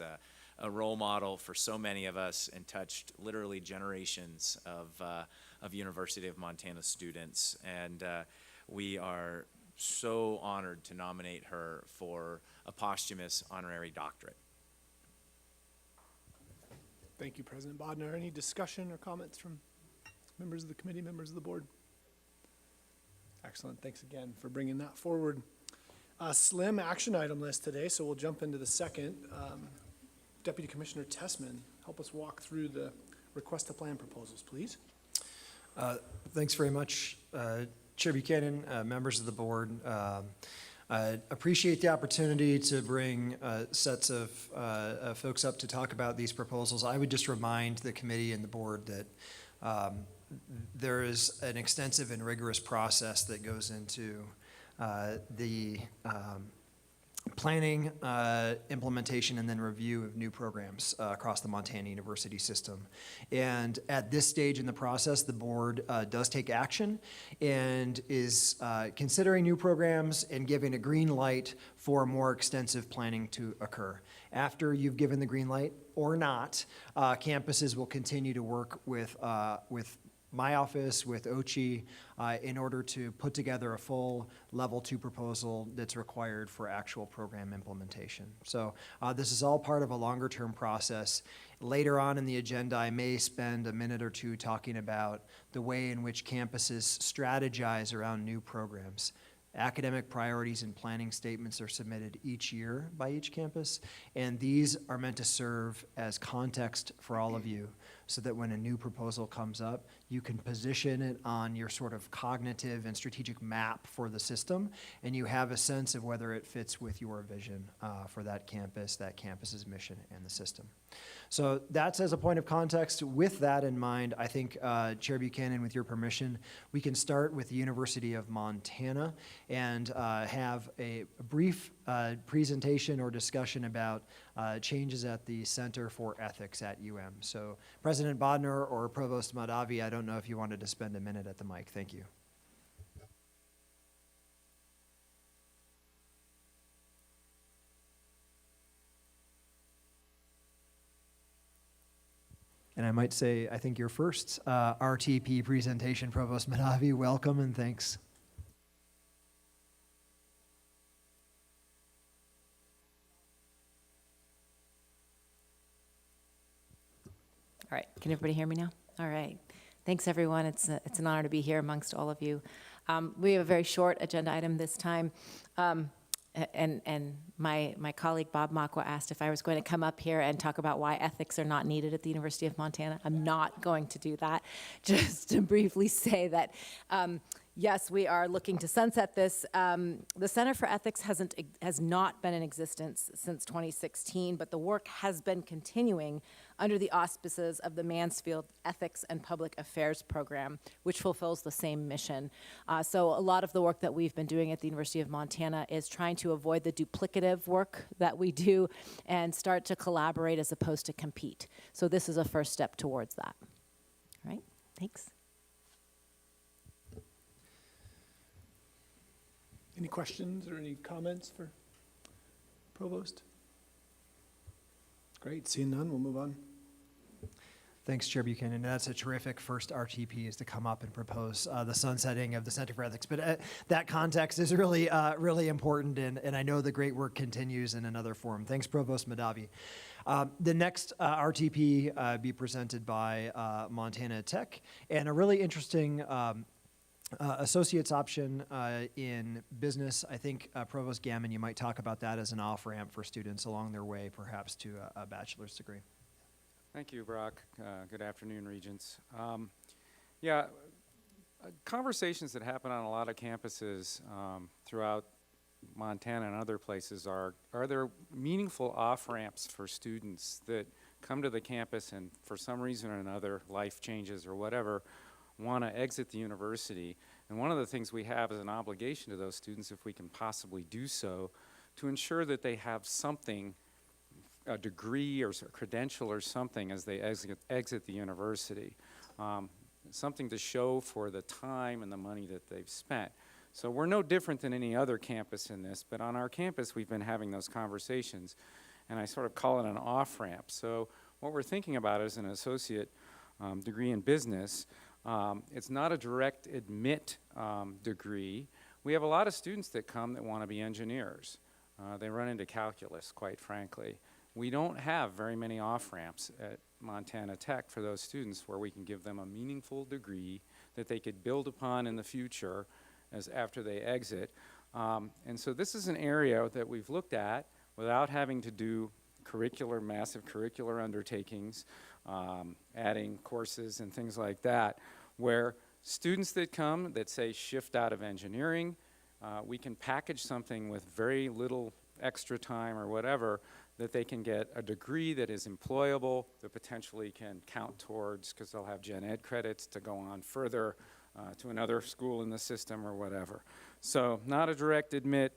a role model for so many of us and touched literally generations of University of Montana students. And we are so honored to nominate her for a posthumous honorary doctorate. Thank you, President Bodnar. Any discussion or comments from members of the committee, members of the board? Excellent. Thanks again for bringing that forward. Slim action item list today, so we'll jump into the second. Deputy Commissioner Tessman, help us walk through the request to plan proposals, please. Thanks very much, Chair Buchanan, members of the board. I appreciate the opportunity to bring sets of folks up to talk about these proposals. I would just remind the committee and the board that there is an extensive and rigorous process that goes into the planning, implementation, and then review of new programs across the Montana University system. And at this stage in the process, the board does take action and is considering new programs and giving a green light for more extensive planning to occur. After you've given the green light or not, campuses will continue to work with my office, with OCHI, in order to put together a full level 2 proposal that's required for actual program implementation. So this is all part of a longer term process. Later on in the agenda, I may spend a minute or two talking about the way in which campuses strategize around new programs. Academic priorities and planning statements are submitted each year by each campus, and these are meant to serve as context for all of you so that when a new proposal comes up, you can position it on your sort of cognitive and strategic map for the system, and you have a sense of whether it fits with your vision for that campus's mission and the system. So that's as a point of context. With that in mind, I think, Chair Buchanan, with your permission, we can start with the University of Montana and have a brief presentation or discussion about changes at the Center for Ethics at UM. So President Bodnar or Provost Mahdavi, I don't know if you wanted to spend a minute at the mic. Thank you. And I might say, I think your first RTP presentation, Provost Mahdavi, welcome and thanks. All right, can everybody hear me now? All right. Thanks, everyone. It's an honor to be here amongst all of you. We have a very short agenda item this time. And my colleague Bob Makwa asked if I was going to come up here and talk about why ethics are not needed at the University of Montana. I'm not going to do that. Just to briefly say that, yes, we are looking to sunset this. The Center for Ethics has not been in existence since 2016, but the work has been continuing under the auspices of the Mansfield Ethics and Public Affairs Program, which fulfills the same mission. So a lot of the work that we've been doing at the University of Montana is trying to avoid the duplicative work that we do and start to collaborate as opposed to compete. So this is a first step towards that. All right, thanks. Any questions or any comments for Provost? Great, seeing none, we'll move on. Thanks, Chair Buchanan. That's a terrific first RTP is to come up and propose the sunsetting of the Center for Ethics. But that context is really, really important, and I know the great work continues in another forum. Thanks, Provost Mahdavi. The next RTP be presented by Montana Tech, and a really interesting associate's option in business. I think, Provost Gammon, you might talk about that as an off-ramp for students along their way, perhaps, to a bachelor's degree. Thank you, Brock. Good afternoon, Regents. Conversations that happen on a lot of campuses throughout Montana and other places are there meaningful off-ramps for students that come to the campus and for some reason or another, life changes or whatever, want to exit the university. And one of the things we have is an obligation to those students, if we can possibly do so, to ensure that they have something, a degree or a credential or something as they exit the university. something to show for the time and the money that they've spent. So we're no different than any other campus in this, but on our campus, we've been having those conversations, and I sort of call it an off-ramp. So what we're thinking about is an associate degree in business. It's not a direct admit degree. We have a lot of students that come that want to be engineers. They run into calculus, quite frankly. We don't have very many off-ramps at Montana Tech for those students where we can give them a meaningful degree that they could build upon in the future as after they exit. And so this is an area that we've looked at without having to do massive curricular undertakings, adding courses and things like that, where students that come that say shift out of engineering, we can package something with very little extra time or whatever that they can get a degree that is employable, that potentially can count towards, because they'll have gen ed credits to go on further to another school in the system or whatever. So not a direct admit.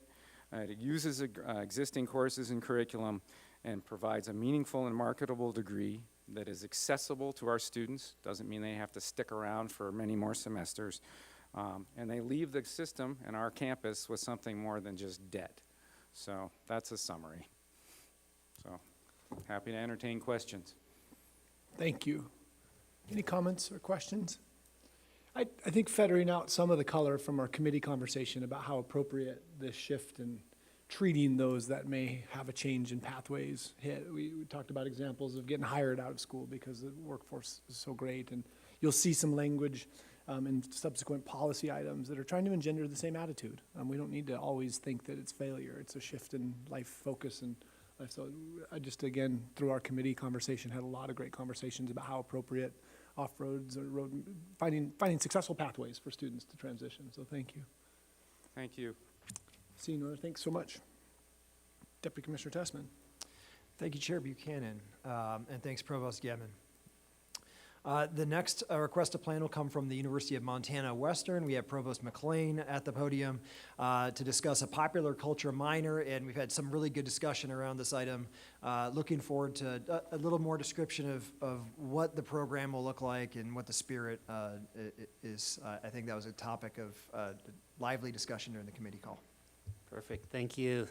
It uses existing courses and curriculum and provides a meaningful and marketable degree that is accessible to our students. Doesn't mean they have to stick around for many more semesters. And they leave the system and our campus with something more than just debt. So that's a summary. So happy to entertain questions. Thank you. Any comments or questions? I think feathering out some of the color from our committee conversation about how appropriate this shift in treating those that may have a change in pathways hit. We talked about examples of getting hired out of school because the workforce is so great, and you'll see some language in subsequent policy items that are trying to engender the same attitude. We don't need to always think that it's failure. It's a shift in life focus and life. So I just, again, through our committee conversation, had a lot of great conversations about how appropriate off-roads or road, finding successful pathways for students to transition. So thank you. Thank you. Seeing no other, thanks so much. Deputy Commissioner Tessman. Thank you, Chair Buchanan, and thanks, Provost Gemin. The next request to plan will come from the University of Montana Western. We have Provost McLean at the podium to discuss a popular culture minor, and we've had some really good discussion around this item. Looking forward to a little more description of what the program will look like and what the spirit is. I think that was a topic of lively discussion during the committee call. Perfect, thank you.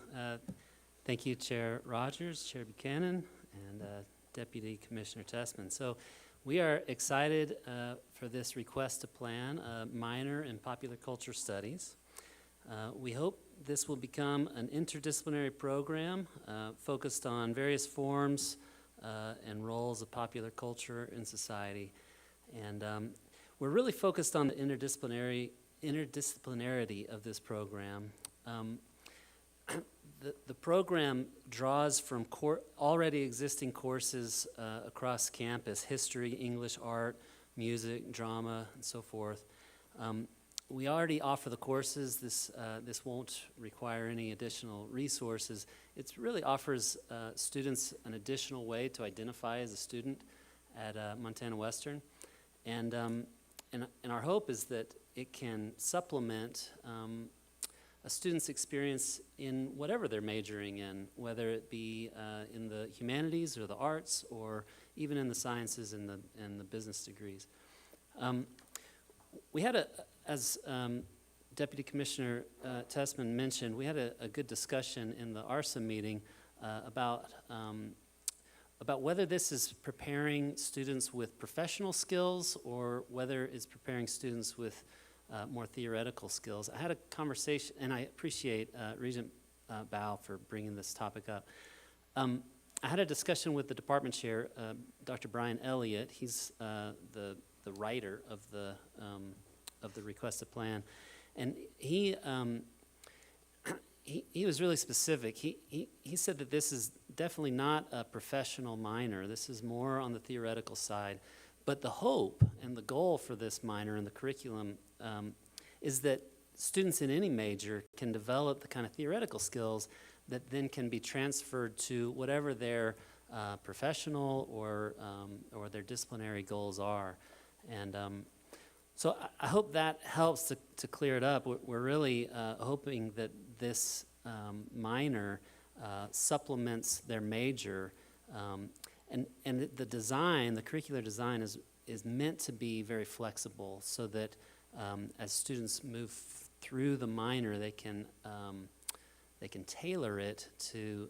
Thank you, Chair Rogers, Chair Buchanan, and Deputy Commissioner Tessman. So we are excited for this request to plan a minor in popular culture studies. We hope this will become an interdisciplinary program focused on various forms and roles of popular culture in society. And we're really focused on the interdisciplinarity of this program. The program draws from already existing courses across campus: history, English, art, music, drama, and so forth. We already offer the courses. This won't require any additional resources. It really offers students an additional way to identify as a student at Montana Western. And our hope is that it can supplement a student's experience in whatever they're majoring in, whether it be in the humanities or the arts, or even in the sciences and the business degrees. We had as Deputy Commissioner Tessman mentioned, we had a good discussion in the ARSA meeting about whether this is preparing students with professional skills or whether it's preparing students with more theoretical skills. I had a conversation, and I appreciate Regent Bao for bringing this topic up. I had a discussion with the department chair, Dr. Brian Elliott. He's the writer of the requested plan, and he was really specific. He said that this is definitely not a professional minor. This is more on the theoretical side. But the hope and the goal for this minor and the curriculum is that students in any major can develop the kind of theoretical skills that then can be transferred to whatever their professional or their disciplinary goals are. And so I hope that helps to clear it up. We're really hoping that this minor supplements their major. And the design, the curricular design, is meant to be very flexible so that as students move through the minor, they can tailor it to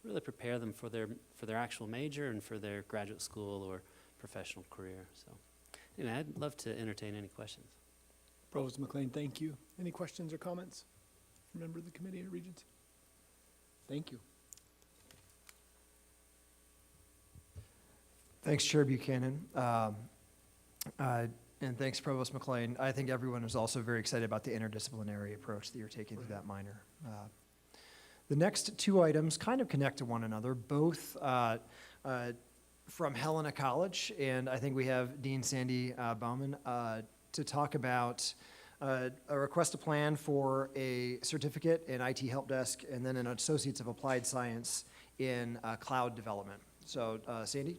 really prepare them for their actual major and for their graduate school or professional career. So anyway, I'd love to entertain any questions. Provost McLean, thank you. Any questions or comments from member of the committee or Regents? Thank you. Thanks, Chair Buchanan. And thanks, Provost McLean. I think everyone is also very excited about the interdisciplinary approach that you're taking through that minor. The next two items kind of connect to one another, both from Helena College, and I think we have Dean Sandy Bauman to talk about a request to plan for a certificate in IT help desk and then an Associates of Applied Science in cloud development. So Sandy,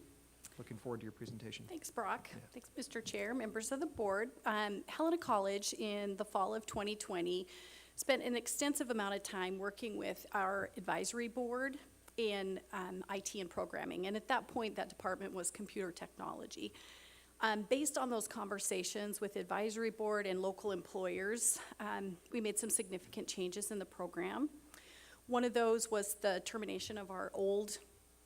looking forward to your presentation. Thanks, Brock. Thanks, Mr. Chair, members of the board. Helena College in the fall of 2020 spent an extensive amount of time working with our advisory board in IT and programming. And at that point, that department was computer technology. Based on those conversations with advisory board and local employers, we made some significant changes in the program. One of those was the termination of our old,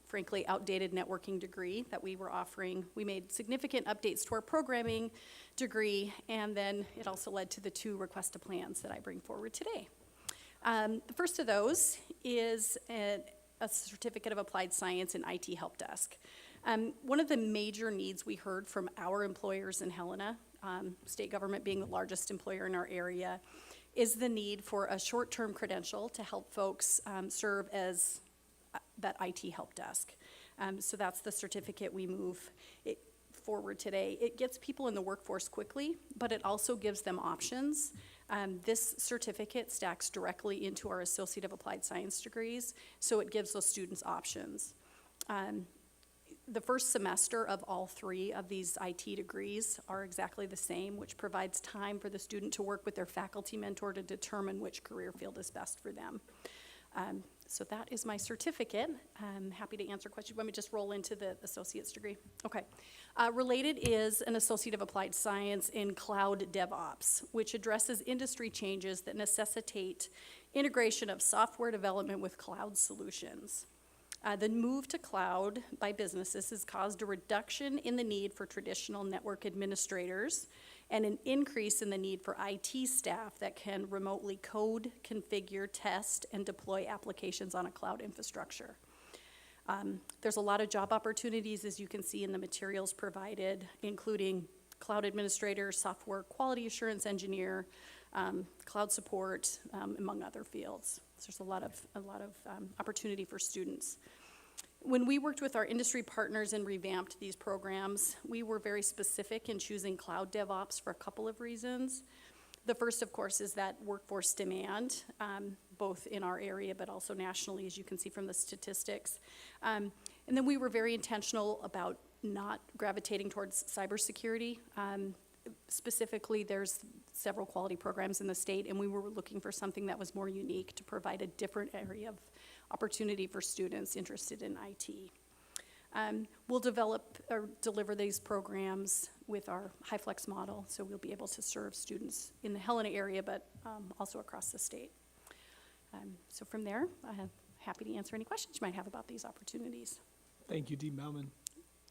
frankly, outdated networking degree that we were offering. We made significant updates to our programming degree, and then it also led to the two request to plans that I bring forward today. The first of those is a Certificate of Applied Science in IT Help Desk. One of the major needs we heard from our employers in Helena, state government being the largest employer in our area, is the need for a short-term credential to help folks serve as that IT help desk. So that's the certificate we move forward today. It gets people in the workforce quickly, but it also gives them options. This certificate stacks directly into our Associate of Applied Science degrees, so it gives those students options. The first semester of all three of these IT degrees are exactly the same, which provides time for the student to work with their faculty mentor to determine which career field is best for them. So that is my certificate. I'm happy to answer questions. Let me just roll into the associate's degree. Okay. Related is an Associate of Applied Science in Cloud DevOps, which addresses industry changes that necessitate integration of software development with cloud solutions. The move to cloud by businesses has caused a reduction in the need for traditional network administrators and an increase in the need for IT staff that can remotely code, configure, test, and deploy applications on a cloud infrastructure. There's a lot of job opportunities, as you can see in the materials provided, including cloud administrator, software quality assurance engineer, cloud support, among other fields. So there's a lot of opportunity for students. When we worked with our industry partners and revamped these programs, we were very specific in choosing cloud DevOps for a couple of reasons. The first, of course, is that workforce demand, both in our area but also nationally, as you can see from the statistics. And then we were very intentional about not gravitating towards cybersecurity. Specifically, there's several quality programs in the state, and we were looking for something that was more unique to provide a different area of opportunity for students interested in IT. We'll develop or deliver these programs with our HighFlex model, so we'll be able to serve students in the Helena area, but also across the state. So from there, I'm happy to answer any questions you might have about these opportunities. Thank you, Dean Bauman.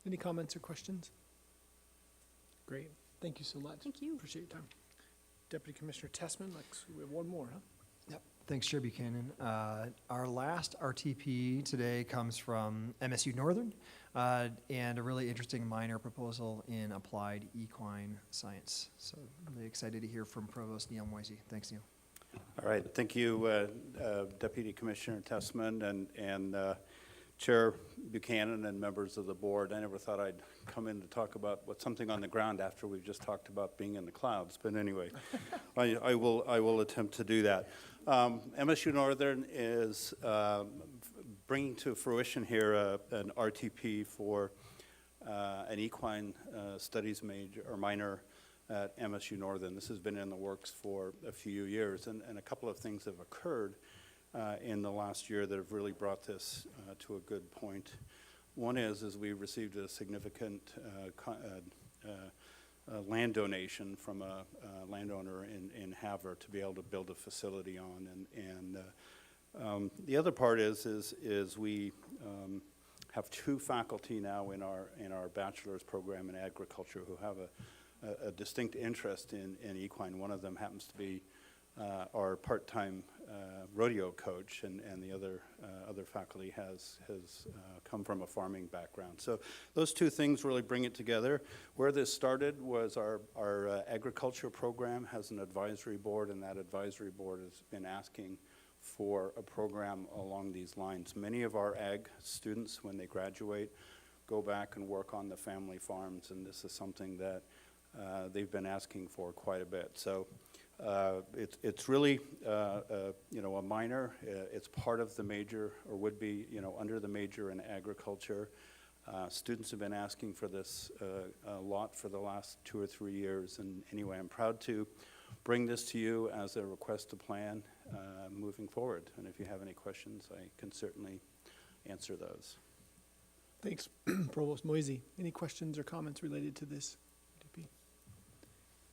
Any comments or questions? Great. Thank you so much. Thank you. Appreciate your time. Deputy Commissioner Tessman, we have one more, huh? Yep. Thanks, Chair Buchanan. Our last RTP today comes from MSU Northern and a really interesting minor proposal in applied equine science. So I'm really excited to hear from Provost Neil Moisey. Thanks, Neil. All right. Thank you, Deputy Commissioner Tessman and Chair Buchanan and members of the board. I never thought I'd come in to talk about what's something on the ground after we've just talked about being in the clouds. But anyway, I will attempt to do that. MSU Northern is bringing to fruition here an RTP for an equine studies major or minor at MSU Northern. This has been in the works for a few years, and a couple of things have occurred in the last year that have really brought this to a good point. One is we received a significant land donation from a landowner in Havre to be able to build a facility on. And the other part is we have two faculty now in our bachelor's program in agriculture who have a distinct interest in equine. One of them happens to be our part-time rodeo coach, and the other faculty has come from a farming background. So those two things really bring it together. Where this started was our agriculture program has an advisory board, and that advisory board has been asking for a program along these lines. Many of our ag students, when they graduate, go back and work on the family farms, and this is something that they've been asking for quite a bit. So it's really, a minor. It's part of the major, or would be, under the major in agriculture. Students have been asking for this a lot for the last 2 or 3 years. And anyway, I'm proud to bring this to you as a request to plan moving forward. And if you have any questions, I can certainly answer those. Thanks, Provost Moisey. Any questions or comments related to this? DP?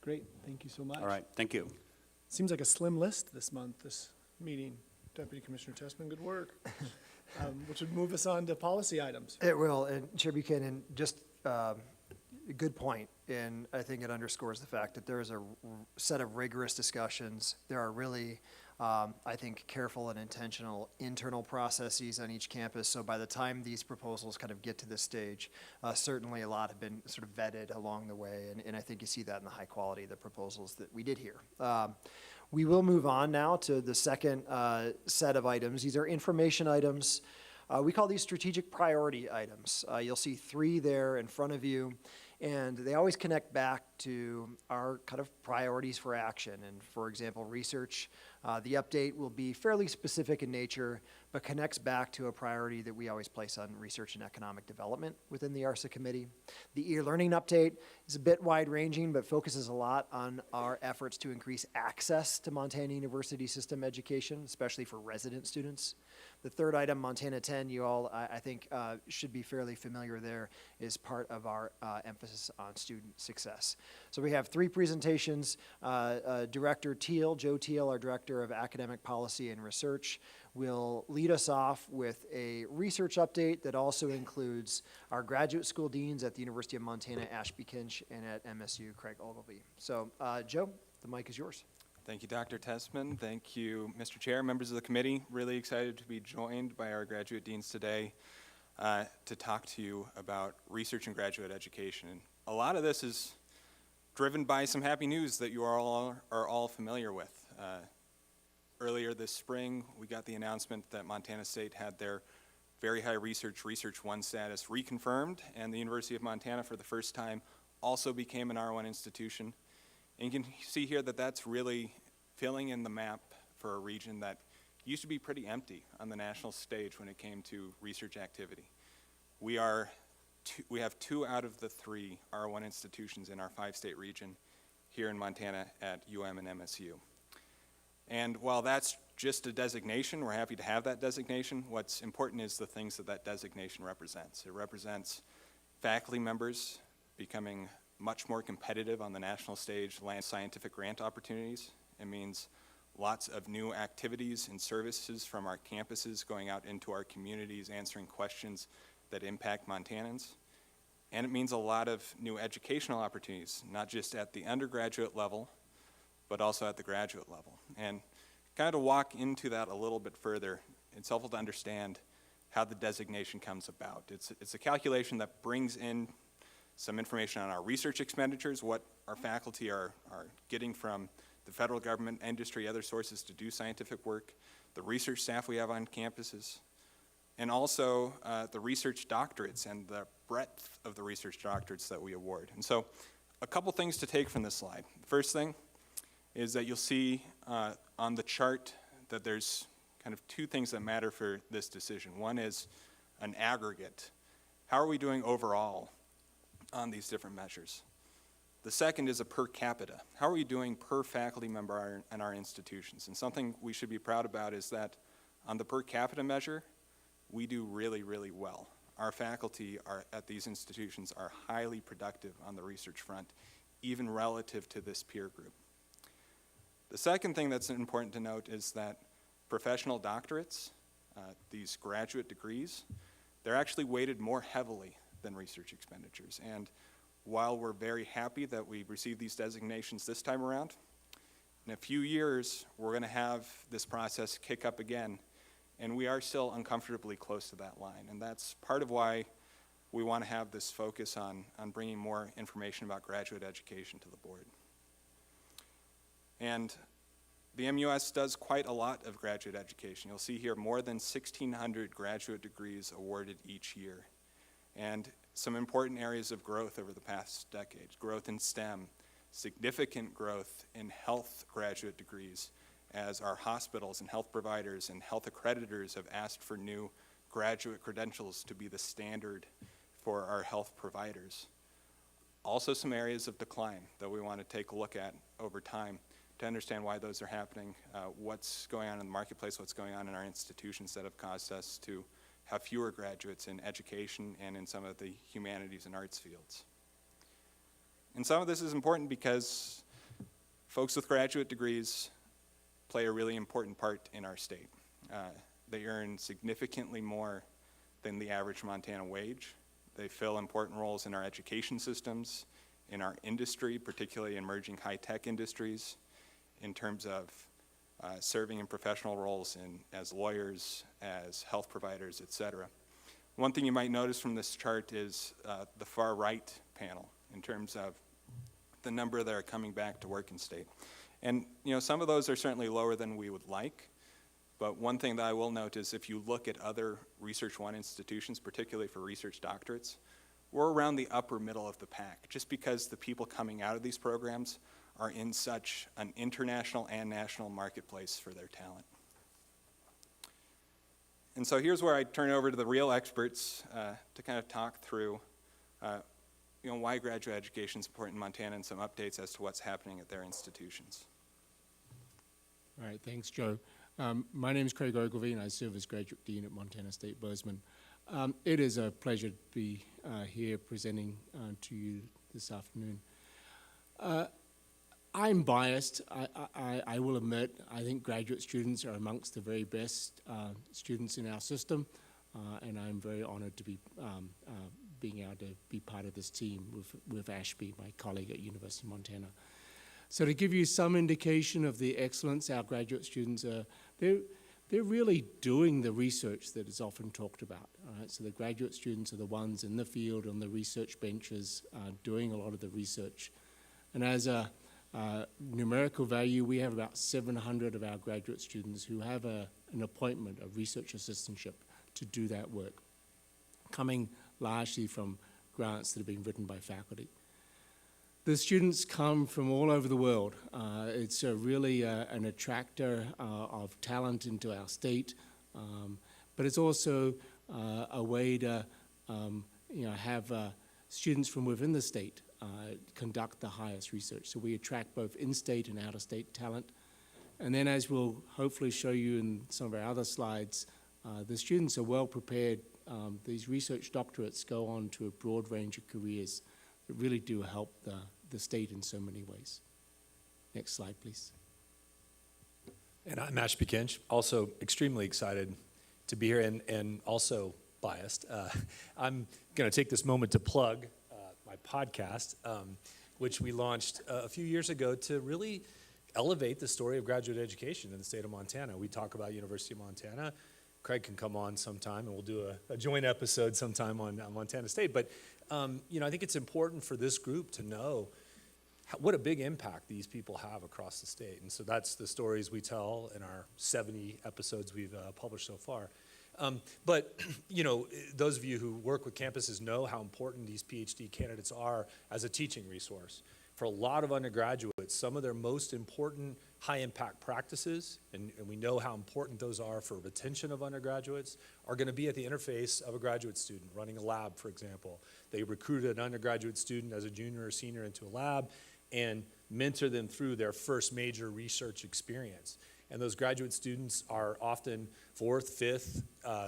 Great, thank you so much. All right, thank you. Seems like a slim list this month, this meeting. Deputy Commissioner Tessman, good work. Which would move us on to policy items. It will, and Chair Buchanan, just a good point, and I think it underscores the fact that there is a set of rigorous discussions. There are really, I think, careful and intentional internal processes on each campus, so by the time these proposals kind of get to this stage, certainly a lot have been sort of vetted along the way, and I think you see that in the high quality of the proposals that we did here. We will move on now to the second set of items. These are information items. We call these strategic priority items. You'll see 3 there in front of you, and they always connect back to our kind of priorities for action. And for example, research, the update will be fairly specific in nature, but connects back to a priority that we always place on research and economic development within the ARSA committee. The e-learning update is a bit wide-ranging, but focuses a lot on our efforts to increase access to Montana University system education, especially for resident students. The third item, Montana 10, you all, I think, should be fairly familiar there, is part of our emphasis on student success. So we have 3 presentations. Director Teal, Joe Teal, our Director of Academic Policy and Research, will lead us off with a research update that also includes our graduate school deans at the University of Montana, Ashby Kinch, and at MSU, Craig Ogilvie. So, Joe, the mic is yours. Thank you, Dr. Tessman. Thank you, Mr. Chair, members of the committee. Really excited to be joined by our graduate deans today to talk to you about research and graduate education. And a lot of this is driven by some happy news that you are all familiar with. Earlier this spring, we got the announcement that Montana State had their very high Research 1 status reconfirmed, and the University of Montana, for the first time, also became an R1 institution. And you can see here that that's really filling in the map for a region that used to be pretty empty on the national stage when it came to research activity. We have 2 out of the 3 R1 institutions in our 5-state region here in Montana at UM and MSU. And while that's just a designation, we're happy to have that designation. What's important is the things that that designation represents. It represents faculty members becoming much more competitive on the national stage, land scientific grant opportunities. It means lots of new activities and services from our campuses going out into our communities, answering questions that impact Montanans. And it means a lot of new educational opportunities, not just at the undergraduate level, but also at the graduate level. And kind of to walk into that a little bit further, it's helpful to understand how the designation comes about. It's a calculation that brings in some information on our research expenditures, what our faculty are getting from the federal government, industry, other sources to do scientific work, the research staff we have on campuses, and also the research doctorates and the breadth of the research doctorates that we award. And so a couple things to take from this slide. The first thing is that you'll see on the chart that there's kind of 2 things that matter for this decision. One is an aggregate. How are we doing overall on these different measures? The second is a per capita. How are we doing per faculty member in our institutions? And something we should be proud about is that on the per capita measure, we do really, really well. our faculty at these institutions are highly productive on the research front, even relative to this peer group. The second thing that's important to note is that professional doctorates, these graduate degrees, they're actually weighted more heavily than research expenditures. And while we're very happy that we received these designations this time around, in a few years, we're going to have this process kick up again, and we are still uncomfortably close to that line. And that's part of why we want to have this focus on bringing more information about graduate education to the board. And the MUS does quite a lot of graduate education. You'll see here more than 1,600 graduate degrees awarded each year. And some important areas of growth over the past decade: growth in STEM, significant growth in health graduate degrees, as our hospitals and health providers and health accreditors have asked for new graduate credentials to be the standard for our health providers. Also some areas of decline that we want to take a look at over time to understand why those are happening, what's going on in the marketplace, what's going on in our institutions that have caused us to have fewer graduates in education and in some of the humanities and arts fields. And some of this is important because folks with graduate degrees play a really important part in our state. They earn significantly more than the average Montana wage. They fill important roles in our education systems, in our industry, particularly emerging high-tech industries, in terms of serving in professional roles as lawyers, as health providers, et cetera. One thing you might notice from this chart is the far right panel in terms of the number that are coming back to work in state. And some of those are certainly lower than we would like, but one thing that I will note is if you look at other Research One institutions, particularly for research doctorates, we're around the upper middle of the pack, just because the people coming out of these programs are in such an international and national marketplace for their talent. And so here's where I turn over to the real experts to kind of talk through why graduate education is important in Montana and some updates as to what's happening at their institutions. All right, thanks, Joe. My name is Craig Ogilvie, and I serve as Graduate Dean at Montana State Bozeman. It is a pleasure to be here presenting to you this afternoon. I'm biased, I will admit. I think graduate students are amongst the very best students in our system, and I'm very honored to be being able to be part of this team with Ashby, my colleague at University of Montana. So to give you some indication of the excellence our graduate students are, they're really doing the research that is often talked about. All right? So the graduate students are the ones in the field on the research benches doing a lot of the research. And as a numerical value, we have about 700 of our graduate students who have an appointment, a research assistantship, to do that work, coming largely from grants that have been written by faculty. The students come from all over the world. It's really an attractor of talent into our state, but it's also a way to have students from within the state conduct the highest research. So we attract both in-state and out-of-state talent. And then, as we'll hopefully show you in some of our other slides, the students are well prepared. These research doctorates go on to a broad range of careers that really do help the state in so many ways. Next slide, please. And I'm Ashby Kinch, also extremely excited to be here and also biased. I'm going to take this moment to plug my podcast, which we launched a few years ago to really elevate the story of graduate education in the state of Montana. We talk about University of Montana. Craig can come on sometime, and we'll do a joint episode sometime on Montana State. But I think it's important for this group to know what a big impact these people have across the state. And so that's the stories we tell in our 70 episodes we've published so far. But those of you who work with campuses know how important these PhD candidates are as a teaching resource. For a lot of undergraduates, some of their most important high-impact practices, and we know how important those are for retention of undergraduates, are going to be at the interface of a graduate student, running a lab, for example. They recruit an undergraduate student as a junior or senior into a lab and mentor them through their first major research experience. And those graduate students are often fourth, fifth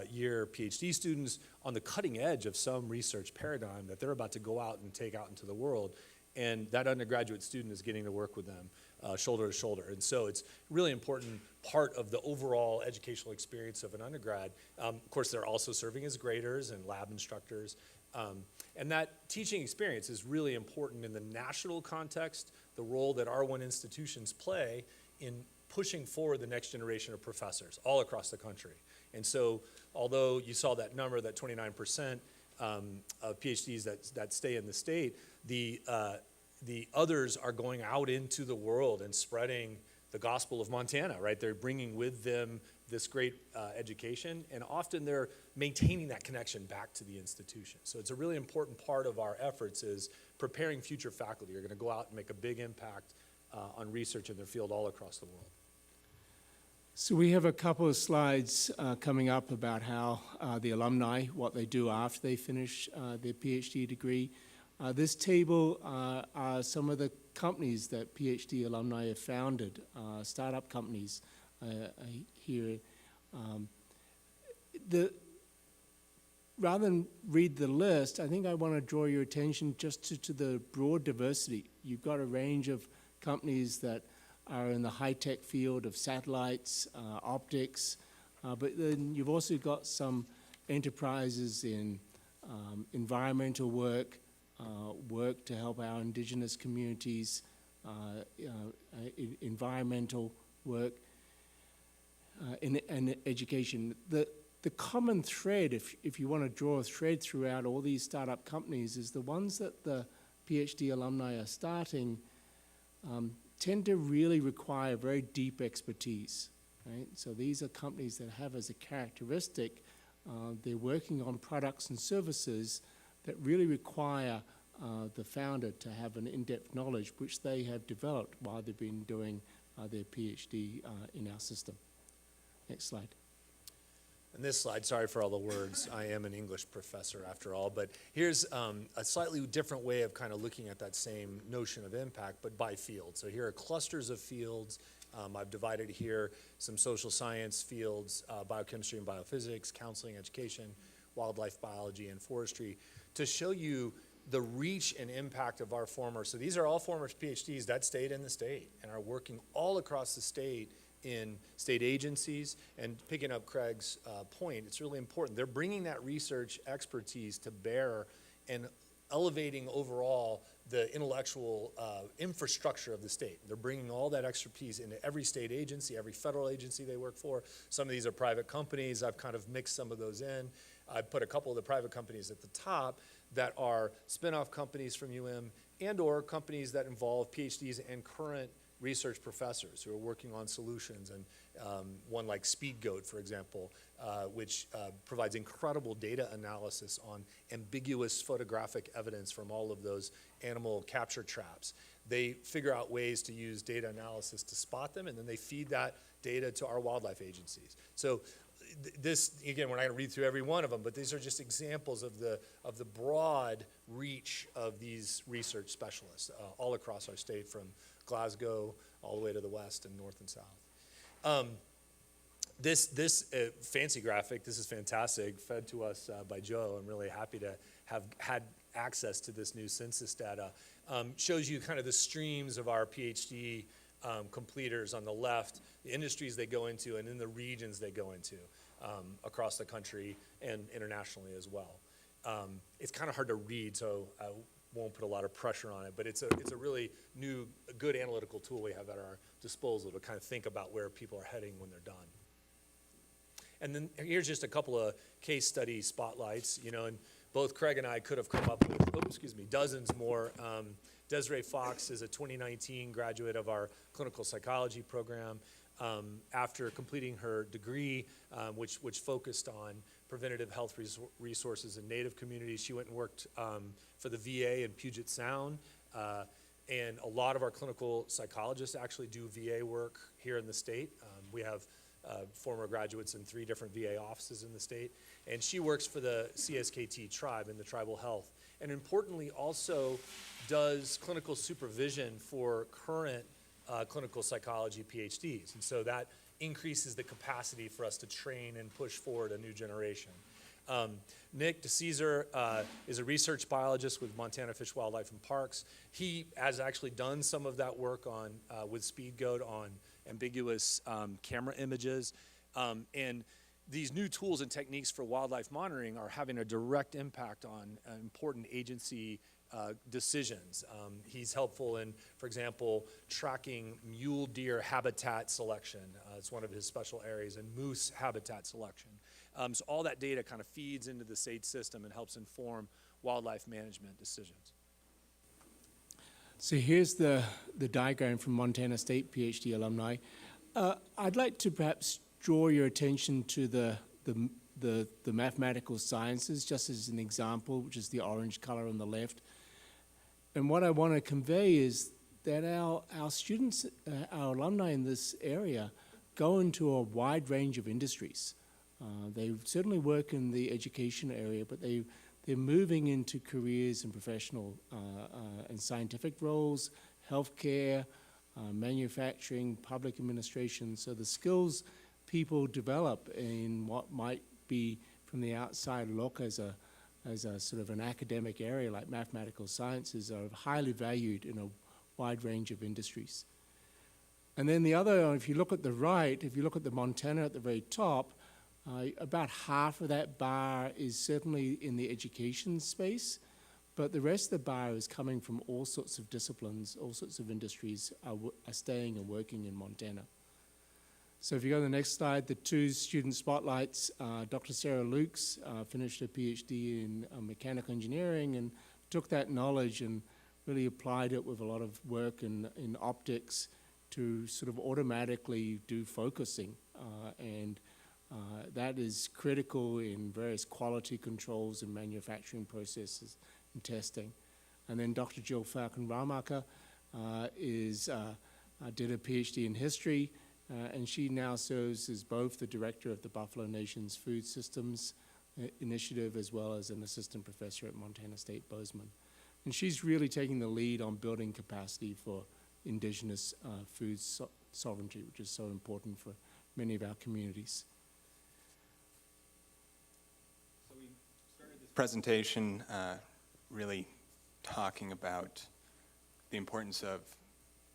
year PhD students on the cutting edge of some research paradigm that they're about to go out and take out into the world. And that undergraduate student is getting to work with them shoulder to shoulder. And so it's really important part of the overall educational experience of an undergrad. Of course, they're also serving as graders and lab instructors. And that teaching experience is really important in the national context, the role that R1 institutions play in pushing forward the next generation of professors all across the country. And so although you saw that number, that 29% of PhDs that stay in the state, the others are going out into the world and spreading the gospel of Montana, right? They're bringing with them this great education, and often they're maintaining that connection back to the institution. So it's a really important part of our efforts is preparing future faculty who are going to go out and make a big impact on research in their field all across the world. So we have a couple of slides coming up about how the alumni, what they do after they finish their PhD degree. This table are some of the companies that PhD alumni have founded, startup companies here. Rather than read the list, I think I want to draw your attention just to the broad diversity. You've got a range of companies that are in the high-tech field of satellites, optics, but then you've also got some enterprises in environmental work, work to help our indigenous communities, environmental work, and education. The common thread, if you want to draw a thread throughout all these startup companies, is the ones that the PhD alumni are starting tend to really require very deep expertise, right? So these are companies that have as a characteristic, they're working on products and services that really require the founder to have an in-depth knowledge, which they have developed while they've been doing their PhD in our system. Next slide. And this slide, sorry for all the words, I am an English professor after all, but here's a slightly different way of kind of looking at that same notion of impact, but by field. So here are clusters of fields. I've divided here some social science fields, biochemistry and biophysics, counseling, education, wildlife biology, and forestry, to show you the reach and impact of our former, so these are all former PhDs that stayed in the state and are working all across the state in state agencies. And picking up Craig's point, it's really important. They're bringing that research expertise to bear and elevating overall the intellectual infrastructure of the state. They're bringing all that expertise into every state agency, every federal agency they work for. Some of these are private companies. I've kind of mixed some of those in. I put a couple of the private companies at the top that are spin-off companies from UM and or companies that involve PhDs and current research professors who are working on solutions, and one like SpeedGoat, for example, which provides incredible data analysis on ambiguous photographic evidence from all of those animal capture traps. They figure out ways to use data analysis to spot them, and then they feed that data to our wildlife agencies. So this, again, we're not going to read through every one of them, but these are just examples of the broad reach of these research specialists all across our state, from Glasgow all the way to the west and north and south. This fancy graphic, this is fantastic, fed to us by Joe. I'm really happy to have had access to this new census data. Shows you kind of the streams of our PhD completers on the left, the industries they go into, and in the regions they go into across the country and internationally as well. It's kind of hard to read, so I won't put a lot of pressure on it, but it's a really new, good analytical tool we have at our disposal to kind of think about where people are heading when they're done. And then here's just a couple of case study spotlights, you know, and both Craig and I could have come up with, dozens more. Desiree Fox is a 2019 graduate of our clinical psychology program. After completing her degree, which focused on preventative health resources in Native communities, she went and worked for the VA in Puget Sound. And a lot of our clinical psychologists actually do VA work here in the state. We have former graduates in 3 different VA offices in the state. And she works for the CSKT tribe in the tribal health. And importantly, also does clinical supervision for current clinical psychology PhDs. And so that increases the capacity for us to train and push forward a new generation. Nick DeCesar is a research biologist with Montana Fish, Wildlife, and Parks. He has actually done some of that work on with SpeedGoat on ambiguous camera images. And these new tools and techniques for wildlife monitoring are having a direct impact on important agency decisions. He's helpful in, for example, tracking mule deer habitat selection. It's one of his special areas, and moose habitat selection. So all that data kind of feeds into the SAGE system and helps inform wildlife management decisions. So here's the diagram from Montana State PhD alumni. I'd like to perhaps draw your attention to the mathematical sciences, just as an example, which is the orange color on the left. And what I want to convey is that our students, our alumni in this area, go into a wide range of industries. They certainly work in the education area, but they're moving into careers and professional and scientific roles, healthcare, manufacturing, public administration. So the skills people develop in what might be from the outside look as a sort of an academic area like mathematical sciences are highly valued in a wide range of industries. And then the other, if you look at the right, if you look at the Montana at the very top, about half of that bar is certainly in the education space, but the rest of the bar is coming from all sorts of disciplines, all sorts of industries are staying and working in Montana. So if you go to the next slide, the two student spotlights, Dr. Sarah Lukes finished her PhD in mechanical engineering and took that knowledge and really applied it with a lot of work in optics to sort of automatically do focusing. And that is critical in various quality controls and manufacturing processes and testing. And then Dr. Jill Falcon-Ramacher did a PhD in history, and she now serves as both the director of the Buffalo Nation's Food Systems Initiative as well as an assistant professor at Montana State Bozeman. And she's really taking the lead on building capacity for indigenous food sovereignty, which is so important for many of our communities. So we started this presentation really talking about the importance of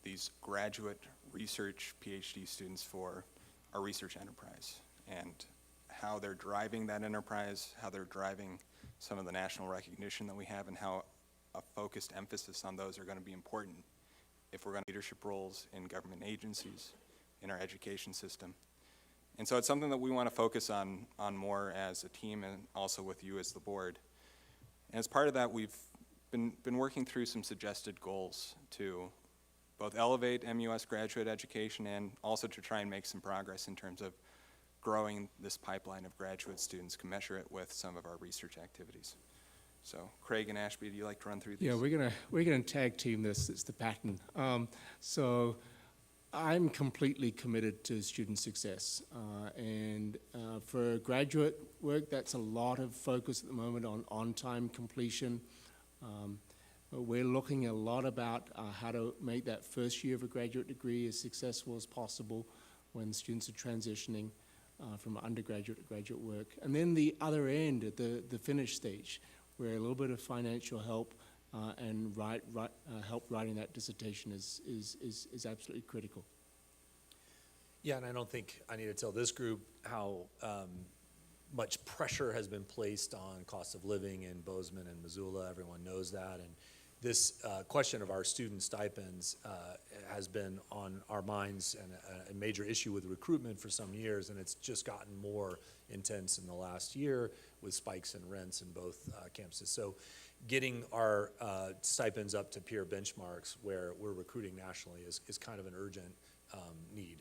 these graduate research PhD students for our research enterprise and how they're driving that enterprise, how they're driving some of the national recognition that we have, and how a focused emphasis on those are going to be important if we're going to leadership roles in government agencies, in our education system. And so it's something that we want to focus on more as a team and also with you as the board. And as part of that, we've been working through some suggested goals to both elevate MUS graduate education and also to try and make some progress in terms of growing this pipeline of graduate students, commensurate with some of our research activities. So Craig and Ashby, do you like to run through these? Yeah, we're gonna tag team this. It's the pattern. So I'm completely committed to student success, and for graduate work, that's a lot of focus at the moment on time completion. We're looking a lot about how to make that first year of a graduate degree as successful as possible when students are transitioning from undergraduate to graduate work. And then the other end, at the finish stage, where a little bit of financial help and help writing that dissertation is absolutely critical. Yeah, and I don't think I need to tell this group how much pressure has been placed on cost of living in Bozeman and Missoula. Everyone knows that. And this question of our student stipends has been on our minds and a major issue with recruitment for some years, and it's just gotten more intense in the last year with spikes in rents in both campuses. So getting our stipends up to peer benchmarks where we're recruiting nationally is kind of an urgent need.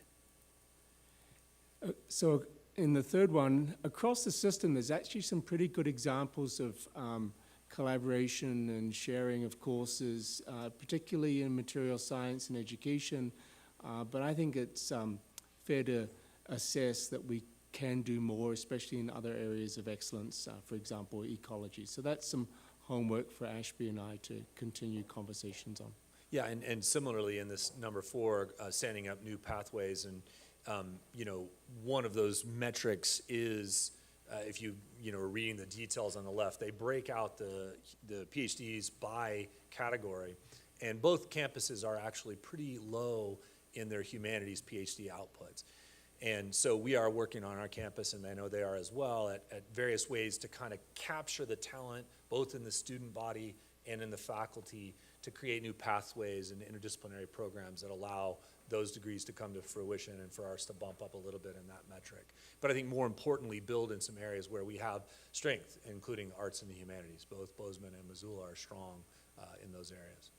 So in the third one, across the system, there's actually some pretty good examples of collaboration and sharing of courses, particularly in material science and education. But I think it's fair to assess that we can do more, especially in other areas of excellence, for example, ecology. So that's some homework for Ashby and I to continue conversations on. Yeah, and similarly in this number 4, standing up new pathways, and, one of those metrics is, if you are reading the details on the left, they break out the PhDs by category, and both campuses are actually pretty low in their humanities PhD outputs. And so we are working on our campus, and I know they are as well, at various ways to kind of capture the talent, both in the student body and in the faculty, to create new pathways and interdisciplinary programs that allow those degrees to come to fruition and for ours to bump up a little bit in that metric. But I think more importantly, build in some areas where we have strength, including arts and the humanities. Both Bozeman and Missoula are strong in those areas.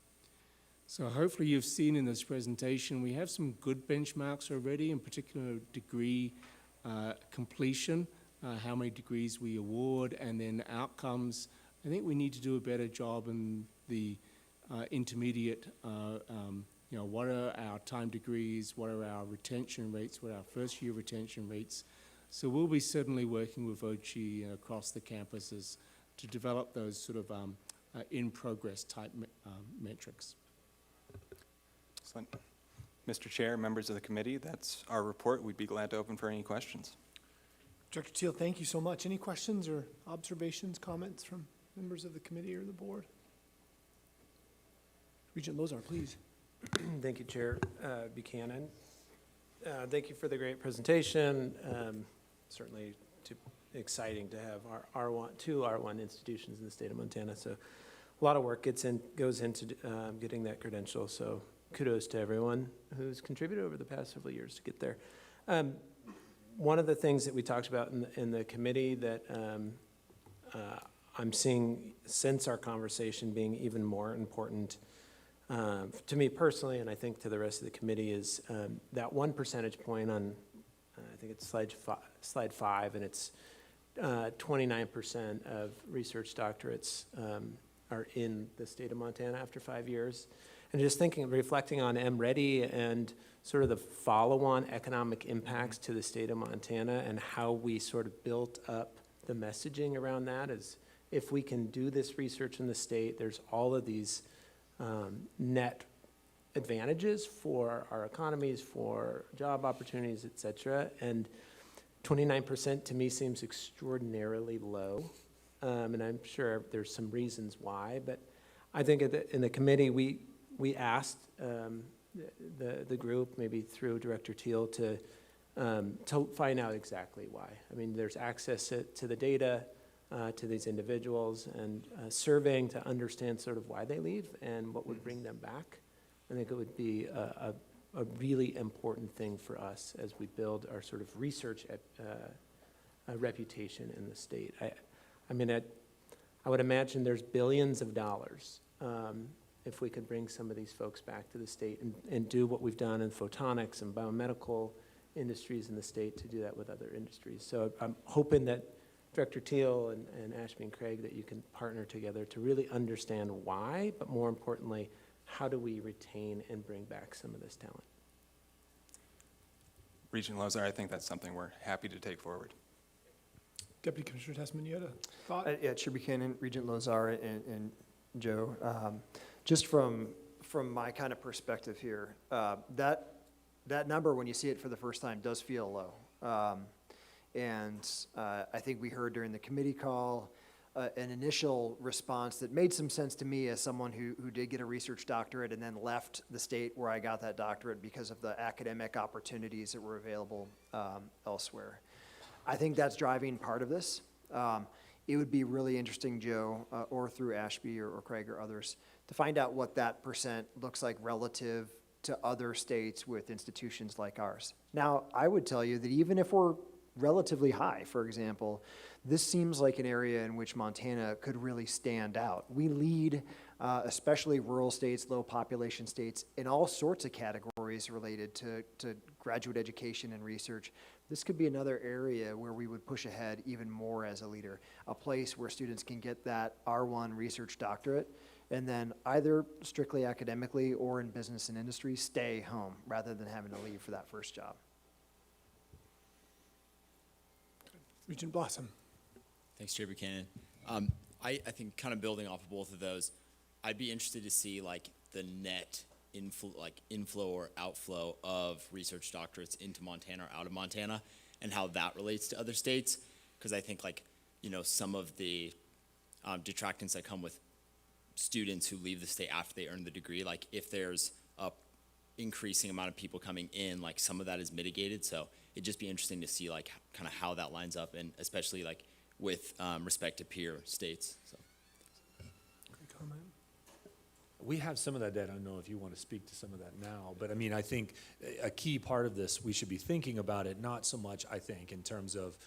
So hopefully you've seen in this presentation, we have some good benchmarks already, in particular degree completion, how many degrees we award, and then outcomes. I think we need to do a better job in the intermediate, what are our time degrees, what are our retention rates, what are our first year retention rates. So we'll be certainly working with OCHI across the campuses to develop those sort of in-progress type metrics. Excellent. Mr. Chair, members of the committee, that's our report. We'd be glad to open for any questions. Director Teal, thank you so much. Any questions or observations, comments from members of the committee or the board? Regent Lozar, please. Thank you, Chair Buchanan. Thank you for the great presentation. Certainly exciting to have our two R1 institutions in the state of Montana. So a lot of work goes into getting that credential. So kudos to everyone who's contributed over the past several years to get there. One of the things that we talked about in the committee that I'm seeing since our conversation being even more important to me personally, and I think to the rest of the committee, is that 1 percentage point on, I think it's slide 5, and it's 29% of research doctorates are in the state of Montana after 5 years. And just reflecting on M-Ready and sort of the follow-on economic impacts to the state of Montana and how we sort of built up the messaging around that is, if we can do this research in the state, there's all of these net advantages for our economies, for job opportunities, et cetera. And 29% to me seems extraordinarily low. And I'm sure there's some reasons why, but I think in the committee, we asked the group, maybe through Director Teal, to find out exactly why. I mean, there's access to the data, to these individuals, and surveying to understand sort of why they leave and what would bring them back. I think it would be a really important thing for us as we build our sort of research reputation in the state. I mean, I would imagine there's billions of dollars if we could bring some of these folks back to the state and do what we've done in photonics and biomedical industries in the state, to do that with other industries. So I'm hoping that Director Teal and Ashby and Craig, that you can partner together to really understand why, but more importantly, how do we retain and bring back some of this talent? Regent Lozar, I think that's something we're happy to take forward. Deputy Commissioner Tessman, you had a thought? Yeah, Chair Buchanan, Regent Lozar, and Joe. Just from my kind of perspective here, that number, when you see it for the first time, does feel low. And I think we heard during the committee call an initial response that made some sense to me as someone who did get a research doctorate and then left the state where I got that doctorate because of the academic opportunities that were available elsewhere. I think that's driving part of this. It would be really interesting, Joe, or through Ashby or Craig or others, to find out what that percent looks like relative to other states with institutions like ours. Now, I would tell you that even if we're relatively high, for example, this seems like an area in which Montana could really stand out. We lead, especially rural states, low population states, in all sorts of categories related to graduate education and research. This could be another area where we would push ahead even more as a leader, a place where students can get that R1 research doctorate and then either strictly academically or in business and industry stay home rather than having to leave for that first job. Regent Blossom. Thanks, Chair Buchanan. I think kind of building off of both of those, I'd be interested to see like the net inflow or outflow of research doctorates into Montana or out of Montana, and how that relates to other states. Because I think some of the detractants that come with students who leave the state after they earn the degree, like if there's a increasing amount of people coming in, like some of that is mitigated. So it'd just be interesting to see kind of how that lines up, and especially with respect to peer states. So. Great comment. We have some of that data. I don't know if you want to speak to some of that now, but I mean, I think a key part of this, we should be thinking about it, not so much, I think, in terms of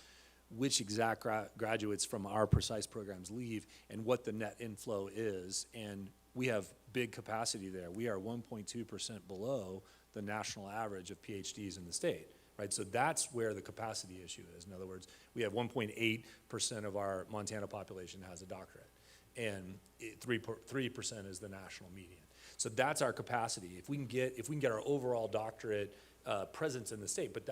which exact graduates from our precise programs leave and what the net inflow is. And we have big capacity there. We are 1.2% below the national average of PhDs in the state, right? So that's where the capacity issue is. In other words, we have 1.8% of our Montana population has a doctorate, and 3% is the national median. So that's our capacity. If we can get our overall doctorate presence in the state, but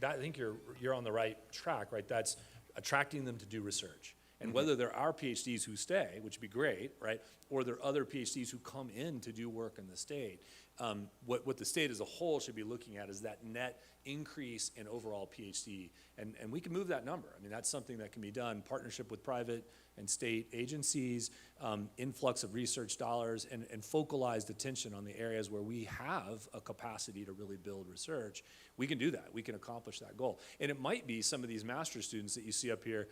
I think you're on the right track, right? That's attracting them to do research. And whether there are PhDs who stay, which would be great, right? Or there are other PhDs who come in to do work in the state. What the state as a whole should be looking at is that net increase in overall PhD. And we can move that number. I mean, that's something that can be done, partnership with private and state agencies, influx of research dollars, and focalized attention on the areas where we have a capacity to really build research. We can do that. We can accomplish that goal. And it might be some of these master's students that you see up here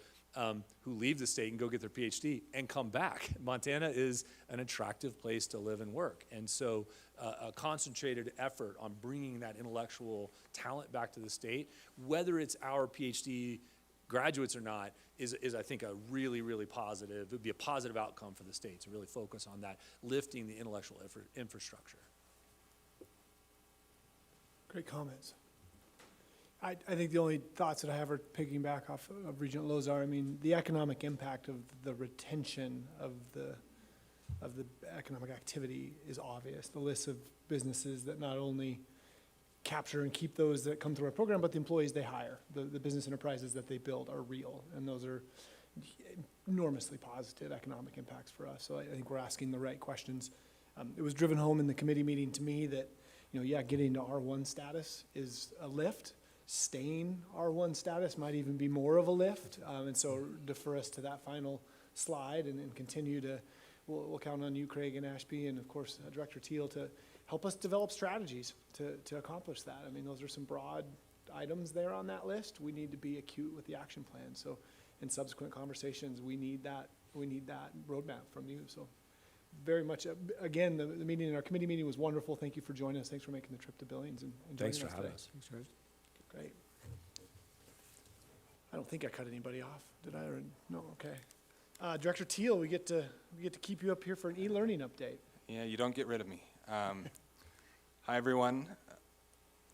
who leave the state and go get their PhD and come back. Montana is an attractive place to live and work. And so a concentrated effort on bringing that intellectual talent back to the state, whether it's our PhD graduates or not, is I think a really, really positive, it would be a positive outcome for the state to really focus on that, lifting the intellectual infrastructure. Great comments. I think the only thoughts that I have are piggyback off of Regent Lozar. I mean, the economic impact of the retention of the economic activity is obvious. The list of businesses that not only capture and keep those that come through our program, but the employees they hire, the business enterprises that they build are real, and those are enormously positive economic impacts for us. So I think we're asking the right questions. It was driven home in the committee meeting to me that, getting to R1 status is a lift. Staying R1 status might even be more of a lift, and so defer us to that final slide and continue to, we'll count on you, Craig and Ashby, and of course, Director Teal to help us develop strategies to accomplish that. I mean, those are some broad items there on that list. We need to be acute with the action plan. So in subsequent conversations, we need that roadmap from you. So very much, again, the meeting, our committee meeting was wonderful. Thank you for joining us. Thanks for making the trip to Billings and joining us today. Thanks for having us. Thanks, guys. Great. I don't think I cut anybody off, did I? Or no? Okay. Director Teal, we get to keep you up here for an e-learning update. Yeah, you don't get rid of me. Hi, everyone.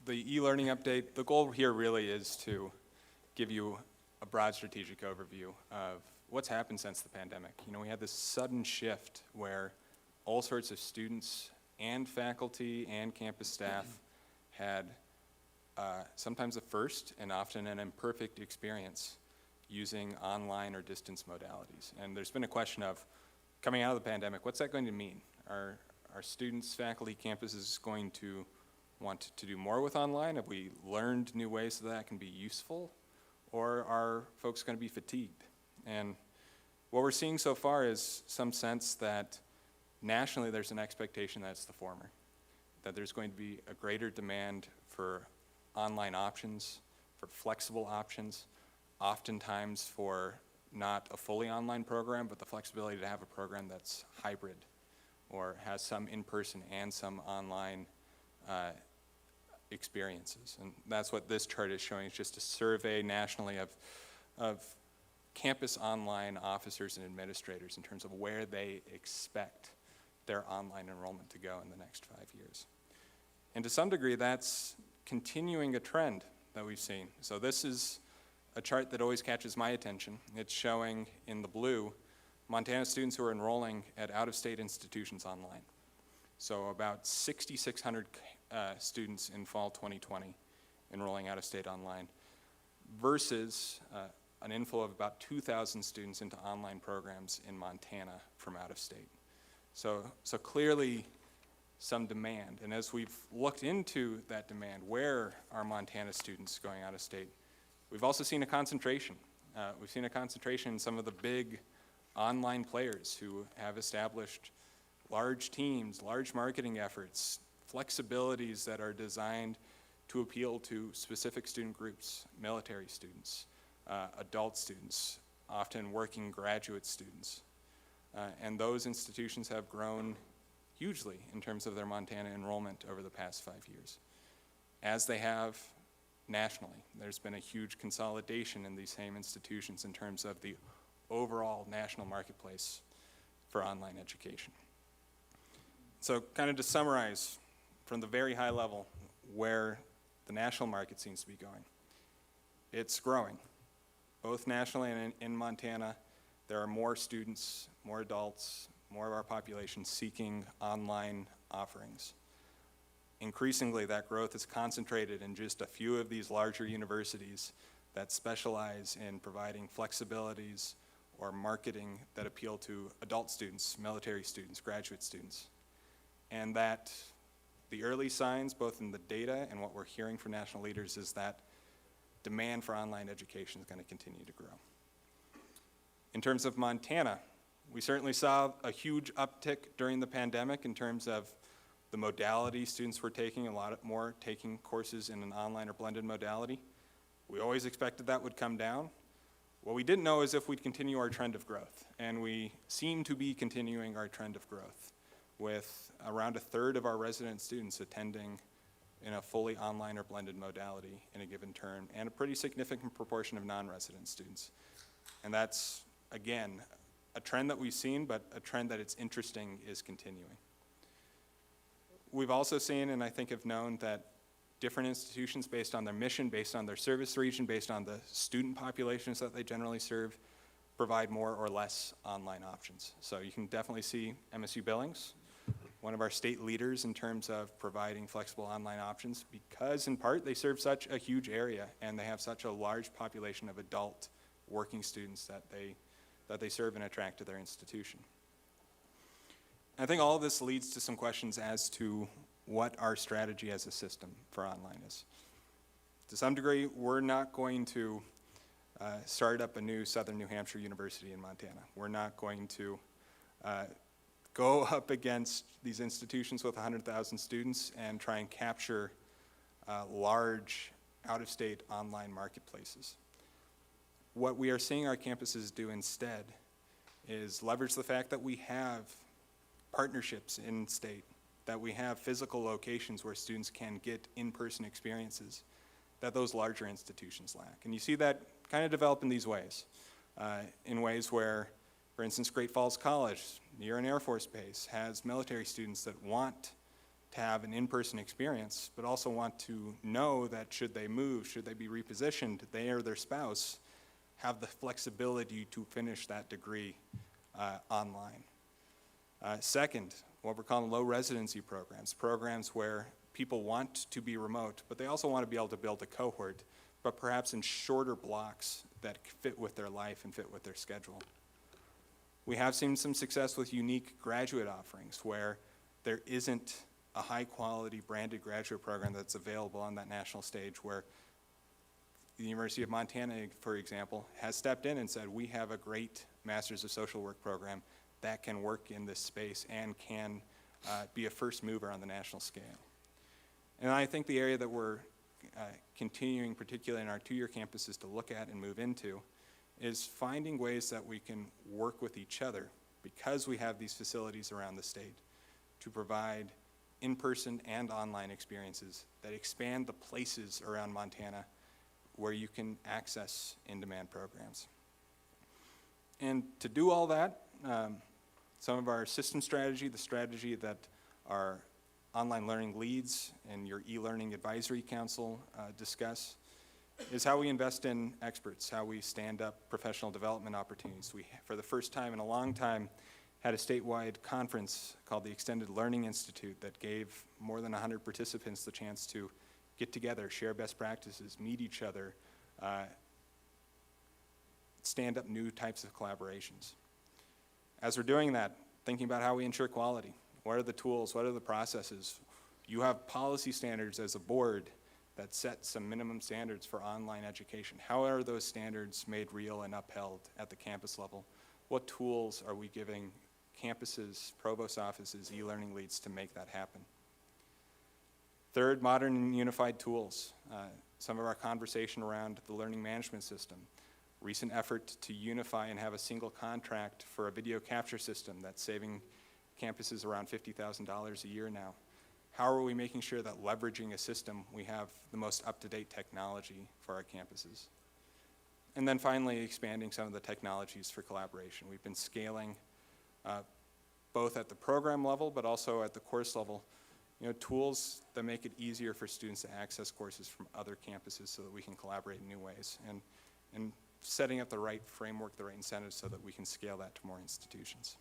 The e-learning update, the goal here really is to give you a broad strategic overview of what's happened since the pandemic. We had this sudden shift where all sorts of students and faculty and campus staff had sometimes a first and often an imperfect experience using online or distance modalities. And there's been a question of, coming out of the pandemic, what's that going to mean? Are students, faculty, campuses going to want to do more with online? Have we learned new ways so that can be useful? Or are folks going to be fatigued? And what we're seeing so far is some sense that nationally there's an expectation that it's the former, that there's going to be a greater demand for online options, for flexible options, oftentimes for not a fully online program, but the flexibility to have a program that's hybrid or has some in-person and some online experiences. And that's what this chart is showing. It's just a survey nationally of campus online officers and administrators in terms of where they expect their online enrollment to go in the next 5 years. And to some degree, that's continuing a trend that we've seen. So this is a chart that always catches my attention. It's showing in the blue Montana students who are enrolling at out-of-state institutions online. So about 6,600 students in fall 2020 enrolling out-of-state online versus an inflow of about 2,000 students into online programs in Montana from out-of-state. So clearly some demand. And as we've looked into that demand, where are Montana students going out of state, we've also seen a concentration. We've seen a concentration in some of the big online players who have established large teams, large marketing efforts, flexibilities that are designed to appeal to specific student groups, military students, adult students, often working graduate students. And those institutions have grown hugely in terms of their Montana enrollment over the past 5 years, as they have nationally. There's been a huge consolidation in these same institutions in terms of the overall national marketplace for online education. So kind of to summarize from the very high level where the national market seems to be going, it's growing. Both nationally and in Montana, there are more students, more adults, more of our population seeking online offerings. Increasingly, that growth is concentrated in just a few of these larger universities that specialize in providing flexibilities or marketing that appeal to adult students, military students, graduate students. And that the early signs, both in the data and what we're hearing from national leaders, is that demand for online education is going to continue to grow. In terms of Montana, we certainly saw a huge uptick during the pandemic in terms of the modality students were taking, a lot more taking courses in an online or blended modality. We always expected that would come down. What we didn't know is if we'd continue our trend of growth, and we seem to be continuing our trend of growth, with around a third of our resident students attending in a fully online or blended modality in a given term, and a pretty significant proportion of non-resident students. And that's, again, a trend that we've seen, but a trend that it's interesting is continuing. We've also seen, and I think have known, that different institutions, based on their mission, based on their service region, based on the student populations that they generally serve, provide more or less online options. So you can definitely see MSU Billings, one of our state leaders in terms of providing flexible online options, because in part they serve such a huge area and they have such a large population of adult working students that they serve and attract to their institution. I think all of this leads to some questions as to what our strategy as a system for online is. To some degree, we're not going to start up a new Southern New Hampshire University in Montana. We're not going to go up against these institutions with 100,000 students and try and capture large out-of-state online marketplaces. What we are seeing our campuses do instead is leverage the fact that we have partnerships in state, that we have physical locations where students can get in-person experiences that those larger institutions lack. And you see that kind of develop in these ways, where, for instance, Great Falls College, near an Air Force base, has military students that want to have an in-person experience, but also want to know that should they move, should they be repositioned, they or their spouse have the flexibility to finish that degree online. Second, what we're calling low residency programs, programs where people want to be remote, but they also want to be able to build a cohort, but perhaps in shorter blocks that fit with their life and fit with their schedule. We have seen some success with unique graduate offerings where there isn't a high-quality branded graduate program that's available on that national stage, where the University of Montana, for example, has stepped in and said, we have a great Masters of Social Work program that can work in this space and can be a first mover on the national scale. And I think the area that we're continuing, particularly in our two-year campuses, to look at and move into is finding ways that we can work with each other, because we have these facilities around the state, to provide in-person and online experiences that expand the places around Montana where you can access in-demand programs. And to do all that, some of our system strategy, the strategy that our online learning leads and your e-learning advisory council discuss, is how we invest in experts, how we stand up professional development opportunities. We, for the first time in a long time, had a statewide conference called the Extended Learning Institute that gave more than 100 participants the chance to get together, share best practices, meet each other, stand up new types of collaborations. As we're doing that, thinking about how we ensure quality. What are the tools? What are the processes? You have policy standards as a board that set some minimum standards for online education. How are those standards made real and upheld at the campus level? What tools are we giving campuses, provost offices, e-learning leads to make that happen? Third, modern and unified tools. Some of our conversation around the learning management system. Recent effort to unify and have a single contract for a video capture system that's saving campuses around $50,000 a year now. How are we making sure that leveraging a system, we have the most up-to-date technology for our campuses? And then finally, expanding some of the technologies for collaboration. We've been scaling both at the program level, but also at the course level, tools that make it easier for students to access courses from other campuses so that we can collaborate in new ways, and setting up the right framework, the right incentives so that we can scale that to more institutions.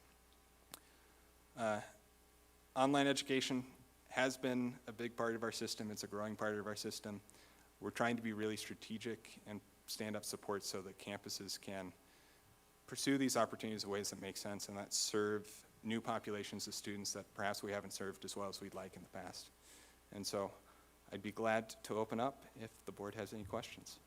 Online education has been a big part of our system. It's a growing part of our system. We're trying to be really strategic and stand up support so that campuses can pursue these opportunities in ways that make sense and that serve new populations of students that perhaps we haven't served as well as we'd like in the past. And so I'd be glad to open up if the board has any questions.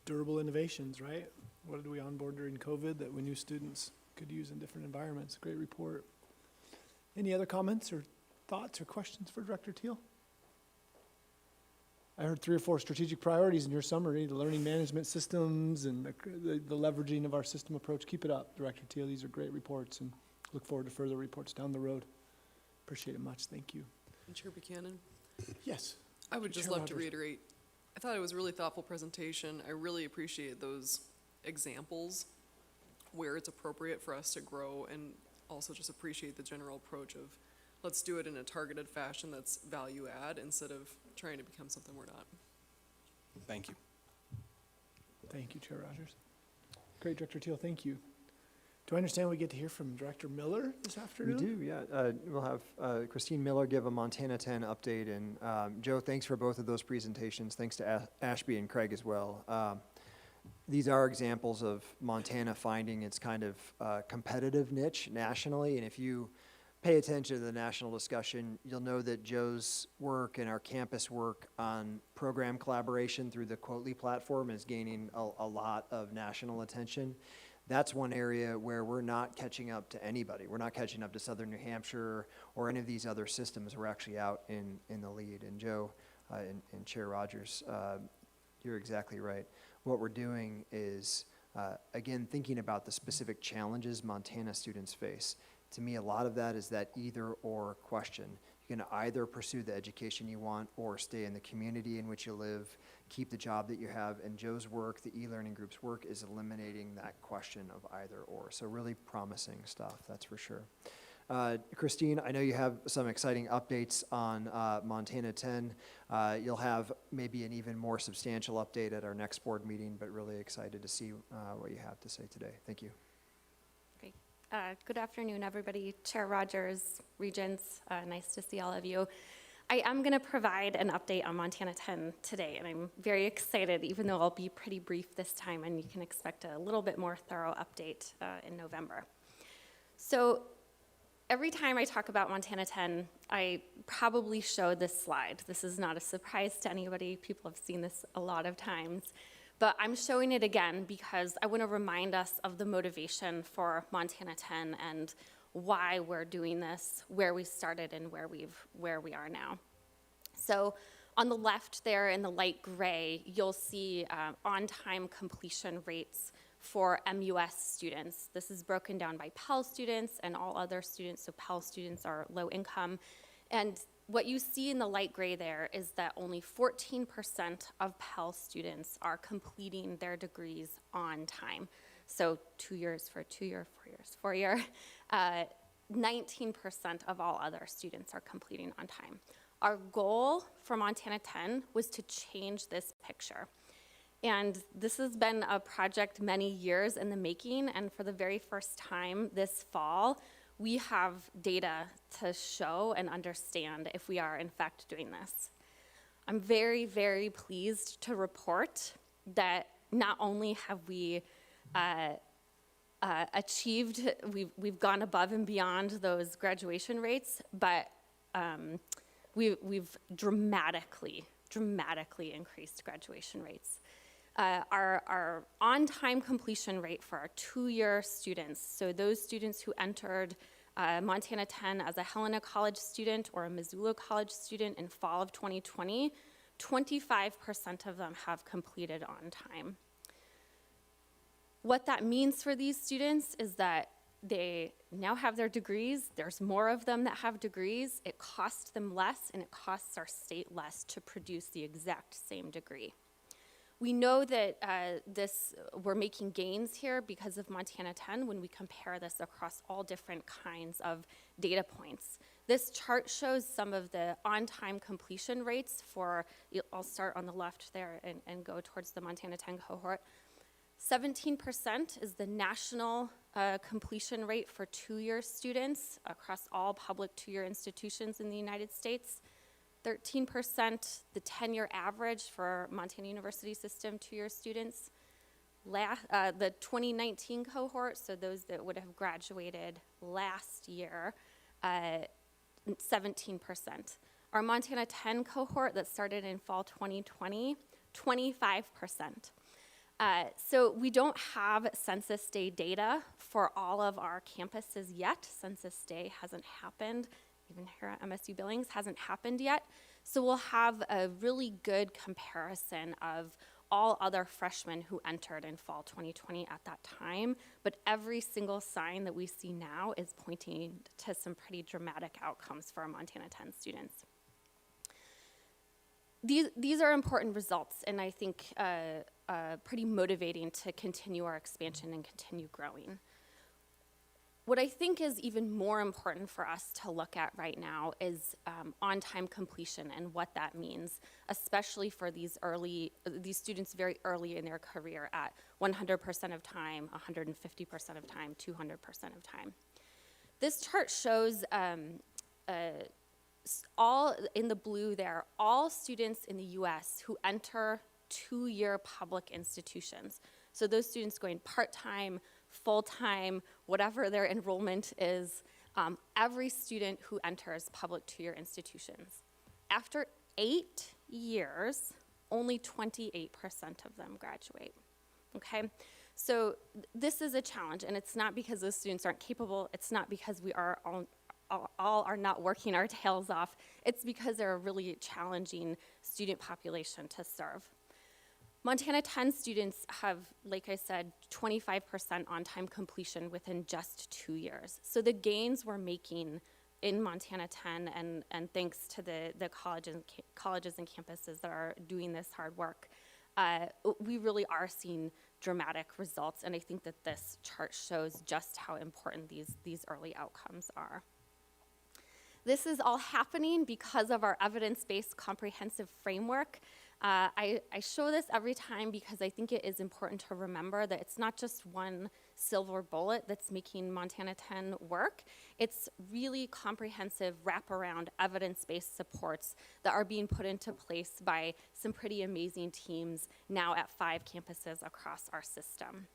Durable innovations, right? What did we onboard during COVID that we knew students could use in different environments? Great report. Any other comments or thoughts or questions for Director Teal? I heard 3 or 4 strategic priorities in your summary, the learning management systems and the leveraging of our system approach. Keep it up, Director Teal. These are great reports, and look forward to further reports down the road. Appreciate it much. Thank you. And Chair Buchanan? Yes. I would just Chair love to Rogers. reiterate, I thought it was a really thoughtful presentation. I really appreciate those examples where it's appropriate for us to grow, and also just appreciate the general approach of let's do it in a targeted fashion that's value add instead of trying to become something we're not. Thank you. Thank you, Chair Rogers. Great, Director Teal. Thank you. Do I understand we get to hear from Director Miller this We afternoon? do, yeah. We'll have Christine Miller give a Montana 10 update, and Joe, thanks for both of those presentations. Thanks to Ashby and Craig as well. These are examples of Montana finding its kind of competitive niche nationally, and if you pay attention to the national discussion, you'll know that Joe's work and our campus work on program collaboration through the Quotely platform is gaining a lot of national attention. That's one area where we're not catching up to anybody. We're not catching up to Southern New Hampshire or any of these other systems. We're actually out in the lead. And Joe and Chair Rogers, you're exactly right. What we're doing is, again, thinking about the specific challenges Montana students face. To me, a lot of that is that either-or question. You can either pursue the education you want or stay in the community in which you live, keep the job that you have, and Joe's work, the e-learning group's work, is eliminating that question of either-or. So really promising stuff, that's for sure. Christine, I know you have some exciting updates on Montana 10. You'll have maybe an even more substantial update at our next board meeting, but really excited to see what you have to say today. Thank you. Great. Good afternoon, everybody. Chair Rogers, Regents, nice to see all of you. I am going to provide an update on Montana 10 today, and I'm very excited, even though I'll be pretty brief this time, and you can expect a little bit more thorough update in November. So every time I talk about Montana 10, I probably show this slide. This is not a surprise to anybody. People have seen this a lot of times. But I'm showing it again because I want to remind us of the motivation for Montana 10 and why we're doing this, where we started and where we are now. So on the left there in the light gray, you'll see on-time completion rates for MUS students. This is broken down by Pell students and all other students, so Pell students are low income. And what you see in the light gray there is that only 14% of Pell students are completing their degrees on time. So 2 years for 2 year, 4 years, 4 year. 19% of all other students are completing on time. Our goal for Montana 10 was to change this picture. And this has been a project many years in the making, and for the very first time this fall, we have data to show and understand if we are in fact doing this. I'm very, very pleased to report that not only have we achieved, we've gone above and beyond those graduation rates, but we've dramatically increased graduation rates. Our on-time completion rate for our two-year students, so those students who entered Montana 10 as a Helena College student or a Missoula College student in fall of 2020, 25% of them have completed on time. What that means for these students is that they now have their degrees. There's more of them that have degrees. It costs them less, and it costs our state less to produce the exact same degree. We know that we're making gains here because of Montana 10 when we compare this across all different kinds of data points. This chart shows some of the on-time completion rates for, I'll start on the left there and go towards the Montana 10 cohort. 17% is the national completion rate for two-year students across all public two-year institutions in the United States. 13%, the 10-year average for Montana University System two-year students. The 2019 cohort, so those that would have graduated last year, 17%. Our Montana 10 cohort that started in fall 2020, 25%. So we don't have Census Day data for all of our campuses yet. Census Day hasn't happened. Even here at MSU Billings hasn't happened yet. So we'll have a really good comparison of all other freshmen who entered in fall 2020 at that time. But every single sign that we see now is pointing to some pretty dramatic outcomes for our Montana 10 students. These are important results, and I think pretty motivating to continue our expansion and continue growing. What I think is even more important for us to look at right now is on-time completion and what that means, especially for these students very early in their career at 100% of time, 150% of time, 200% of time. This chart shows all in the blue there, all students in the US who enter two-year public institutions. So those students going part-time, full-time, whatever their enrollment is, every student who enters public two-year institutions. After 8 years, only 28% of them graduate, okay? So this is a challenge, and it's not because those students aren't capable, it's not because we are all are not working our tails off, it's because they're a really challenging student population to serve. Montana 10 students have, like I said, 25% on-time completion within just 2 years. So the gains we're making in Montana 10, and thanks to the colleges and campuses that are doing this hard work, we really are seeing dramatic results, and I think that this chart shows just how important these early outcomes are. This is all happening because of our evidence-based comprehensive framework. I show this every time because I think it is important to remember that it's not just one silver bullet that's making Montana 10 work. It's really comprehensive wraparound evidence-based supports that are being put into place by some pretty amazing teams now at 5 campuses across our system.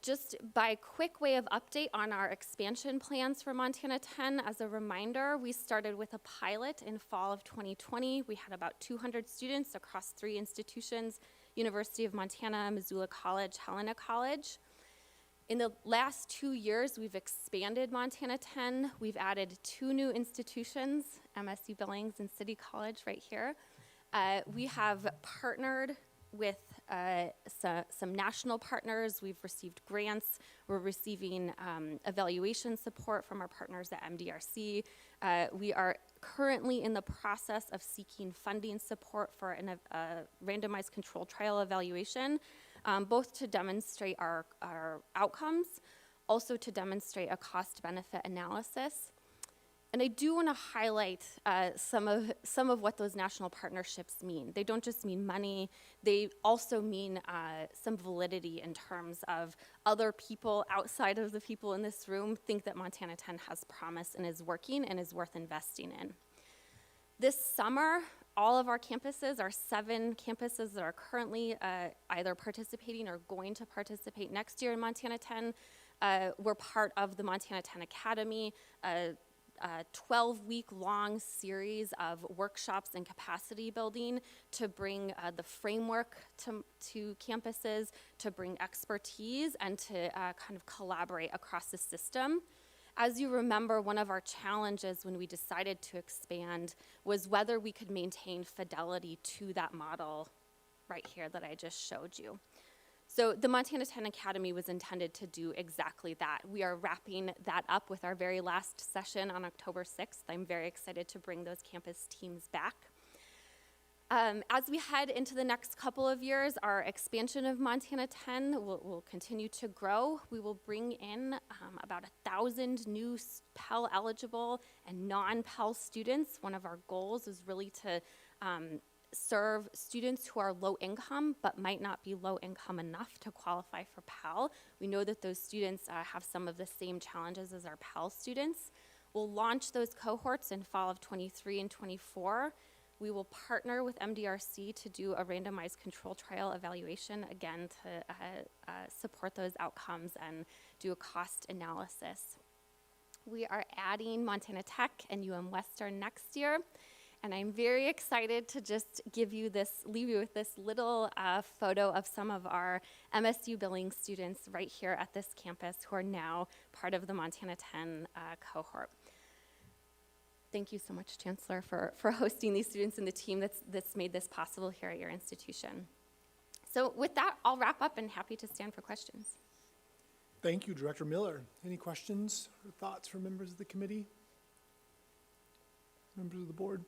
Just by quick way of update on our expansion plans for Montana 10, as a reminder, we started with a pilot in fall of 2020. We had about 200 students across 3 institutions, University of Montana, Missoula College, Helena College. In the last 2 years, we've expanded Montana 10. We've added 2 new institutions, MSU Billings and City College right here. We have partnered with some national partners. We've received grants. We're receiving evaluation support from our partners at MDRC. We are currently in the process of seeking funding support for a randomized controlled trial evaluation, both to demonstrate our outcomes, also to demonstrate a cost-benefit analysis. And I do want to highlight some of what those national partnerships mean. They don't just mean money, they also mean some validity in terms of other people outside of the people in this room think that Montana 10 has promise and is working and is worth investing in. This summer, all of our campuses, our 7 campuses that are currently either participating or going to participate next year in Montana 10, we're part of the Montana 10 Academy, a 12-week-long series of workshops and capacity building to bring the framework to campuses, to bring expertise, and to kind of collaborate across the system. As you remember, one of our challenges when we decided to expand was whether we could maintain fidelity to that model right here that I just showed you. So the Montana 10 Academy was intended to do exactly that. We are wrapping that up with our very last session on October 6th. I'm very excited to bring those campus teams back. As we head into the next couple of years, our expansion of Montana 10 will continue to grow. We will bring in about 1,000 new Pell eligible and non-Pell students. One of our goals is really to serve students who are low income but might not be low income enough to qualify for Pell. We know that those students have some of the same challenges as our Pell students. We'll launch those cohorts in fall of 23 and 24. We will partner with MDRC to do a randomized control trial evaluation, again, to support those outcomes and do a cost analysis. We are adding Montana Tech and UM-Western next year, and I'm very excited to just leave you with this little photo of some of our MSU Billings students right here at this campus who are now part of the Montana 10 cohort. Thank you so much, Chancellor, for hosting these students and the team that's made this possible here at your institution. So with that, I'll wrap up and happy to stand for questions. Thank you, Director Miller. Any questions or thoughts from members of the committee? Members of the board?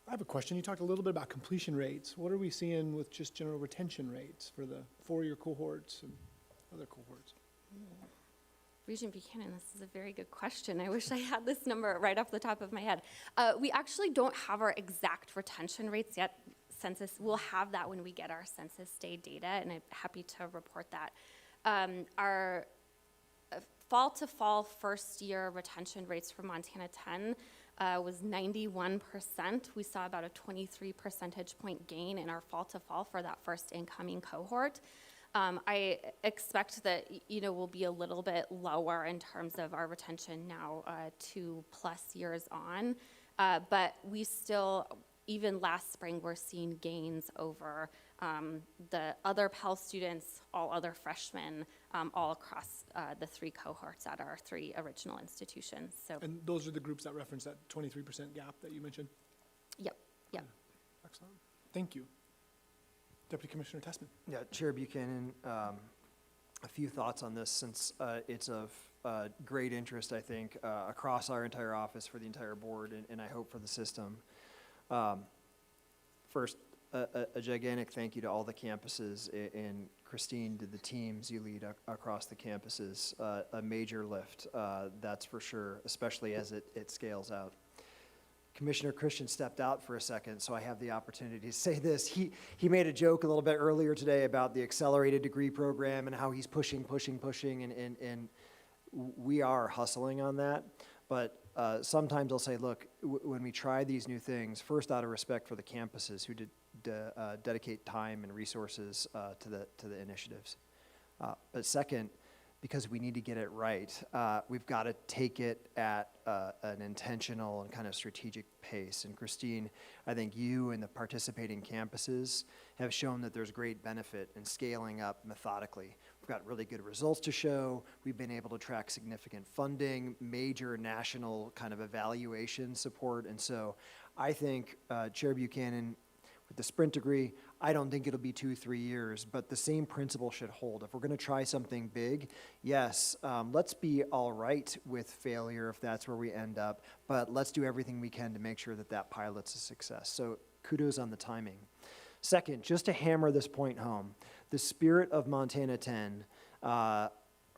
I have a question. You talked a little bit about completion rates. What are we seeing with just general retention rates for the 4-year cohorts and other cohorts? Regent Buchanan, this is a very good question. I wish I had this number right off the top of my head. We actually don't have our exact retention rates yet. We'll have that when we get our census day data, and I'm happy to report that. Our fall to fall first year retention rates for Montana 10 was 91%. We saw about a 23 percentage point gain in our fall to fall for that first incoming cohort. I expect that, we'll be a little bit lower in terms of our retention now 2+ years on, but we still, even last spring, we're seeing gains over the other Pell students, all other freshmen, all across the 3 cohorts at our 3 original institutions. So. And those are the groups that reference that 23% gap that you mentioned? Yep. Excellent. Thank you. Deputy Commissioner Tessman. Yeah, Chair Buchanan, a few thoughts on this since it's of great interest, I think, across our entire office for the entire board and I hope for the system. First, a gigantic thank you to all the campuses and Christine, to the teams you lead across the campuses. A major lift, that's for sure, especially as it scales out. Commissioner Christian stepped out for a second, so I have the opportunity to say this. He made a joke a little bit earlier today about the accelerated degree program and how he's pushing, and we are hustling on that. But sometimes I'll say, look, when we try these new things, first out of respect for the campuses who dedicate time and resources to the initiatives. But second, because we need to get it right, we've got to take it at an intentional and kind of strategic pace. And Christine, I think you and the participating campuses have shown that there's great benefit in scaling up methodically. We've got really good results to show. We've been able to track significant funding, major national kind of evaluation support. And so I think, Chair Buchanan, with the sprint degree, I don't think it'll be 2-3 years, but the same principle should hold. If we're going to try something big, yes, let's be all right with failure if that's where we end up, but let's do everything we can to make sure that that pilot's a success. So kudos on the timing. Second, just to hammer this point home, the spirit of Montana 10,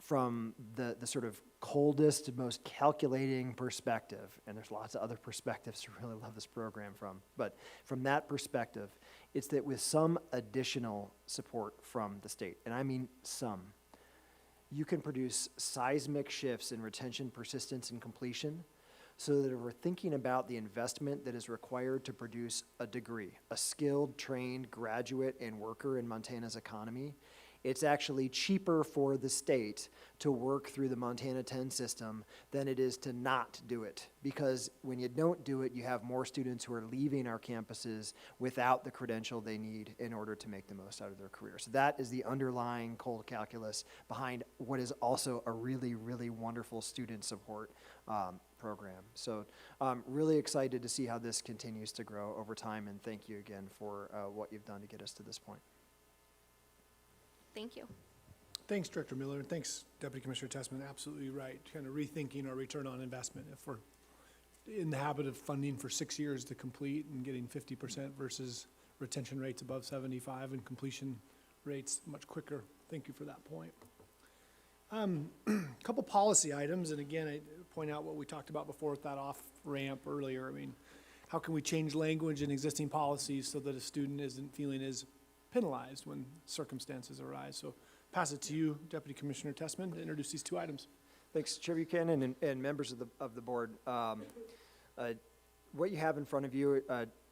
from the sort of coldest, most calculating perspective, and there's lots of other perspectives to really love this program from, but from that perspective, it's that with some additional support from the state, and I mean some, you can produce seismic shifts in retention, persistence, and completion so that if we're thinking about the investment that is required to produce a degree, a skilled, trained graduate and worker in Montana's economy, it's actually cheaper for the state to work through the Montana 10 system than it is to not do it. Because when you don't do it, you have more students who are leaving our campuses without the credential they need in order to make the most out of their career. So that is the underlying cold calculus behind what is also a really, really wonderful student support program. So really excited to see how this continues to grow over time, and thank you again for what you've done to get us to this point. Thank you. Thanks, Director Miller, and thanks, Deputy Commissioner Tessman. Absolutely right. Kind of rethinking our return on investment. If we're in the habit of funding for 6 years to complete and getting 50% versus retention rates above 75 and completion rates much quicker. Thank you for that point. Couple policy items, and again, I point out what we talked about before with that off ramp earlier. I mean, how can we change language in existing policies so that a student isn't feeling as penalized when circumstances arise? So pass it to you, Deputy Commissioner Tessman, to introduce these two items. Thanks, Chair Buchanan and members of the board. What you have in front of you,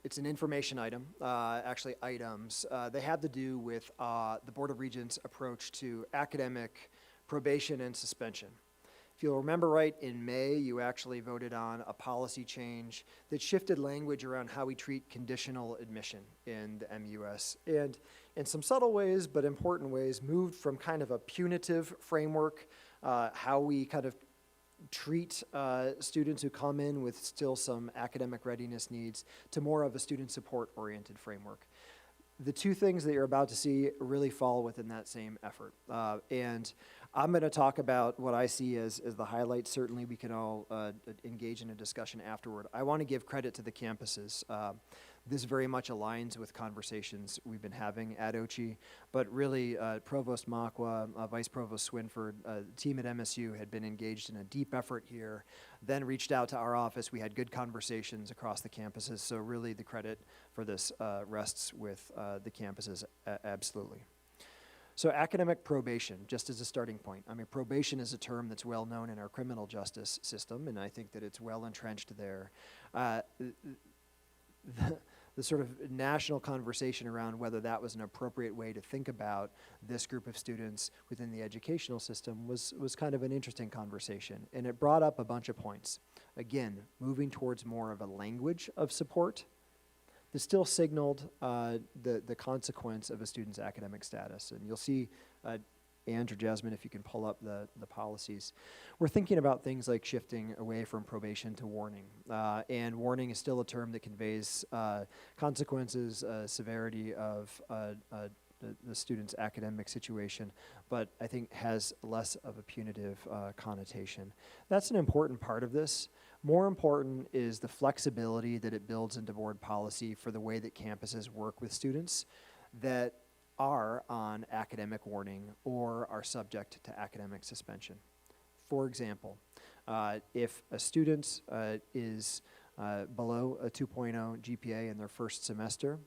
it's an information item, actually items. They have to do with the Board of Regents' approach to academic probation and suspension. If you'll remember right, in May, you actually voted on a policy change that shifted language around how we treat conditional admission in the MUS. And in some subtle ways, but important ways, moved from kind of a punitive framework, how we kind of treat students who come in with still some academic readiness needs, to more of a student support-oriented framework. The two things that you're about to see really fall within that same effort. And I'm going to talk about what I see as the highlights. Certainly, we can all engage in a discussion afterward. I want to give credit to the campuses. This very much aligns with conversations we've been having at OCHI, but really Provost Makwa, Vice Provost Swinford, the team at MSU had been engaged in a deep effort here, then reached out to our office. We had good conversations across the campuses, so really the credit for this rests with the campuses, absolutely. So academic probation, just as a starting point. I mean, probation is a term that's well known in our criminal justice system, and I think that it's well entrenched there. The sort of national conversation around whether that was an appropriate way to think about this group of students within the educational system was kind of an interesting conversation. And it brought up a bunch of points. Again, moving towards more of a language of support that still signaled the consequence of a student's academic status. And you'll see, Ange or Jasmine, if you can pull up the policies. We're thinking about things like shifting away from probation to warning. And warning is still a term that conveys consequences, severity of the student's academic situation, but I think has less of a punitive connotation. That's an important part of this. More important is the flexibility that it builds into board policy for the way that campuses work with students that are on academic warning or are subject to academic suspension. For example, if a student is below a 2.0 GPA in their first semester,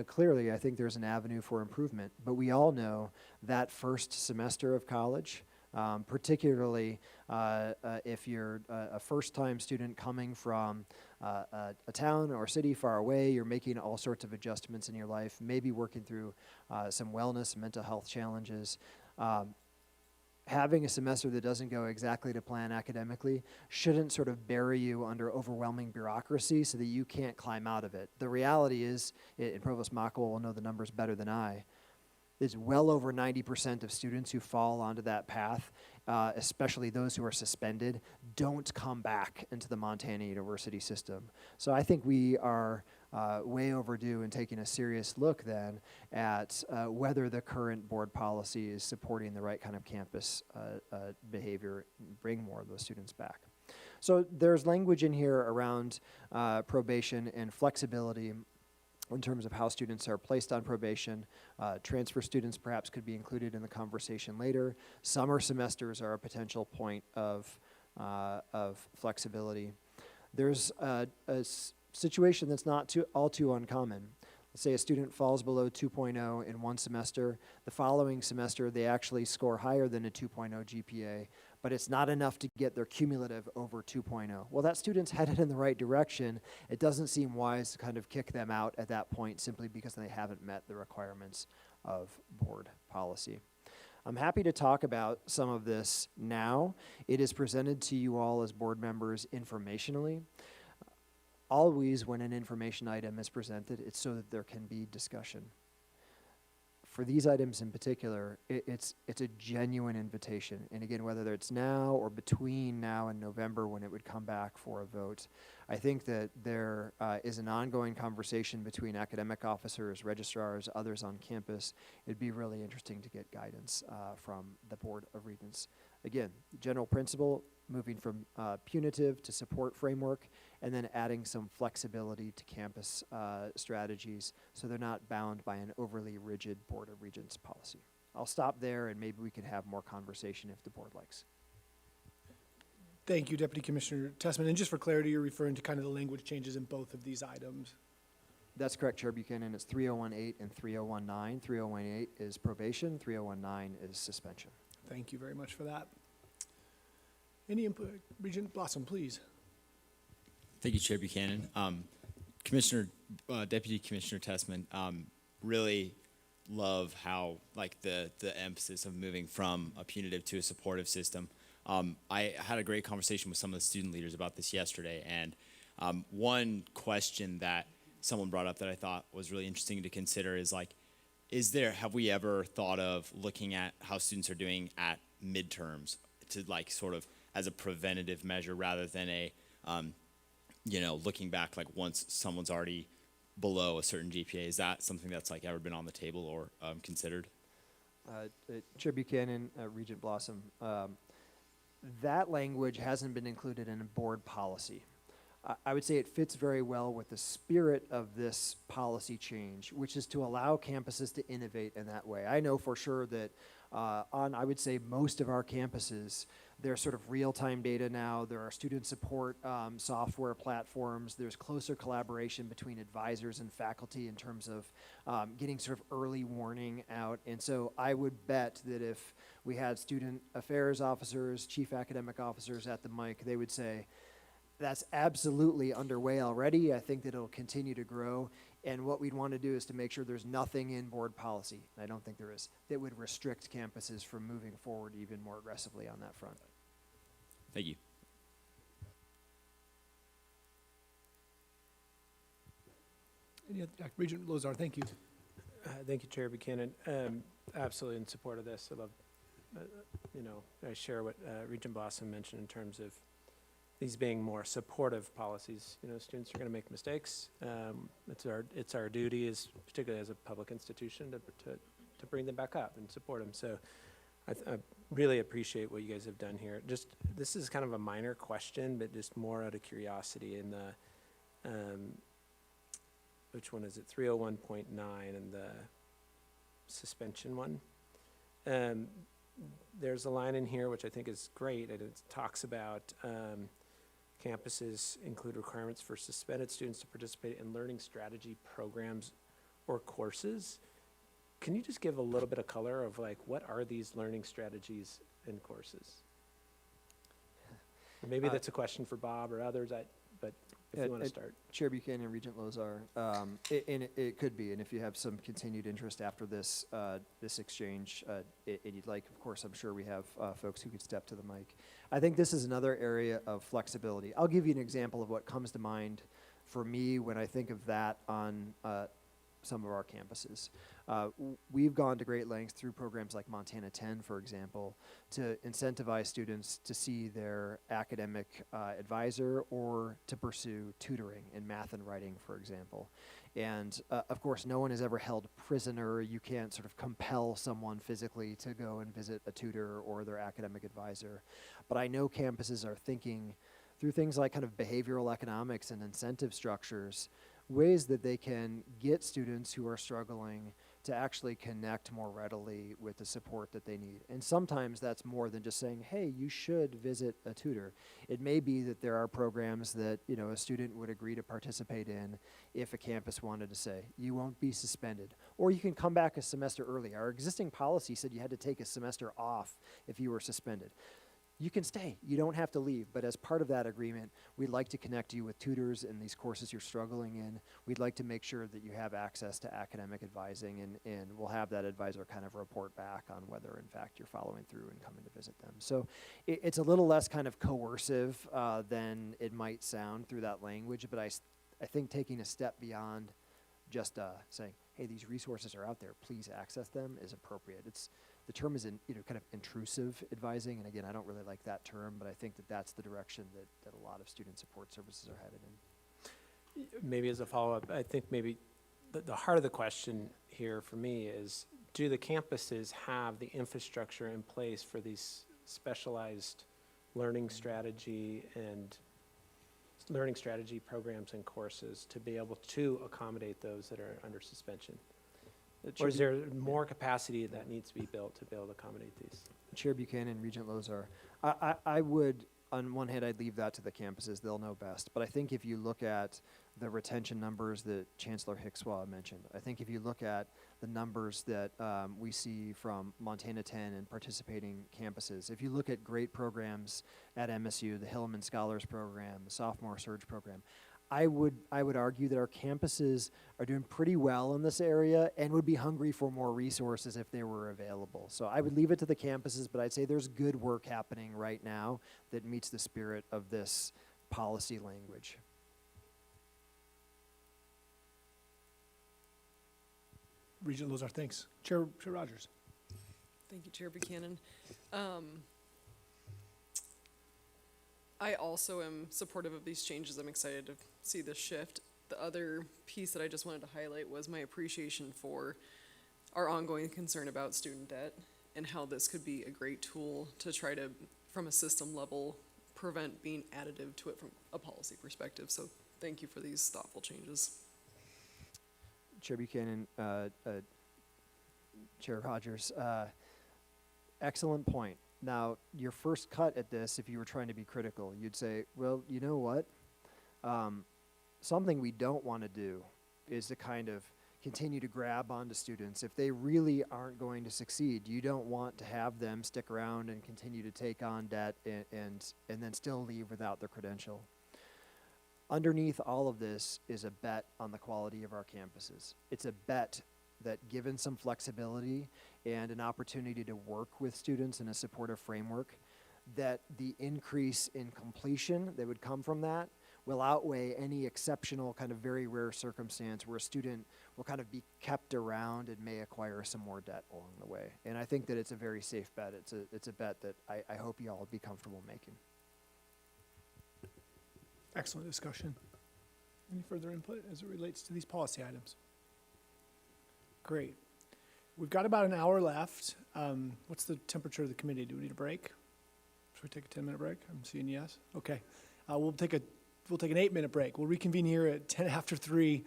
clearly I think there's an avenue for improvement, but we all know that first semester of college, particularly if you're a first-time student coming from a town or city far away, you're making all sorts of adjustments in your life, maybe working through some wellness, mental health challenges. Having a semester that doesn't go exactly to plan academically shouldn't sort of bury you under overwhelming bureaucracy so that you can't climb out of it. The reality is, and Provost Makwa will know the numbers better than I, it's well over 90% of students who fall onto that path, especially those who are suspended, don't come back into the Montana University system. So I think we are way overdue in taking a serious look then at whether the current board policy is supporting the right kind of campus behavior, bring more of those students back. So there's language in here around probation and flexibility in terms of how students are placed on probation. Transfer students perhaps could be included in the conversation later. Summer semesters are a potential point of flexibility. There's a situation that's not all too uncommon. Let's say a student falls below 2.0 in one semester. The following semester, they actually score higher than a 2.0 GPA, but it's not enough to get their cumulative over 2.0. Well, that student's headed in the right direction. It doesn't seem wise to kind of kick them out at that point simply because they haven't met the requirements of board policy. I'm happy to talk about some of this now. It is presented to you all as board members informationally. Always when an information item is presented, it's so that there can be discussion. For these items in particular, it's a genuine invitation. And again, whether it's now or between now and November when it would come back for a vote, I think that there is an ongoing conversation between academic officers, registrars, others on campus. It'd be really interesting to get guidance from the Board of Regents. Again, the general principle, moving from punitive to support framework, and then adding some flexibility to campus strategies so they're not bound by an overly rigid Board of Regents policy. I'll stop there and maybe we can have more conversation if the board likes. Thank you, Deputy Commissioner Tessman. And just for clarity, you're referring to kind of the language changes in both of these items. That's correct, Chair Buchanan. It's 3018 and 3019. 3018 is probation, 3019 is suspension. Thank you very much for that. Any input? Regent Blossom, please. Thank you, Chair Buchanan. Deputy Commissioner Tessman, really love how the emphasis of moving from a punitive to a supportive system. I had a great conversation with some of the student leaders about this yesterday, and one question that someone brought up that I thought was really interesting to consider is have we ever thought of looking at how students are doing at midterms to sort of as a preventative measure rather than a looking back once someone's already below a certain GPA? Is that something that's ever been on the table or considered? Chair Buchanan, Regent Blossom, that language hasn't been included in a board policy. I would say it fits very well with the spirit of this policy change, which is to allow campuses to innovate in that way. I know for sure that on, I would say, most of our campuses, there's sort of real-time data now. There are student support software platforms. There's closer collaboration between advisors and faculty in terms of getting sort of early warning out. And so I would bet that if we had student affairs officers, chief academic officers at the mic, they would say, that's absolutely underway already. I think that it'll continue to grow. And what we'd want to do is to make sure there's nothing in board policy, and I don't think there is, that would restrict campuses from moving forward even more aggressively on that front. Thank you. Regent Lozar, thank you. Thank you, Chair Buchanan. Absolutely in support of this. I love, I share what Regent Blossom mentioned in terms of these being more supportive policies. Students are going to make mistakes. It's our duty, particularly as a public institution, to bring them back up and support them. So I really appreciate what you guys have done here. This is kind of a minor question, but just more out of curiosity in the, which one is it? 301.9 and the suspension one. There's a line in here which I think is great, and it talks about campuses include requirements for suspended students to participate in learning strategy programs or courses. Can you just give a little bit of color of what are these learning strategies and courses? Or maybe that's a question for Bob or others, but if you want to start. Chair Buchanan, Regent Lozar, it could be, and if you have some continued interest after this this exchange, and you'd like, of course, I'm sure we have folks who could step to the mic. I think this is another area of flexibility. I'll give you an example of what comes to mind for me when I think of that on some of our campuses. We've gone to great lengths through programs like Montana 10, for example, to incentivize students to see their academic advisor or to pursue tutoring in math and writing, for example. And of course, no one is ever held prisoner. You can't sort of compel someone physically to go and visit a tutor or their academic advisor. But I know campuses are thinking through things like kind of behavioral economics and incentive structures, ways that they can get students who are struggling to actually connect more readily with the support that they need. And sometimes that's more than just saying, hey, you should visit a tutor. It may be that there are programs that a student would agree to participate in if a campus wanted to say, you won't be suspended, or you can come back a semester early. Our existing policy said you had to take a semester off if you were suspended. you can stay. You don't have to leave. But as part of that agreement, we'd like to connect you with tutors in these courses you're struggling in. We'd like to make sure that you have access to academic advising, and we'll have that advisor kind of report back on whether, in fact, you're following through and coming to visit them. So it's a little less kind of coercive than it might sound through that language, but I think taking a step beyond just saying, hey, these resources are out there, please access them, is appropriate. The term is kind of intrusive advising, and again, I don't really like that term, but I think that that's the direction that a lot of student support services are headed in. Maybe as a follow-up, I think maybe the heart of the question here for me is, do the campuses have the infrastructure in place for these specialized learning strategy programs and courses to be able to accommodate those that are under suspension? Or is there more capacity that needs to be built to be able to accommodate these? Chair Buchanan, Regent Lozar, I would, on one hand, I'd leave that to the campuses. They'll know best. But I think if you look at the retention numbers that Chancellor Hickswaw mentioned, I think if you look at the numbers that we see from Montana 10 and participating campuses, if you look at great programs at MSU, the Hillman Scholars Program, the Sophomore Surge Program, I would argue that our campuses are doing pretty well in this area and would be hungry for more resources if they were available. So I would leave it to the campuses, but I'd say there's good work happening right now that meets the spirit of this policy language. Regent Lozar, thanks. Chair Rogers. Thank you, Chair Buchanan. I also am supportive of these changes. I'm excited to see this shift. The other piece that I just wanted to highlight was my appreciation for our ongoing concern about student debt and how this could be a great tool to try to, from a system level, prevent being additive to it from a policy perspective. So thank you for these thoughtful changes. Chair Buchanan, Chair Rogers, excellent point. Now, your first cut at this, if you were trying to be critical, you'd say, well, you know what? Something we don't want to do is to kind of continue to grab onto students. If they really aren't going to succeed, you don't want to have them stick around and continue to take on debt and then still leave without their credential. Underneath all of this is a bet on the quality of our campuses. It's a bet that given some flexibility and an opportunity to work with students in a supportive framework, that the increase in completion that would come from that will outweigh any exceptional kind of very rare circumstance where a student will kind of be kept around and may acquire some more debt along the way. And I think that it's a very safe bet. It's a bet that I hope you all would be comfortable making. Excellent discussion. Any further input as it relates to these policy items? Great. We've got about an hour left. What's the temperature of the committee? Do we need a break? Should we take a 10-minute break? I'm seeing yes. Okay. We'll take an 8-minute break. We'll reconvene here at 10 after 3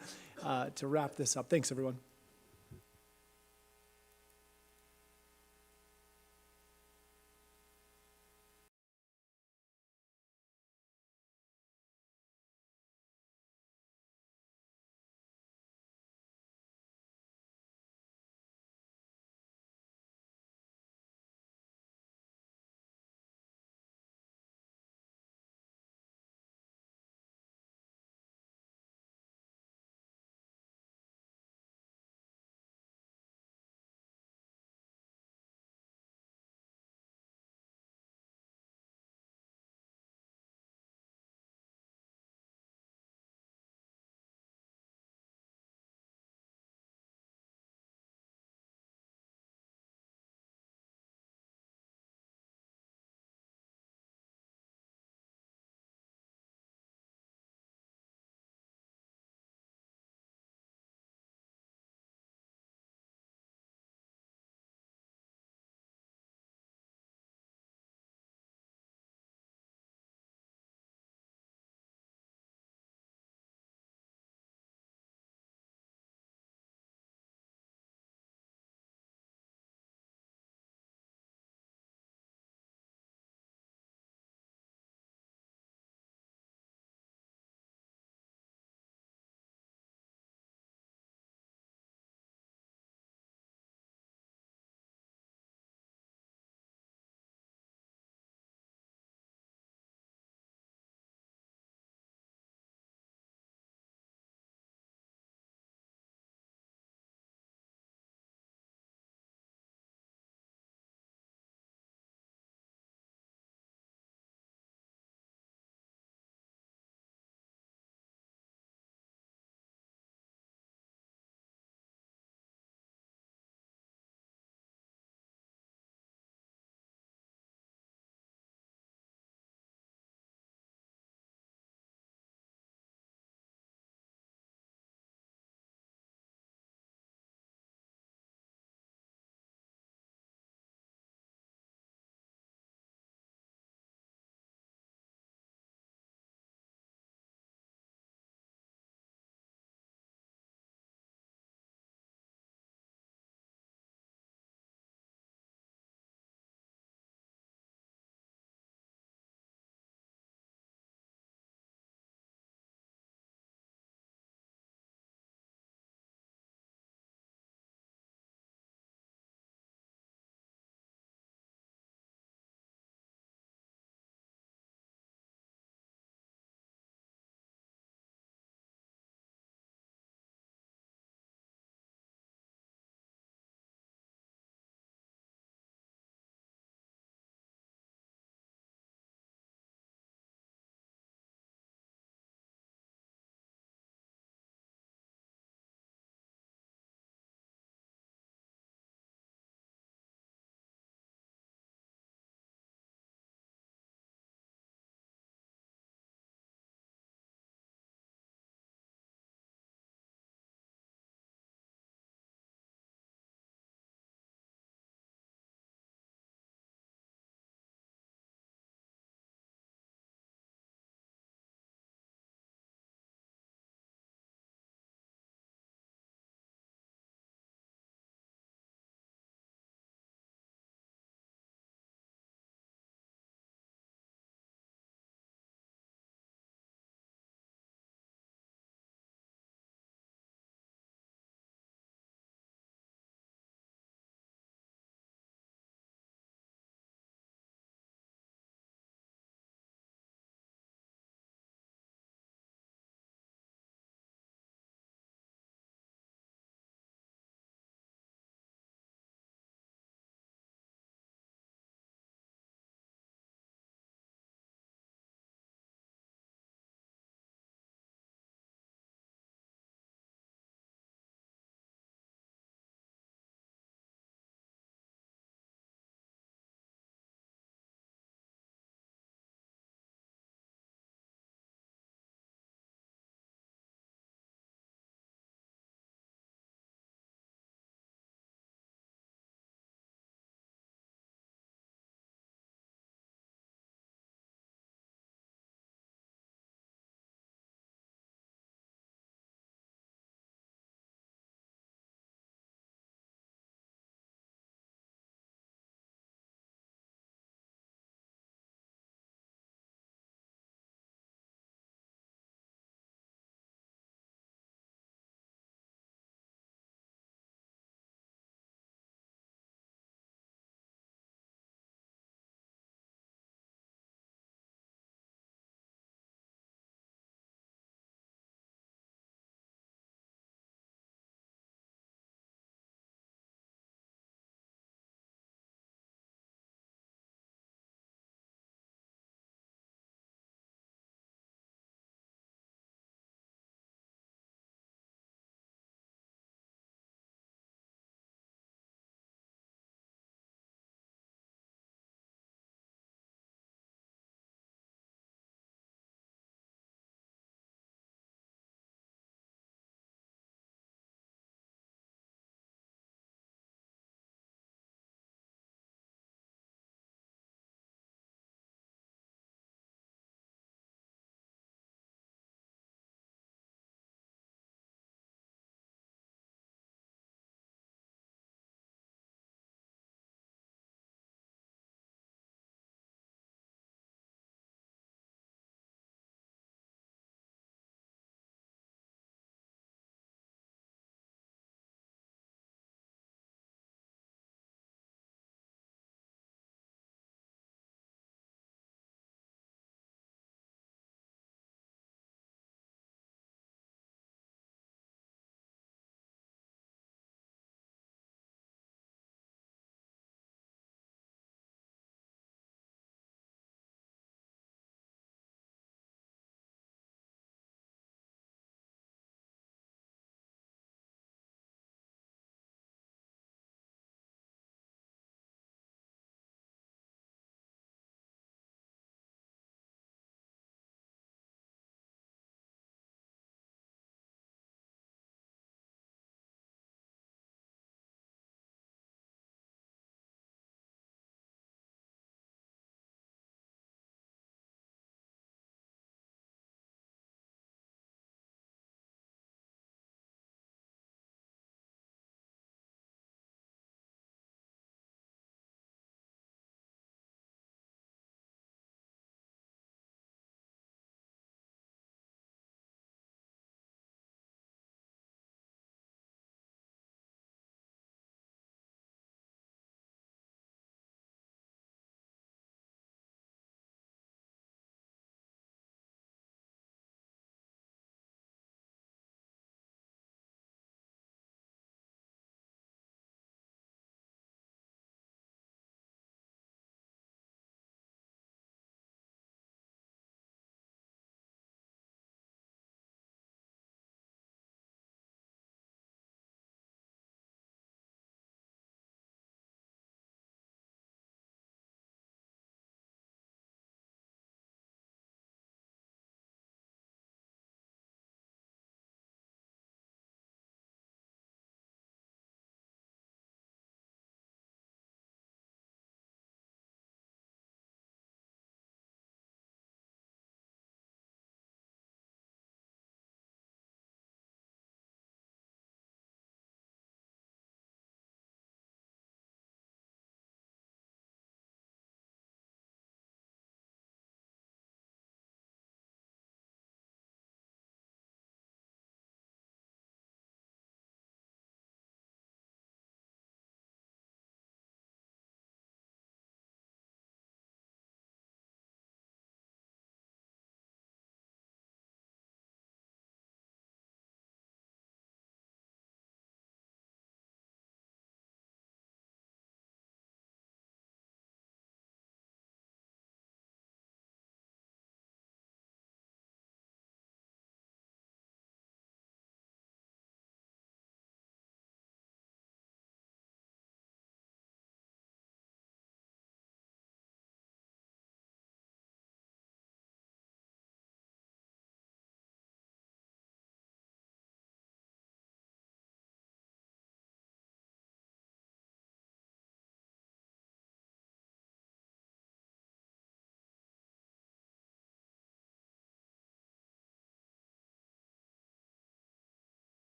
to wrap this up. Thanks, everyone.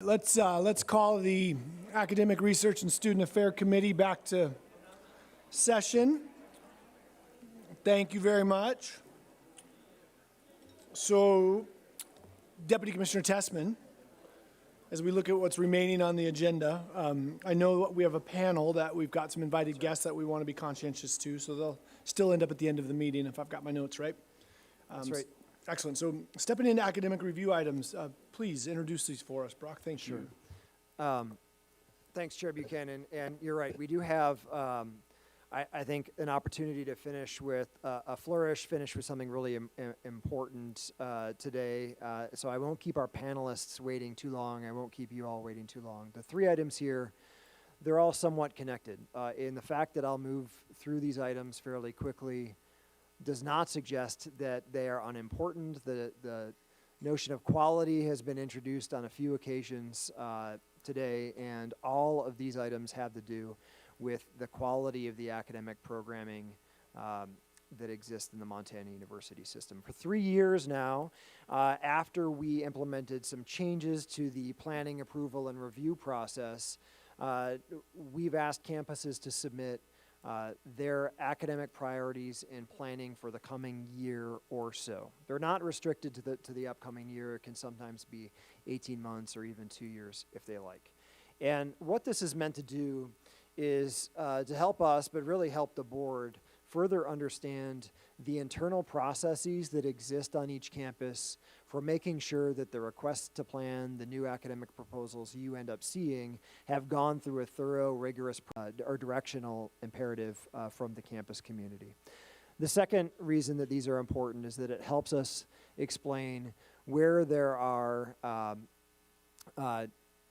let's call the Academic Research and Student Affairs Committee back to session. Thank you very much. So, Deputy Commissioner Tessman, as we look at what's remaining on the agenda, I know we have a panel that we've got some invited guests that we want to be conscientious to, so they'll still end up at the end of the meeting if I've got my notes right. That's right. Excellent. So stepping into academic review items, please introduce these for us, Brock. Thank you. Thanks, Chair Buchanan. And you're right, we do have, I think, an opportunity to finish with a flourish, finish with something really important today. So I won't keep our panelists waiting too long. I won't keep you all waiting too long. The 3 items here, they're all somewhat connected. In the fact that I'll move through these items fairly quickly does not suggest that they are unimportant. The notion of quality has been introduced on a few occasions today, and all of these items have to do with the quality of the academic programming that exists in the Montana University system. For 3 years now, after we implemented some changes to the planning, approval, and review process, we've asked campuses to submit their academic priorities and planning for the coming year or so. They're not restricted to the upcoming year. It can sometimes be 18 months or even 2 years if they like. And what this is meant to do is to help us, but really help the board, further understand the internal processes that exist on each campus for making sure that the requests to plan, the new academic proposals you end up seeing, have gone through a thorough, rigorous, or directional imperative from the campus community. The second reason that these are important is that it helps us explain where there are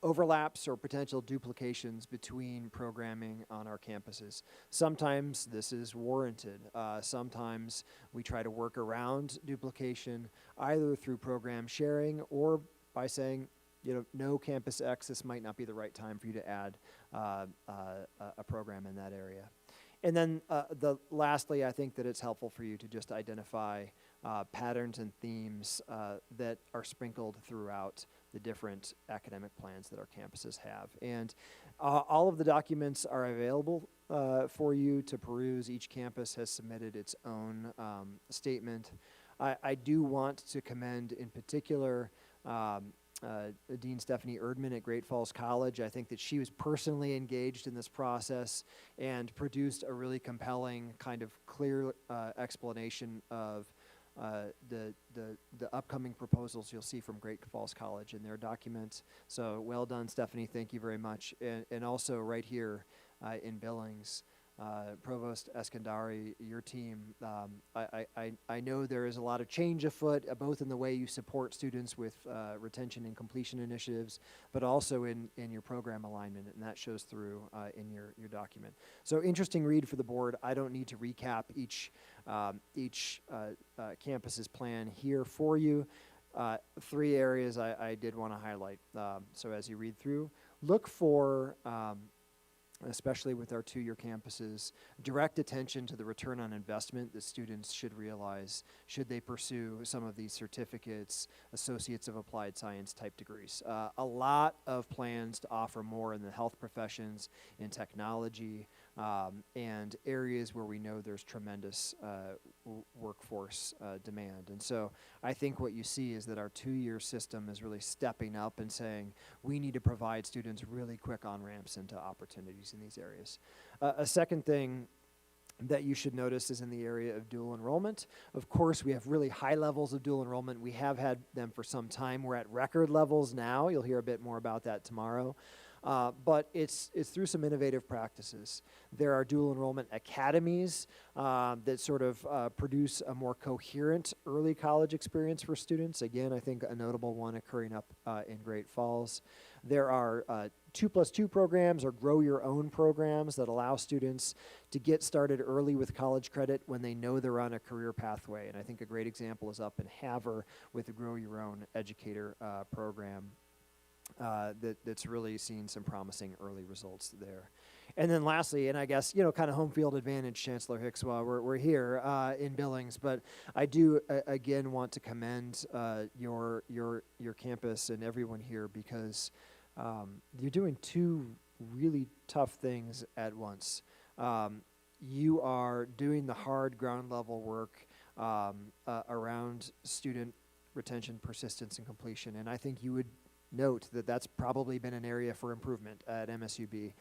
overlaps or potential duplications between programming on our campuses. Sometimes this is warranted. Sometimes we try to work around duplication either through program sharing or by saying, no, Campus X, this might not be the right time for you to add a program in that area. And then lastly, I think that it's helpful for you to just identify patterns and themes that are sprinkled throughout the different academic plans that our campuses have. And all of the documents are available for you to peruse. Each campus has submitted its own statement. I do want to commend in particular Dean Stephanie Erdman at Great Falls College. I think that she was personally engaged in this process and produced a really compelling, kind of clear explanation of the upcoming proposals you'll see from Great Falls College in their document. So well done, Stephanie. Thank you very much. And also right here in Billings, Provost Eskandari, your team, I know there is a lot of change afoot, both in the way you support students with retention and completion initiatives, but also in your program alignment, and that shows through in your document. So interesting read for the board. I don't need to recap each campus's plan here for you. 3 areas I did want to highlight. So as you read through, look for especially with our 2-year campuses, direct attention to the return on investment that students should realize should they pursue some of these certificates, Associates of Applied Science type degrees. A lot of plans to offer more in the health professions, in technology, and areas where we know there's tremendous workforce demand. And so I think what you see is that our 2-year system is really stepping up and saying we need to provide students really quick on-ramps into opportunities in these areas. A second thing that you should notice is in the area of dual enrollment. Of course, we have really high levels of dual enrollment. We have had them for some time. We're at record levels now. You'll hear a bit more about that tomorrow. But it's through some innovative practices. There are dual enrollment academies that sort of produce a more coherent early college experience for students. Again, I think a notable one occurring up in Great Falls. There are 2+2 programs or grow your own programs that allow students to get started early with college credit when they know they're on a career pathway. And I think a great example is up in Havre with the Grow Your Own Educator program. That's really seen some promising early results there. And then lastly, and I guess, kind of home field advantage, Chancellor Hicks, while we're here in Billings, but I do, again, want to commend your campus and everyone here because you're doing two really tough things at once. You are doing the hard ground level work around student retention, persistence, and completion, and I think you would note that that's probably been an area for improvement at MSUB,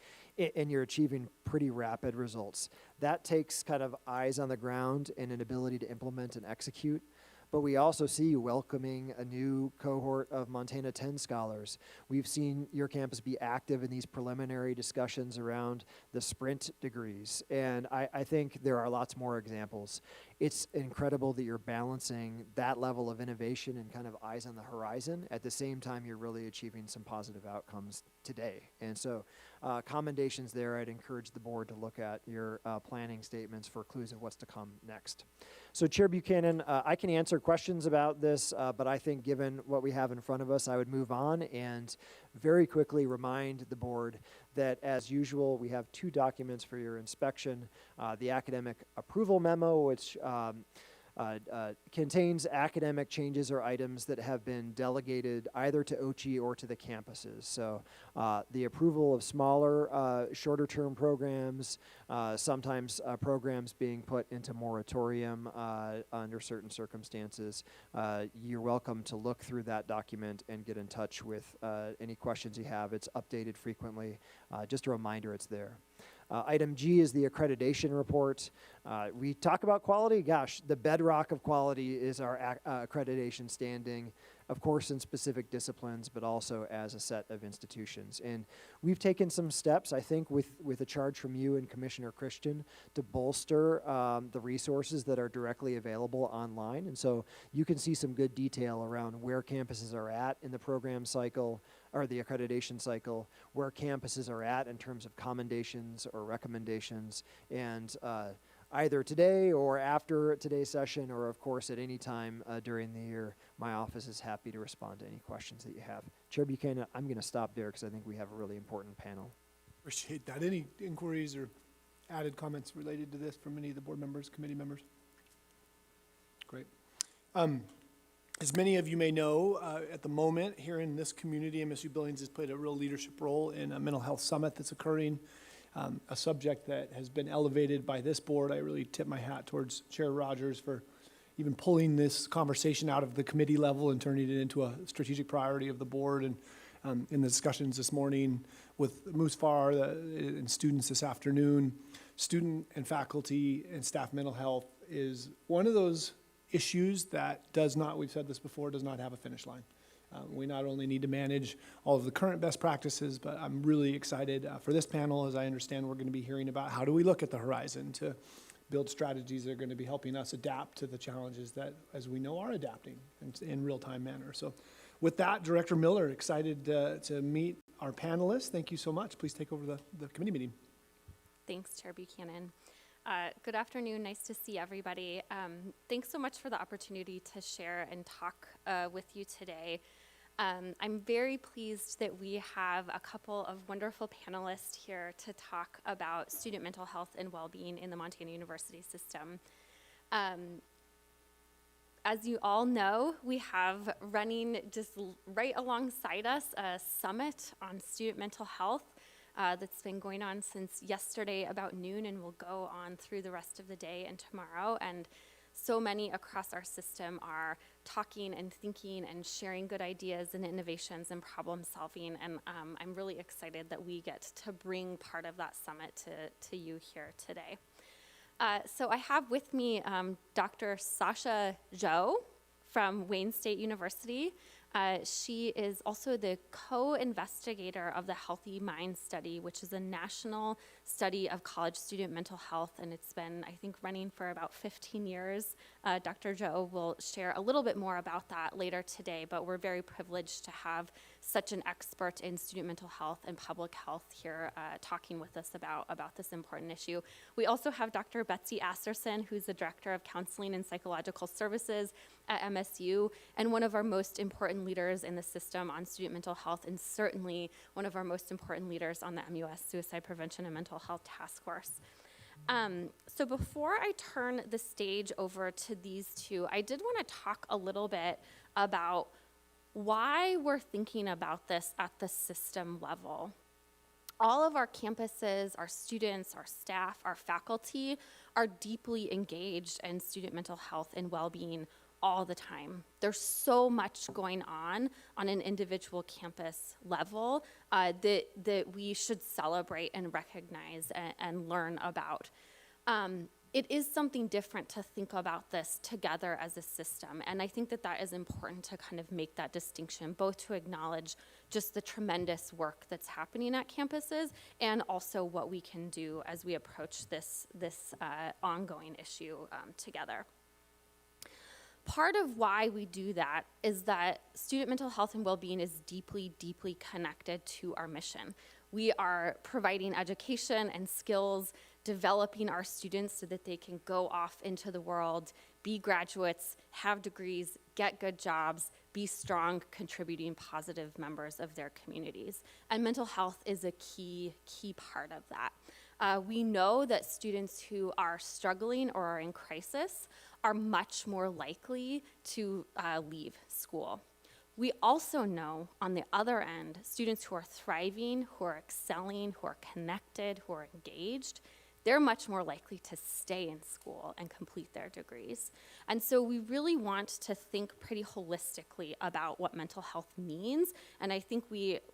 and you're achieving pretty rapid results. That takes kind of eyes on the ground and an ability to implement and execute. But we also see you welcoming a new cohort of Montana 10 scholars. We've seen your campus be active in these preliminary discussions around the sprint degrees, and I think there are lots more examples. It's incredible that you're balancing that level of innovation and kind of eyes on the horizon. At the same time, you're really achieving some positive outcomes today. And so commendations there. I'd encourage the board to look at your planning statements for clues of what's to come next. So Chair Buchanan, I can answer questions about this, but I think given what we have in front of us, I would move on and very quickly remind the board that, as usual, we have two documents for your inspection. The academic approval memo, which contains academic changes or items that have been delegated either to OCHI or to the campuses. So the approval of smaller, shorter-term programs, sometimes programs being put into moratorium under certain circumstances. You're welcome to look through that document and get in touch with any questions you have. It's updated frequently. Just a reminder, it's there. Item G is the accreditation report. We talk about quality. Gosh, the bedrock of quality is our accreditation standing, of course, in specific disciplines, but also as a set of institutions. And we've taken some steps, I think, with a charge from you and Commissioner Christian to bolster the resources that are directly available online. And so you can see some good detail around where campuses are at in the program cycle, or the accreditation cycle, where campuses are at in terms of commendations or recommendations, and either today or after today's session, or of course at any time during the year, my office is happy to respond to any questions that you have. Chair Buchanan, I'm going to stop there because I think we have a really important panel. Appreciate that. Any inquiries or added comments related to this from any of the board members, committee members? Great. As many of you may know, at the moment here in this community, MSU Billings has played a real leadership role in a mental health summit that's occurring, a subject that has been elevated by this board. I really tip my hat towards Chair Rogers for even pulling this conversation out of the committee level and turning it into a strategic priority of the board. And in the discussions this morning with Musfar and students this afternoon, student and faculty and staff mental health is one of those issues that does not, we've said this before, does not have a finish line. We not only need to manage all of the current best practices, but I'm really excited for this panel. As I understand, we're going to be hearing about how do we look at the horizon to build strategies that are going to be helping us adapt to the challenges that, as we know, are adapting in real-time manner. So with that, Director Miller, excited to meet our panelists. Thank you so much. Please take over the committee meeting. Thanks, Chair Buchanan. Good afternoon. Nice to see everybody. Thanks so much for the opportunity to share and talk with you today. I'm very pleased that we have a couple of wonderful panelists here to talk about student mental health and well-being in the Montana University system. As you all know, we have running just right alongside us a summit on student mental health that's been going on since yesterday about noon and will go on through the rest of the day and tomorrow. And so many across our system are talking and thinking and sharing good ideas and innovations and problem solving. And I'm really excited that we get to bring part of that summit to you here today. So I have with me Dr. Sasha Zhou from Wayne State University. She is also the co-investigator of the Healthy Mind Study, which is a national study of college student mental health, and it's been, I think, running for about 15 years. Dr. Zhou will share a little bit more about that later today, but we're very privileged to have such an expert in student mental health and public health here talking with us about this important issue. We also have Dr. Betsy Asserson, who's the Director of Counseling and Psychological Services at MSU, and one of our most important leaders in the system on student mental health, and certainly one of our most important leaders on the MUS Suicide Prevention and Mental Health Task Force. So before I turn the stage over to these two, I did want to talk a little bit about why we're thinking about this at the system level. All of our campuses, our students, our staff, our faculty are deeply engaged in student mental health and well-being all the time. There's so much going on an individual campus level that we should celebrate and recognize and learn about. It is something different to think about this together as a system, and I think that is important to kind of make that distinction, both to acknowledge just the tremendous work that's happening at campuses and also what we can do as we approach this ongoing issue together. Part of why we do that is that student mental health and well-being is deeply, deeply connected to our mission. We are providing education and skills, developing our students so that they can go off into the world, be graduates, have degrees, get good jobs, be strong, contributing, positive members of their communities. And mental health is a key part of that. We know that students who are struggling or are in crisis are much more likely to leave school. We also know, on the other end, students who are thriving, who are excelling, who are connected, who are engaged, they're much more likely to stay in school and complete their degrees. And so we really want to think pretty holistically about what mental health means. And I think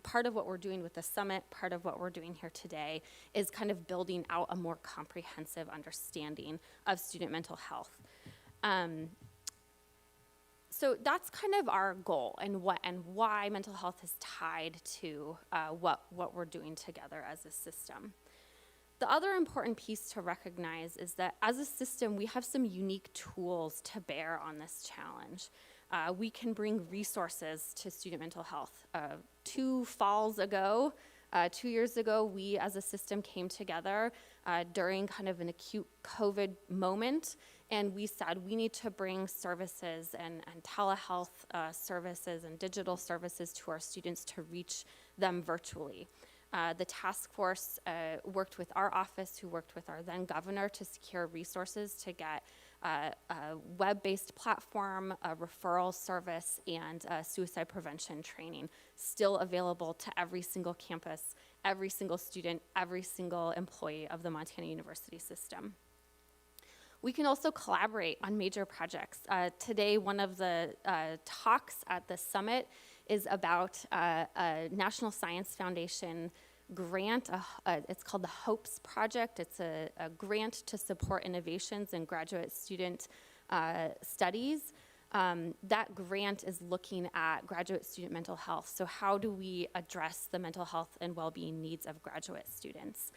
part of what we're doing with the summit, part of what we're doing here today, is kind of building out a more comprehensive understanding of student mental health. So that's kind of our goal and why mental health is tied to what we're doing together as a system. The other important piece to recognize is that as a system, we have some unique tools to bear on this challenge. We can bring resources to student mental health. 2 years ago, we as a system came together during kind of an acute COVID moment, and we said we need to bring services and telehealth services and digital services to our students to reach them virtually. The task force worked with our office, who worked with our then governor, to secure resources to get a web-based platform, a referral service, and suicide prevention training still available to every single campus, every single student, every single employee of the Montana University system. We can also collaborate on major projects. Today, one of the talks at the summit is about a National Science Foundation grant. It's called the HOPES Project. It's a grant to support innovations in graduate student studies. That grant is looking at graduate student mental health. So how do we address the mental health and well-being needs of graduate students?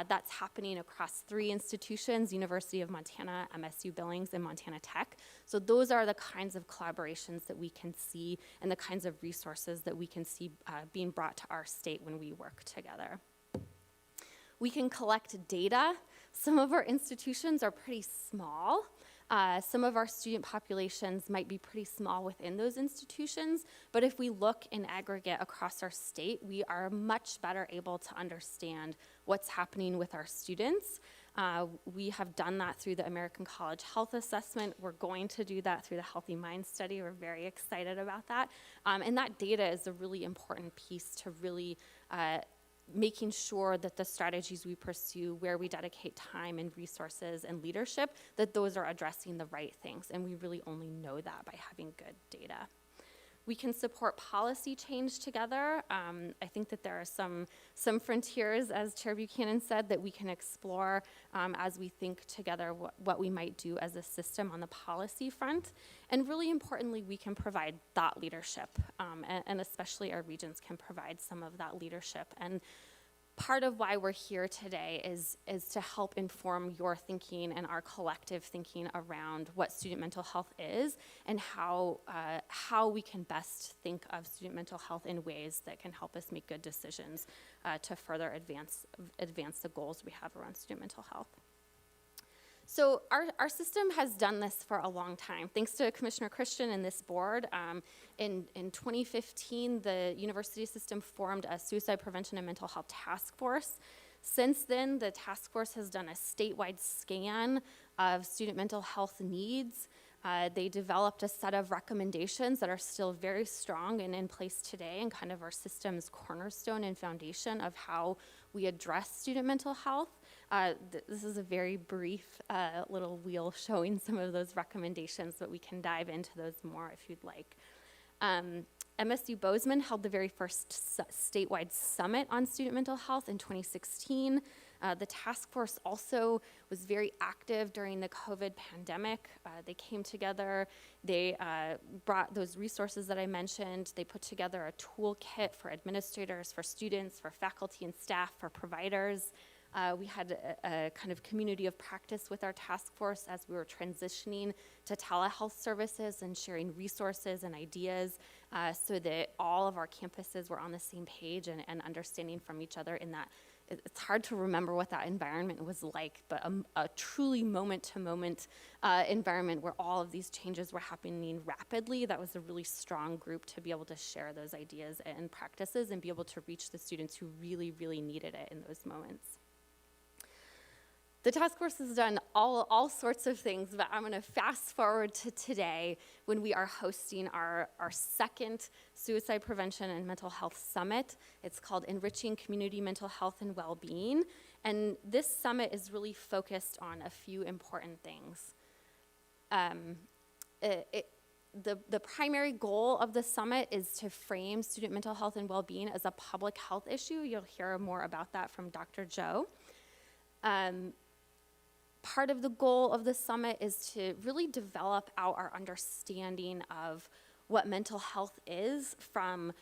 That's happening across 3 institutions: University of Montana, MSU Billings, and Montana Tech. So those are the kinds of collaborations that we can see and the kinds of resources that we can see being brought to our state when we work together. We can collect data. Some of our institutions are pretty small. Some of our student populations might be pretty small within those institutions, but if we look in aggregate across our state, we are much better able to understand what's happening with our students. We have done that through the American College Health Assessment. We're going to do that through the Healthy Mind Study. We're very excited about that. And that data is a really important piece to really making sure that the strategies we pursue, where we dedicate time and resources and leadership, that those are addressing the right things. And we really only know that by having good data. We can support policy change together. I think that there are some frontiers, as Chair Buchanan said, that we can explore as we think together what we might do as a system on the policy front. And really importantly, we can provide thought leadership, and especially our regions can provide some of that leadership. And part of why we're here today is to help inform your thinking and our collective thinking around what student mental health is and how we can best think of student mental health in ways that can help us make good decisions to further advance the goals we have around student mental health. So our system has done this for a long time. Thanks to Commissioner Christian and this board, in 2015, the university system formed a suicide prevention and mental health task force. Since then, the task force has done a statewide scan of student mental health needs. They developed a set of recommendations that are still very strong and in place today, and kind of our system's cornerstone and foundation of how we address student mental health. This is a very brief little wheel showing some of those recommendations, but we can dive into those more if you'd like. MSU Bozeman held the very first statewide summit on student mental health in 2016. The task force also was very active during the COVID pandemic. They came together, they brought those resources that I mentioned, they put together a toolkit for administrators, for students, for faculty and staff, for providers. We had a kind of community of practice with our task force as we were transitioning to telehealth services and sharing resources and ideas so that all of our campuses were on the same page and understanding from each other in that. It's hard to remember what that environment was like, but a truly moment-to-moment environment where all of these changes were happening rapidly. That was a really strong group to be able to share those ideas and practices and be able to reach the students who really, really needed it in those moments. The task force has done all sorts of things, but I'm going to fast forward to today when we are hosting our second Suicide Prevention and Mental Health Summit. It's called Enriching Community Mental Health and Wellbeing, and this summit is really focused on a few important things. The primary goal of the summit is to frame student mental health and well-being as a public health issue. You'll hear more about that from Dr. Joe. Part of the goal of the summit is to really develop out our understanding of what mental health is, from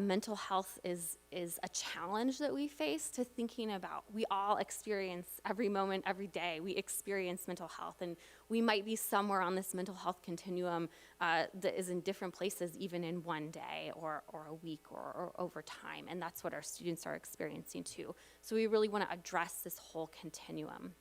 mental health is a challenge that we face, to thinking about, we all experience every moment, every day, we experience mental health, and we might be somewhere on this mental health continuum that is in different places, even in one day or a week or over time, and that's what our students are experiencing too. So we really want to address this whole continuum.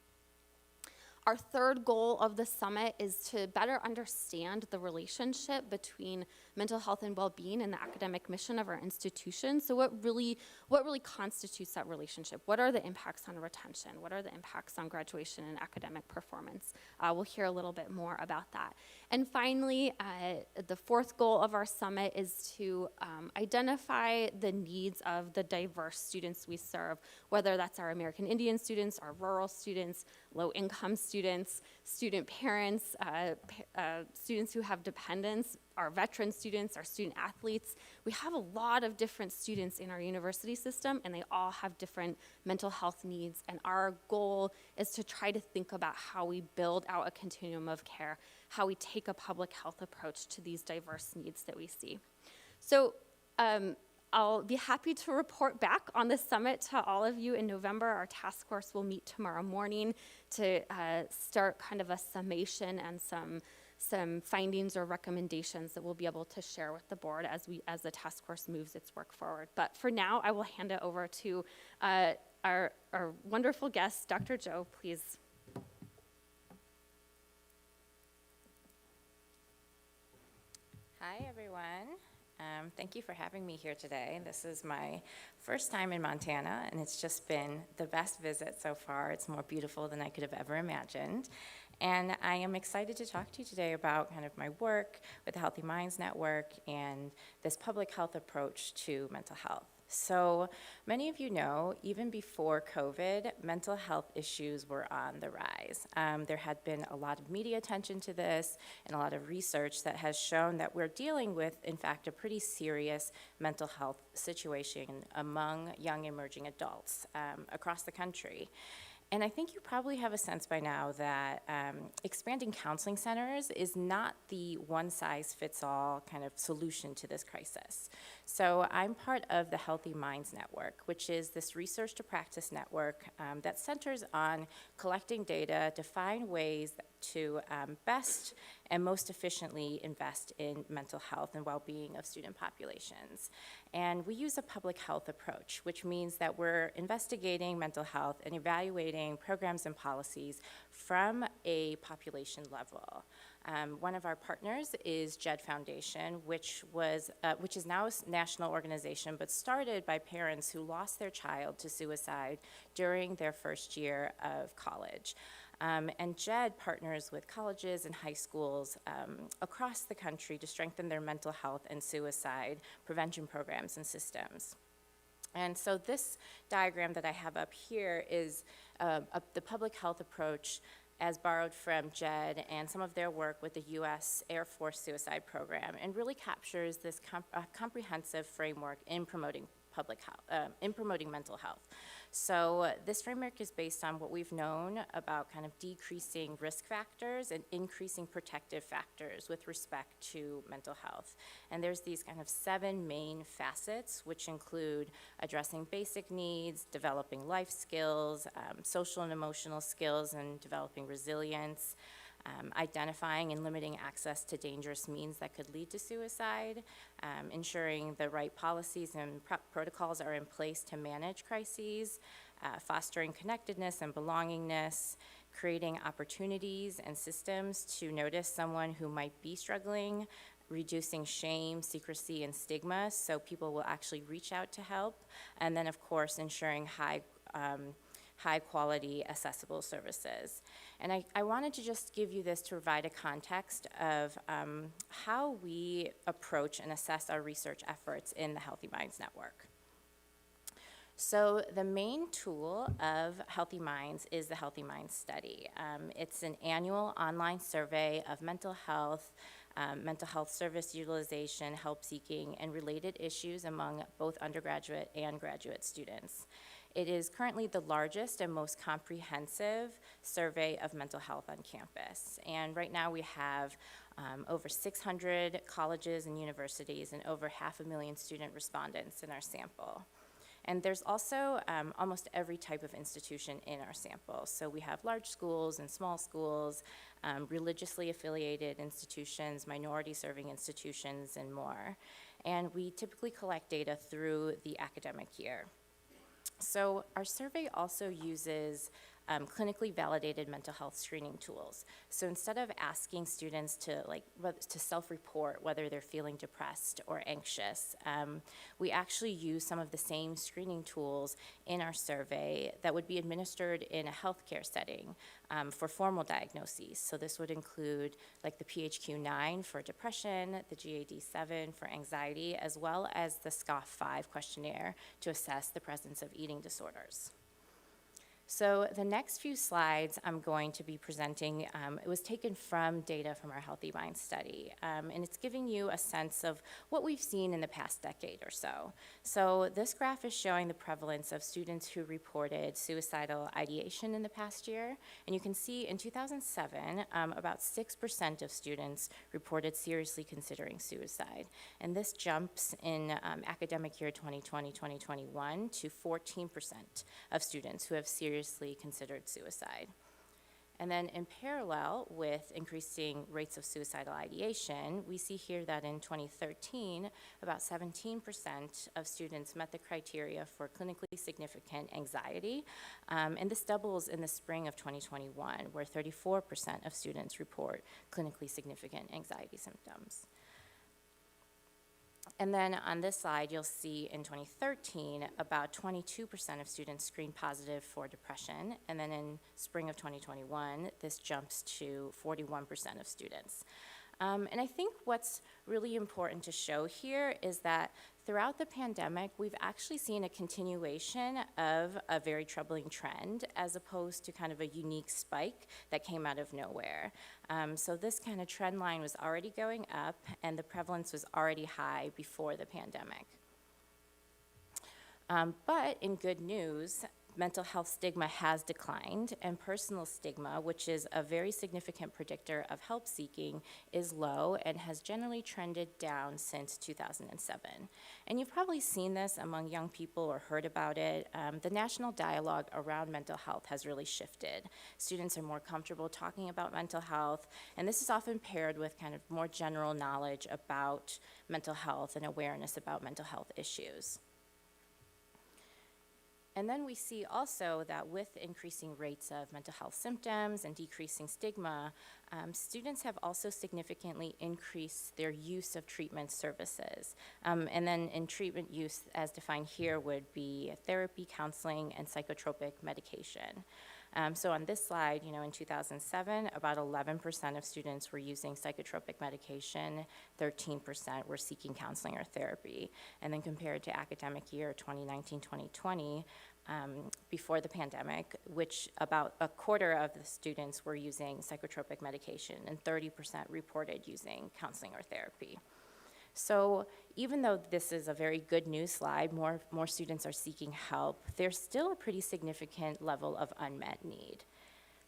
Our third goal of the summit is to better understand the relationship between mental health and well-being and the academic mission of our institution. So what really constitutes that relationship? What are the impacts on retention? What are the impacts on graduation and academic performance? We'll hear a little bit more about that. And finally, the fourth goal of our summit is to identify the needs of the diverse students we serve, whether that's our American Indian students, our rural students, low-income students, student parents, students who have dependents, our veteran students, our student athletes. We have a lot of different students in our university system, and they all have different mental health needs. And our goal is to try to think about how we build out a continuum of care, how we take a public health approach to these diverse needs that we see. So I'll be happy to report back on the summit to all of you in November. Our task force will meet tomorrow morning to start kind of a summation and some findings or recommendations that we'll be able to share with the board as the task force moves its work forward. But for now, I will hand it over to our wonderful guest, Dr. Joe, please. Hi, everyone. Thank you for having me here today. This is my first time in Montana, and it's just been the best visit so far. It's more beautiful than I could have ever imagined. And I am excited to talk to you today about kind of my work with the Healthy Minds Network and this public health approach to mental health. So many of you know, even before COVID, mental health issues were on the rise. There had been a lot of media attention to this and a lot of research that has shown that we're dealing with, in fact, a pretty serious mental health situation among young emerging adults across the country. And I think you probably have a sense by now that expanding counseling centers is not the one-size-fits-all kind of solution to this crisis. So I'm part of the Healthy Minds Network, which is this research to practice network that centers on collecting data to find ways to best and most efficiently invest in mental health and well-being of student populations. And we use a public health approach, which means that we're investigating mental health and evaluating programs and policies from a population level. One of our partners is JED Foundation, which is now a national organization, but started by parents who lost their child to suicide during their first year of college. And JED partners with colleges and high schools across the country to strengthen their mental health and suicide prevention programs and systems. And so this diagram that I have up here is the public health approach as borrowed from JED and some of their work with the U.S. Air Force Suicide Program, and really captures this comprehensive framework in promoting public health, in promoting mental health. So this framework is based on what we've known about kind of decreasing risk factors and increasing protective factors with respect to mental health. And there's these kind of 7 main facets, which include addressing basic needs, developing life skills, social and emotional skills, and developing resilience, identifying and limiting access to dangerous means that could lead to suicide, ensuring the right policies and protocols are in place to manage crises, fostering connectedness and belongingness, creating opportunities and systems to notice someone who might be struggling, reducing shame, secrecy, and stigma so people will actually reach out to help, and then of course ensuring high quality, accessible services. And I wanted to just give you this to provide a context of how we approach and assess our research efforts in the Healthy Minds Network. So the main tool of Healthy Minds is the Healthy Minds Study. It's an annual online survey of mental health service utilization, help seeking, and related issues among both undergraduate and graduate students. It is currently the largest and most comprehensive survey of mental health on campus. And right now we have over 600 colleges and universities and over 500,000 student respondents in our sample. And there's also almost every type of institution in our sample. So we have large schools and small schools, religiously affiliated institutions, minority serving institutions, and more. And we typically collect data through the academic year. So our survey also uses clinically validated mental health screening tools. So instead of asking students to self-report whether they're feeling depressed or anxious, we actually use some of the same screening tools in our survey that would be administered in a healthcare setting for formal diagnoses. So this would include like the PHQ-9 for depression, the GAD-7 for anxiety, as well as the SCOFF-5 questionnaire to assess the presence of eating disorders. So the next few slides I'm going to be presenting, it was taken from data from our Healthy Minds study, and it's giving you a sense of what we've seen in the past decade or so. So this graph is showing the prevalence of students who reported suicidal ideation in the past year, and you can see in 2007, about 6% of students reported seriously considering suicide, and this jumps in academic year 2020-2021 to 14% of students who have seriously considered suicide. And then in parallel with increasing rates of suicidal ideation, we see here that in 2013, about 17% of students met the criteria for clinically significant anxiety, and this doubles in the spring of 2021, where 34% of students report clinically significant anxiety symptoms. And then on this slide, you'll see in 2013, about 22% of students screened positive for depression. And then in spring of 2021, this jumps to 41% of students. And I think what's really important to show here is that throughout the pandemic, we've actually seen a continuation of a very troubling trend as opposed to kind of a unique spike that came out of nowhere. So this kind of trend line was already going up and the prevalence was already high before the pandemic. But in good news, mental health stigma has declined, and personal stigma, which is a very significant predictor of help seeking, is low and has generally trended down since 2007. And you've probably seen this among young people or heard about it. The national dialogue around mental health has really shifted. Students are more comfortable talking about mental health, and this is often paired with kind of more general knowledge about mental health and awareness about mental health issues. And then we see also that with increasing rates of mental health symptoms and decreasing stigma, students have also significantly increased their use of treatment services. And then in treatment use, as defined here, would be therapy, counseling, and psychotropic medication. So on this slide, in 2007, about 11% of students were using psychotropic medication, 13% were seeking counseling or therapy. And then compared to academic year 2019-2020, before the pandemic, which about a quarter of the students were using psychotropic medication and 30% reported using counseling or therapy. So even though this is a very good news slide, more students are seeking help, there's still a pretty significant level of unmet need.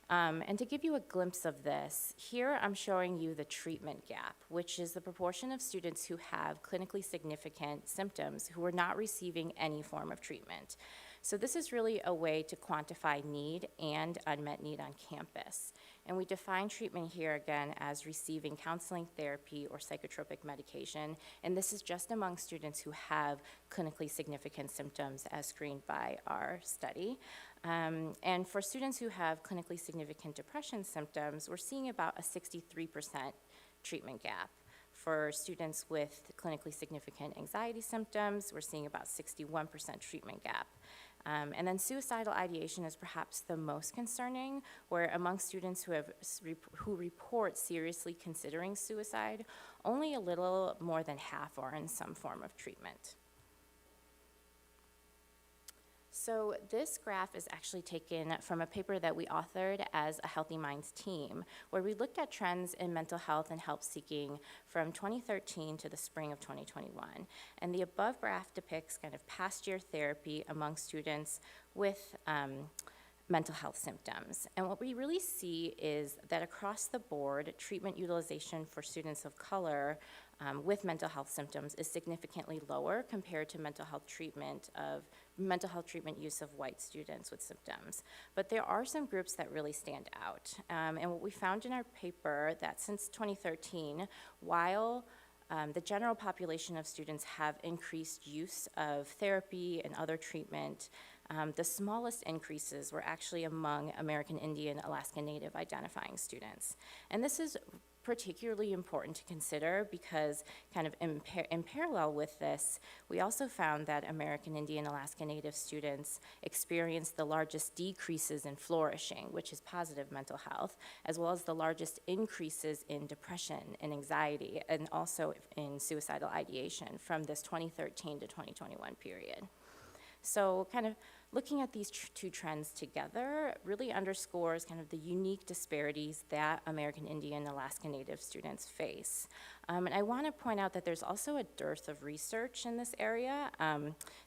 And to give you a glimpse of this, here I'm showing you the treatment gap, which is the proportion of students who have clinically significant symptoms who are not receiving any form of treatment. So this is really a way to quantify need and unmet need on campus. And we define treatment here again as receiving counseling, therapy, or psychotropic medication. And this is just among students who have clinically significant symptoms as screened by our study. And for students who have clinically significant depression symptoms, we're seeing about a 63% treatment gap. For students with clinically significant anxiety symptoms, we're seeing about 61% treatment gap. And then suicidal ideation is perhaps the most concerning, where among students who report seriously considering suicide, only a little more than half are in some form of treatment. So this graph is actually taken from a paper that we authored as a Healthy Minds team, where we looked at trends in mental health and help seeking from 2013 to the spring of 2021. And the above graph depicts kind of past year therapy among students with mental health symptoms. And what we really see is that across the board, treatment utilization for students of color with mental health symptoms is significantly lower compared to mental health treatment use of white students with symptoms. But there are some groups that really stand out. And what we found in our paper that since 2013, while the general population of students have increased use of therapy and other treatment, the smallest increases were actually among American Indian, Alaska Native identifying students. And this is particularly important to consider because kind of in parallel with this, we also found that American Indian, Alaska Native students experienced the largest decreases in flourishing, which is positive mental health, as well as the largest increases in depression and anxiety, and also in suicidal ideation from this 2013 to 2021 period. So kind of looking at these two trends together really underscores kind of the unique disparities that American Indian and Alaska Native students face. And I want to point out that there's also a dearth of research in this area.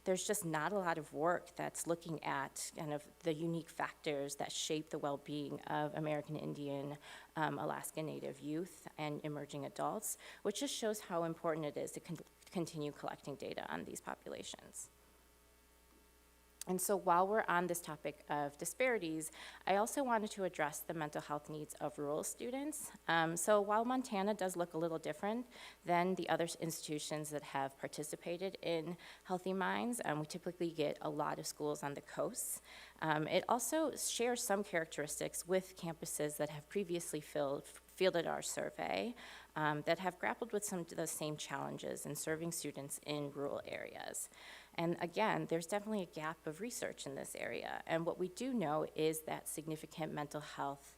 There's just not a lot of work that's looking at kind of the unique factors that shape the well-being of American Indian, Alaska Native youth and emerging adults, which just shows how important it is to continue collecting data on these populations. And so while we're on this topic of disparities, I also wanted to address the mental health needs of rural students. So while Montana does look a little different than the other institutions that have participated in Healthy Minds, we typically get a lot of schools on the coast. It also shares some characteristics with campuses that have previously fielded our survey that have grappled with some of the same challenges in serving students in rural areas. And again, there's definitely a gap of research in this area. And what we do know is that significant mental health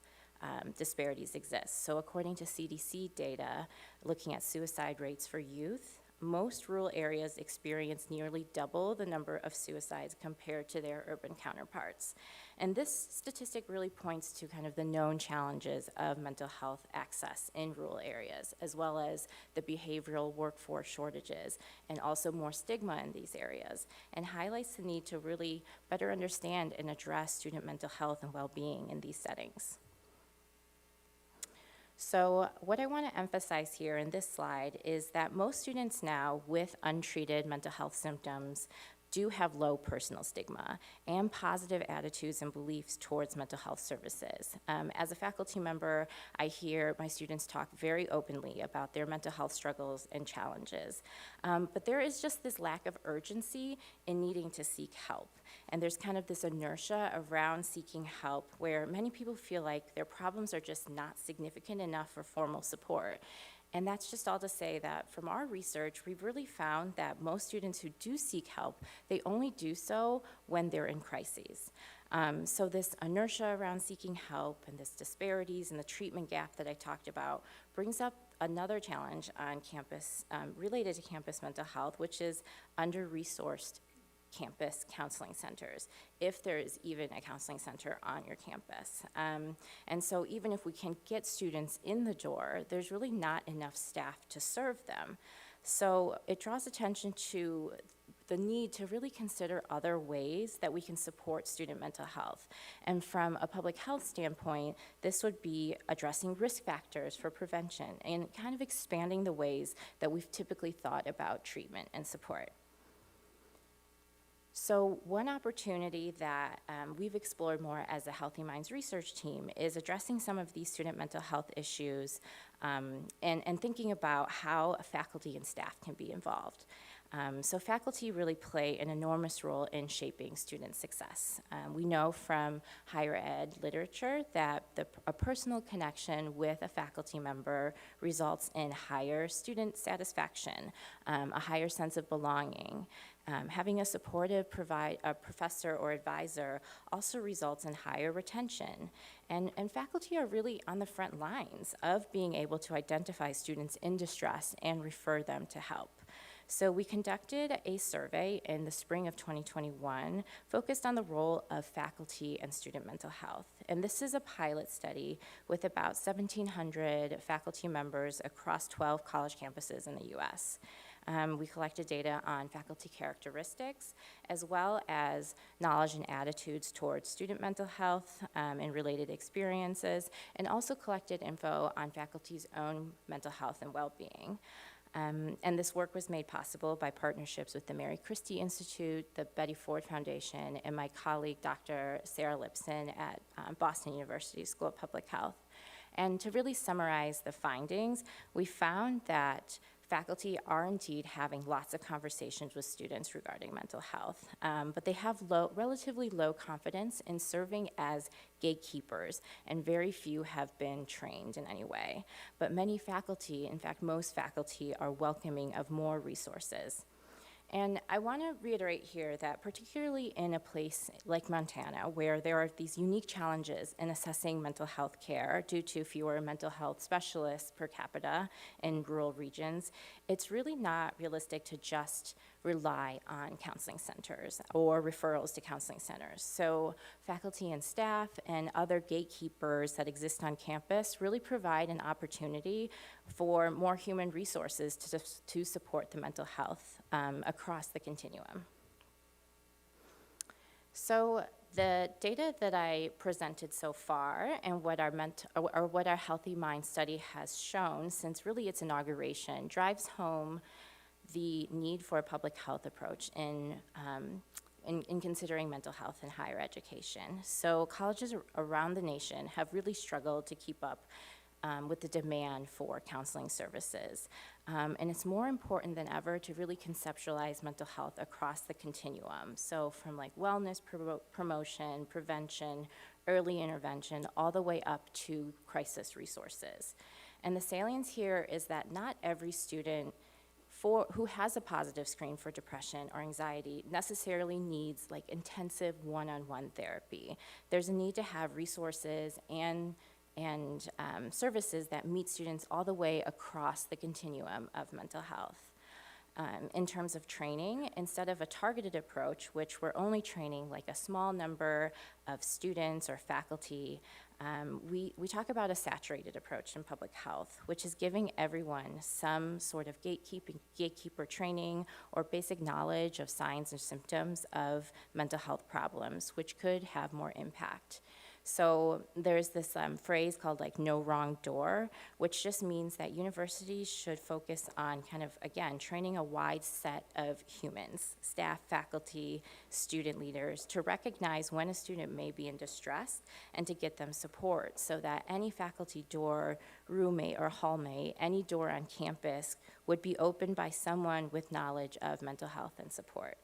disparities exist. So according to CDC data, looking at suicide rates for youth, most rural areas experience nearly double the number of suicides compared to their urban counterparts. And this statistic really points to kind of the known challenges of mental health access in rural areas, as well as the behavioral workforce shortages, and also more stigma in these areas, and highlights the need to really better understand and address student mental health and well-being in these settings. So what I want to emphasize here in this slide is that most students now with untreated mental health symptoms do have low personal stigma and positive attitudes and beliefs towards mental health services. As a faculty member, I hear my students talk very openly about their mental health struggles and challenges. But there is just this lack of urgency in needing to seek help. And there's kind of this inertia around seeking help where many people feel like their problems are just not significant enough for formal support. And that's just all to say that from our research, we've really found that most students who do seek help, they only do so when they're in crises. So this inertia around seeking help and this disparities and the treatment gap that I talked about brings up another challenge on campus related to campus mental health, which is under-resourced campus counseling centers, if there is even a counseling center on your campus. And so even if we can get students in the door, there's really not enough staff to serve them. So it draws attention to the need to really consider other ways that we can support student mental health. And from a public health standpoint, this would be addressing risk factors for prevention and kind of expanding the ways that we've typically thought about treatment and support. So one opportunity that we've explored more as a Healthy Minds research team is addressing some of these student mental health issues and thinking about how faculty and staff can be involved. So faculty really play an enormous role in shaping student success. We know from higher ed literature that a personal connection with a faculty member results in higher student satisfaction, a higher sense of belonging. Having a supportive professor or advisor also results in higher retention. And faculty are really on the front lines of being able to identify students in distress and refer them to help. So we conducted a survey in the spring of 2021 focused on the role of faculty and student mental health. And this is a pilot study with about 1,700 faculty members across 12 college campuses in the US. We collected data on faculty characteristics, as well as knowledge and attitudes towards student mental health and related experiences, and also collected info on faculty's own mental health and well-being. And this work was made possible by partnerships with the Mary Christie Institute, the Betty Ford Foundation, and my colleague, Dr. Sarah Lipson at Boston University School of Public Health. And to really summarize the findings, we found that faculty are indeed having lots of conversations with students regarding mental health, but they have relatively low confidence in serving as gatekeepers, and very few have been trained in any way. But many faculty, in fact, most faculty, are welcoming of more resources. And I want to reiterate here that particularly in a place like Montana, where there are these unique challenges in assessing mental health care due to fewer mental health specialists per capita in rural regions, it's really not realistic to just rely on counseling centers or referrals to counseling centers. So faculty and staff and other gatekeepers that exist on campus really provide an opportunity for more human resources to support the mental health across the continuum. So the data that I presented so far and what our Healthy Mind study has shown since really its inauguration drives home the need for a public health approach in considering mental health in higher education. So colleges around the nation have really struggled to keep up with the demand for counseling services. And it's more important than ever to really conceptualize mental health across the continuum. So from like wellness promotion, prevention, early intervention, all the way up to crisis resources. And the salience here is that not every student who has a positive screen for depression or anxiety necessarily needs like intensive one-on-one therapy. There's a need to have resources and services that meet students all the way across the continuum of mental health. In terms of training, instead of a targeted approach, which we're only training like a small number of students or faculty, we talk about a saturated approach in public health, which is giving everyone some sort of gatekeeper training or basic knowledge of signs and symptoms of mental health problems, which could have more impact. So there's this phrase called like no wrong door, which just means that universities should focus on kind of, again, training a wide set of humans, staff, faculty, student leaders, to recognize when a student may be in distress and to get them support so that any faculty door, roommate, or hallmate, any door on campus would be opened by someone with knowledge of mental health and support.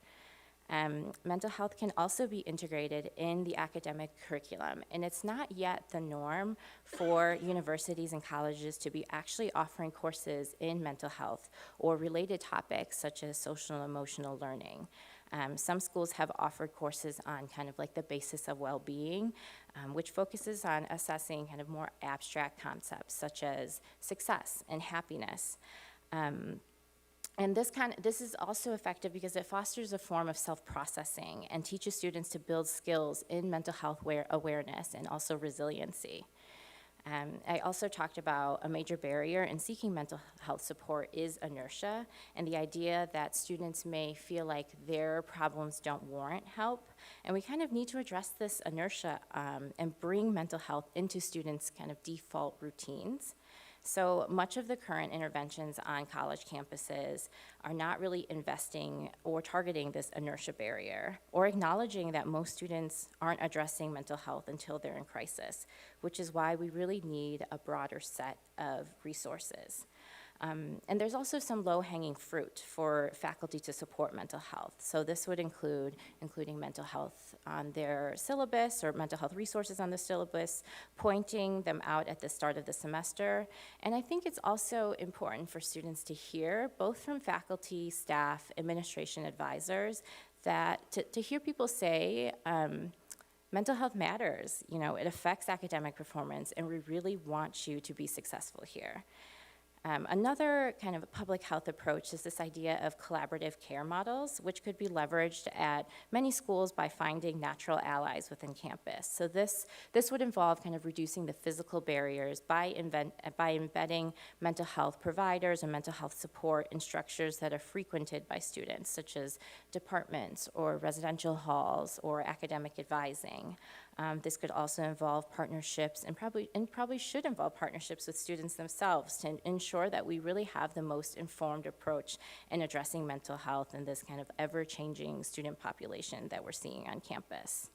Mental health can also be integrated in the academic curriculum, and it's not yet the norm for universities and colleges to be actually offering courses in mental health or related topics such as social and emotional learning. Some schools have offered courses on kind of like the basis of well-being, which focuses on assessing kind of more abstract concepts such as success and happiness. And this is also effective because it fosters a form of self-processing and teaches students to build skills in mental health awareness and also resiliency. I also talked about a major barrier in seeking mental health support is inertia, and the idea that students may feel like their problems don't warrant help. And we kind of need to address this inertia and bring mental health into students' kind of default routines. So much of the current interventions on college campuses are not really investing or targeting this inertia barrier or acknowledging that most students aren't addressing mental health until they're in crisis, which is why we really need a broader set of resources. And there's also some low-hanging fruit for faculty to support mental health. So this would including mental health on their syllabus or mental health resources on the syllabus, pointing them out at the start of the semester. And I think it's also important for students to hear, both from faculty, staff, administration, advisors, that to hear people say, mental health matters, it affects academic performance, and we really want you to be successful here. Another kind of public health approach is this idea of collaborative care models, which could be leveraged at many schools by finding natural allies within campus. So this would involve kind of reducing the physical barriers by embedding mental health providers and mental health support in structures that are frequented by students, such as departments or residential halls or academic advising. This could also involve partnerships and probably should involve partnerships with students themselves to ensure that we really have the most informed approach in addressing mental health in this kind of ever-changing student population that we're seeing on campus.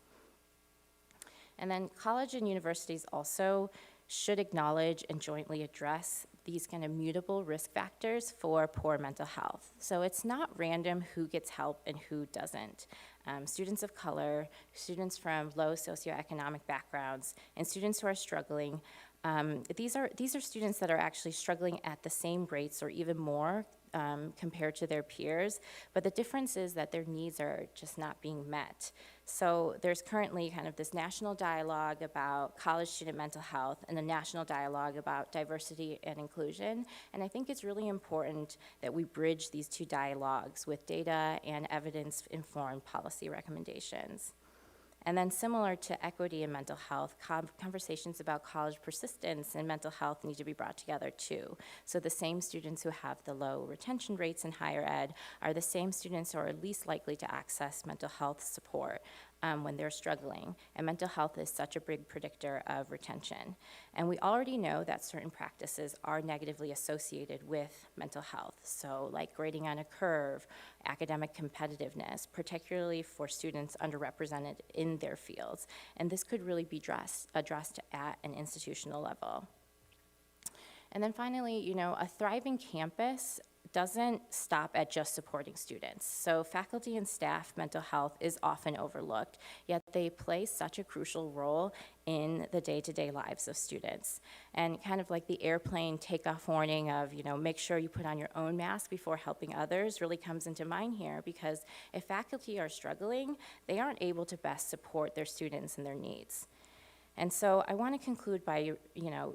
And then college and universities also should acknowledge and jointly address these kind of mutable risk factors for poor mental health. So it's not random who gets help and who doesn't. Students of color, students from low socioeconomic backgrounds, and students who are struggling, these are students that are actually struggling at the same rates or even more compared to their peers, but the difference is that their needs are just not being met. So there's currently kind of this national dialogue about college student mental health and a national dialogue about diversity and inclusion, and I think it's really important that we bridge these two dialogues with data and evidence-informed policy recommendations. And then similar to equity in mental health, conversations about college persistence and mental health need to be brought together too. So the same students who have the low retention rates in higher ed are the same students who are least likely to access mental health support when they're struggling. And mental health is such a big predictor of retention. And we already know that certain practices are negatively associated with mental health. So like grading on a curve, academic competitiveness, particularly for students underrepresented in their fields. And this could really be addressed at an institutional level. And then finally, a thriving campus doesn't stop at just supporting students. So faculty and staff mental health is often overlooked, yet they play such a crucial role in the day-to-day lives of students. And kind of like the airplane takeoff warning of, make sure you put on your own mask before helping others really comes into mind here, because if faculty are struggling, they aren't able to best support their students and their needs. And so I want to conclude by,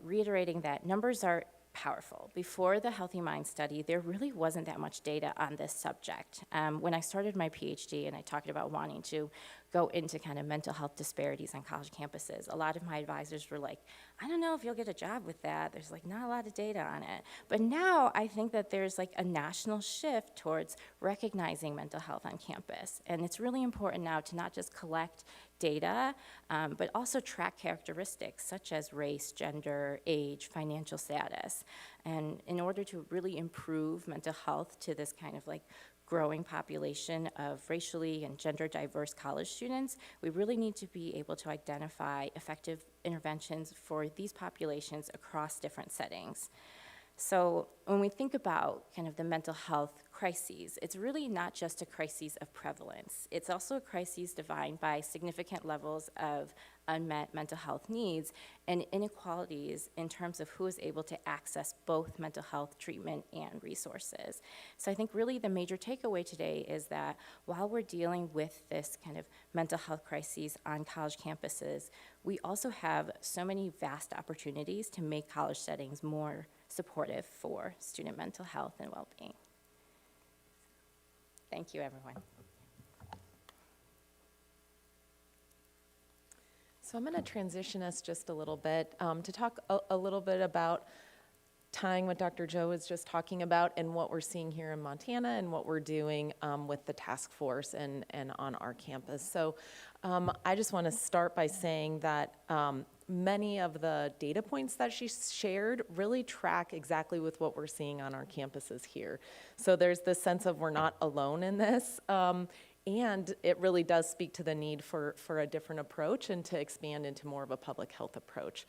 reiterating that numbers are powerful. Before the Healthy Mind study, there really wasn't that much data on this subject. When I started my PhD and I talked about wanting to go into kind of mental health disparities on college campuses, a lot of my advisors were like, I don't know if you'll get a job with that. There's like not a lot of data on it. But now I think that there's like a national shift towards recognizing mental health on campus. And it's really important now to not just collect data, but also track characteristics such as race, gender, age, financial status. And in order to really improve mental health to this kind of like growing population of racially and gender diverse college students, we really need to be able to identify effective interventions for these populations across different settings. So when we think about kind of the mental health crises, it's really not just a crisis of prevalence. It's also a crisis defined by significant levels of unmet mental health needs and inequalities in terms of who is able to access both mental health treatment and resources. So I think really the major takeaway today is that while we're dealing with this kind of mental health crises on college campuses, we also have so many vast opportunities to make college settings more supportive for student mental health and well-being. Thank you, everyone. So I'm going to transition us just a little bit to talk a little bit about tying what Dr. Joe was just talking about and what we're seeing here in Montana and what we're doing with the task force and on our campus. So I just want to start by saying that many of the data points that she shared really track exactly with what we're seeing on our campuses here. So there's this sense of we're not alone in this. And it really does speak to the need for a different approach and to expand into more of a public health approach.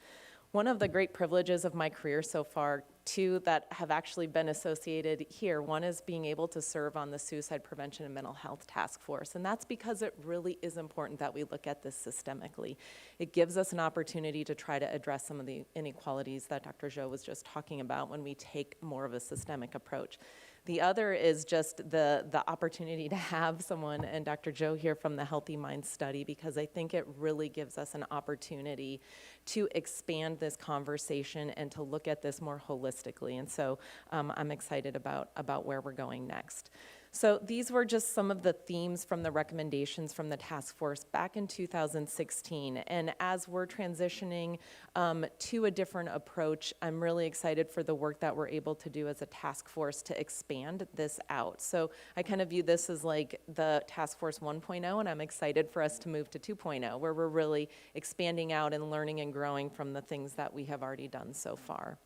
One of the great privileges of my career so far, two that have actually been associated here, one is being able to serve on the Suicide Prevention and Mental Health Task Force, and that's because it really is important that we look at this systemically. It gives us an opportunity to try to address some of the inequalities that Dr. Joe was just talking about when we take more of a systemic approach. The other is just the opportunity to have someone, and Dr. Joe here from the Healthy Minds Study, because I think it really gives us an opportunity to expand this conversation and to look at this more holistically. And so I'm excited about where we're going next. So these were just some of the themes from the recommendations from the task force back in 2016. And as we're transitioning to a different approach, I'm really excited for the work that we're able to do as a task force to expand this out. So I kind of view this as like the task force 1.0, and I'm excited for us to move to 2.0, where we're really expanding out and learning and growing from the things that we have already done so far.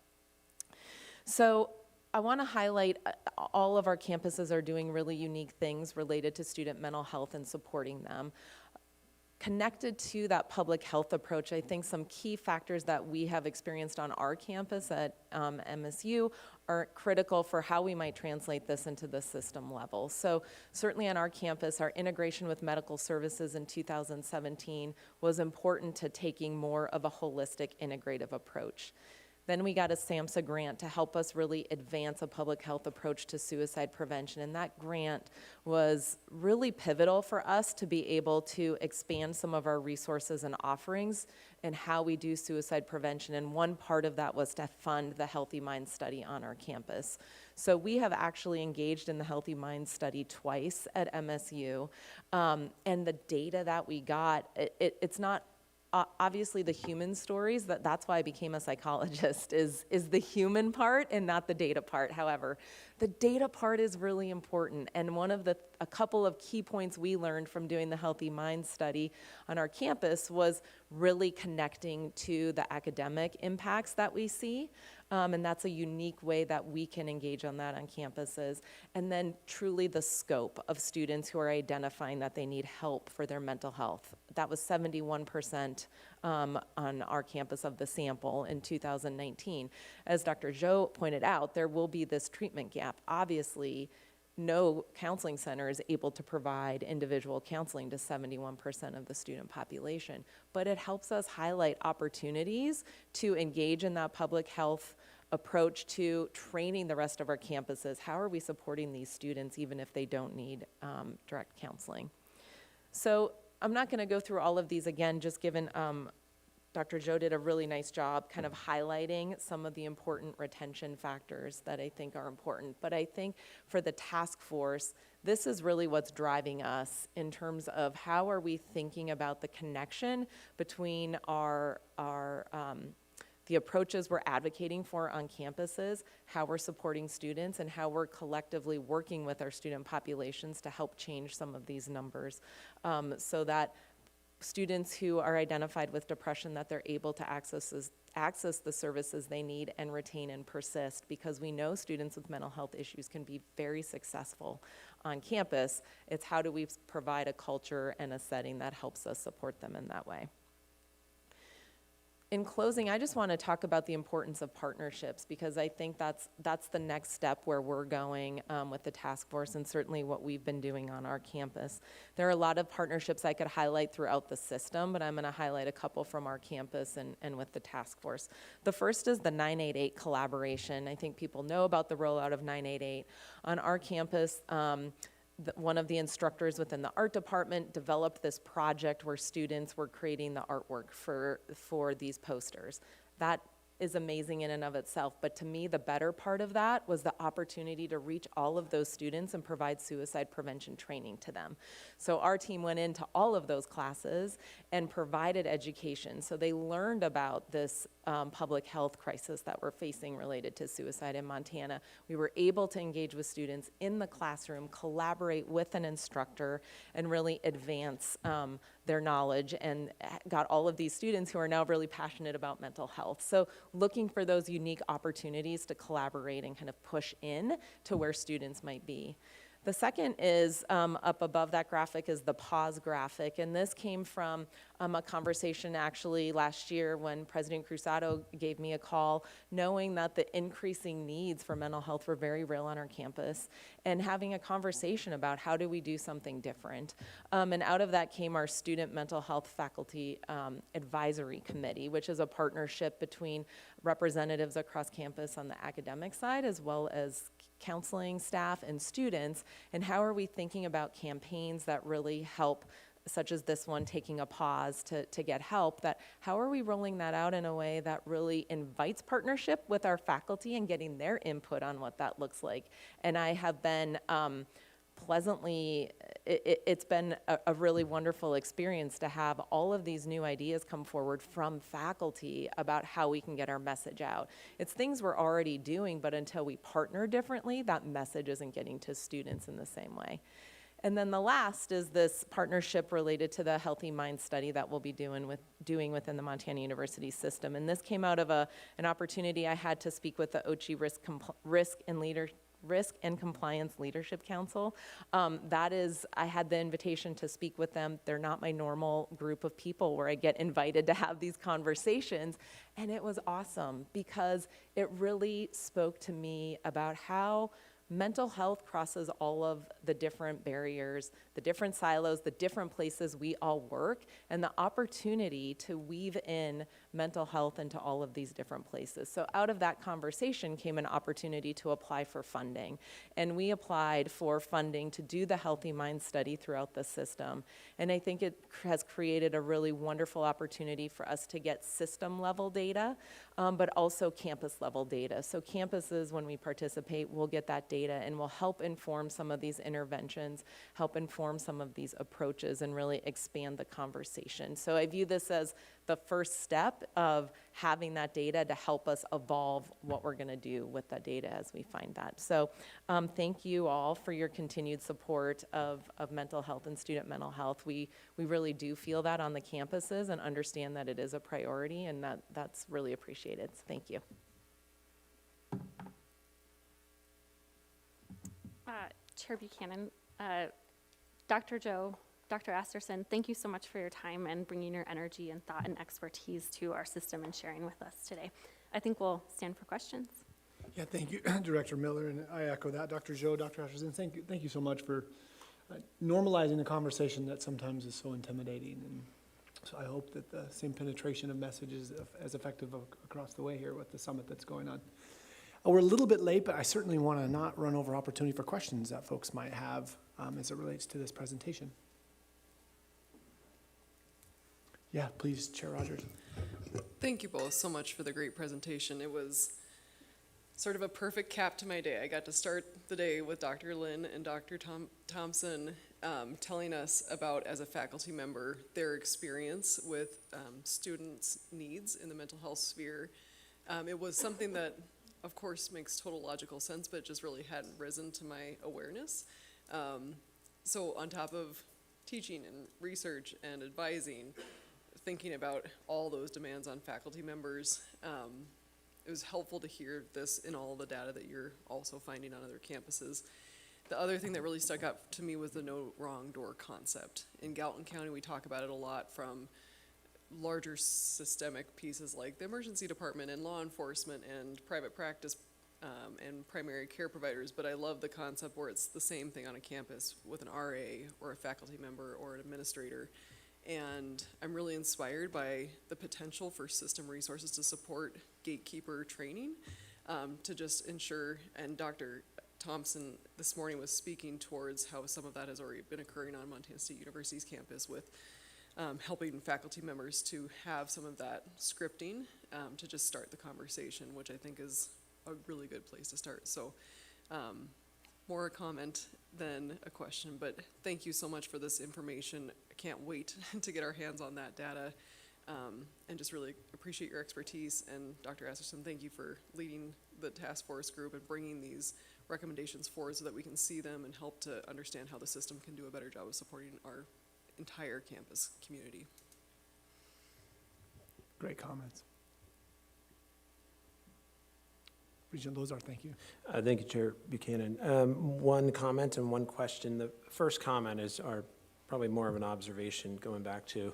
So I want to highlight all of our campuses are doing really unique things related to student mental health and supporting them. Connected to that public health approach, I think some key factors that we have experienced on our campus at MSU are critical for how we might translate this into the system level. So certainly on our campus, our integration with medical services in 2017 was important to taking more of a holistic integrative approach. Then we got a SAMHSA grant to help us really advance a public health approach to suicide prevention. And that grant was really pivotal for us to be able to expand some of our resources and offerings and how we do suicide prevention. And one part of that was to fund the Healthy Minds Study on our campus. So we have actually engaged in the Healthy Minds Study twice at MSU. And the data that we got, it's not obviously the human stories, that's why I became a psychologist, is the human part and not the data part. However, the data part is really important, and a couple of key points we learned from doing the Healthy Minds Study on our campus was really connecting to the academic impacts that we see, and that's a unique way that we can engage on that on campuses, and then truly the scope of students who are identifying that they need help for their mental health. That was 71% on our campus of the sample in 2019. As Dr. Joe pointed out, there will be this treatment gap. Obviously, no counseling center is able to provide individual counseling to 71% of the student population, but it helps us highlight opportunities to engage in that public health approach to training the rest of our campuses. How are we supporting these students even if they don't need direct counseling? So I'm not going to go through all of these again, just given Dr. Joe did a really nice job kind of highlighting some of the important retention factors that I think are important. But I think for the task force, this is really what's driving us in terms of how are we thinking about the connection between the approaches we're advocating for on campuses, how we're supporting students, and how we're collectively working with our student populations to help change some of these numbers so that students who are identified with depression, that they're able to access the services they need and retain and persist, because we know students with mental health issues can be very successful on campus. It's how do we provide a culture and a setting that helps us support them in that way. in closing, I just want to talk about the importance of partnerships, because I think that's the next step where we're going with the task force, and certainly what we've been doing on our campus. There are a lot of partnerships I could highlight throughout the system, but I'm going to highlight a couple from our campus and with the task force. The first is the 988 collaboration. I think people know about the rollout of 988. On our campus, one of the instructors within the art department developed this project where students were creating the artwork for these posters. That is amazing in and of itself, but to me, the better part of that was the opportunity to reach all of those students and provide suicide prevention training to them. So our team went into all of those classes and provided education. So they learned about this public health crisis that we're facing related to suicide in Montana. We were able to engage with students in the classroom, collaborate with an instructor, and really advance their knowledge, and got all of these students who are now really passionate about mental health. So looking for those unique opportunities to collaborate and kind of push in to where students might be. The second is, up above that graphic is the pause graphic, and this came from a conversation actually last year when President Cruzado gave me a call, knowing that the increasing needs for mental health were very real on our campus, and having a conversation about how do we do something different. And out of that came our Student Mental Health Faculty Advisory Committee, which is a partnership between representatives across campus on the academic side, as well as counseling staff and students, and how are we thinking about campaigns that really help, such as this one, taking a pause to get help, that how are we rolling that out in a way that really invites partnership with our faculty and getting their input on what that looks like. And I have been pleasantly, it's been a really wonderful experience to have all of these new ideas come forward from faculty about how we can get our message out. It's things we're already doing, but until we partner differently, that message isn't getting to students in the same way. And then the last is this partnership related to the Healthy Mind study that we'll be doing within the Montana University system. And this came out of an opportunity I had to speak with the OCHI Risk and Compliance Leadership Council. I had the invitation to speak with them. They're not my normal group of people where I get invited to have these conversations. And it was awesome because it really spoke to me about how mental health crosses all of the different barriers, the different silos, the different places we all work, and the opportunity to weave in mental health into all of these different places. So out of that conversation came an opportunity to apply for funding. And we applied for funding to do the Healthy Mind study throughout the system. And I think it has created a really wonderful opportunity for us to get system level data, but also campus level data. So campuses, when we participate, will get that data and will help inform some of these interventions, help inform some of these approaches, and really expand the conversation. So I view this as the first step of having that data to help us evolve what we're going to do with that data as we find that. So thank you all for your continued support of mental health and student mental health. We really do feel that on the campuses and understand that it is a priority, and that's really appreciated. So thank you. Chair Buchanan, Dr. Joe, Dr. Asterson, thank you so much for your time and bringing your energy and thought and expertise to our system and sharing with us today. I think we'll stand for questions. Yeah, thank you, Director Miller, and I echo that. Dr. Joe, Dr. Asherson, thank you so much for normalizing a conversation that sometimes is so intimidating. And so I hope that the same penetration of message is as effective across the way here with the summit that's going on. We're a little bit late, but I certainly want to not run over opportunity for questions that folks might have as it relates to this presentation. Yeah, please, Chair Rogers. Thank you both so much for the great presentation. It was sort of a perfect cap to my day. I got to start the day with Dr. Lynn and Dr. Thompson telling us about, as a faculty member, their experience with students' needs in the mental health sphere. It was something that, of course, makes total logical sense, but it just really hadn't risen to my awareness. So on top of teaching and research and advising, thinking about all those demands on faculty members, it was helpful to hear this in all the data that you're also finding on other campuses. The other thing that really stuck out to me was the no wrong door concept. In Gallatin County, we talk about it a lot from larger systemic pieces like the emergency department and law enforcement and private practice and primary care providers, but I love the concept where it's the same thing on a campus with an RA or a faculty member or an administrator. And I'm really inspired by the potential for system resources to support gatekeeper training, to just ensure, and Dr. Thompson this morning was speaking towards how some of that has already been occurring on Montana State University's campus with helping faculty members to have some of that scripting to just start the conversation, which I think is a really good place to start. So more a comment than a question, but thank you so much for this information. I can't wait to get our hands on that data and just really appreciate your expertise. And Dr. Asserson, thank you for leading the task force group and bringing these recommendations forward so that we can see them and help to understand how the system can do a better job of supporting our entire campus community. Great comments. Regent Lozar, thank you. Thank you, Chair Buchanan. One comment and one question. The first comment is probably more of an observation going back to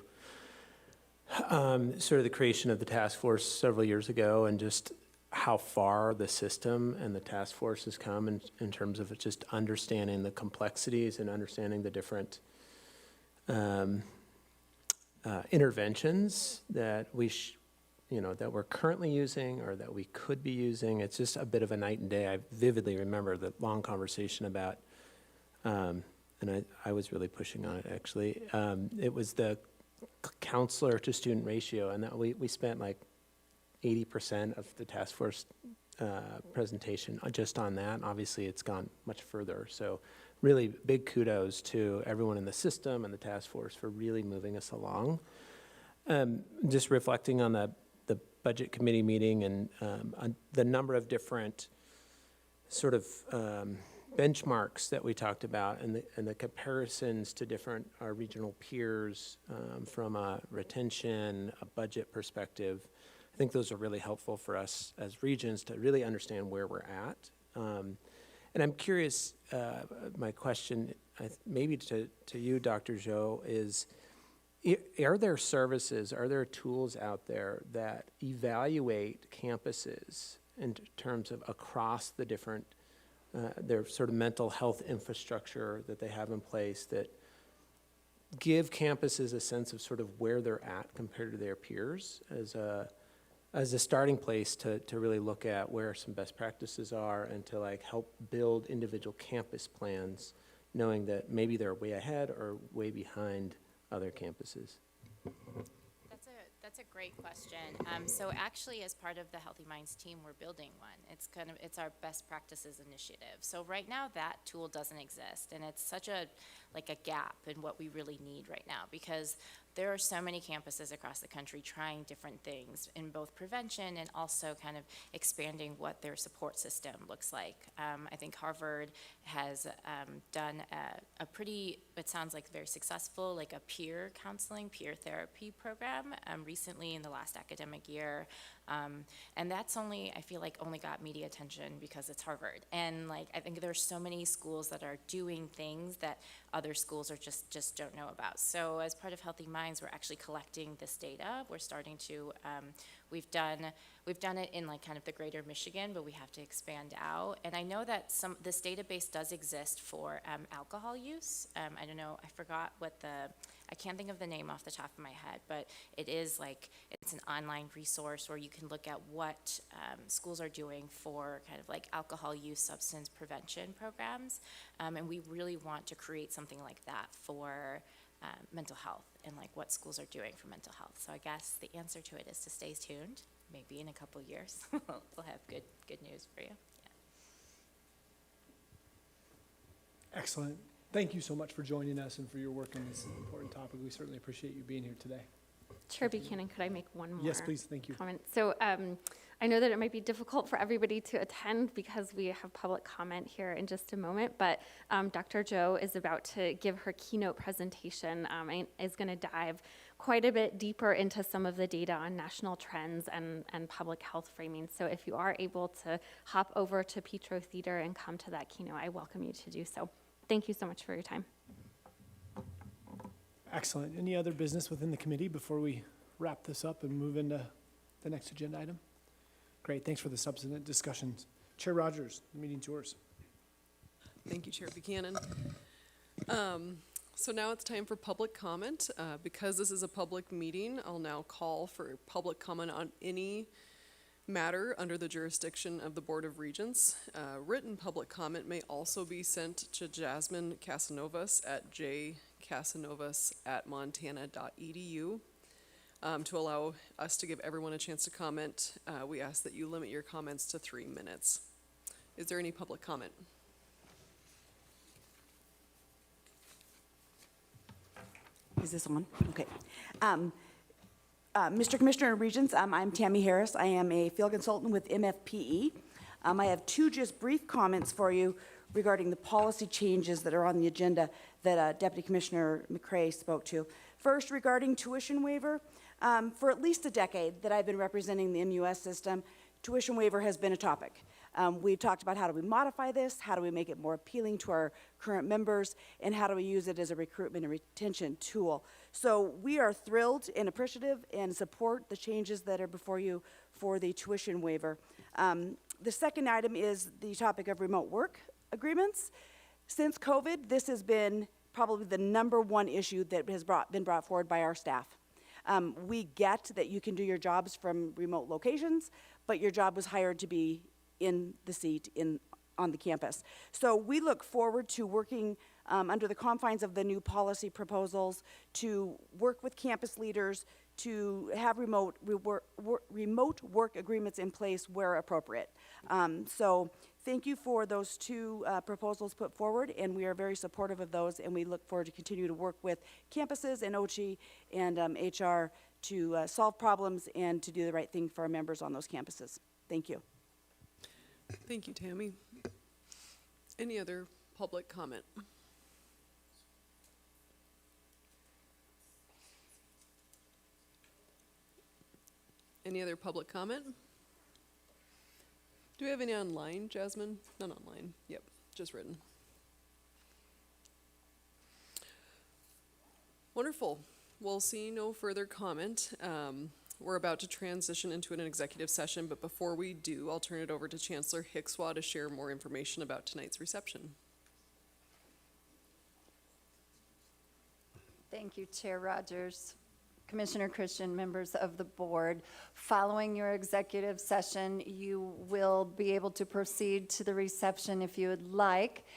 sort of the creation of the task force several years ago and just how far the system and the task force has come in terms of just understanding the complexities and understanding the different interventions that that we're currently using or that we could be using. It's just a bit of a night and day. I vividly remember the long conversation about, and I was really pushing on it actually, it was the counselor to student ratio, and that we spent like 80% of the task force presentation just on that. Obviously it's gone much further. So really big kudos to everyone in the system and the task force for really moving us along. Just reflecting on the budget committee meeting and the number of different sort of benchmarks that we talked about and the comparisons to different our regional peers from a retention, a budget perspective. I think those are really helpful for us as regions to really understand where we're at. And I'm curious, my question maybe to you, Dr. Zhou, is are there services, are there tools out there that evaluate campuses in terms of across the different, their sort of mental health infrastructure that they have in place that give campuses a sense of sort of where they're at compared to their peers as a starting place to really look at where some best practices are and to like help build individual campus plans, knowing that maybe they're way ahead or way behind other campuses? That's a great question. So actually, as part of the Healthy Minds team, we're building one. It's our best practices initiative. So right now, that tool doesn't exist, and it's such a gap in what we really need right now, because there are so many campuses across the country trying different things in both prevention and also kind of expanding what their support system looks like. I think Harvard has done a pretty, it sounds like very successful, like a peer counseling, peer therapy program recently in the last academic year. And that's I feel like only got media attention because it's Harvard. And I think there's so many schools that are doing things that other schools are just don't know about. So as part of Healthy Minds, we're actually collecting this data. We're starting to, we've done it in kind of the greater Michigan, but we have to expand out. And I know that this database does exist for alcohol use. I don't know, I forgot I can't think of the name off the top of my head, but it is it's an online resource where you can look at what schools are doing for kind of alcohol use substance prevention programs. And we really want to create something like that for mental health and what schools are doing for mental health. So I guess the answer to it is to stay tuned. Maybe in a couple years, we'll have good news for you. Yeah. Excellent. Thank you so much for joining us and for your work on this important topic. We certainly appreciate you being here today. Chair Buchanan, could I make one more? Yes, please. Thank you. Comment? So I know that it might be difficult for everybody to attend because we have public comment here in just a moment, but Dr. Zhou is about to give her keynote presentation and is going to dive quite a bit deeper into some of the data on national trends and public health framing. So if you are able to hop over to Petro Theater and come to that keynote, I welcome you to do so. Thank you so much for your time. Excellent. Any other business within the committee before we wrap this up and move into the next agenda item? Great, thanks for the substantive discussions. Chair Rogers, the meeting's yours. Thank you, Chair Buchanan. So now it's time for public comment. Because this is a public meeting, I'll now call for public comment on any matter under the jurisdiction of the Board of Regents. Written public comment may also be sent to Jasmine Casanovas at jcasanovas@montana.edu. To allow us to give everyone a chance to comment, we ask that you limit your comments to 3 minutes. Is there any public comment? Is this on? Okay. Mr. Commissioner and Regents, I'm Tammy Harris. I am a field consultant with MFPE. I have 2 just brief comments for you regarding the policy changes that are on the agenda that Deputy Commissioner McCray spoke to. First, regarding tuition waiver, for at least a decade that I've been representing the MUS system, tuition waiver has been a topic. We've talked about how do we modify this, how do we make it more appealing to our current members, and how do we use it as a recruitment and retention tool. So we are thrilled and appreciative and support the changes that are before you for the tuition waiver. The second item is the topic of remote work agreements. Since COVID, this has been probably the #1 issue that has been brought forward by our staff. We get that you can do your jobs from remote locations, but your job was hired to be in the seat on the campus. So we look forward to working under the confines of the new policy proposals to work with campus leaders to have remote work agreements in place where appropriate. So thank you for those 2 proposals put forward, and we are very supportive of those, and we look forward to continue to work with campuses and OCHE and HR to solve problems and to do the right thing for our members on those campuses. Thank you. Thank you, Tammy. Any other public comment? Any other public comment? Do we have any online, Jasmine? None online. Yep, just written. Wonderful. Well, seeing no further comment, we're about to transition into an executive session, but before we do, I'll turn it over to Chancellor Hickswaw to share more information about tonight's reception. Thank you, Chair Rogers, Commissioner Christian, members of the board. Following your executive session, you will be able to proceed to the reception if you would like.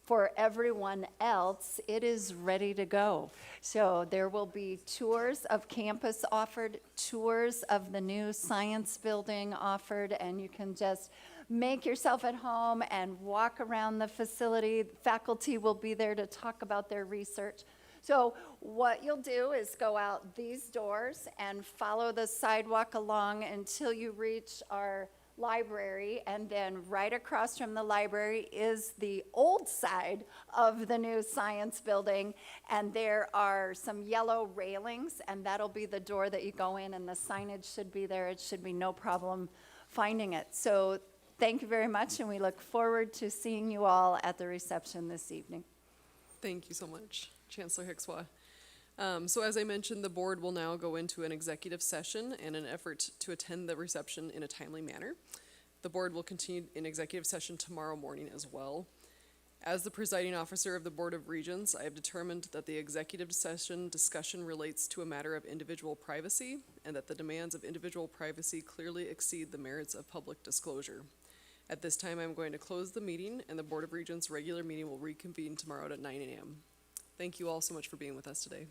For everyone else, it is ready to go. So there will be tours of campus offered, tours of the new science building offered, and you can just make yourself at home and walk around the facility. Faculty will be there to talk about their research. So what you'll do is go out these doors and follow the sidewalk along until you reach our library, and then right across from the library is the old side of the new science building, and there are some yellow railings, and that'll be the door that you go in, and the signage should be there. It should be no problem finding it. So thank you very much, and we look forward to seeing you all at the reception this evening. Thank you so much, Chancellor Hickswaw. So as I mentioned, the board will now go into an executive session in an effort to attend the reception in a timely manner. The board will continue in executive session tomorrow morning as well. As the presiding officer of the Board of Regents, I have determined that the executive session discussion relates to a matter of individual privacy and that the demands of individual privacy clearly exceed the merits of public disclosure. At this time, I'm going to close the meeting, and the Board of Regents' regular meeting will reconvene tomorrow at 9 a.m. Thank you all so much for being with us today.